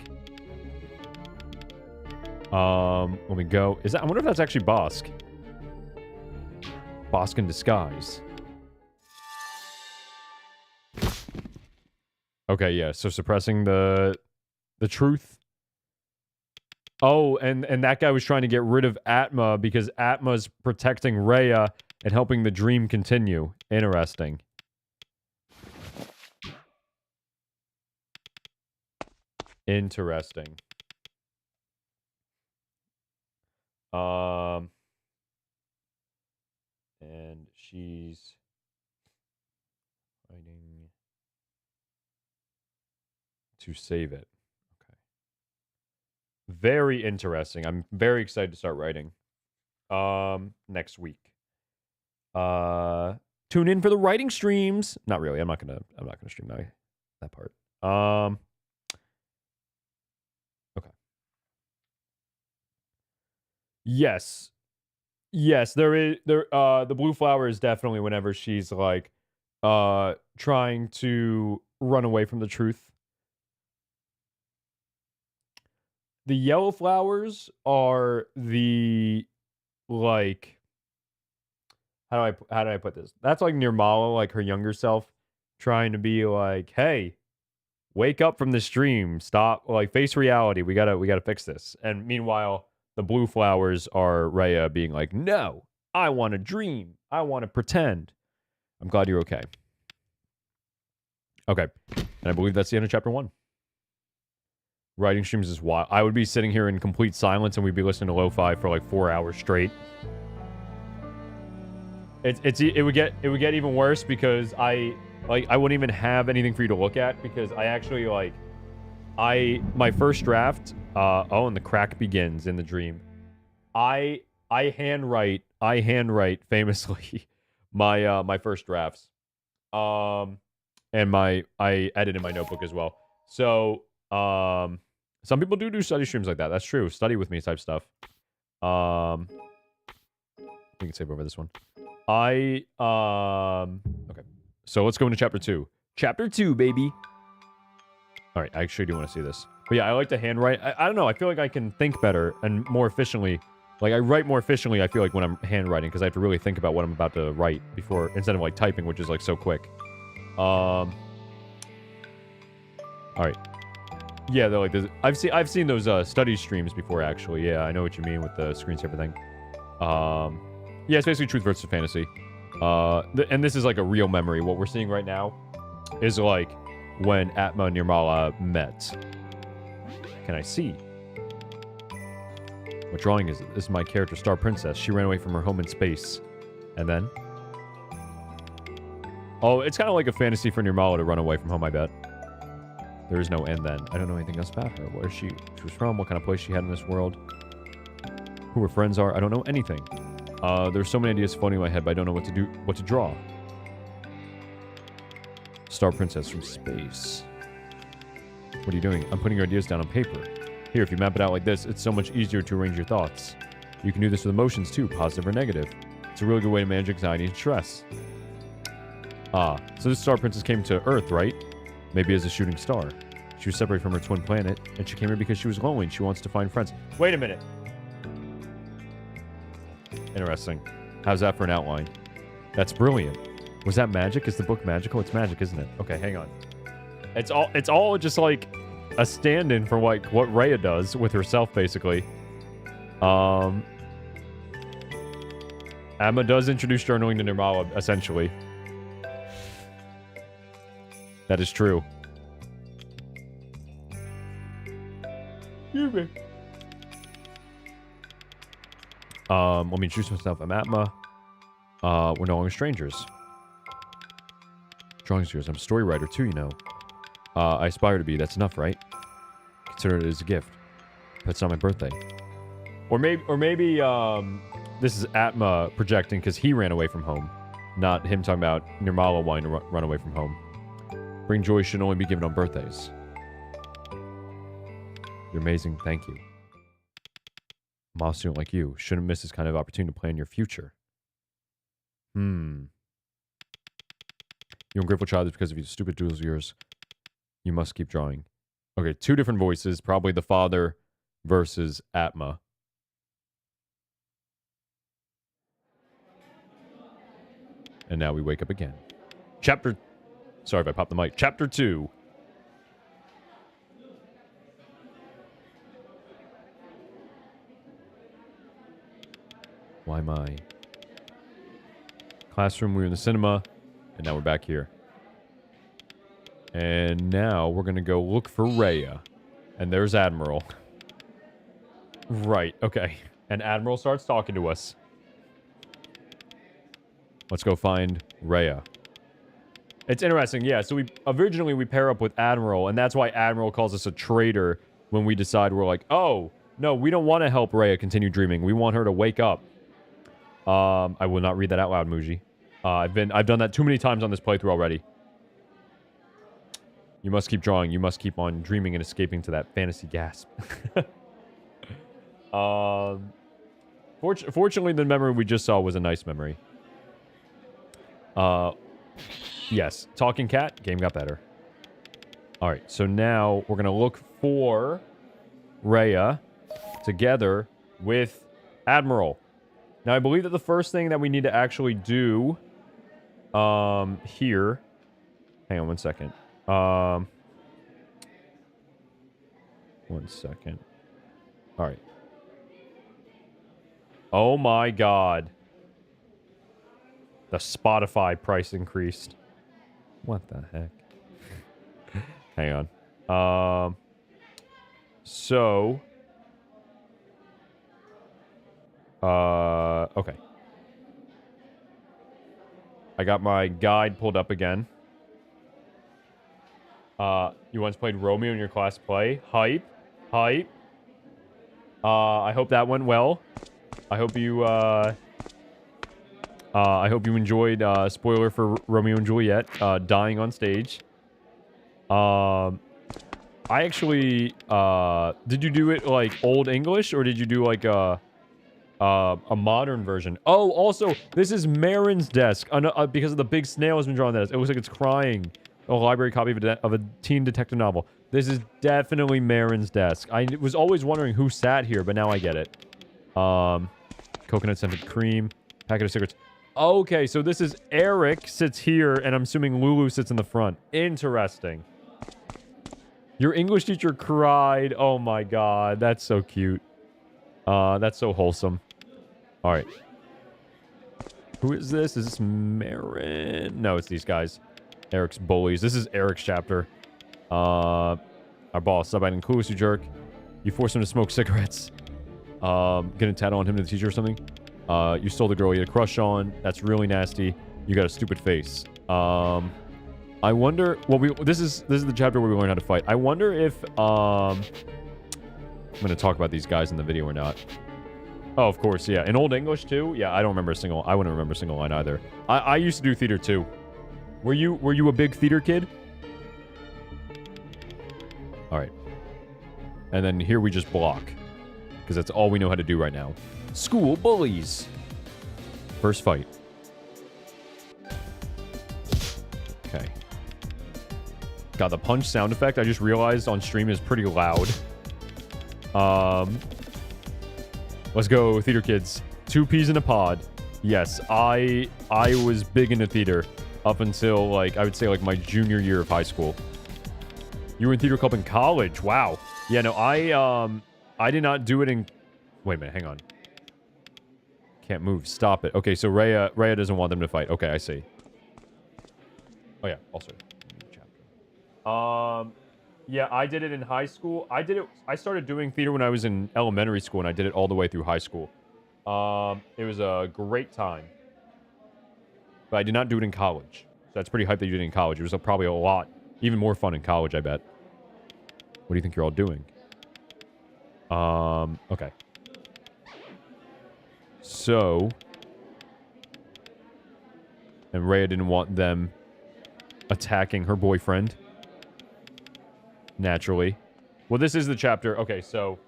Let me go. I wonder if that's actually Bosk. Bosk in disguise. Okay, yeah, so suppressing the truth. Oh, and that guy was trying to get rid of Atma because Atma's protecting Rhea and helping the dream continue. Interesting. Interesting. And she's fighting to save it. Okay. Very interesting. I'm very excited to start writing. Next week. Tune in for the writing streams. Not really. I'm not gonna stream that part. Okay. Yes. Yes, the blue flower is definitely whenever she's like trying to run away from the truth. The yellow flowers are the like how do I put this? That's like Nirmala, like her younger self, trying to be like, hey, wake up from this dream. Stop, like, face reality. We gotta fix this. And meanwhile, the blue flowers are Rhea being like, no, I want to dream. I want to pretend. I'm glad you're okay. Okay. And I believe that's the end of chapter 1. Writing streams is wild. I would be sitting here in complete silence and we'd be listening to lo-fi for like 4 hours straight. It would get even worse because I wouldn't even have anything for you to look at because I actually my first draft, and the crack begins in the dream. I handwrite famously my first drafts. And I edit in my notebook as well. So, some people do study streams like that. That's true. Study with me type stuff. We can save over this one. Okay. So let's go into chapter 2. Chapter 2, baby. All right, I actually do want to see this. But yeah, I like to handwrite. I don't know. I feel like I can think better and more efficiently. Like, I write more efficiently, I feel like, when I'm handwriting, because I have to really think about what I'm about to write before, instead of, like, typing, which is, like, so quick. All right. Yeah, they're like this. I've seen those study streams before, actually. Yeah, I know what you mean with the screensaver thing. Yeah, it's basically truth versus fantasy. And this is like a real memory. What we're seeing right now is like when Atma and Nirmala met. Can I see? What drawing is it? This is my character, Star Princess. She ran away from her home in space. And then? Oh, it's kind of like a fantasy for Nirmala to run away from home, I bet. There is no and then. I don't know anything else about her. Where she was from, what kind of place she had in this world. Who her friends are, I don't know anything. There's so many ideas floating in my head, but I don't know what to draw. Star Princess from space. What are you doing? I'm putting your ideas down on paper. Here, if you map it out like this, it's so much easier to arrange your thoughts. You can do this with emotions too, positive or negative. It's a really good way to manage anxiety and stress. So this Star Princess came to Earth, right? Maybe as a shooting star. She was separated from her twin planet, and she came here because she was lonely and she wants to find friends. Wait a minute. Interesting. How's that for an outline? That's brilliant. Was that magic? Is the book magical? It's magic, isn't it? Okay, hang on. It's all just like a stand-in for like what Rhea does with herself, basically. Amma does introduce journaling to Nirmala, essentially. That is true. Let me introduce myself. I'm Atma. We're no longer strangers. Drawing skills. I'm a story writer too, you know. I aspire to be. That's enough, right? Consider it as a gift. But it's not my birthday. Or maybe this is Atma projecting because he ran away from home, not him talking about Nirmala wanting to run away from home. Bring joy should only be given on birthdays. You're amazing. Thank you. A model student like you shouldn't miss this kind of opportunity to plan your future. You're a ungrateful child because of these stupid doodles of yours. You must keep drawing. Okay, two different voices. Probably the father versus Atma. And now we wake up again. Sorry if I popped the mic. Chapter 2. Why my classroom, we were in the cinema, and now we're back here. And now we're gonna go look for Rhea. And there's Admiral. Right, okay. And Admiral starts talking to us. Let's go find Rhea. It's interesting, yeah. So originally we pair up with Admiral, and that's why Admiral calls us a traitor when we decide we're like, oh, no, we don't want to help Rhea continue dreaming. We want her to wake up. I will not read that out loud, Muji. I've done that too many times on this playthrough already. You must keep drawing. You must keep on dreaming and escaping to that fantasy gasp. Fortunately, the memory we just saw was a nice memory. Yes. Talking cat. Game got better. Alright, so now we're going to look for Rhea together with Admiral. Now, I believe that the first thing that we need to actually do here... Hang on one second. 1 second. Alright. Oh my god. The Spotify price increased. What the heck? Hang on. Okay. I got my guide pulled up again. You once played Romeo in your class play? Hype. I hope that went well. I hope you enjoyed, spoiler for Romeo and Juliet, dying on stage. I actually, did you do it, like, Old English, or did you do, like, a modern version? Oh, also, this is Marin's desk, because of the big snail has been drawn on that. It looks like it's crying. A library copy of a teen detective novel. This is definitely Marin's desk. I was always wondering who sat here, but now I get it. Coconut scented cream, packet of cigarettes. Okay, so this is Eric sits here, and I'm assuming Lulu sits in the front. Interesting. Your English teacher cried. Oh my god, that's so cute. That's so wholesome. Alright. Who is this? Is this Marin? No, it's these guys. Eric's bullies. This is Eric's chapter. Our boss, sub-item clueless, you jerk. You forced him to smoke cigarettes. Gonna tattle on him to the teacher or something. You stole the girl you had a crush on. That's really nasty. You got a stupid face. I wonder... Well, this is the chapter where we learn how to fight. I wonder if, I'm gonna talk about these guys in the video or not. Oh, of course, yeah. In Old English, too? Yeah, I wouldn't remember a single line either. I used to do theater, too. Were you a big theater kid? Alright. And then here we just block. Because that's all we know how to do right now. School bullies. First fight. Okay. God, the punch sound effect I just realized on stream is pretty loud. Let's go, theater kids. 2 peas in a pod. Yes, I was big into theater up until, like, I would say, like, my junior year of high school. You were in theater club in college. Wow. Yeah, no, I did not do it in... Wait a minute, hang on. Can't move. Stop it. Okay, so Rhea doesn't want them to fight. Okay, I see. Oh, yeah, also. Yeah, I did it in high school. I started doing theater when I was in elementary school, and I did it all the way through high school. It was a great time. But I did not do it in college. So that's pretty hype that you did it in college. It was probably a lot, even more fun in college, I bet. What do you think you're all doing? Okay. So... And Rhea didn't want them attacking her boyfriend. Naturally. Well, this is the chapter. Okay, so...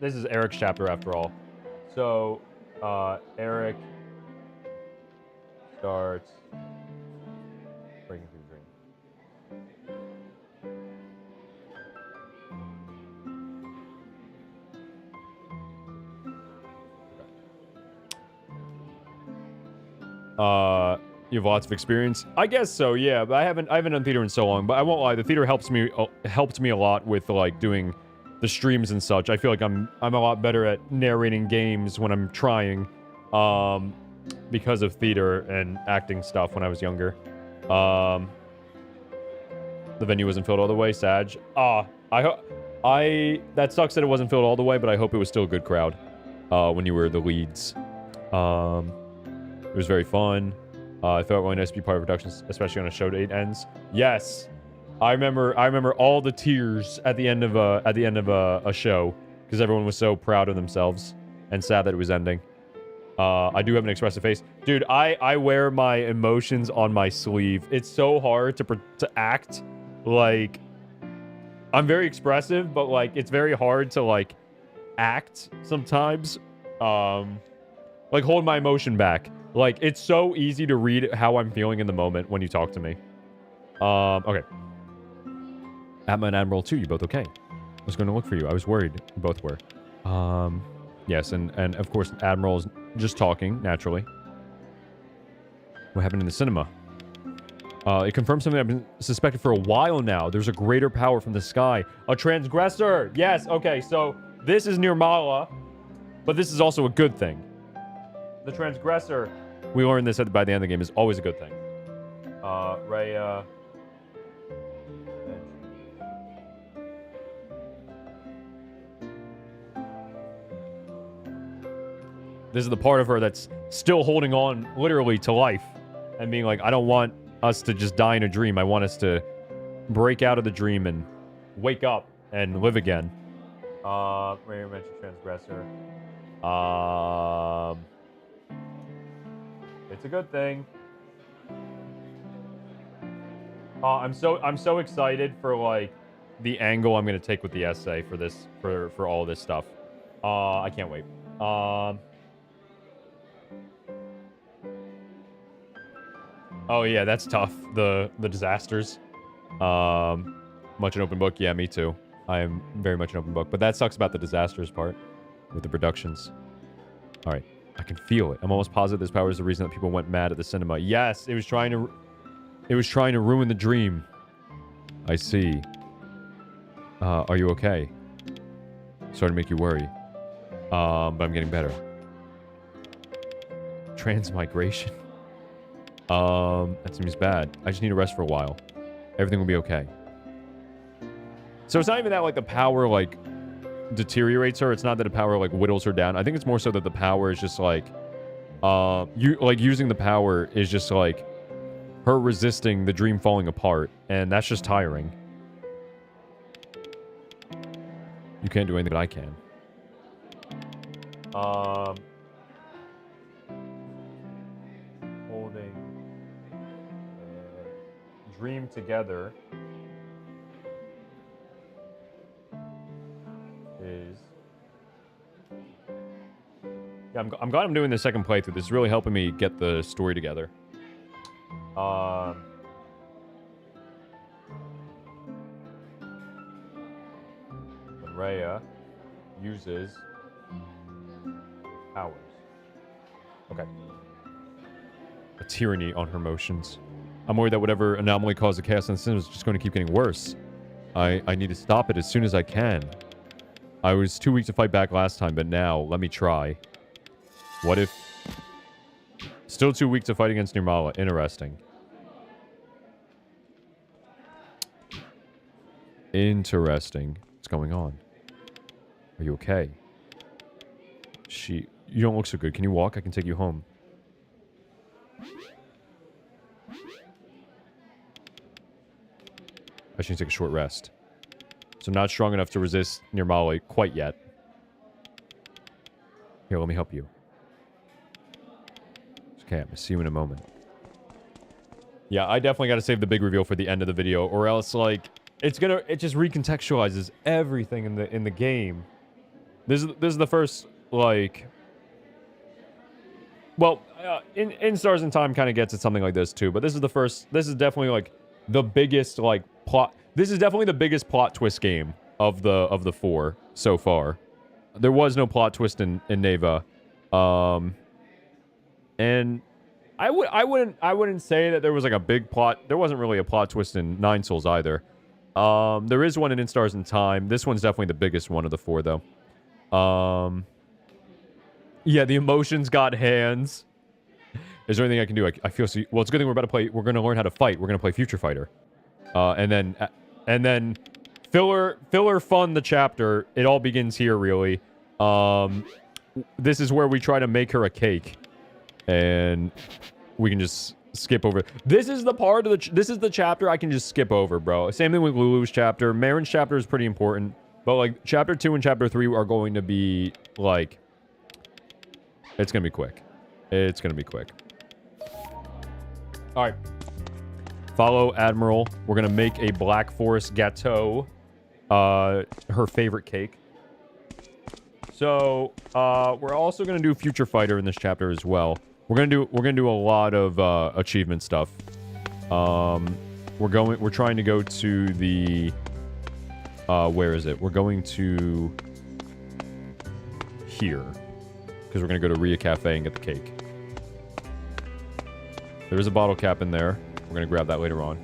This is Eric's chapter, after all. So, Eric... starts... breaking through the dream. You have lots of experience? I guess so, yeah. But I haven't done theater in so long. But I won't lie, the theater helped me a lot with, like, doing the streams and such. I feel like I'm a lot better at narrating games when I'm trying, because of theater and acting stuff when I was younger. The venue wasn't filled all the way. Sag. That sucks that it wasn't filled all the way, but I hope it was still a good crowd when you were the leads. It was very fun. I felt really nice to be part of productions, especially on a show date ends. Yes, I remember all the tears at the end of a show because everyone was so proud of themselves and sad that it was ending. I do have an expressive face, dude. I wear my emotions on my sleeve. It's so hard to act like I'm very expressive, but like it's very hard to like act sometimes. Like hold my emotion back. Like, it's so easy to read how I'm feeling in the moment when you talk to me. Okay. Atma and Admiral 2, you both okay? I was going to look for you. I was worried. You both were. Yes, and of course, Admiral's just talking, naturally. What happened in the cinema? It confirms something I've been suspected for a while now. There's a greater power from the sky. A transgressor! Yes, okay, so this is Nirmala, but this is also a good thing. The transgressor, we learned this by the end of the game, is always a good thing. Rhea... This is the part of her that's still holding on, literally, to life. And being like, I don't want us to just die in a dream. I want us to break out of the dream and wake up and live again. Rhea mentioned transgressor. It's a good thing. I'm so excited for like the angle I'm gonna take with the essay for this for all this stuff. I can't wait. Oh yeah, that's tough. The disasters. Much an open book. Yeah, me too. I am very much an open book. But that sucks about the disasters part with the productions. All right. I can feel it. I'm almost positive this power is the reason that people went mad at the cinema. Yes, it was trying to ruin the dream. I see. Are you okay? Sorry to make you worry. But I'm getting better. Transmigration? That seems bad. I just need to rest for a while. Everything will be okay. So it's not even that, like, the power, like, deteriorates her. It's not that the power, like, whittles her down. I think it's more so that the power is just, like, using the power is just, like, her resisting the dream falling apart. And that's just tiring. You can't do anything, but I can. Holding dream together is... Yeah, I'm glad I'm doing the second playthrough. This is really helping me get the story together. Rhea uses powers. Okay. A tyranny on her motions. I'm worried that whatever anomaly caused the chaos in the system is just going to keep getting worse. I need to stop it as soon as I can. I was too weak to fight back last time, but now, let me try. What if... Still too weak to fight against Nirmala. Interesting. Interesting. What's going on? Are you okay? You don't look so good. Can you walk? I can take you home. I should take a short rest. So I'm not strong enough to resist Nirmala quite yet. Here, let me help you. Okay, I'm gonna see you in a moment. Yeah, I definitely gotta save the big reveal for the end of the video, or else, like, it just recontextualizes everything in the game. This is the first, like... Well, in Stars in Time kind of gets at something like this, too, but this is definitely, like, the biggest, like, plot... This is definitely the biggest plot twist game of the 4 so far. There was no plot twist in Neva. And I wouldn't say that there was like a big plot. There wasn't really a plot twist in Nine Souls either. There is one in Stars in Time. This one's definitely the biggest one of the 4 though. Yeah, the emotions got hands. Is there anything I can do? I feel so... Well, it's a good thing we're about to play... We're going to learn how to fight. We're going to play Future Fighter. And then filler fun the chapter. It all begins here, really. This is where we try to make her a cake. And we can just skip over. This is the part of this is the chapter I can just skip over, bro. Same thing with Lulu's chapter. Marin's chapter is pretty important. But, like, chapter 2 and chapter 3 are going to be, like... It's going to be quick. It's going to be quick. Alright. Follow Admiral. We're going to make a Black Forest gâteau. Her favorite cake. So, we're also going to do Future Fighter in this chapter as well. We're going to do a lot of achievement stuff. We're trying to go to the where is it? We're going to here. Because we're going to go to Rhea Cafe and get the cake. There is a bottle cap in there. We're going to grab that later on.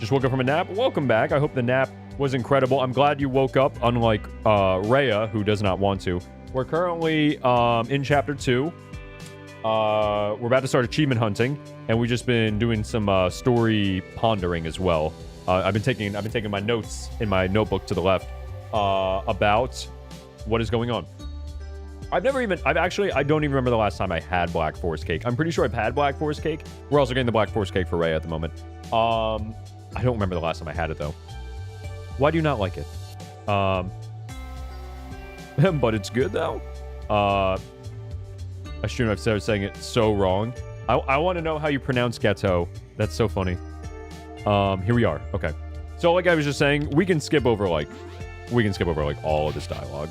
Just woke up from a nap. Welcome back. I hope the nap was incredible. I'm glad you woke up, unlike Rhea, who does not want to. We're currently in Chapter 2. We're about to start achievement hunting, and we've just been doing some story pondering as well. I've been taking my notes in my notebook to the left about what is going on. I don't even remember the last time I had Black Forest cake. I'm pretty sure I've had Black Forest cake. We're also getting the Black Forest cake for Rhea at the moment. I don't remember the last time I had it, though. Why do you not like it? But it's good, though. I shouldn't have started saying it so wrong. I want to know how you pronounce gâteau. That's so funny. Here we are. Okay. So, like I was just saying, we can skip over, like, all of this dialogue.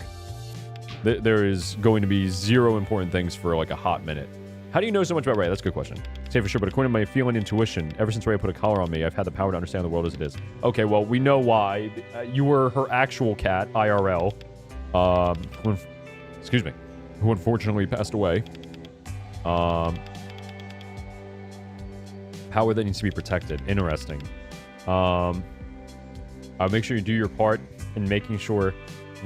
There is going to be zero important things for, like, a hot minute. How do you know so much about Rhea? That's a good question. Say for sure, but according to my feeling intuition, ever since Rhea put a collar on me, I've had the power to understand the world as it is. Okay, well, we know why. You were her actual cat, IRL. Excuse me. Who unfortunately passed away. Power that needs to be protected. Interesting. I'll make sure you do your part in making sure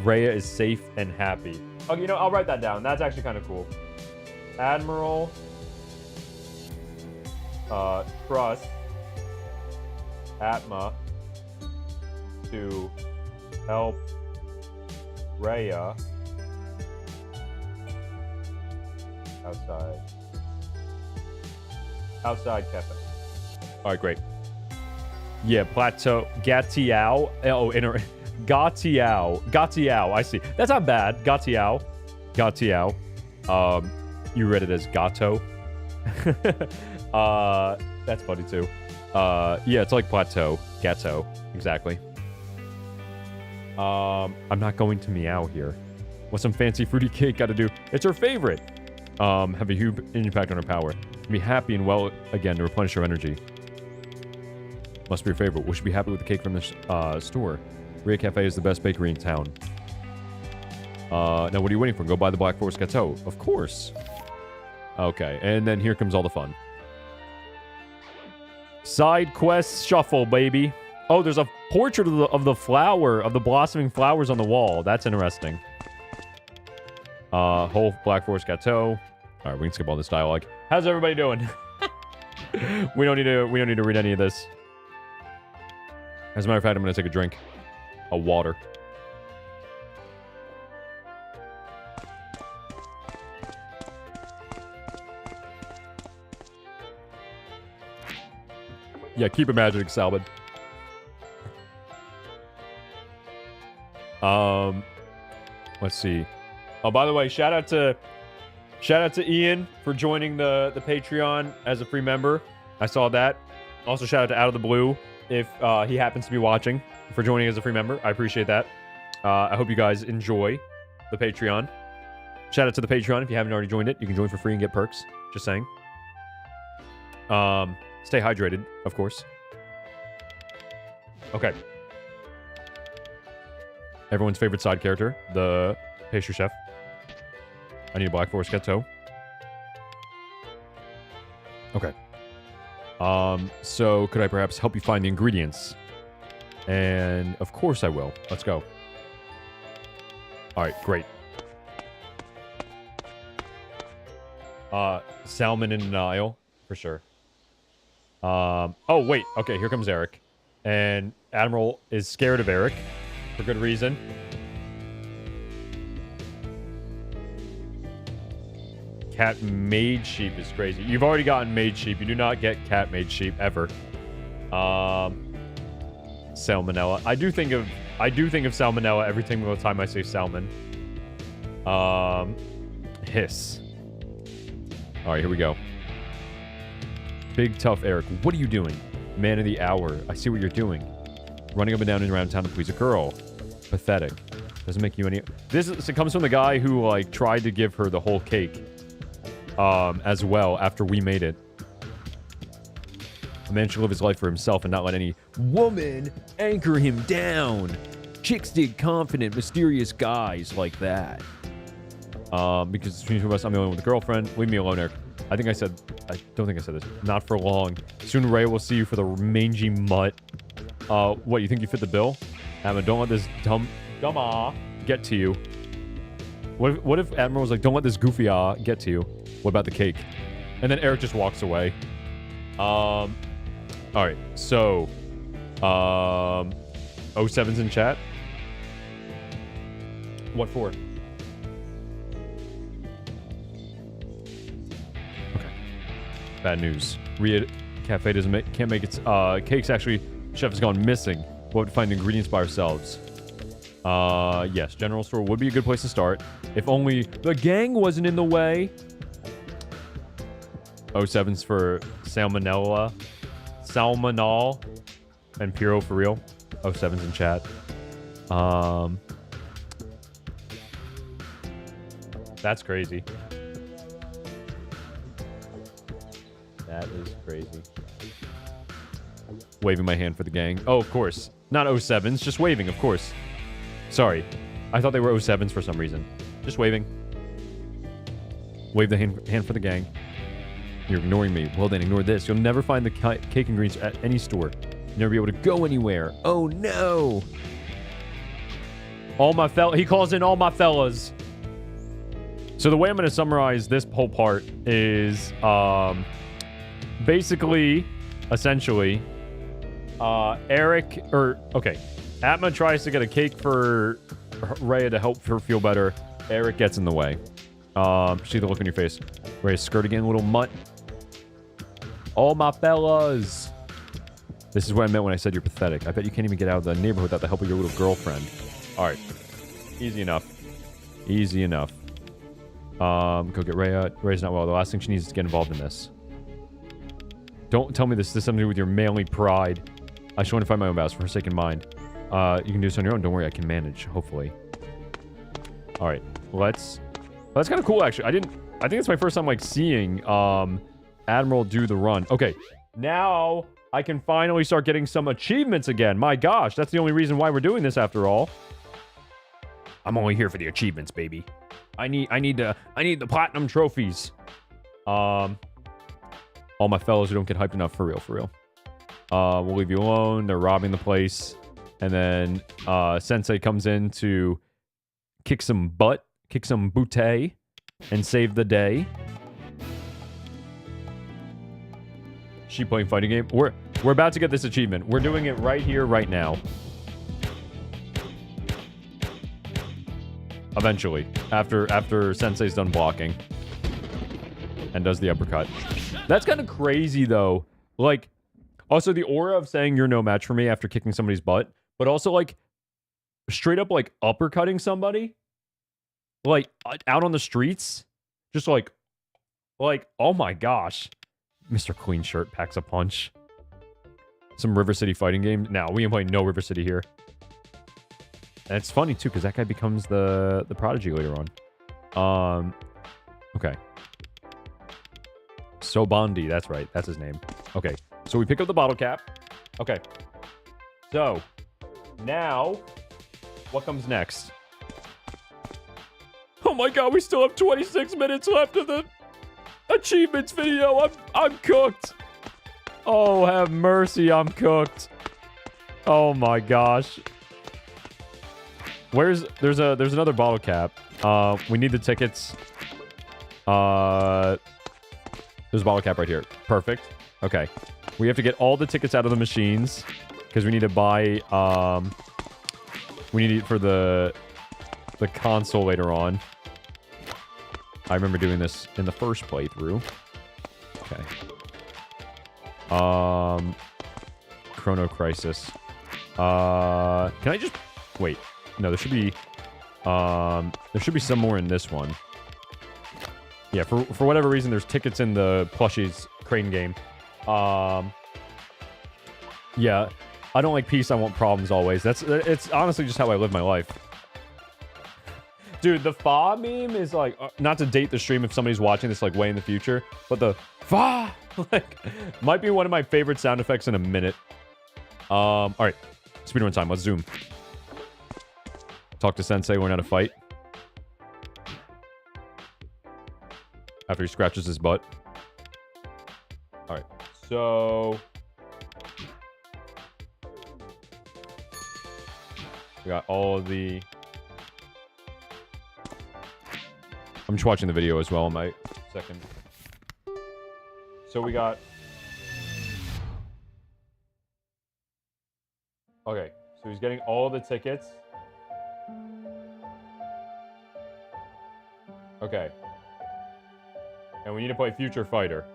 Rhea is safe and happy. Okay, you know, I'll write that down. That's actually kind of cool. Admiral, trust Atma to help Rhea outside cafe. All right, great. Yeah, plateau Gatiao. Oh, Gatiao. I see. That's not bad. Gatiao. You read it as Gato. That's funny too. Yeah, it's like plateau. Gato. Exactly. I'm not going to meow here. What's some fancy fruity cake got to do? It's her favorite. Have a huge impact on her power. Be happy and well again to replenish her energy. Must be your favorite. We should be happy with the cake from this store. Ria Cafe is the best bakery in town. Now what are you waiting for? Go buy the Black Forest Gâteau. Of course. Okay, and then here comes all the fun. Side quest shuffle, baby. Oh, there's a portrait of the flower, of the blossoming flowers on the wall. That's interesting. Whole Black Forest Gâteau. All right, we can skip all this dialogue. How's everybody doing? we don't need to read any of this. As a matter of fact, I'm gonna take a drink of water. Yeah, keep imagining salmon. Let's see. Oh, by the way, shout out to Ian for joining the Patreon as a free member. I saw that. Also, shout out to Out of the Blue if he happens to be watching for joining as a free member. I appreciate that. I hope you guys enjoy the Patreon. Shout out to the Patreon if you haven't already joined it. You can join for free and get perks. Just saying. Stay hydrated, of course. Okay. Everyone's favorite side character, the pastry chef. I need a Black Forest Gâteau. Okay. So could I perhaps help you find the ingredients? And of course I will. Let's go. All right, great. Salmon in an aisle, for sure. Oh, wait. Okay, here comes Eric. And Admiral is scared of Eric. For good reason. Cat made sheep is crazy. You've already gotten made sheep. You do not get cat made sheep ever. Salmonella. I do think of salmonella every single time I say salmon. Hiss. All right, here we go. Big tough Eric. What are you doing? Man of the hour. I see what you're doing. Running up and down and around town to please a girl. Pathetic. Doesn't make you any... It comes from the guy who, like, tried to give her the whole cake. As well, after we made it. A man should live his life for himself and not let any woman anchor him down. Chicks dig confident, mysterious guys like that. Because between two of us, I'm the only one with a girlfriend. Leave me alone, Eric. I don't think I said this. Not for long. Soon Ray will see you for the mangy mutt. What, you think you fit the bill? Emma, don't let this dumb get to you. What if Admiral was like, don't let this goofy get to you? What about the cake? And then Eric just walks away. All right, so 07's in chat. What for? Okay. Bad news. Ria Cafe can't make its cakes. Actually, chef has gone missing. We'll have to find the ingredients by ourselves. Yes, general store would be a good place to start. If only the gang wasn't in the way. 07's for salmonella. Salmonal. And Piro for real. 07's in chat. That's crazy. That is crazy. Waving my hand for the gang. Oh, of course. Not 07's, just waving, of course. Sorry. I thought they were 07's for some reason. Just waving. Wave the hand for the gang. You're ignoring me. Well then, ignore this. You'll never find the cake ingredients at any store. You'll never be able to go anywhere. Oh no! He calls in all my fellas. So the way I'm going to summarize this whole part is, basically, essentially, Atma tries to get a cake for Rhea to help her feel better. Eric gets in the way. See the look on your face. Rhea's skirt again, little mutt. All my fellas. This is what I meant when I said you're pathetic. I bet you can't even get out of the neighborhood without the help of your little girlfriend. Alright. Easy enough. Easy enough. Go get Rhea. Rhea's not well. The last thing she needs is to get involved in this. Don't tell me this has something to do with your manly pride. I just want to find my own vows for forsaken mind. You can do this on your own. Don't worry, I can manage, hopefully. Alright, let's... Well, that's kind of cool, actually. I think it's my first time, like, seeing, Admiral do the run. Okay, now I can finally start getting some achievements again. My gosh, that's the only reason why we're doing this after all. I'm only here for the achievements, baby. I need the platinum trophies. All my fellows who don't get hyped enough, for real. We'll leave you alone. They're robbing the place. And then Sensei comes in to kick some butt, kick some booty, and save the day. She playing fighting game. We're about to get this achievement. We're doing it right here, right now. Eventually, after Sensei's done blocking and does the uppercut. That's kind of crazy though. Like, also the aura of saying you're no match for me after kicking somebody's butt, but also like straight up like uppercutting somebody, like out on the streets, just like oh my gosh. Mr. Clean Shirt packs a punch. Some River City fighting game. Now, we ain't playing no River City here. And it's funny, too, because that guy becomes the prodigy later on. Okay. Sobandi, that's right. That's his name. Okay, so we pick up the bottle cap. Okay. So, now, what comes next? Oh my god, we still have 26 minutes left of the achievements video. I'm cooked. Oh, have mercy, I'm cooked. Oh my gosh. There's another bottle cap. We need the tickets. There's a bottle cap right here. Perfect. Okay. We have to get all the tickets out of the machines because we need to buy we need it for the console later on. I remember doing this in the first playthrough. Okay. Chrono Crisis. Can I just wait? No, there should be some more in this one. Yeah, for whatever reason, there's tickets in the plushies crane game. Yeah, I don't like peace. I want problems always. It's honestly just how I live my life. Dude, the Fa meme is like, not to date the stream if somebody's watching this like way in the future, but the Fa like might be one of my favorite sound effects in a minute. All right, speedrun time. Let's zoom. Talk to Sensei, learn how to fight. After he scratches his butt. All right, so we got all of the. I'm just watching the video as well on my second. So we got. Okay, so he's getting all the tickets. Okay. And we need to play Future Fighter.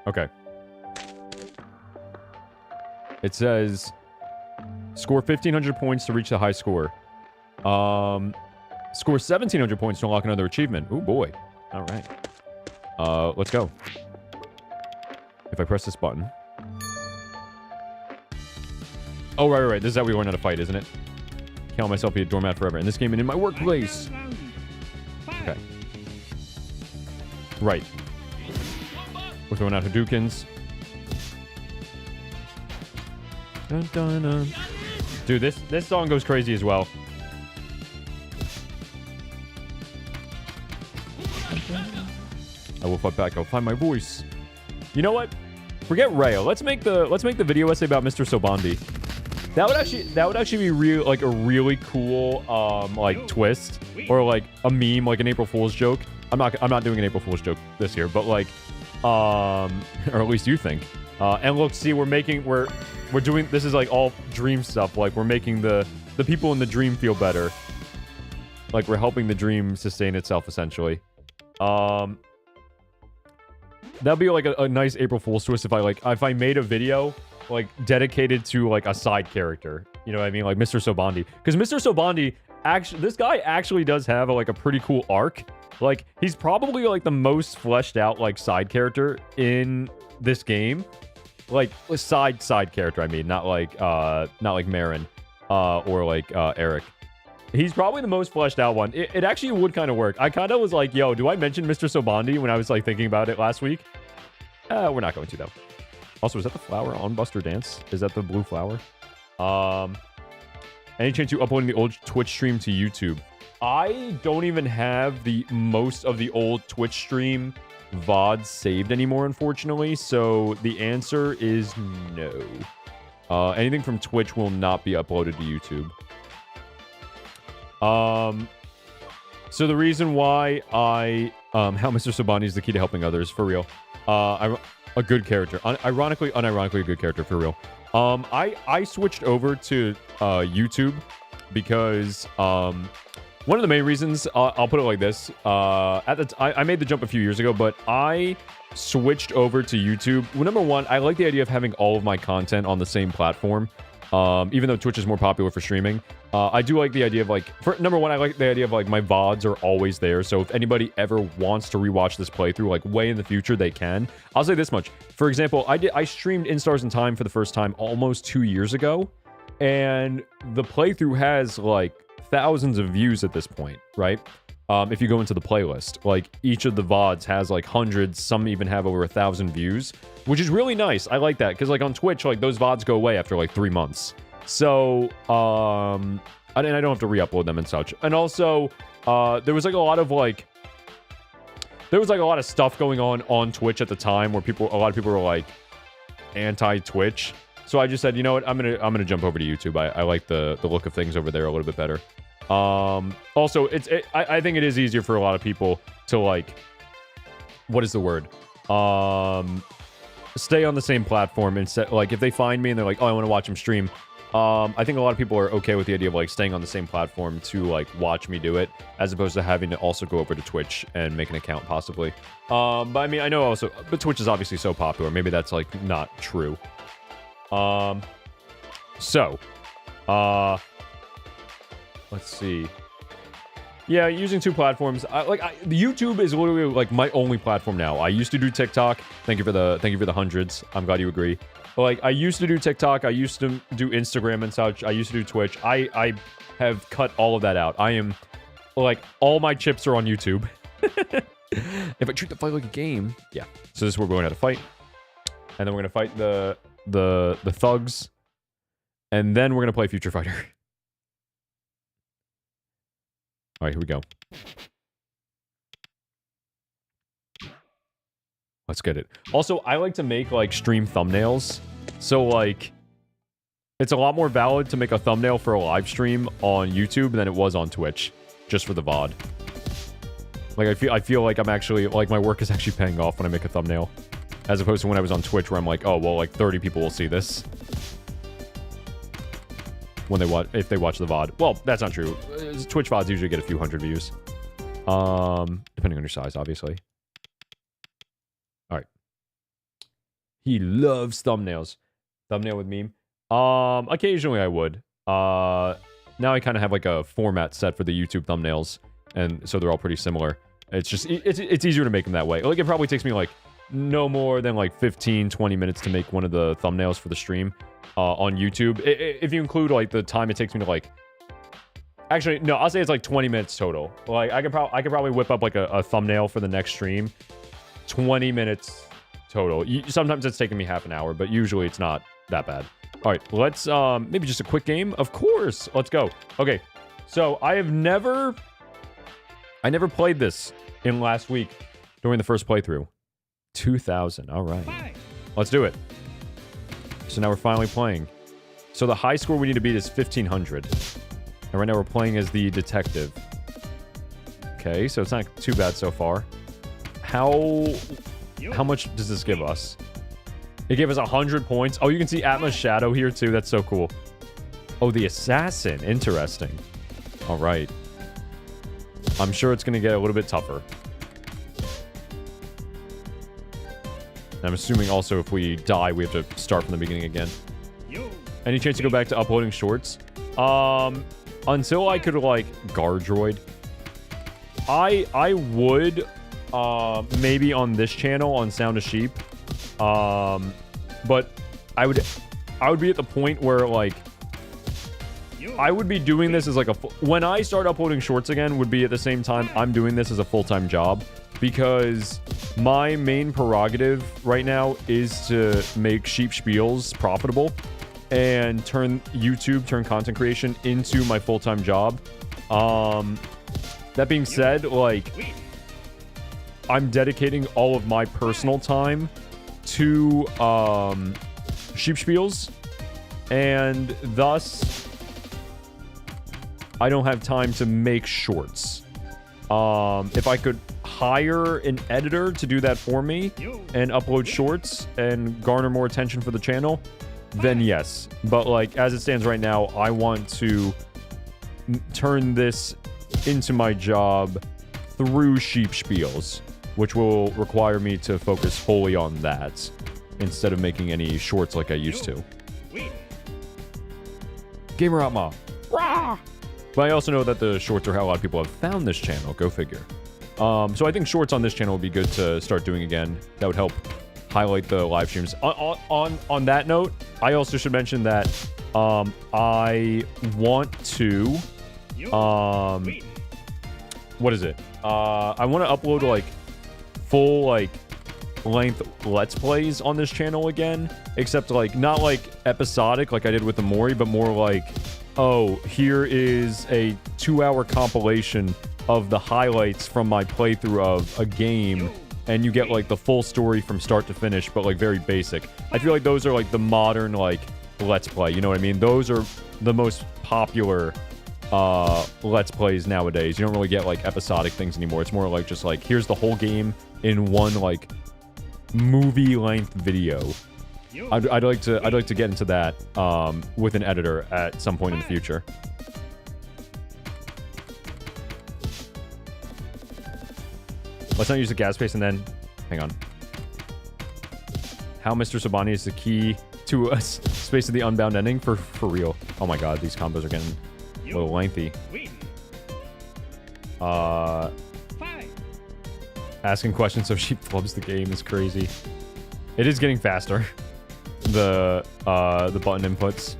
Okay. It says score 1,500 points to reach the high score. Score 1,700 points to unlock another achievement. Ooh, boy. All right. Let's go. If I press this button. Oh, right. This is how we learn how to fight, isn't it? Count myself be a doormat forever. In this game and in my workplace. Okay. Right. We're throwing out Hadoukens. Dun, dun, dun. Dude, this song goes crazy as well. I will fight back. I'll find my voice. You know what? Forget Rayo. Let's make the video essay about Mr. Sobandi. That would actually be a really cool like twist or like a meme, like an April Fool's joke. I'm not doing an April Fool's joke this year, but like or at least you think. And look, see, we're doing this is like all dream stuff. Like we're making the people in the dream feel better. Like we're helping the dream sustain itself essentially. That'd be like a nice April Fool's twist if I made a video like dedicated to like a side character. You know what I mean? Like Mr. Sobandi. Because Mr. Sobandi this guy actually does have a pretty cool arc. Like he's probably like the most fleshed out like side character in this game. Like a side character, I mean, not like Marin or like Eric. He's probably the most fleshed out one. It actually would kind of work. I kind of was like, yo, do I mention Mr. Sobandi when I was like thinking about it last week? We're not going to though. Also, is that the flower on Buster Dance? Is that the blue flower? Any chance you uploading the old Twitch stream to YouTube? I don't even have the most of the old Twitch stream VODs saved anymore, unfortunately. So the answer is no. Anything from Twitch will not be uploaded to YouTube. So the reason why how Mr. Sobani is the key to helping others, for real. A good character. Unironically a good character, for real. I switched over to YouTube because one of the main reasons, I'll put it like this, I made the jump a few years ago, but I switched over to YouTube. Well, number one, I like the idea of having all of my content on the same platform, even though Twitch is more popular for streaming. I do like the idea of, like, number one, I like the idea of, like, my VODs are always there, so if anybody ever wants to rewatch this playthrough, like, way in the future, they can. I'll say this much. For example, I streamed In Stars in Time for the first time almost 2 years ago, and the playthrough has, like, thousands of views at this point, right? If you go into the playlist, like, each of the VODs has, like, hundreds, some even have over 1,000 views, which is really nice. I like that, because, like, on Twitch, like, those VODs go away after, like, 3 months. So, and I don't have to re-upload them and such. And also, there was, like, a lot of stuff going on Twitch at the time where a lot of people were, like, anti-Twitch. So I just said, you know what, I'm gonna jump over to YouTube. I like the look of things over there a little bit better. Also, I think it is easier for a lot of people to, like, what is the word? Stay on the same platform instead. Like, if they find me and they're like, oh, I want to watch them stream. I think a lot of people are okay with the idea of, like, staying on the same platform to, like, watch me do it, as opposed to having to also go over to Twitch and make an account, possibly. But I mean, I know also, but Twitch is obviously so popular. Maybe that's, like, not true. Let's see. Yeah, using 2 platforms. YouTube is literally, like, my only platform now. I used to do TikTok. Thank you for the hundreds. I'm glad you agree. But, like, I used to do TikTok. I used to do Instagram and such. I used to do Twitch. I have cut all of that out. I am, like, all my chips are on YouTube. If I treat the fight like a game, yeah. So this is where we're going to fight, and then we're gonna fight the thugs, and then we're gonna play Future Fighter. All right, here we go. Let's get it. Also, I like to make, like, stream thumbnails. So, like, it's a lot more valid to make a thumbnail for a live stream on YouTube than it was on Twitch, just for the VOD. Like, I feel like I'm actually, like, my work is actually paying off when I make a thumbnail, as opposed to when I was on Twitch, where I'm like, oh, well, like, 30 people will see this when if they watch the VOD. Well, that's not true. Twitch VODs usually get a few hundred views, depending on your size, obviously. All right. He loves thumbnails. Thumbnail with meme. Occasionally I would. Now I kind of have, like, a format set for the YouTube thumbnails, and so they're all pretty similar. It's just, it's easier to make them that way. Like, it probably takes me, like, no more than, like, 15-20 minutes to make one of the thumbnails for the stream on YouTube. If you include, like, the time it takes me to, like, actually, no, I'll say it's like 20 minutes total. Like, I could probably whip up, like, a thumbnail for the next stream. 20 minutes total. Sometimes it's taking me half an hour, but usually it's not that bad. All right, let's maybe just a quick game. Of course, let's go. Okay, so I never played this in last week during the first playthrough. 2,000. All right, let's do it. So now we're finally playing. So the high score we need to beat is 1,500. And right now we're playing as the detective. Okay, so it's not too bad so far. How much does this give us? It gave us 100 points. Oh, you can see Atma's shadow here too. That's so cool. Oh, the assassin. Interesting. All right. I'm sure it's going to get a little bit tougher. And I'm assuming also if we die, we have to start from the beginning again. Any chance to go back to uploading shorts? Until I could, like, guard droid, I would, maybe on this channel, on Sound of Sheep. But I would be at the point where, like, I would be doing this as, like, when I start uploading shorts again, would be at the same time I'm doing this as a full-time job, because my main prerogative right now is to make sheep spiels profitable and turn content creation into my full-time job. That being said, like, I'm dedicating all of my personal time to sheep spiels, and thus I don't have time to make shorts. If I could hire an editor to do that for me and upload shorts and garner more attention for the channel, then yes. But like, as it stands right now, I want to turn this into my job through sheep spiels, which will require me to focus wholly on that instead of making any shorts like I used to. Gamer Outlaw. Rah! But I also know that the shorts are how a lot of people have found this channel. Go figure. So I think shorts on this channel would be good to start doing again. That would help highlight the live streams. On that note, I also should mention that I want to what is it? I want to upload like full like length let's plays on this channel again, except like not like episodic like I did with the Mori, but more like, oh, here is a 2-hour compilation of the highlights from my playthrough of a game, and you get like the full story from start to finish, but like very basic. I feel like those are like the modern like let's play, you know what I mean? Those are the most popular let's plays nowadays. You don't really get like episodic things anymore. It's more like just like, here's the whole game in one like movie length video. I'd like to get into that with an editor at some point in the future. Let's not use the gas space and then hang on. How Mr. Sobani is the key to a space of the Unbound ending for real. Oh my god, these combos are getting a little lengthy. Asking questions so she flubs the game is crazy. It is getting faster. The button inputs.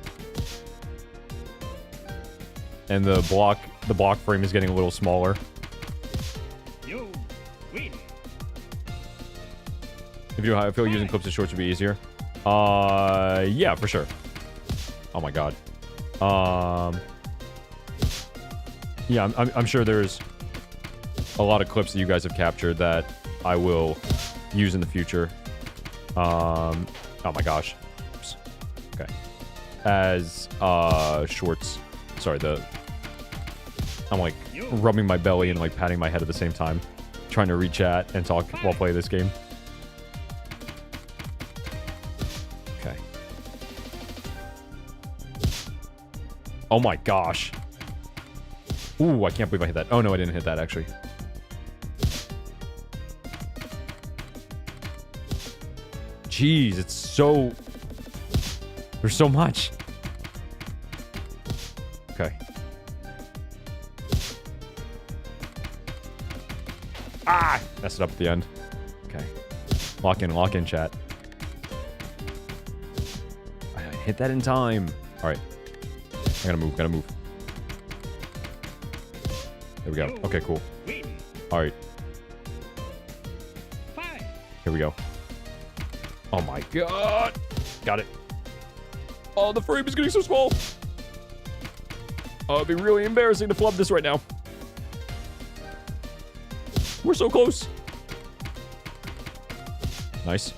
And the block frame is getting a little smaller. I feel using clips of shorts would be easier. Yeah, for sure. Oh my god. Yeah, I'm sure there's a lot of clips that you guys have captured that I will use in the future. Oh my gosh. Oops. Okay. As shorts. Sorry, I'm like rubbing my belly and like patting my head at the same time, trying to reach at and talk while playing this game. Okay. Oh my gosh. Ooh, I can't believe I hit that. Oh no, I didn't hit that actually. Jeez, it's so... There's so much. Okay. Ah! Messed it up at the end. Okay. Lock in, chat. I hit that in time. Alright. I gotta move. There we go. Okay, cool. Alright. Here we go. Oh my god! Got it. Oh, the frame is getting so small! Oh, it'd be really embarrassing to flub this right now. We're so close. Nice.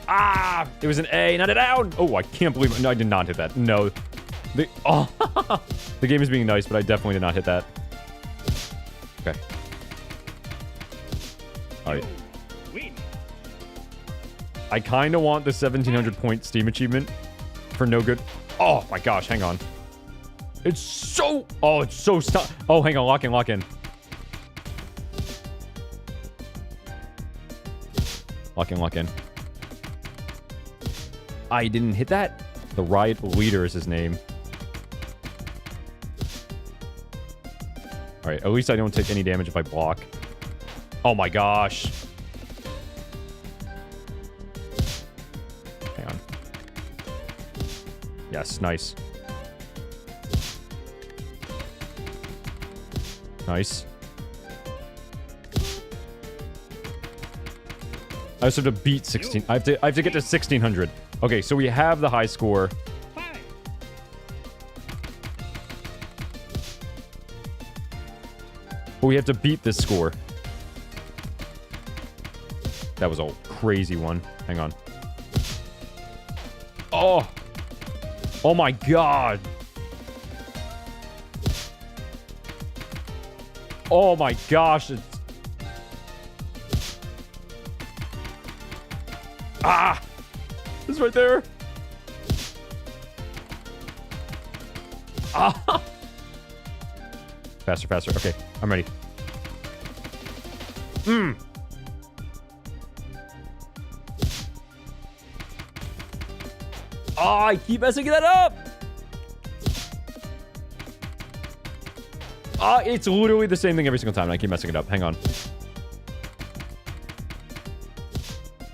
Ah! It was an A, not a down! Oh, I can't believe it. No, I did not hit that. No. The game is being nice, but I definitely did not hit that. Okay. Alright. I kind of want the 1700 point Steam achievement for no good. Oh my gosh, hang on. It's so... Oh, it's so stuck. Oh, hang on, lock in. Lock in. I didn't hit that. The Riot Leader is his name. Alright, at least I don't take any damage if I block. Oh my gosh. Hang on. Yes, nice. Nice. I also have to beat 16. I have to get to 1600. Okay, so we have the high score. But we have to beat this score. That was a crazy one. Hang on. Oh. Oh my god. Oh my gosh. It's... Ah! It's right there. Ah! Faster, faster. Okay, I'm ready. Oh, I keep messing that up. It's literally the same thing every single time, and I keep messing it up. Hang on.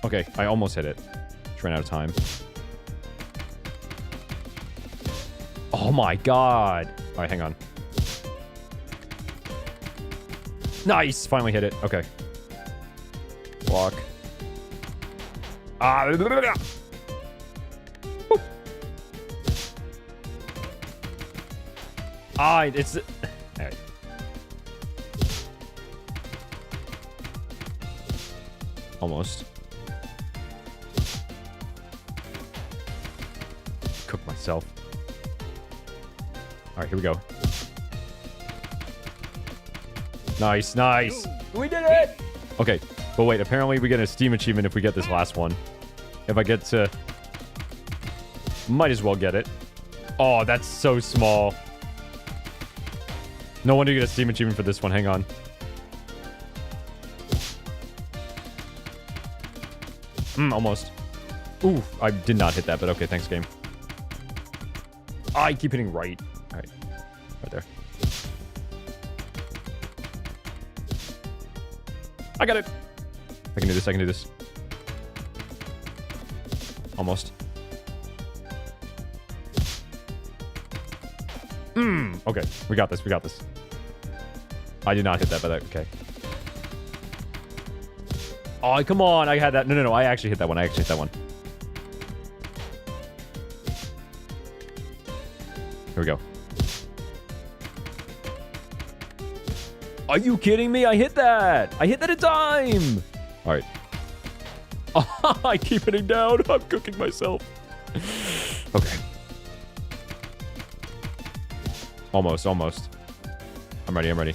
Okay, I almost hit it. Just ran out of time. Oh my god. All right, hang on. Nice. Finally hit it. Okay. Block. Ah. It's... All right. Almost. Cook myself. All right, here we go. Nice, nice. We did it! Okay, but wait, apparently we get a Steam achievement if we get this last one. If I get to... Might as well get it. Oh, that's so small. No wonder you get a Steam achievement for this one. Hang on. Almost. Ooh, I did not hit that, but okay, thanks, game. I keep hitting right. All right. Right there. I got it. I can do this. I can do this. Almost. Okay. We got this. We got this. I did not hit that, but okay. Oh, come on. I had that. No, no, no. I actually hit that one. I actually hit that one. Here we go. Are you kidding me? I hit that. I hit that in time. All right. Oh, I keep hitting down. I'm cooking myself. Okay. Almost, almost. I'm ready. I'm ready.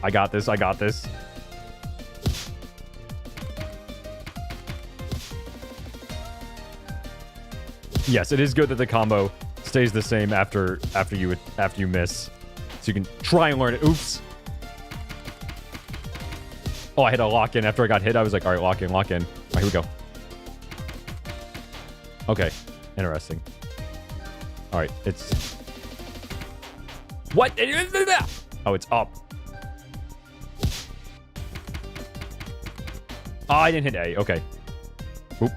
I got this. I got this. Yes, it is good that the combo stays the same after you miss, so you can try and learn it. Oops. Oh, I hit a lock in after I got hit. I was like, all right, lock in, lock in. All right, here we go. Okay, interesting. All right, it's... What? Oh, it's up. Oh, I didn't hit A. Okay. Oop.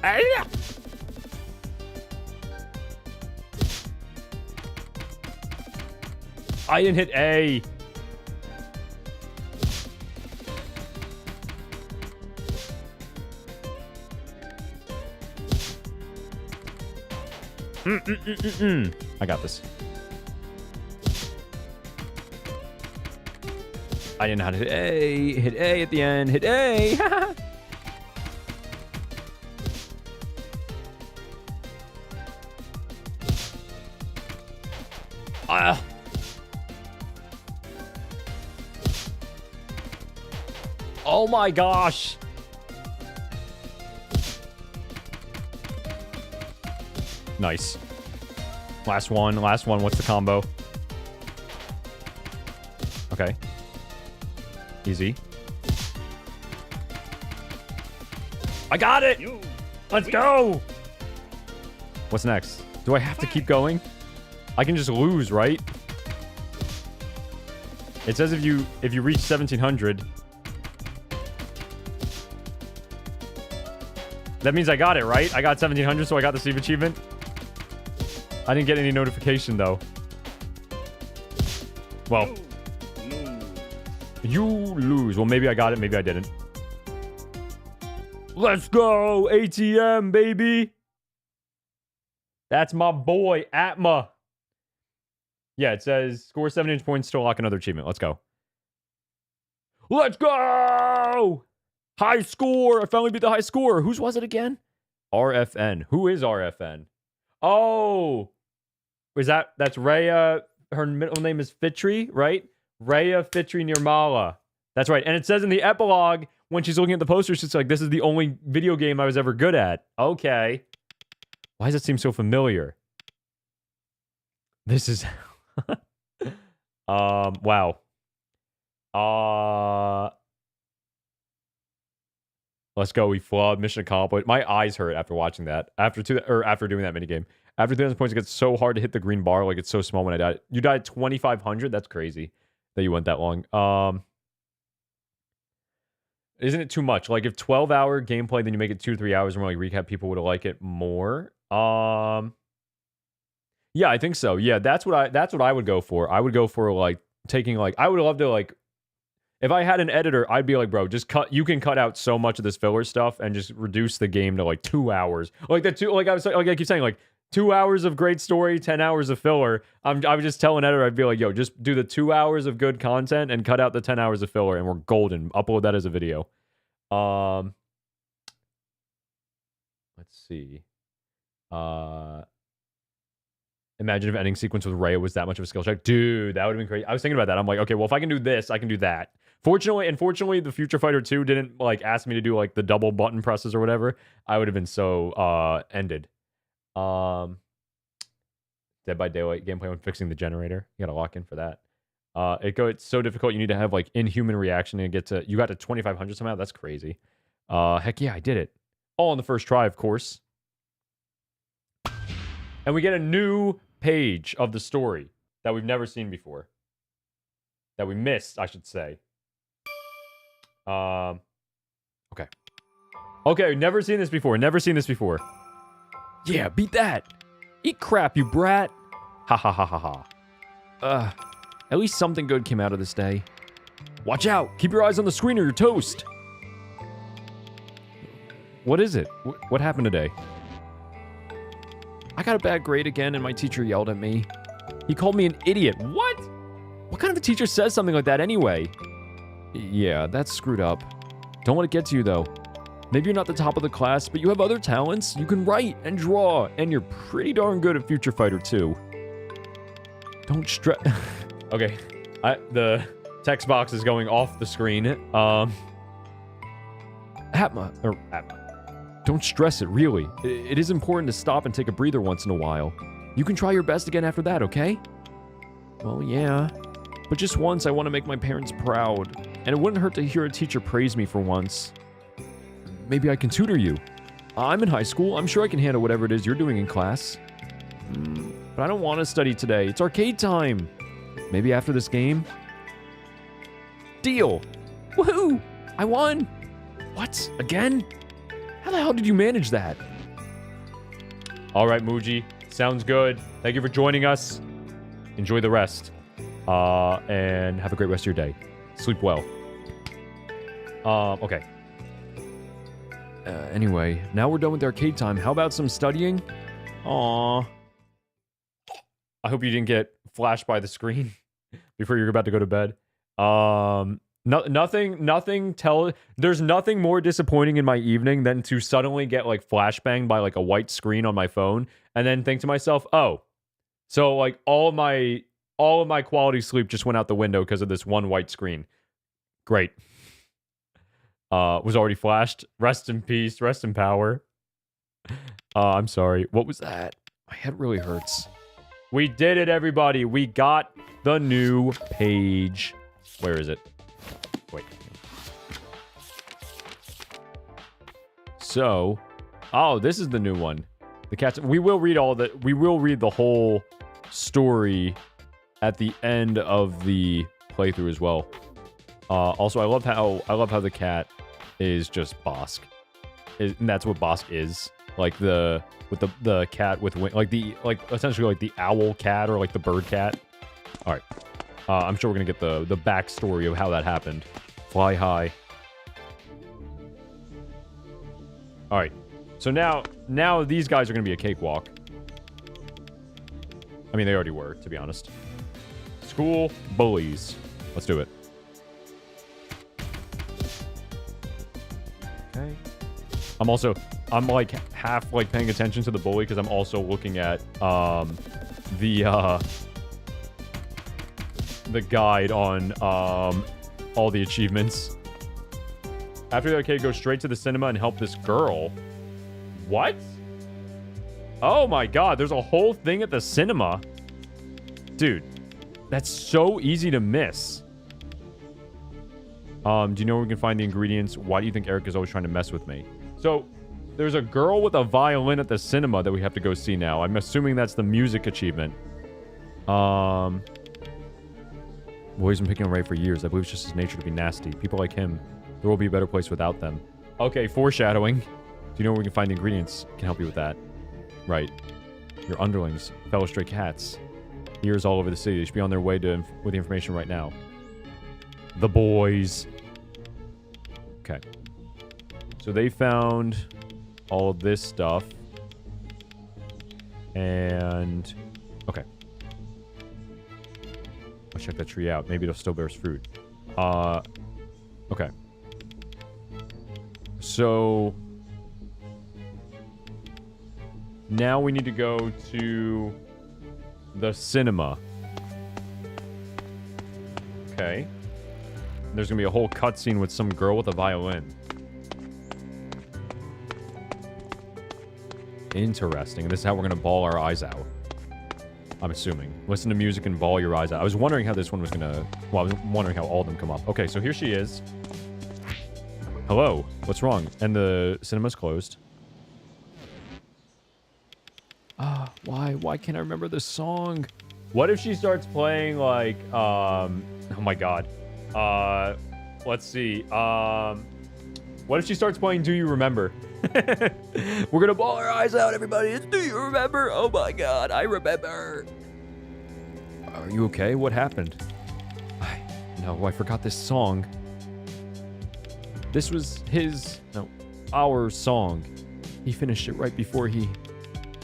I didn't hit A. I got this. I didn't know how to hit A. Hit A at the end. Hit A. Oh my gosh. Nice. Last one. Last one. What's the combo? Okay. Easy. I got it! Let's go! What's next? Do I have to keep going? I can just lose, right? It says if you reach 1700. That means I got it, right? I got 1700, so I got the Steve achievement. I didn't get any notification, though. Well. You lose. Well, maybe I got it. Maybe I didn't. Let's go. ATM, baby. That's my boy, Atma. Yeah, it says score 7 points to unlock another achievement. Let's go. Let's go! High score. I finally beat the high score. Whose was it again? RFN. Who is RFN? Oh. That's Rhea. Her middle name is Fitri, right? Rhea Fitri Nirmala. That's right. And it says in the epilogue, when she's looking at the poster, she's like, this is the only video game I was ever good at. Okay. Why does it seem so familiar? This is... wow. Let's go. We flawed. Mission accomplished. My eyes hurt after watching that. After doing that minigame. After 2,000 points, it gets so hard to hit the green bar. Like, it's so small when I died. You died 2,500? That's crazy that you went that long. Isn't it too much? Like, if 12-hour gameplay, then you make it 2-3 hours and really recap, people would like it more. Yeah, I think so. Yeah, that's what I would go for. I would go for, like, taking, like, I would love to, like, if I had an editor, I'd be like, bro, you can cut out so much of this filler stuff and just reduce the game to, like, 2 hours. Like, I keep saying, like, 2 hours of great story, 10 hours of filler. I would just tell an editor, I'd be like, yo, just do the 2 hours of good content and cut out the 10 hours of filler, and we're golden. Upload that as a video. Let's see. Imagine if ending sequence with Rhea was that much of a skill check. Dude, that would have been crazy. I was thinking about that. I'm like, okay, well, if I can do this, I can do that. Fortunately, the Future Fighter 2 didn't, like, ask me to do, like, the double button presses or whatever. I would have been so, ended. Dead by Daylight gameplay when fixing the generator. You gotta lock in for that. It's so difficult. You need to have, like, inhuman reaction to get to... You got to 2,500 somehow? That's crazy. Heck yeah, I did it. All on the first try, of course. And we get a new page of the story that we've never seen before. That we missed, I should say. Okay. Okay, never seen this before. Never seen this before. Yeah, beat that. Eat crap, you brat. Ha ha ha ha ha. At least something good came out of this day. Watch out. Keep your eyes on the screen or you're toast. What is it? What happened today? I got a bad grade again and my teacher yelled at me. He called me an idiot. What? What kind of a teacher says something like that anyway? Yeah, that's screwed up. Don't let it get to you though. Maybe you're not the top of the class, but you have other talents. You can write and draw, and you're pretty darn good at Future Fighter 2. Don't stress. Okay, the text box is going off the screen. Atma. Don't stress it, really. It is important to stop and take a breather once in a while. You can try your best again after that, okay? Well, yeah. But just once, I want to make my parents proud. And it wouldn't hurt to hear a teacher praise me for once. Maybe I can tutor you. I'm in high school. I'm sure I can handle whatever it is you're doing in class. But I don't want to study today. It's arcade time. Maybe after this game? Deal! Woohoo! I won! What? Again? How the hell did you manage that? Alright, Muji. Sounds good. Thank you for joining us. Enjoy the rest. And have a great rest of your day. Sleep well. Okay. Anyway, now we're done with arcade time. How about some studying? Aww. I hope you didn't get flashed by the screen before you're about to go to bed. There's nothing more disappointing in my evening than to suddenly get, like, flashbanged by, like, a white screen on my phone and then think to myself, oh, so, like, all of my quality sleep just went out the window because of this one white screen. Great. Was already flashed. Rest in peace. Rest in power. I'm sorry. What was that? My head really hurts. We did it, everybody. We got the new page. Where is it? Wait. So, oh, this is the new one. The cats. We will read the whole story at the end of the playthrough as well. Also, I love how the cat is just Bosk. And that's what Bosk is. Like the cat with wing, like essentially like the owl cat or like the bird cat. All right. I'm sure we're gonna get the backstory of how that happened. Fly high. All right. So now these guys are gonna be a cakewalk. I mean, they already were, to be honest. School bullies. Let's do it. Okay. I'm like half like paying attention to the bully because I'm also looking at the guide on all the achievements. After the arcade, go straight to the cinema and help this girl. What? Oh my god, there's a whole thing at the cinema. Dude, that's so easy to miss. Do you know where we can find the ingredients? Why do you think Eric is always trying to mess with me? So, there's a girl with a violin at the cinema that we have to go see now. I'm assuming that's the music achievement. Boy's been picking on Ray for years. I believe it's just his nature to be nasty. People like him, there will be a better place without them. Okay, foreshadowing. Do you know where we can find the ingredients? Can help you with that. Right. Your underlings, fellow stray cats. Ears all over the city. They should be on their way with the information right now. The boys. Okay. So they found all of this stuff. And... okay. Let's check that tree out. Maybe it'll still bear fruit. Okay. So... now we need to go to the cinema. Okay. There's gonna be a whole cutscene with some girl with a violin. Interesting. This is how we're gonna bawl our eyes out. I'm assuming. Listen to music and bawl your eyes out. I was wondering how this one was gonna... well, I was wondering how all of them come up. Okay, so here she is. Hello. What's wrong? And the cinema's closed. Why can't I remember this song? What if she starts playing like, oh my god. Let's see. What if she starts playing Do You Remember? We're gonna bawl our eyes out, everybody. It's Do You Remember? Oh my god, I remember. Are you okay? What happened? No, I forgot this song. This was our song. He finished it right before he...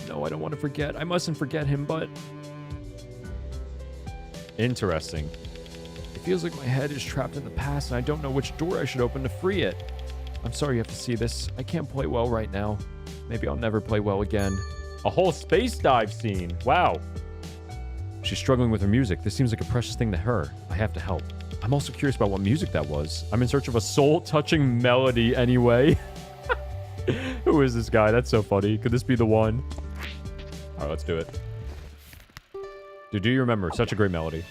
no, I don't want to forget. I mustn't forget him, but... interesting. It feels like my head is trapped in the past and I don't know which door I should open to free it. I'm sorry you have to see this. I can't play well right now. Maybe I'll never play well again. A whole space dive scene. Wow. She's struggling with her music. This seems like a precious thing to her. I have to help. I'm also curious about what music that was. I'm in search of a soul-touching melody anyway. Who is this guy? That's so funny. Could this be the one? Alright, let's do it. Dude, do you remember? Such a great melody.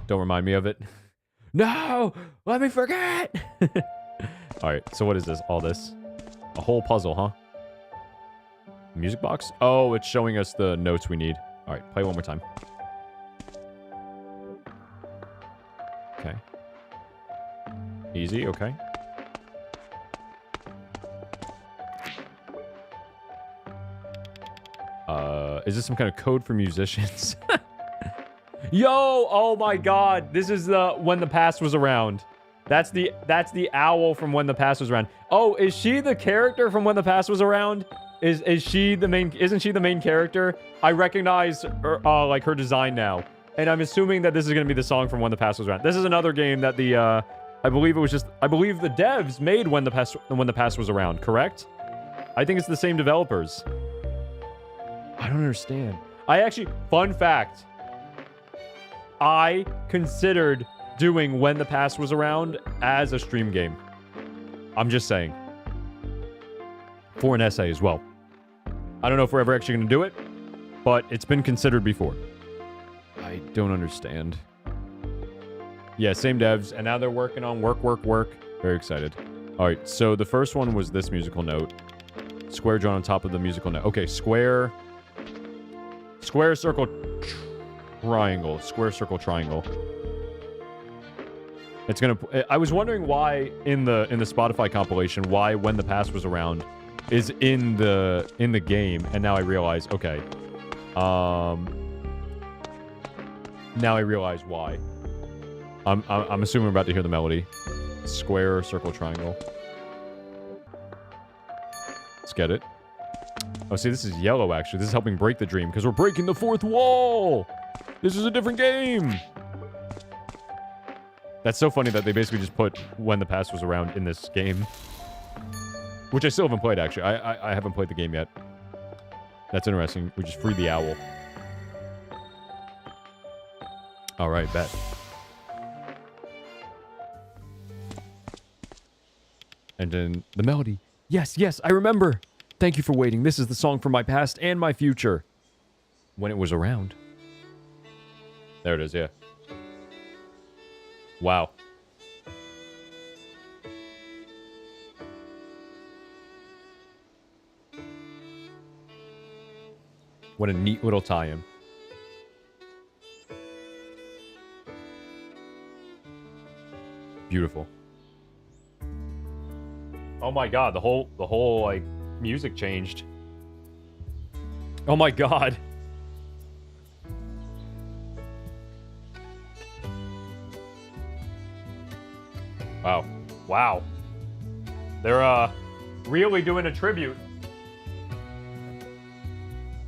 Don't remind me of it. No! Let me forget! Alright, so what is this? All this? A whole puzzle, huh? Music box? Oh, it's showing us the notes we need. Alright, play one more time. Okay. Easy, okay. Is this some kind of code for musicians? Yo! Oh my god! This is the When the Past Was Around. That's the owl from When the Past Was Around. Oh, is she the character from When the Past Was Around? Is she the main... isn't she the main character? I recognize her, like her design now. And I'm assuming that this is going to be the song from When the Past Was Around. This is another game that the I believe the devs made When the Past Was Around, correct? I think it's the same developers. I don't understand. Fun fact. I considered doing When the Past Was Around as a stream game. I'm just saying. For an essay as well. I don't know if we're ever actually going to do it, but it's been considered before. I don't understand. Yeah, same devs, and now they're working on work. Very excited. All right, so the first one was this musical note. Square drawn on top of the musical note. Okay, square, circle, triangle. Square, circle, triangle. It's gonna... I was wondering why in the Spotify compilation, why When the Past Was Around is in the game, and now I realize, okay. Now I realize why. I'm assuming we're about to hear the melody. Square, circle, triangle. Let's get it. Oh, see, this is yellow, actually. This is helping break the dream, because we're breaking the fourth wall! This is a different game! That's so funny that they basically just put When the Past Was Around in this game. Which I still haven't played, actually. I haven't played the game yet. That's interesting. We just freed the owl. Alright, bet. And then the melody. Yes, yes, I remember! Thank you for waiting. This is the song from my past and my future. When it was around. There it is, yeah. Wow. What a neat little tie-in. Beautiful. Oh my god, the whole like music changed. Oh my god. Wow. Wow. They're really doing a tribute.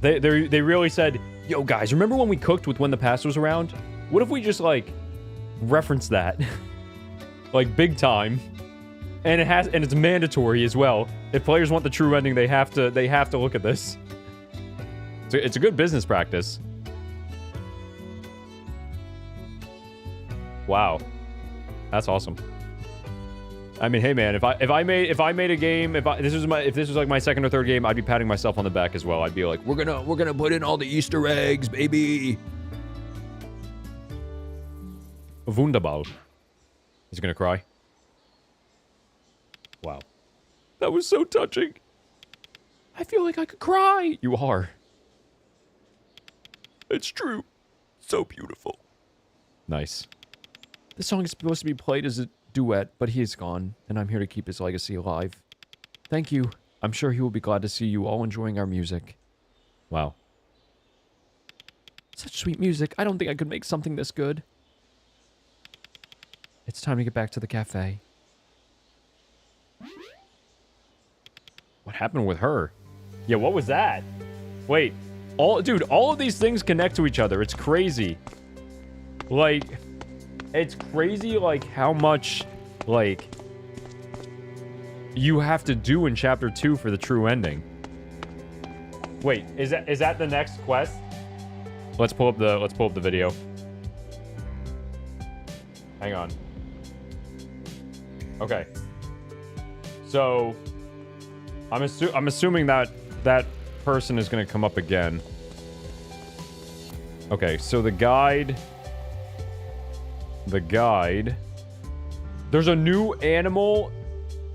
They really said, "Yo guys, remember when we cooked with When the Past Was Around? What if we just like reference that?" Like big time. And it's mandatory as well. If players want the true ending, they have to look at this. It's a good business practice. Wow. That's awesome. I mean, hey man, if I made a game, if this was like my second or third game, I'd be patting myself on the back as well. I'd be like, we're gonna put in all the Easter eggs, baby. Wunderbar. He's gonna cry. Wow. That was so touching. I feel like I could cry. You are. It's true. So beautiful. Nice. This song is supposed to be played as a duet, but he is gone, and I'm here to keep his legacy alive. Thank you. I'm sure he will be glad to see you all enjoying our music. Wow. Such sweet music. I don't think I could make something this good. It's time to get back to the cafe. What happened with her? Yeah, what was that? Wait. Dude, all of these things connect to each other. It's crazy. Like, it's crazy, like, how much, like, you have to do in Chapter 2 for the true ending. Wait, is that the next quest? Let's pull up the video. Hang on. Okay. So, I'm assuming that person is going to come up again. Okay, so the guide... There's a new animal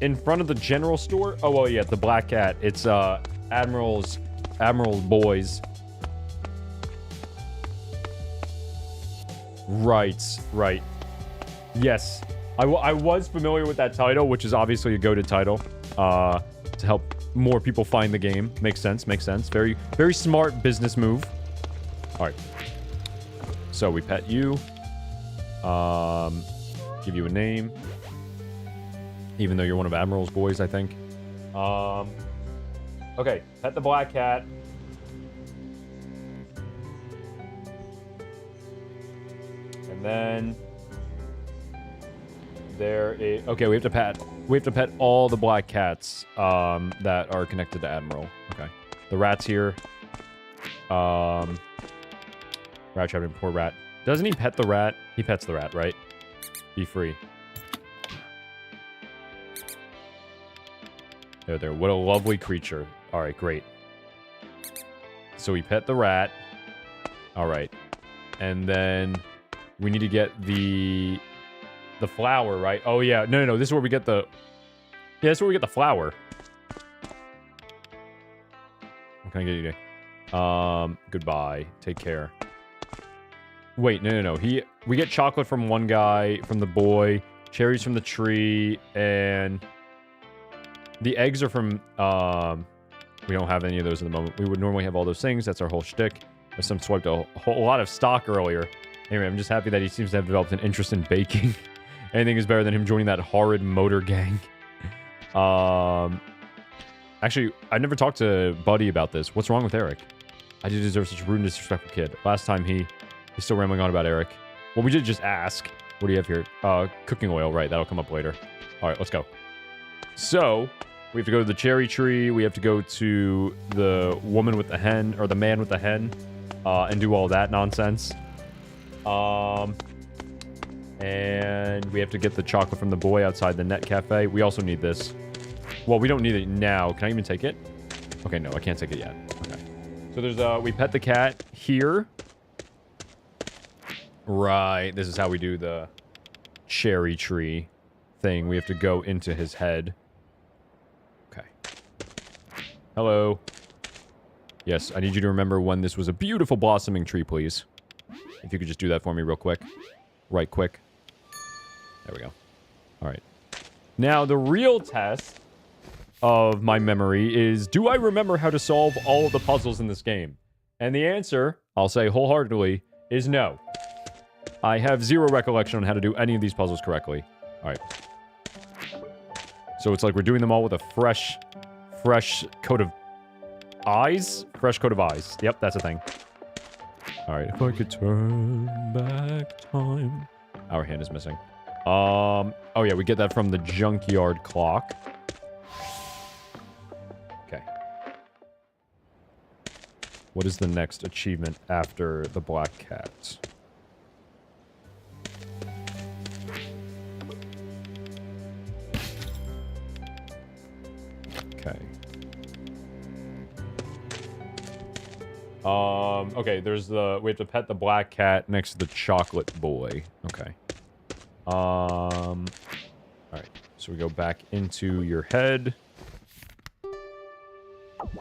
in front of the general store. Oh, well, yeah, the black cat. It's, Admiral's boys. Right. Yes. I was familiar with that title, which is obviously a goated title. To help more people find the game. Makes sense. Very, very smart business move. Alright. So, we pet you. Give you a name. Even though you're one of Admiral's boys, I think. Okay. Pet the black cat. And then... there is... Okay, we have to pet all the black cats, that are connected to Admiral. Okay. The rat's here. Rat trapping, poor rat. Doesn't he pet the rat? He pets the rat, right? Be free. There. What a lovely creature. Alright, great. So we pet the rat. Alright. And then we need to get the flower, right? Oh, yeah. No. This is where we get the... Yeah, this is where we get the flower. What can I get you today? Goodbye. Take care. Wait, no. We get chocolate from one guy, from the boy, cherries from the tree, and... The eggs are from, we don't have any of those at the moment. We would normally have all those things. That's our whole shtick. Some swiped a whole lot of stock earlier. Anyway, I'm just happy that he seems to have developed an interest in baking. Anything is better than him joining that horrid motor gang. Actually, I never talked to Buddy about this. What's wrong with Eric? I do deserve such a rude and disrespectful kid. Last time he's still rambling on about Eric. Well, we did just ask. What do you have here? Cooking oil, right? That'll come up later. All right, let's go. So, we have to go to the cherry tree. We have to go to the woman with the hen, or the man with the hen, and do all that nonsense. And we have to get the chocolate from the boy outside the net cafe. We also need this. Well, we don't need it now. Can I even take it? Okay, no, I can't take it yet. Okay. So there's, we pet the cat here. Right, this is how we do the cherry tree thing. We have to go into his head. Okay. Hello. Yes, I need you to remember when this was a beautiful blossoming tree, please. If you could just do that for me real quick. Right quick. There we go. Alright. Now, the real test of my memory is, do I remember how to solve all of the puzzles in this game? And the answer, I'll say wholeheartedly, is no. I have zero recollection on how to do any of these puzzles correctly. Alright. So it's like we're doing them all with a fresh coat of eyes? Fresh coat of eyes. Yep, that's a thing. Alright, if I could turn back time. Our hand is missing. Oh yeah, we get that from the junkyard clock. Okay. What is the next achievement after the black cat? Okay. Okay, there's the... We have to pet the black cat next to the chocolate boy. Okay. Alright. So we go back into your head. Okay.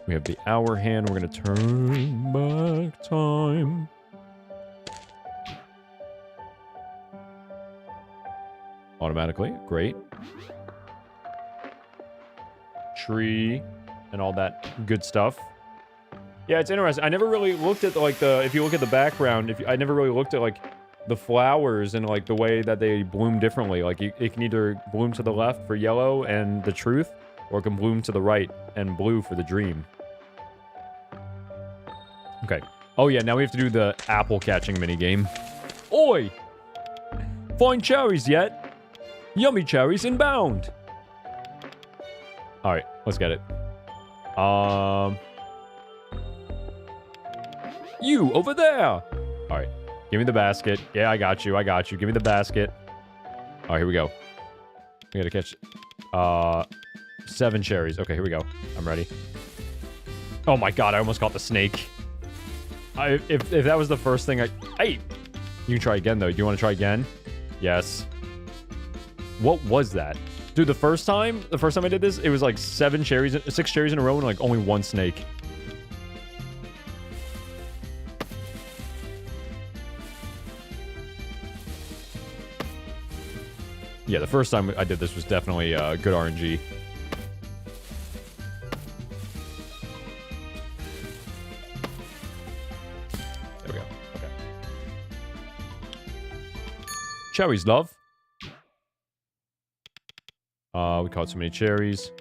We have the hour hand. We're gonna turn back time. Automatically. Great. Tree and all that good stuff. Yeah, it's interesting. I never really looked at like the, if you look at the background, I never really looked at like the flowers and like the way that they bloom differently. Like it can either bloom to the left for yellow and the truth, or it can bloom to the right and blue for the dream. Okay. Oh yeah, now we have to do the apple catching minigame. Oi! Find cherries yet? Yummy cherries inbound! Alright, let's get it. You, over there! Alright, give me the basket. Yeah, I got you, I got you. Give me the basket. Alright, here we go. We gotta catch, 7 cherries. Okay, here we go. I'm ready. Oh my god, I almost caught the snake. If that was the first thing Hey! You can try again, though. Do you want to try again? Yes. What was that? Dude, the first time I did this, it was like 6 cherries in a row and like only 1 snake. Yeah, the first time I did this was definitely good RNG. There we go. Okay. Cherries, love. We caught so many cherries.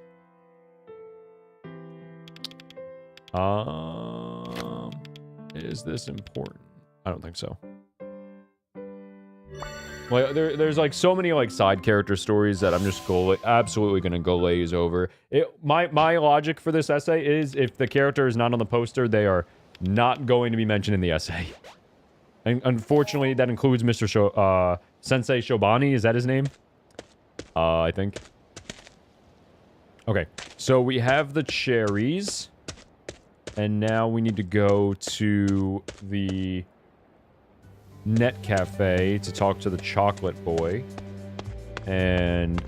Is this important? I don't think so. Like, there's like so many like side character stories that I'm just absolutely gonna glaze over. My logic for this essay is if the character is not on the poster, they are not going to be mentioned in the essay. And unfortunately, that includes Mr. Sensei Shobani. Is that his name? I think. Okay, so we have the cherries. And now we need to go to the net cafe to talk to the chocolate boy. And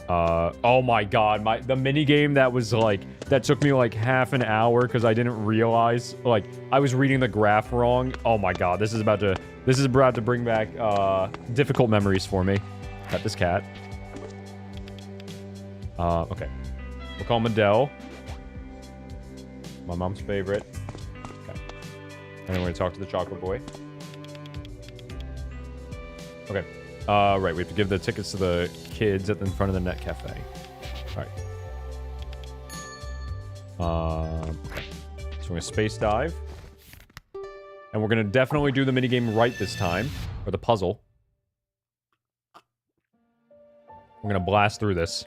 Oh my god, the mini game that was like, that took me like half an hour because I didn't realize, like, I was reading the graph wrong. Oh my god, this is about to bring back, difficult memories for me. Got this cat. Okay. We'll call him Adele. My mom's favorite. Okay. And then we're gonna talk to the chocolate boy. Okay. Right, we have to give the tickets to the kids in front of the Net Cafe. Alright. Okay. So we're gonna space dive. And we're gonna definitely do the minigame right this time. Or the puzzle. We're gonna blast through this.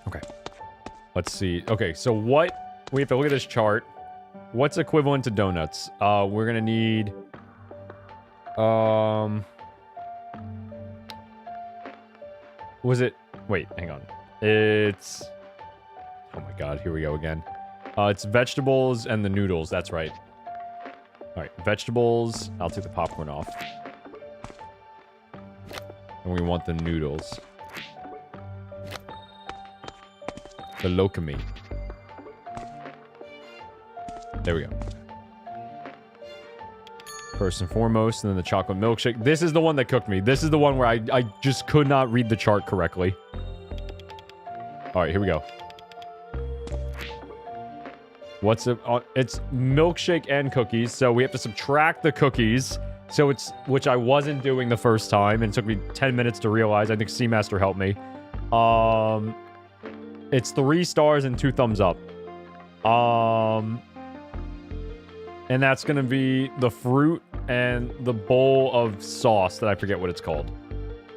Okay. Let's see. Okay, so what... We have to look at this chart. What's equivalent to donuts? We're gonna need... Was it... Wait, hang on. It's... Oh my god, here we go again. It's vegetables and the noodles, that's right. Alright, vegetables. I'll take the popcorn off. And we want the noodles. The lokami. There we go. First and foremost, and then the chocolate milkshake. This is the one that cooked me. This is the one where I just could not read the chart correctly. Alright, here we go. What's it? It's milkshake and cookies, so we have to subtract the cookies. So it's, which I wasn't doing the first time, and it took me 10 minutes to realize. I think Seamaster helped me. It's 3 stars and 2 thumbs up. And that's gonna be the fruit and the bowl of sauce that I forget what it's called.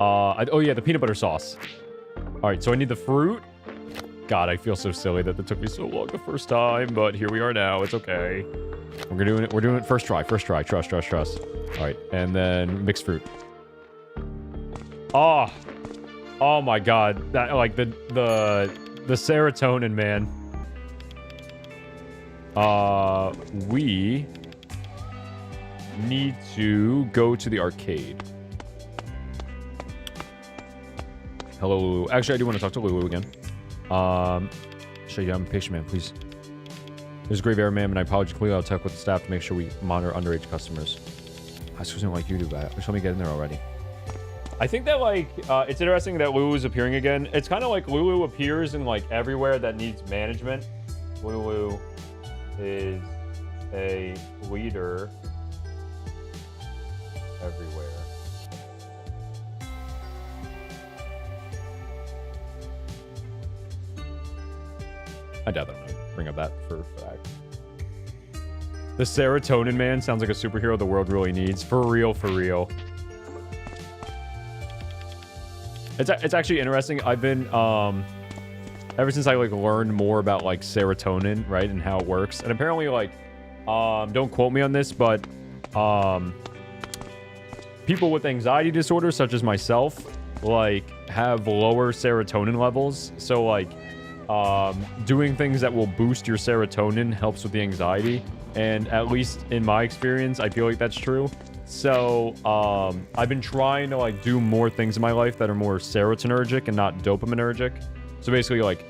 Oh yeah, the peanut butter sauce. Alright, so I need the fruit. God, I feel so silly that it took me so long the first time, but here we are now. It's okay. We're doing it first try. First try. Trust. Alright, and then mixed fruit. Oh my god. That, like, the serotonin, man. We need to go to the arcade. Hello, Lulu. Actually, I do want to talk to Lulu again. Show you I'm a patient man, please. There's a grave error, ma'am, and I apologize. Clearly, I'll talk with the staff to make sure we monitor underage customers. I just don't like you do that. Just let me get in there already. I think that, like, it's interesting that Lulu is appearing again. It's kind of like Lulu appears in, like, everywhere that needs management. Lulu is a leader everywhere. I doubt that I'm gonna bring up that for fact. The serotonin man sounds like a superhero the world really needs. For real, for real. It's actually interesting. I've been, ever since I, like, learned more about, like, serotonin, right, and how it works. And apparently, like, don't quote me on this, but, people with anxiety disorders, such as myself, like, have lower serotonin levels. So, like, doing things that will boost your serotonin helps with the anxiety. And at least in my experience, I feel like that's true. So, I've been trying to, like, do more things in my life that are more serotonergic and not dopaminergic. So basically, like,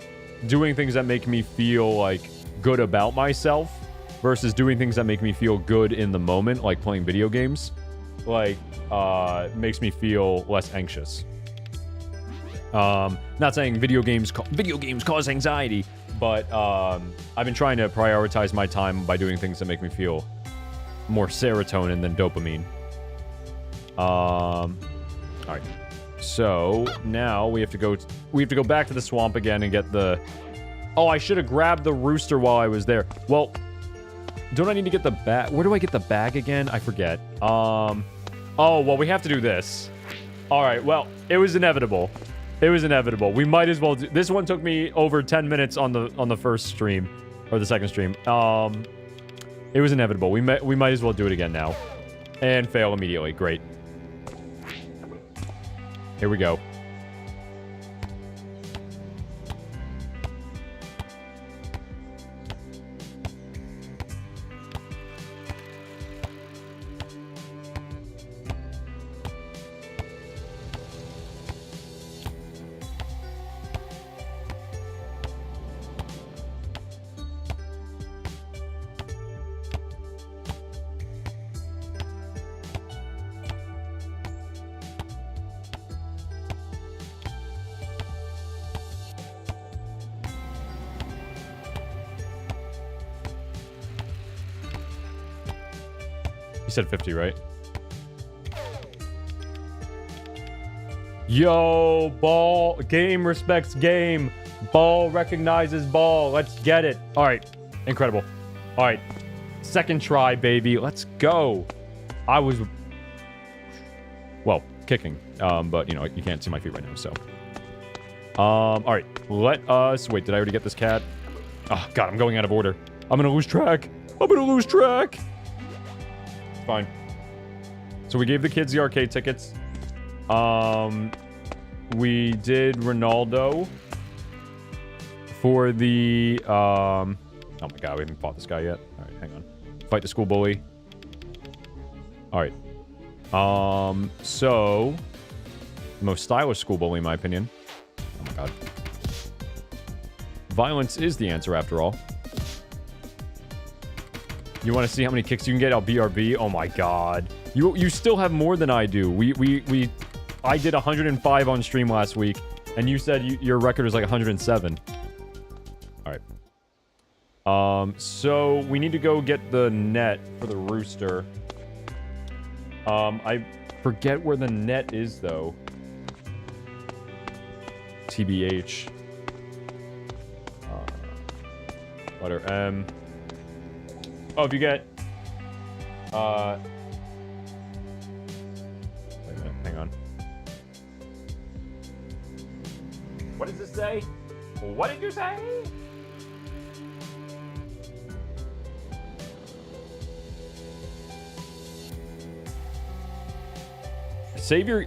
doing things that make me feel, like, good about myself versus doing things that make me feel good in the moment, like playing video games, like, makes me feel less anxious. Not saying video games cause anxiety, but, I've been trying to prioritize my time by doing things that make me feel more serotonin than dopamine. Alright. So, now we have to go back to the swamp again and get the... Oh, I should have grabbed the rooster while I was there. Well, don't I need to get the bag? Where do I get the bag again? I forget. Oh, well, we have to do this. Alright, well, it was inevitable. It was inevitable. We might as well do... This one took me over 10 minutes on the first stream. Or the second stream. It was inevitable. We might as well do it again now. And fail immediately. Great. Here we go. You said 50, right? Yo, ball. Game respects game. Ball recognizes ball. Let's get it. All right. Incredible. All right. Second try, baby. Let's go. I was... Well, kicking. But, you know, you can't see my feet right now, so... all right. Let us... Wait, did I already get this cat? Oh, God, I'm going out of order. I'm gonna lose track. I'm gonna lose track. It's fine. So we gave the kids the arcade tickets. We did Ronaldo for the, oh my God, we haven't fought this guy yet. All right, hang on. Fight the school bully. All right. So, the most stylish school bully, in my opinion. Oh my God. Violence is the answer, after all. You want to see how many kicks you can get? I'll BRB. Oh my God. You still have more than I do. I did 105 on stream last week, and you said your record is like 107. All right. So we need to go get the net for the rooster. I forget where the net is though. TBH. Letter M. Oh, if you get... Wait a minute, hang on. What does this say? What did you say? Save your...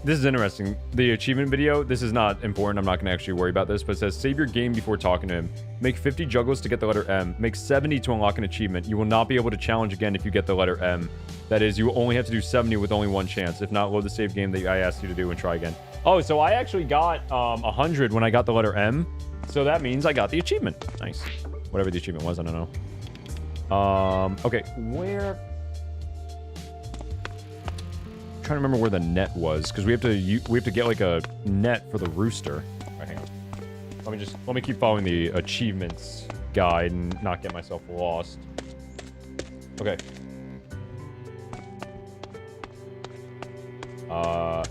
This is interesting. The achievement video, this is not important. I'm not going to actually worry about this, but it says, save your game before talking to him. Make 50 juggles to get the letter M. Make 70 to unlock an achievement. You will not be able to challenge again if you get the letter M. That is, you will only have to do 70 with only one chance. If not, load the save game that I asked you to do and try again. Oh, so I actually got 100 when I got the letter M. So that means I got the achievement. Nice. Whatever the achievement was, I don't know. Okay, where... I'm trying to remember where the net was, because we have to get like a net for the rooster. All right, hang on. Let me keep following the achievements guide and not get myself lost. Okay.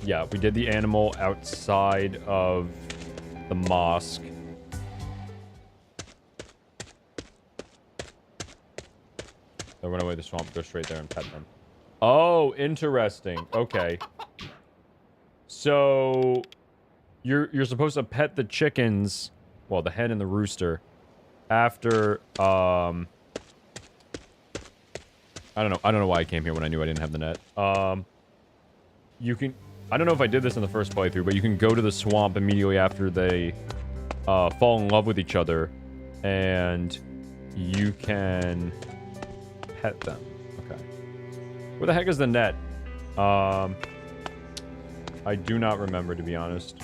Yeah, we did the animal outside of the mosque. So run away the swamp, go straight there and pet them. Oh, interesting. Okay. So you're supposed to pet the chickens, well, the hen and the rooster, after I don't know why I came here when I knew I didn't have the net. You can, I don't know if I did this in the first playthrough, but you can go to the swamp immediately after they fall in love with each other, and you can pet them. Where the heck is the net? I do not remember, to be honest.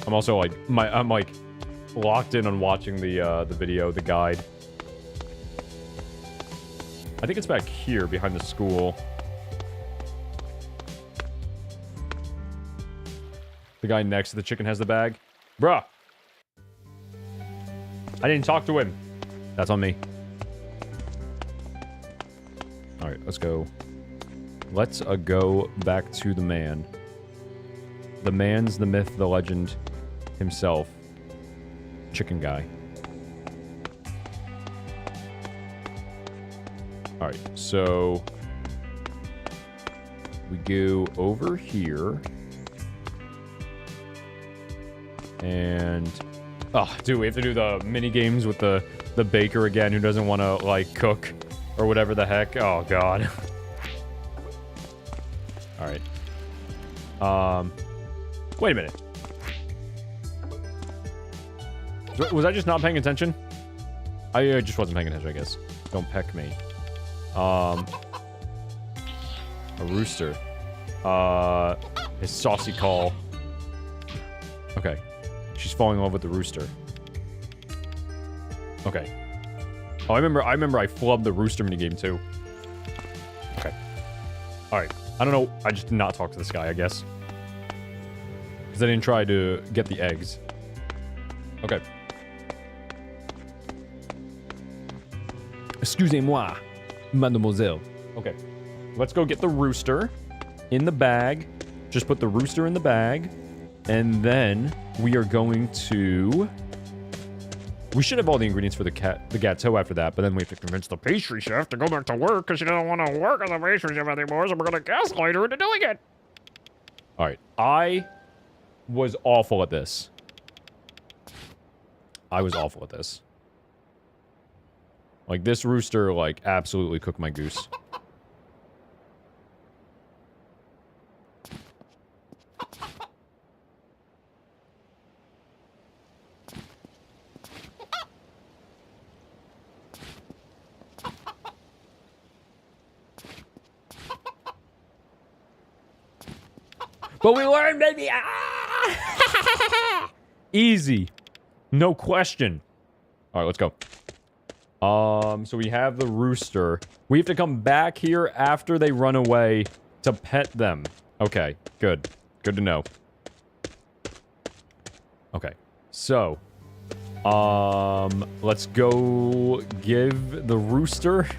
I'm also like, I'm like locked in on watching the video, the guide. I think it's back here behind the school. The guy next to the chicken has the bag. Bruh. I didn't talk to him. That's on me. Alright, let's go. Let's go back to the man. The man's the myth, the legend himself. Chicken guy. Alright, so... we go over here. And... oh, dude, we have to do the mini games with the baker again who doesn't want to, like, cook or whatever the heck. Oh, God. Alright. Wait a minute. Was I just not paying attention? I just wasn't paying attention, I guess. Don't peck me. A rooster. His saucy call. Okay. She's falling in love with the rooster. Okay. Oh, I remember I flubbed the rooster minigame too. Okay. Alright. I don't know. I just did not talk to this guy, I guess. Because I didn't try to get the eggs. Okay. Excusez-moi, mademoiselle. Okay. Let's go get the rooster in the bag. Just put the rooster in the bag. And then we are going to... We should have all the ingredients for the gâteau after that, but then we have to convince the pastry chef to go back to work because she doesn't want to work as a pastry chef anymore, so we're going to gaslight her into doing it. All right. I was awful at this. Like, this rooster, like, absolutely cooked my goose. But we learned, baby! Ah! Easy. No question. All right, let's go. So we have the rooster. We have to come back here after they run away to pet them. Okay, good. Good to know. Okay, so... let's go give the rooster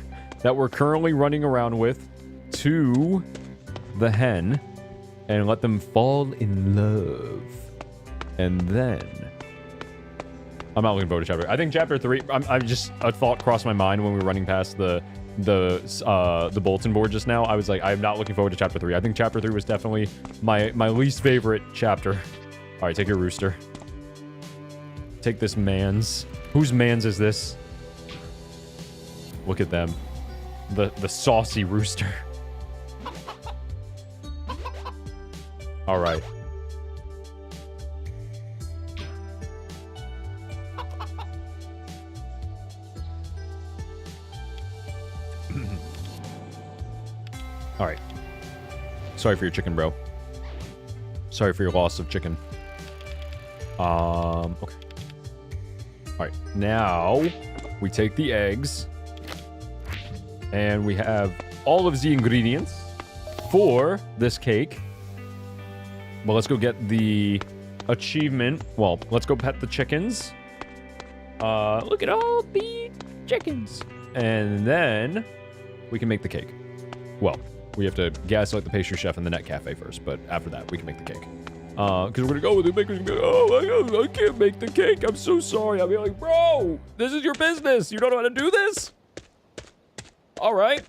that we're currently running around with to the hen. And let them fall in love. And then... I'm not looking forward to chapter... I think chapter 3... a thought crossed my mind when we were running past the bulletin board just now. I was like, I'm not looking forward to chapter 3. I think chapter 3 was definitely my least favorite chapter. Alright, take your rooster. Take this man's. Whose man's is this? Look at them. The saucy rooster. All right. All right. Sorry for your chicken, bro. Sorry for your loss of chicken. Okay. All right. Now we take the eggs and we have all of the ingredients for this cake. Well, let's go get the achievement. Well, let's go pet the chickens. Look at all the chickens. And then we can make the cake. Well, we have to gaslight the pastry chef in the net cafe first, but after that, we can make the cake. Because we're going to go with the baker's and be like, oh, I can't make the cake. I'm so sorry. I'll be like, bro, this is your business. You don't know how to do this? All right.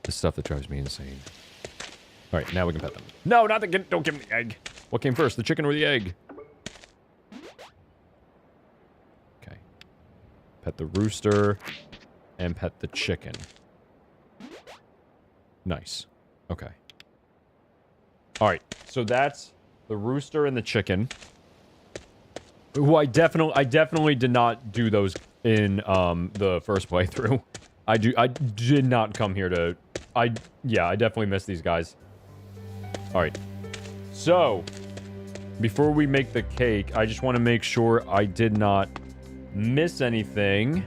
The stuff that drives me insane. All right, now we can pet them. No, not the... Don't give me the egg. What came first, the chicken or the egg? Okay. Pet the rooster and pet the chicken. Nice. Okay. All right, so that's the rooster and the chicken. Who I definitely did not do those in the first playthrough. I did not come here to... Yeah, I definitely missed these guys. Alright. So, before we make the cake, I just want to make sure I did not miss anything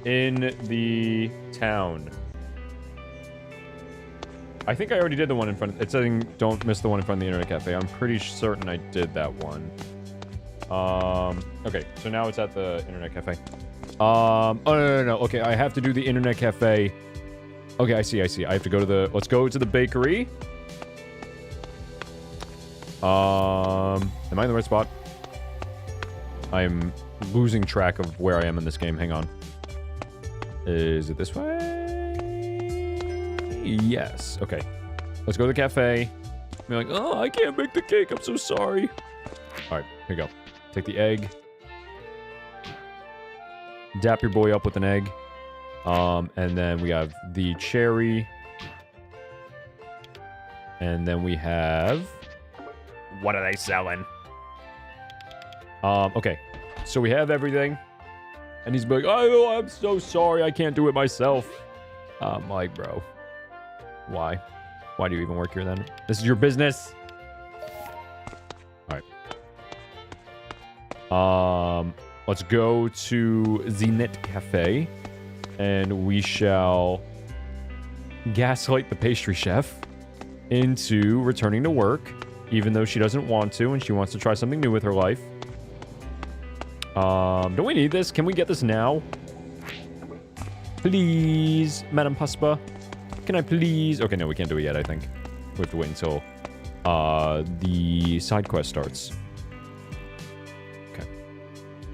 in the town. I think I already did the one in front. It's saying don't miss the one in front of the internet cafe. I'm pretty certain I did that one. Okay, so now it's at the internet cafe. Oh, no. Okay, I have to do the internet cafe. Okay, I see. I have to go to the... Let's go to the bakery. Am I in the right spot? I'm losing track of where I am in this game. Hang on. Is it this way? Yes. Okay. Let's go to the cafe. Be like, oh, I can't make the cake. I'm so sorry. All right, here you go. Take the egg. Dap your boy up with an egg. And then we have the cherry. And then we have... What are they selling? Okay. So we have everything. And he's like, oh, I'm so sorry. I can't do it myself. I'm like, bro. Why? Why do you even work here then? This is your business? Alright. Let's go to the Net Cafe. And we shall gaslight the pastry chef into returning to work, even though she doesn't want to and she wants to try something new with her life. Don't we need this? Can we get this now? Please, Madam Puspa. Can I please? Okay, no, we can't do it yet, I think. We have to wait until the side quest starts. Okay.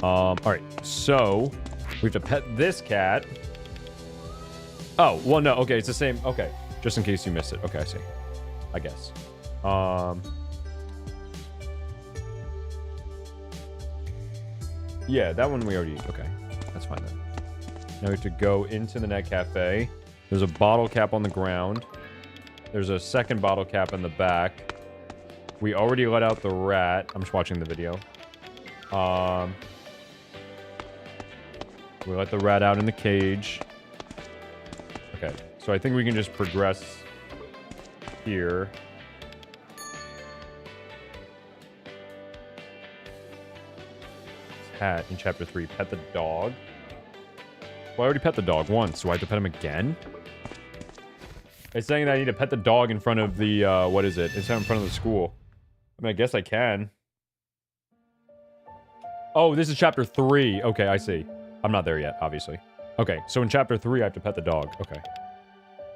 Alright, so we have to pet this cat. Oh, well, no, okay, it's the same. Okay, just in case you missed it. Okay, I see. I guess. Yeah, that one we already... Okay, that's fine then. Now we have to go into the net cafe. There's a bottle cap on the ground. There's a second bottle cap in the back. We already let out the rat. I'm just watching the video. We let the rat out in the cage. Okay, so I think we can just progress here. Hat in chapter 3. Pet the dog. Well, I already pet the dog once. Do I have to pet him again? It's saying that I need to pet the dog in front of the, what is it? It's in front of the school. I mean, I guess I can. Oh, this is chapter 3. Okay, I see. I'm not there yet, obviously. Okay, so in chapter 3, I have to pet the dog. Okay.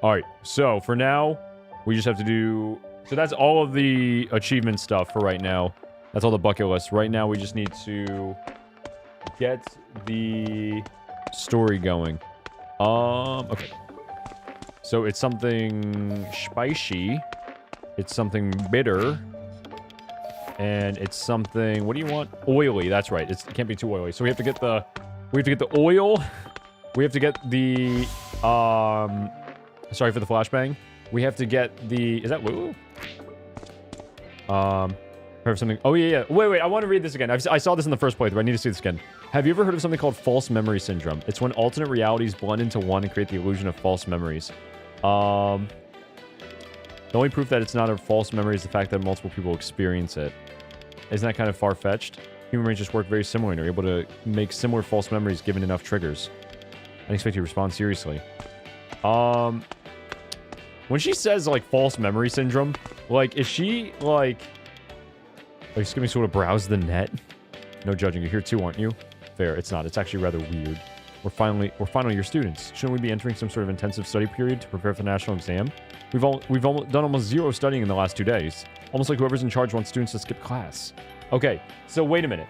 Alright, so for now, we just have to do... So that's all of the achievement stuff for right now. That's all the bucket list. Right now, we just need to get the story going. Okay. So it's something spicy. It's something bitter. And it's something... What do you want? Oily, that's right. It can't be too oily. So we have to get the... We have to get the oil. We have to get the... Sorry for the flashbang. We have to get the... Is that Lulu? Heard of something... Oh, yeah. Wait. I want to read this again. I saw this in the first playthrough. I need to see this again. Have you ever heard of something called false memory syndrome? It's when alternate realities blend into one and create the illusion of false memories. The only proof that it's not a false memory is the fact that multiple people experience it. Isn't that kind of far-fetched? Human brains just work very similar and are able to make similar false memories given enough triggers. I expect you to respond seriously. When she says, like, false memory syndrome, like, is she, like you skimming sort of browse the net? No judging. You're here too, aren't you? Fair. It's not. It's actually rather weird. We're finally your students. Shouldn't we be entering some sort of intensive study period to prepare for the national exam? We've done almost zero studying in the last 2 days. Almost like whoever's in charge wants students to skip class. Okay, so wait a minute.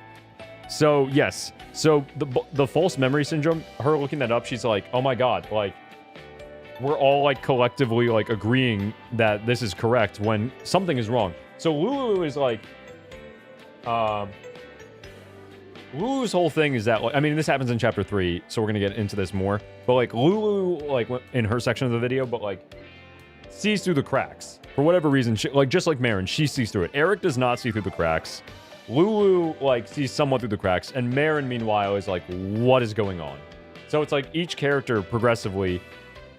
So, yes. So, the false memory syndrome, her looking that up, she's like, oh my god, like, we're all, like, collectively, like, agreeing that this is correct when something is wrong. So, Lulu is, like, Lulu's whole thing is that, like, I mean, this happens in chapter 3, so we're gonna get into this more. But, like, Lulu, like, in her section of the video, but, like, sees through the cracks. For whatever reason, she, like, just like Marin, she sees through it. Eric does not see through the cracks. Lulu, like, sees somewhat through the cracks. And Marin, meanwhile, is like, what is going on? So it's like each character progressively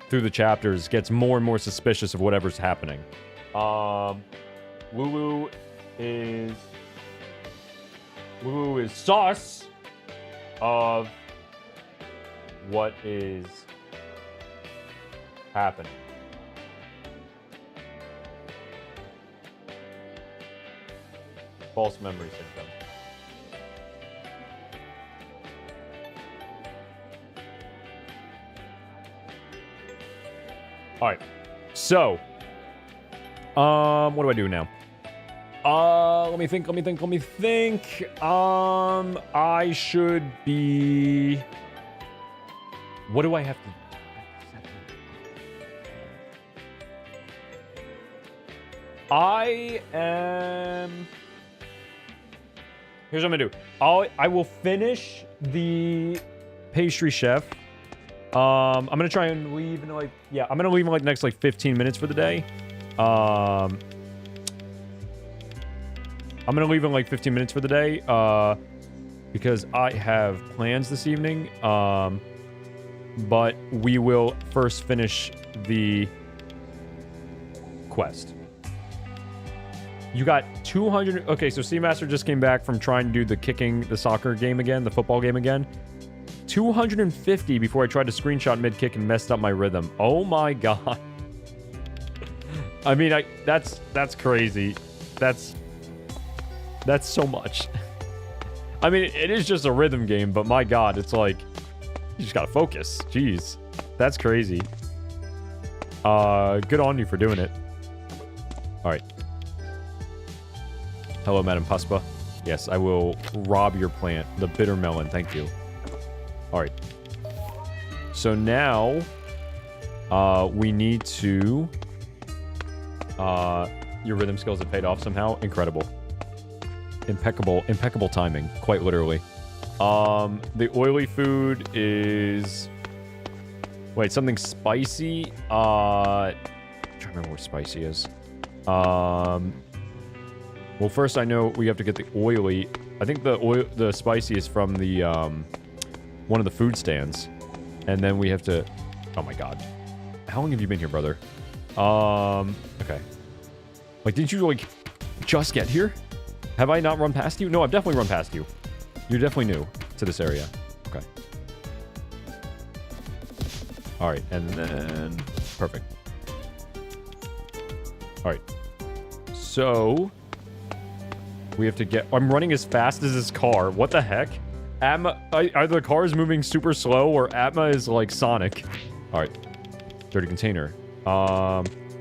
through the chapters gets more and more suspicious of whatever's happening. Lulu is sus of what is happening. False memory syndrome. All right. So, what do I do now? Let me think. I should be... What do I have to... I am... Here's what I'm gonna do. I will finish the pastry chef. I'm gonna try and leave in like... Yeah, I'm gonna leave in like the next like 15 minutes for the day. I'm gonna leave in like 15 minutes for the day. Because I have plans this evening. But we will first finish the quest. You got 200... Okay, so Seamaster just came back from trying to do the soccer game again, the football game again. 250 before I tried to screenshot mid-kick and messed up my rhythm. Oh my god. I mean, that's crazy. That's so much. I mean, it is just a rhythm game, but my God, it's like, you just gotta focus. Jeez. That's crazy. Good on you for doing it. Alright. Hello, Madam Puspa. Yes, I will rob your plant. The bitter melon, thank you. Alright. So now, we need to... your rhythm skills have paid off somehow. Incredible. Impeccable timing. Quite literally. The oily food is... Wait, something spicy? I'm trying to remember where spicy is. Well, first I know we have to get the oily... I think the spicy is from the, one of the food stands. And then we have to... Oh my God. How long have you been here, brother? Okay. Like, didn't you, like, just get here? Have I not run past you? No, I've definitely run past you. You're definitely new to this area. Okay. Alright, and then... Perfect. Alright. So... We have to get... I'm running as fast as this car. What the heck? Atma... Either the car is moving super slow or Atma is, like, Sonic. Alright. Dirty container.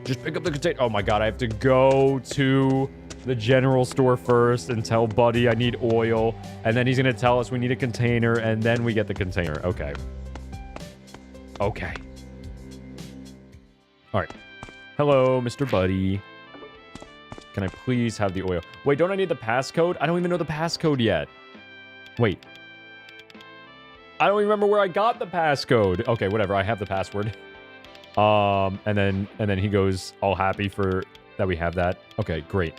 Just pick up the container. Oh my God, I have to go to the general store first and tell Buddy I need oil. And then he's going to tell us we need a container, and then we get the container. Okay. Okay. Alright. Hello, Mr. Buddy. Can I please have the oil? Wait, don't I need the passcode? I don't even know the passcode yet. Wait. I don't even remember where I got the passcode. Okay, whatever. I have the password. And then he goes all happy for that we have that. Okay, great.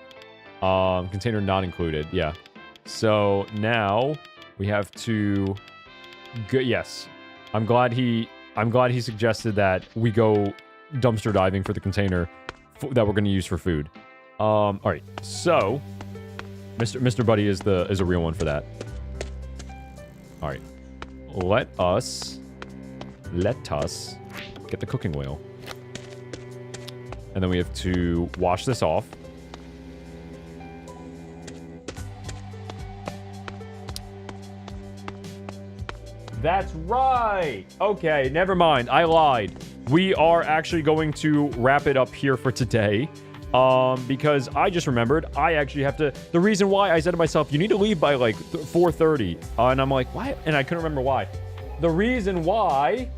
Container not included. Yeah. So now we have to go. Yes. I'm glad he suggested that we go dumpster diving for the container that we're going to use for food. All right. So Mr. Buddy is a real one for that. All right. Let us get the cooking oil. And then we have to wash this off. That's right! Okay, never mind. I lied. We are actually going to wrap it up here for today. Because I just remembered I actually have to... The reason why I said to myself, you need to leave by like 4:30. And I'm like, why? And I couldn't remember why. The reason why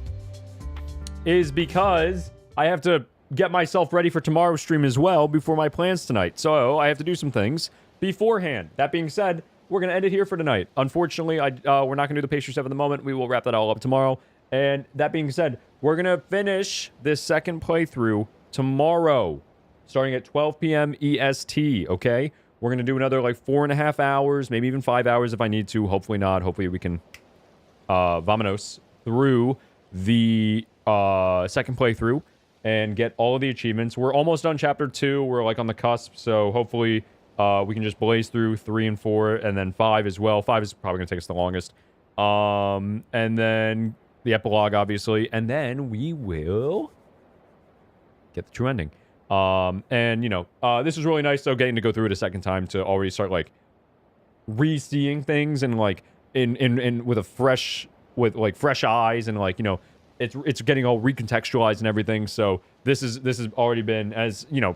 is because I have to get myself ready for tomorrow's stream as well before my plans tonight. So I have to do some things beforehand. That being said, we're going to end it here for tonight. Unfortunately, we're not going to do the pastry stuff at the moment. We will wrap that all up tomorrow. And that being said, we're going to finish this second playthrough tomorrow, starting at 12 p.m. EST, okay? We're going to do another like 4.5 hours, maybe even 5 hours if I need to. Hopefully not. Hopefully we can vamonos through the second playthrough and get all of the achievements. We're almost done chapter 2. We're like on the cusp, so hopefully we can just blaze through 3 and 4 and then 5 as well. 5 is probably going to take us the longest. And then the epilogue, obviously. And then we will get the true ending. And, you know, this is really nice, though, getting to go through it a second time to already start, like, re-seeing things and, like, in with a fresh, with, like, fresh eyes and, like, you know, it's getting all recontextualized and everything. So this has already been, as, you know,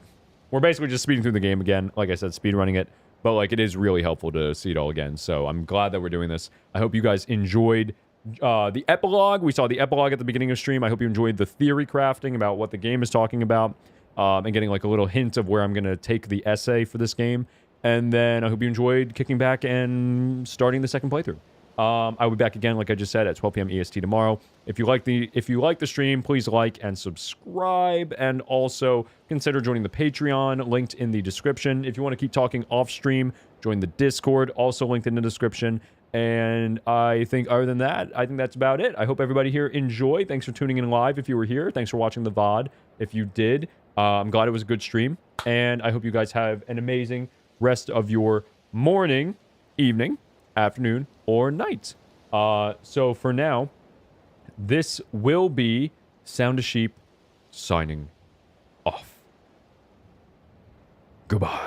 we're basically just speeding through the game again. Like I said, speed running it. But, like, it is really helpful to see it all again. So I'm glad that we're doing this. I hope you guys enjoyed the epilogue. We saw the epilogue at the beginning of stream. I hope you enjoyed the theory crafting about what the game is talking about. And getting, like, a little hint of where I'm going to take the essay for this game. And then I hope you enjoyed kicking back and starting the second playthrough. I'll be back again, like I just said, at 12 p.m. EST tomorrow. If you like the stream, please like and subscribe, and also consider joining the Patreon, linked in the description. If you want to keep talking off stream, join the Discord, also linked in the description. And I think other than that, I think that's about it. I hope everybody here enjoyed. Thanks for tuning in live if you were here. Thanks for watching the VOD if you did. I'm glad it was a good stream, and I hope you guys have an amazing rest of your morning, evening, afternoon, or night. So for now, this will be Sound of Sheep signing off. Goodbye.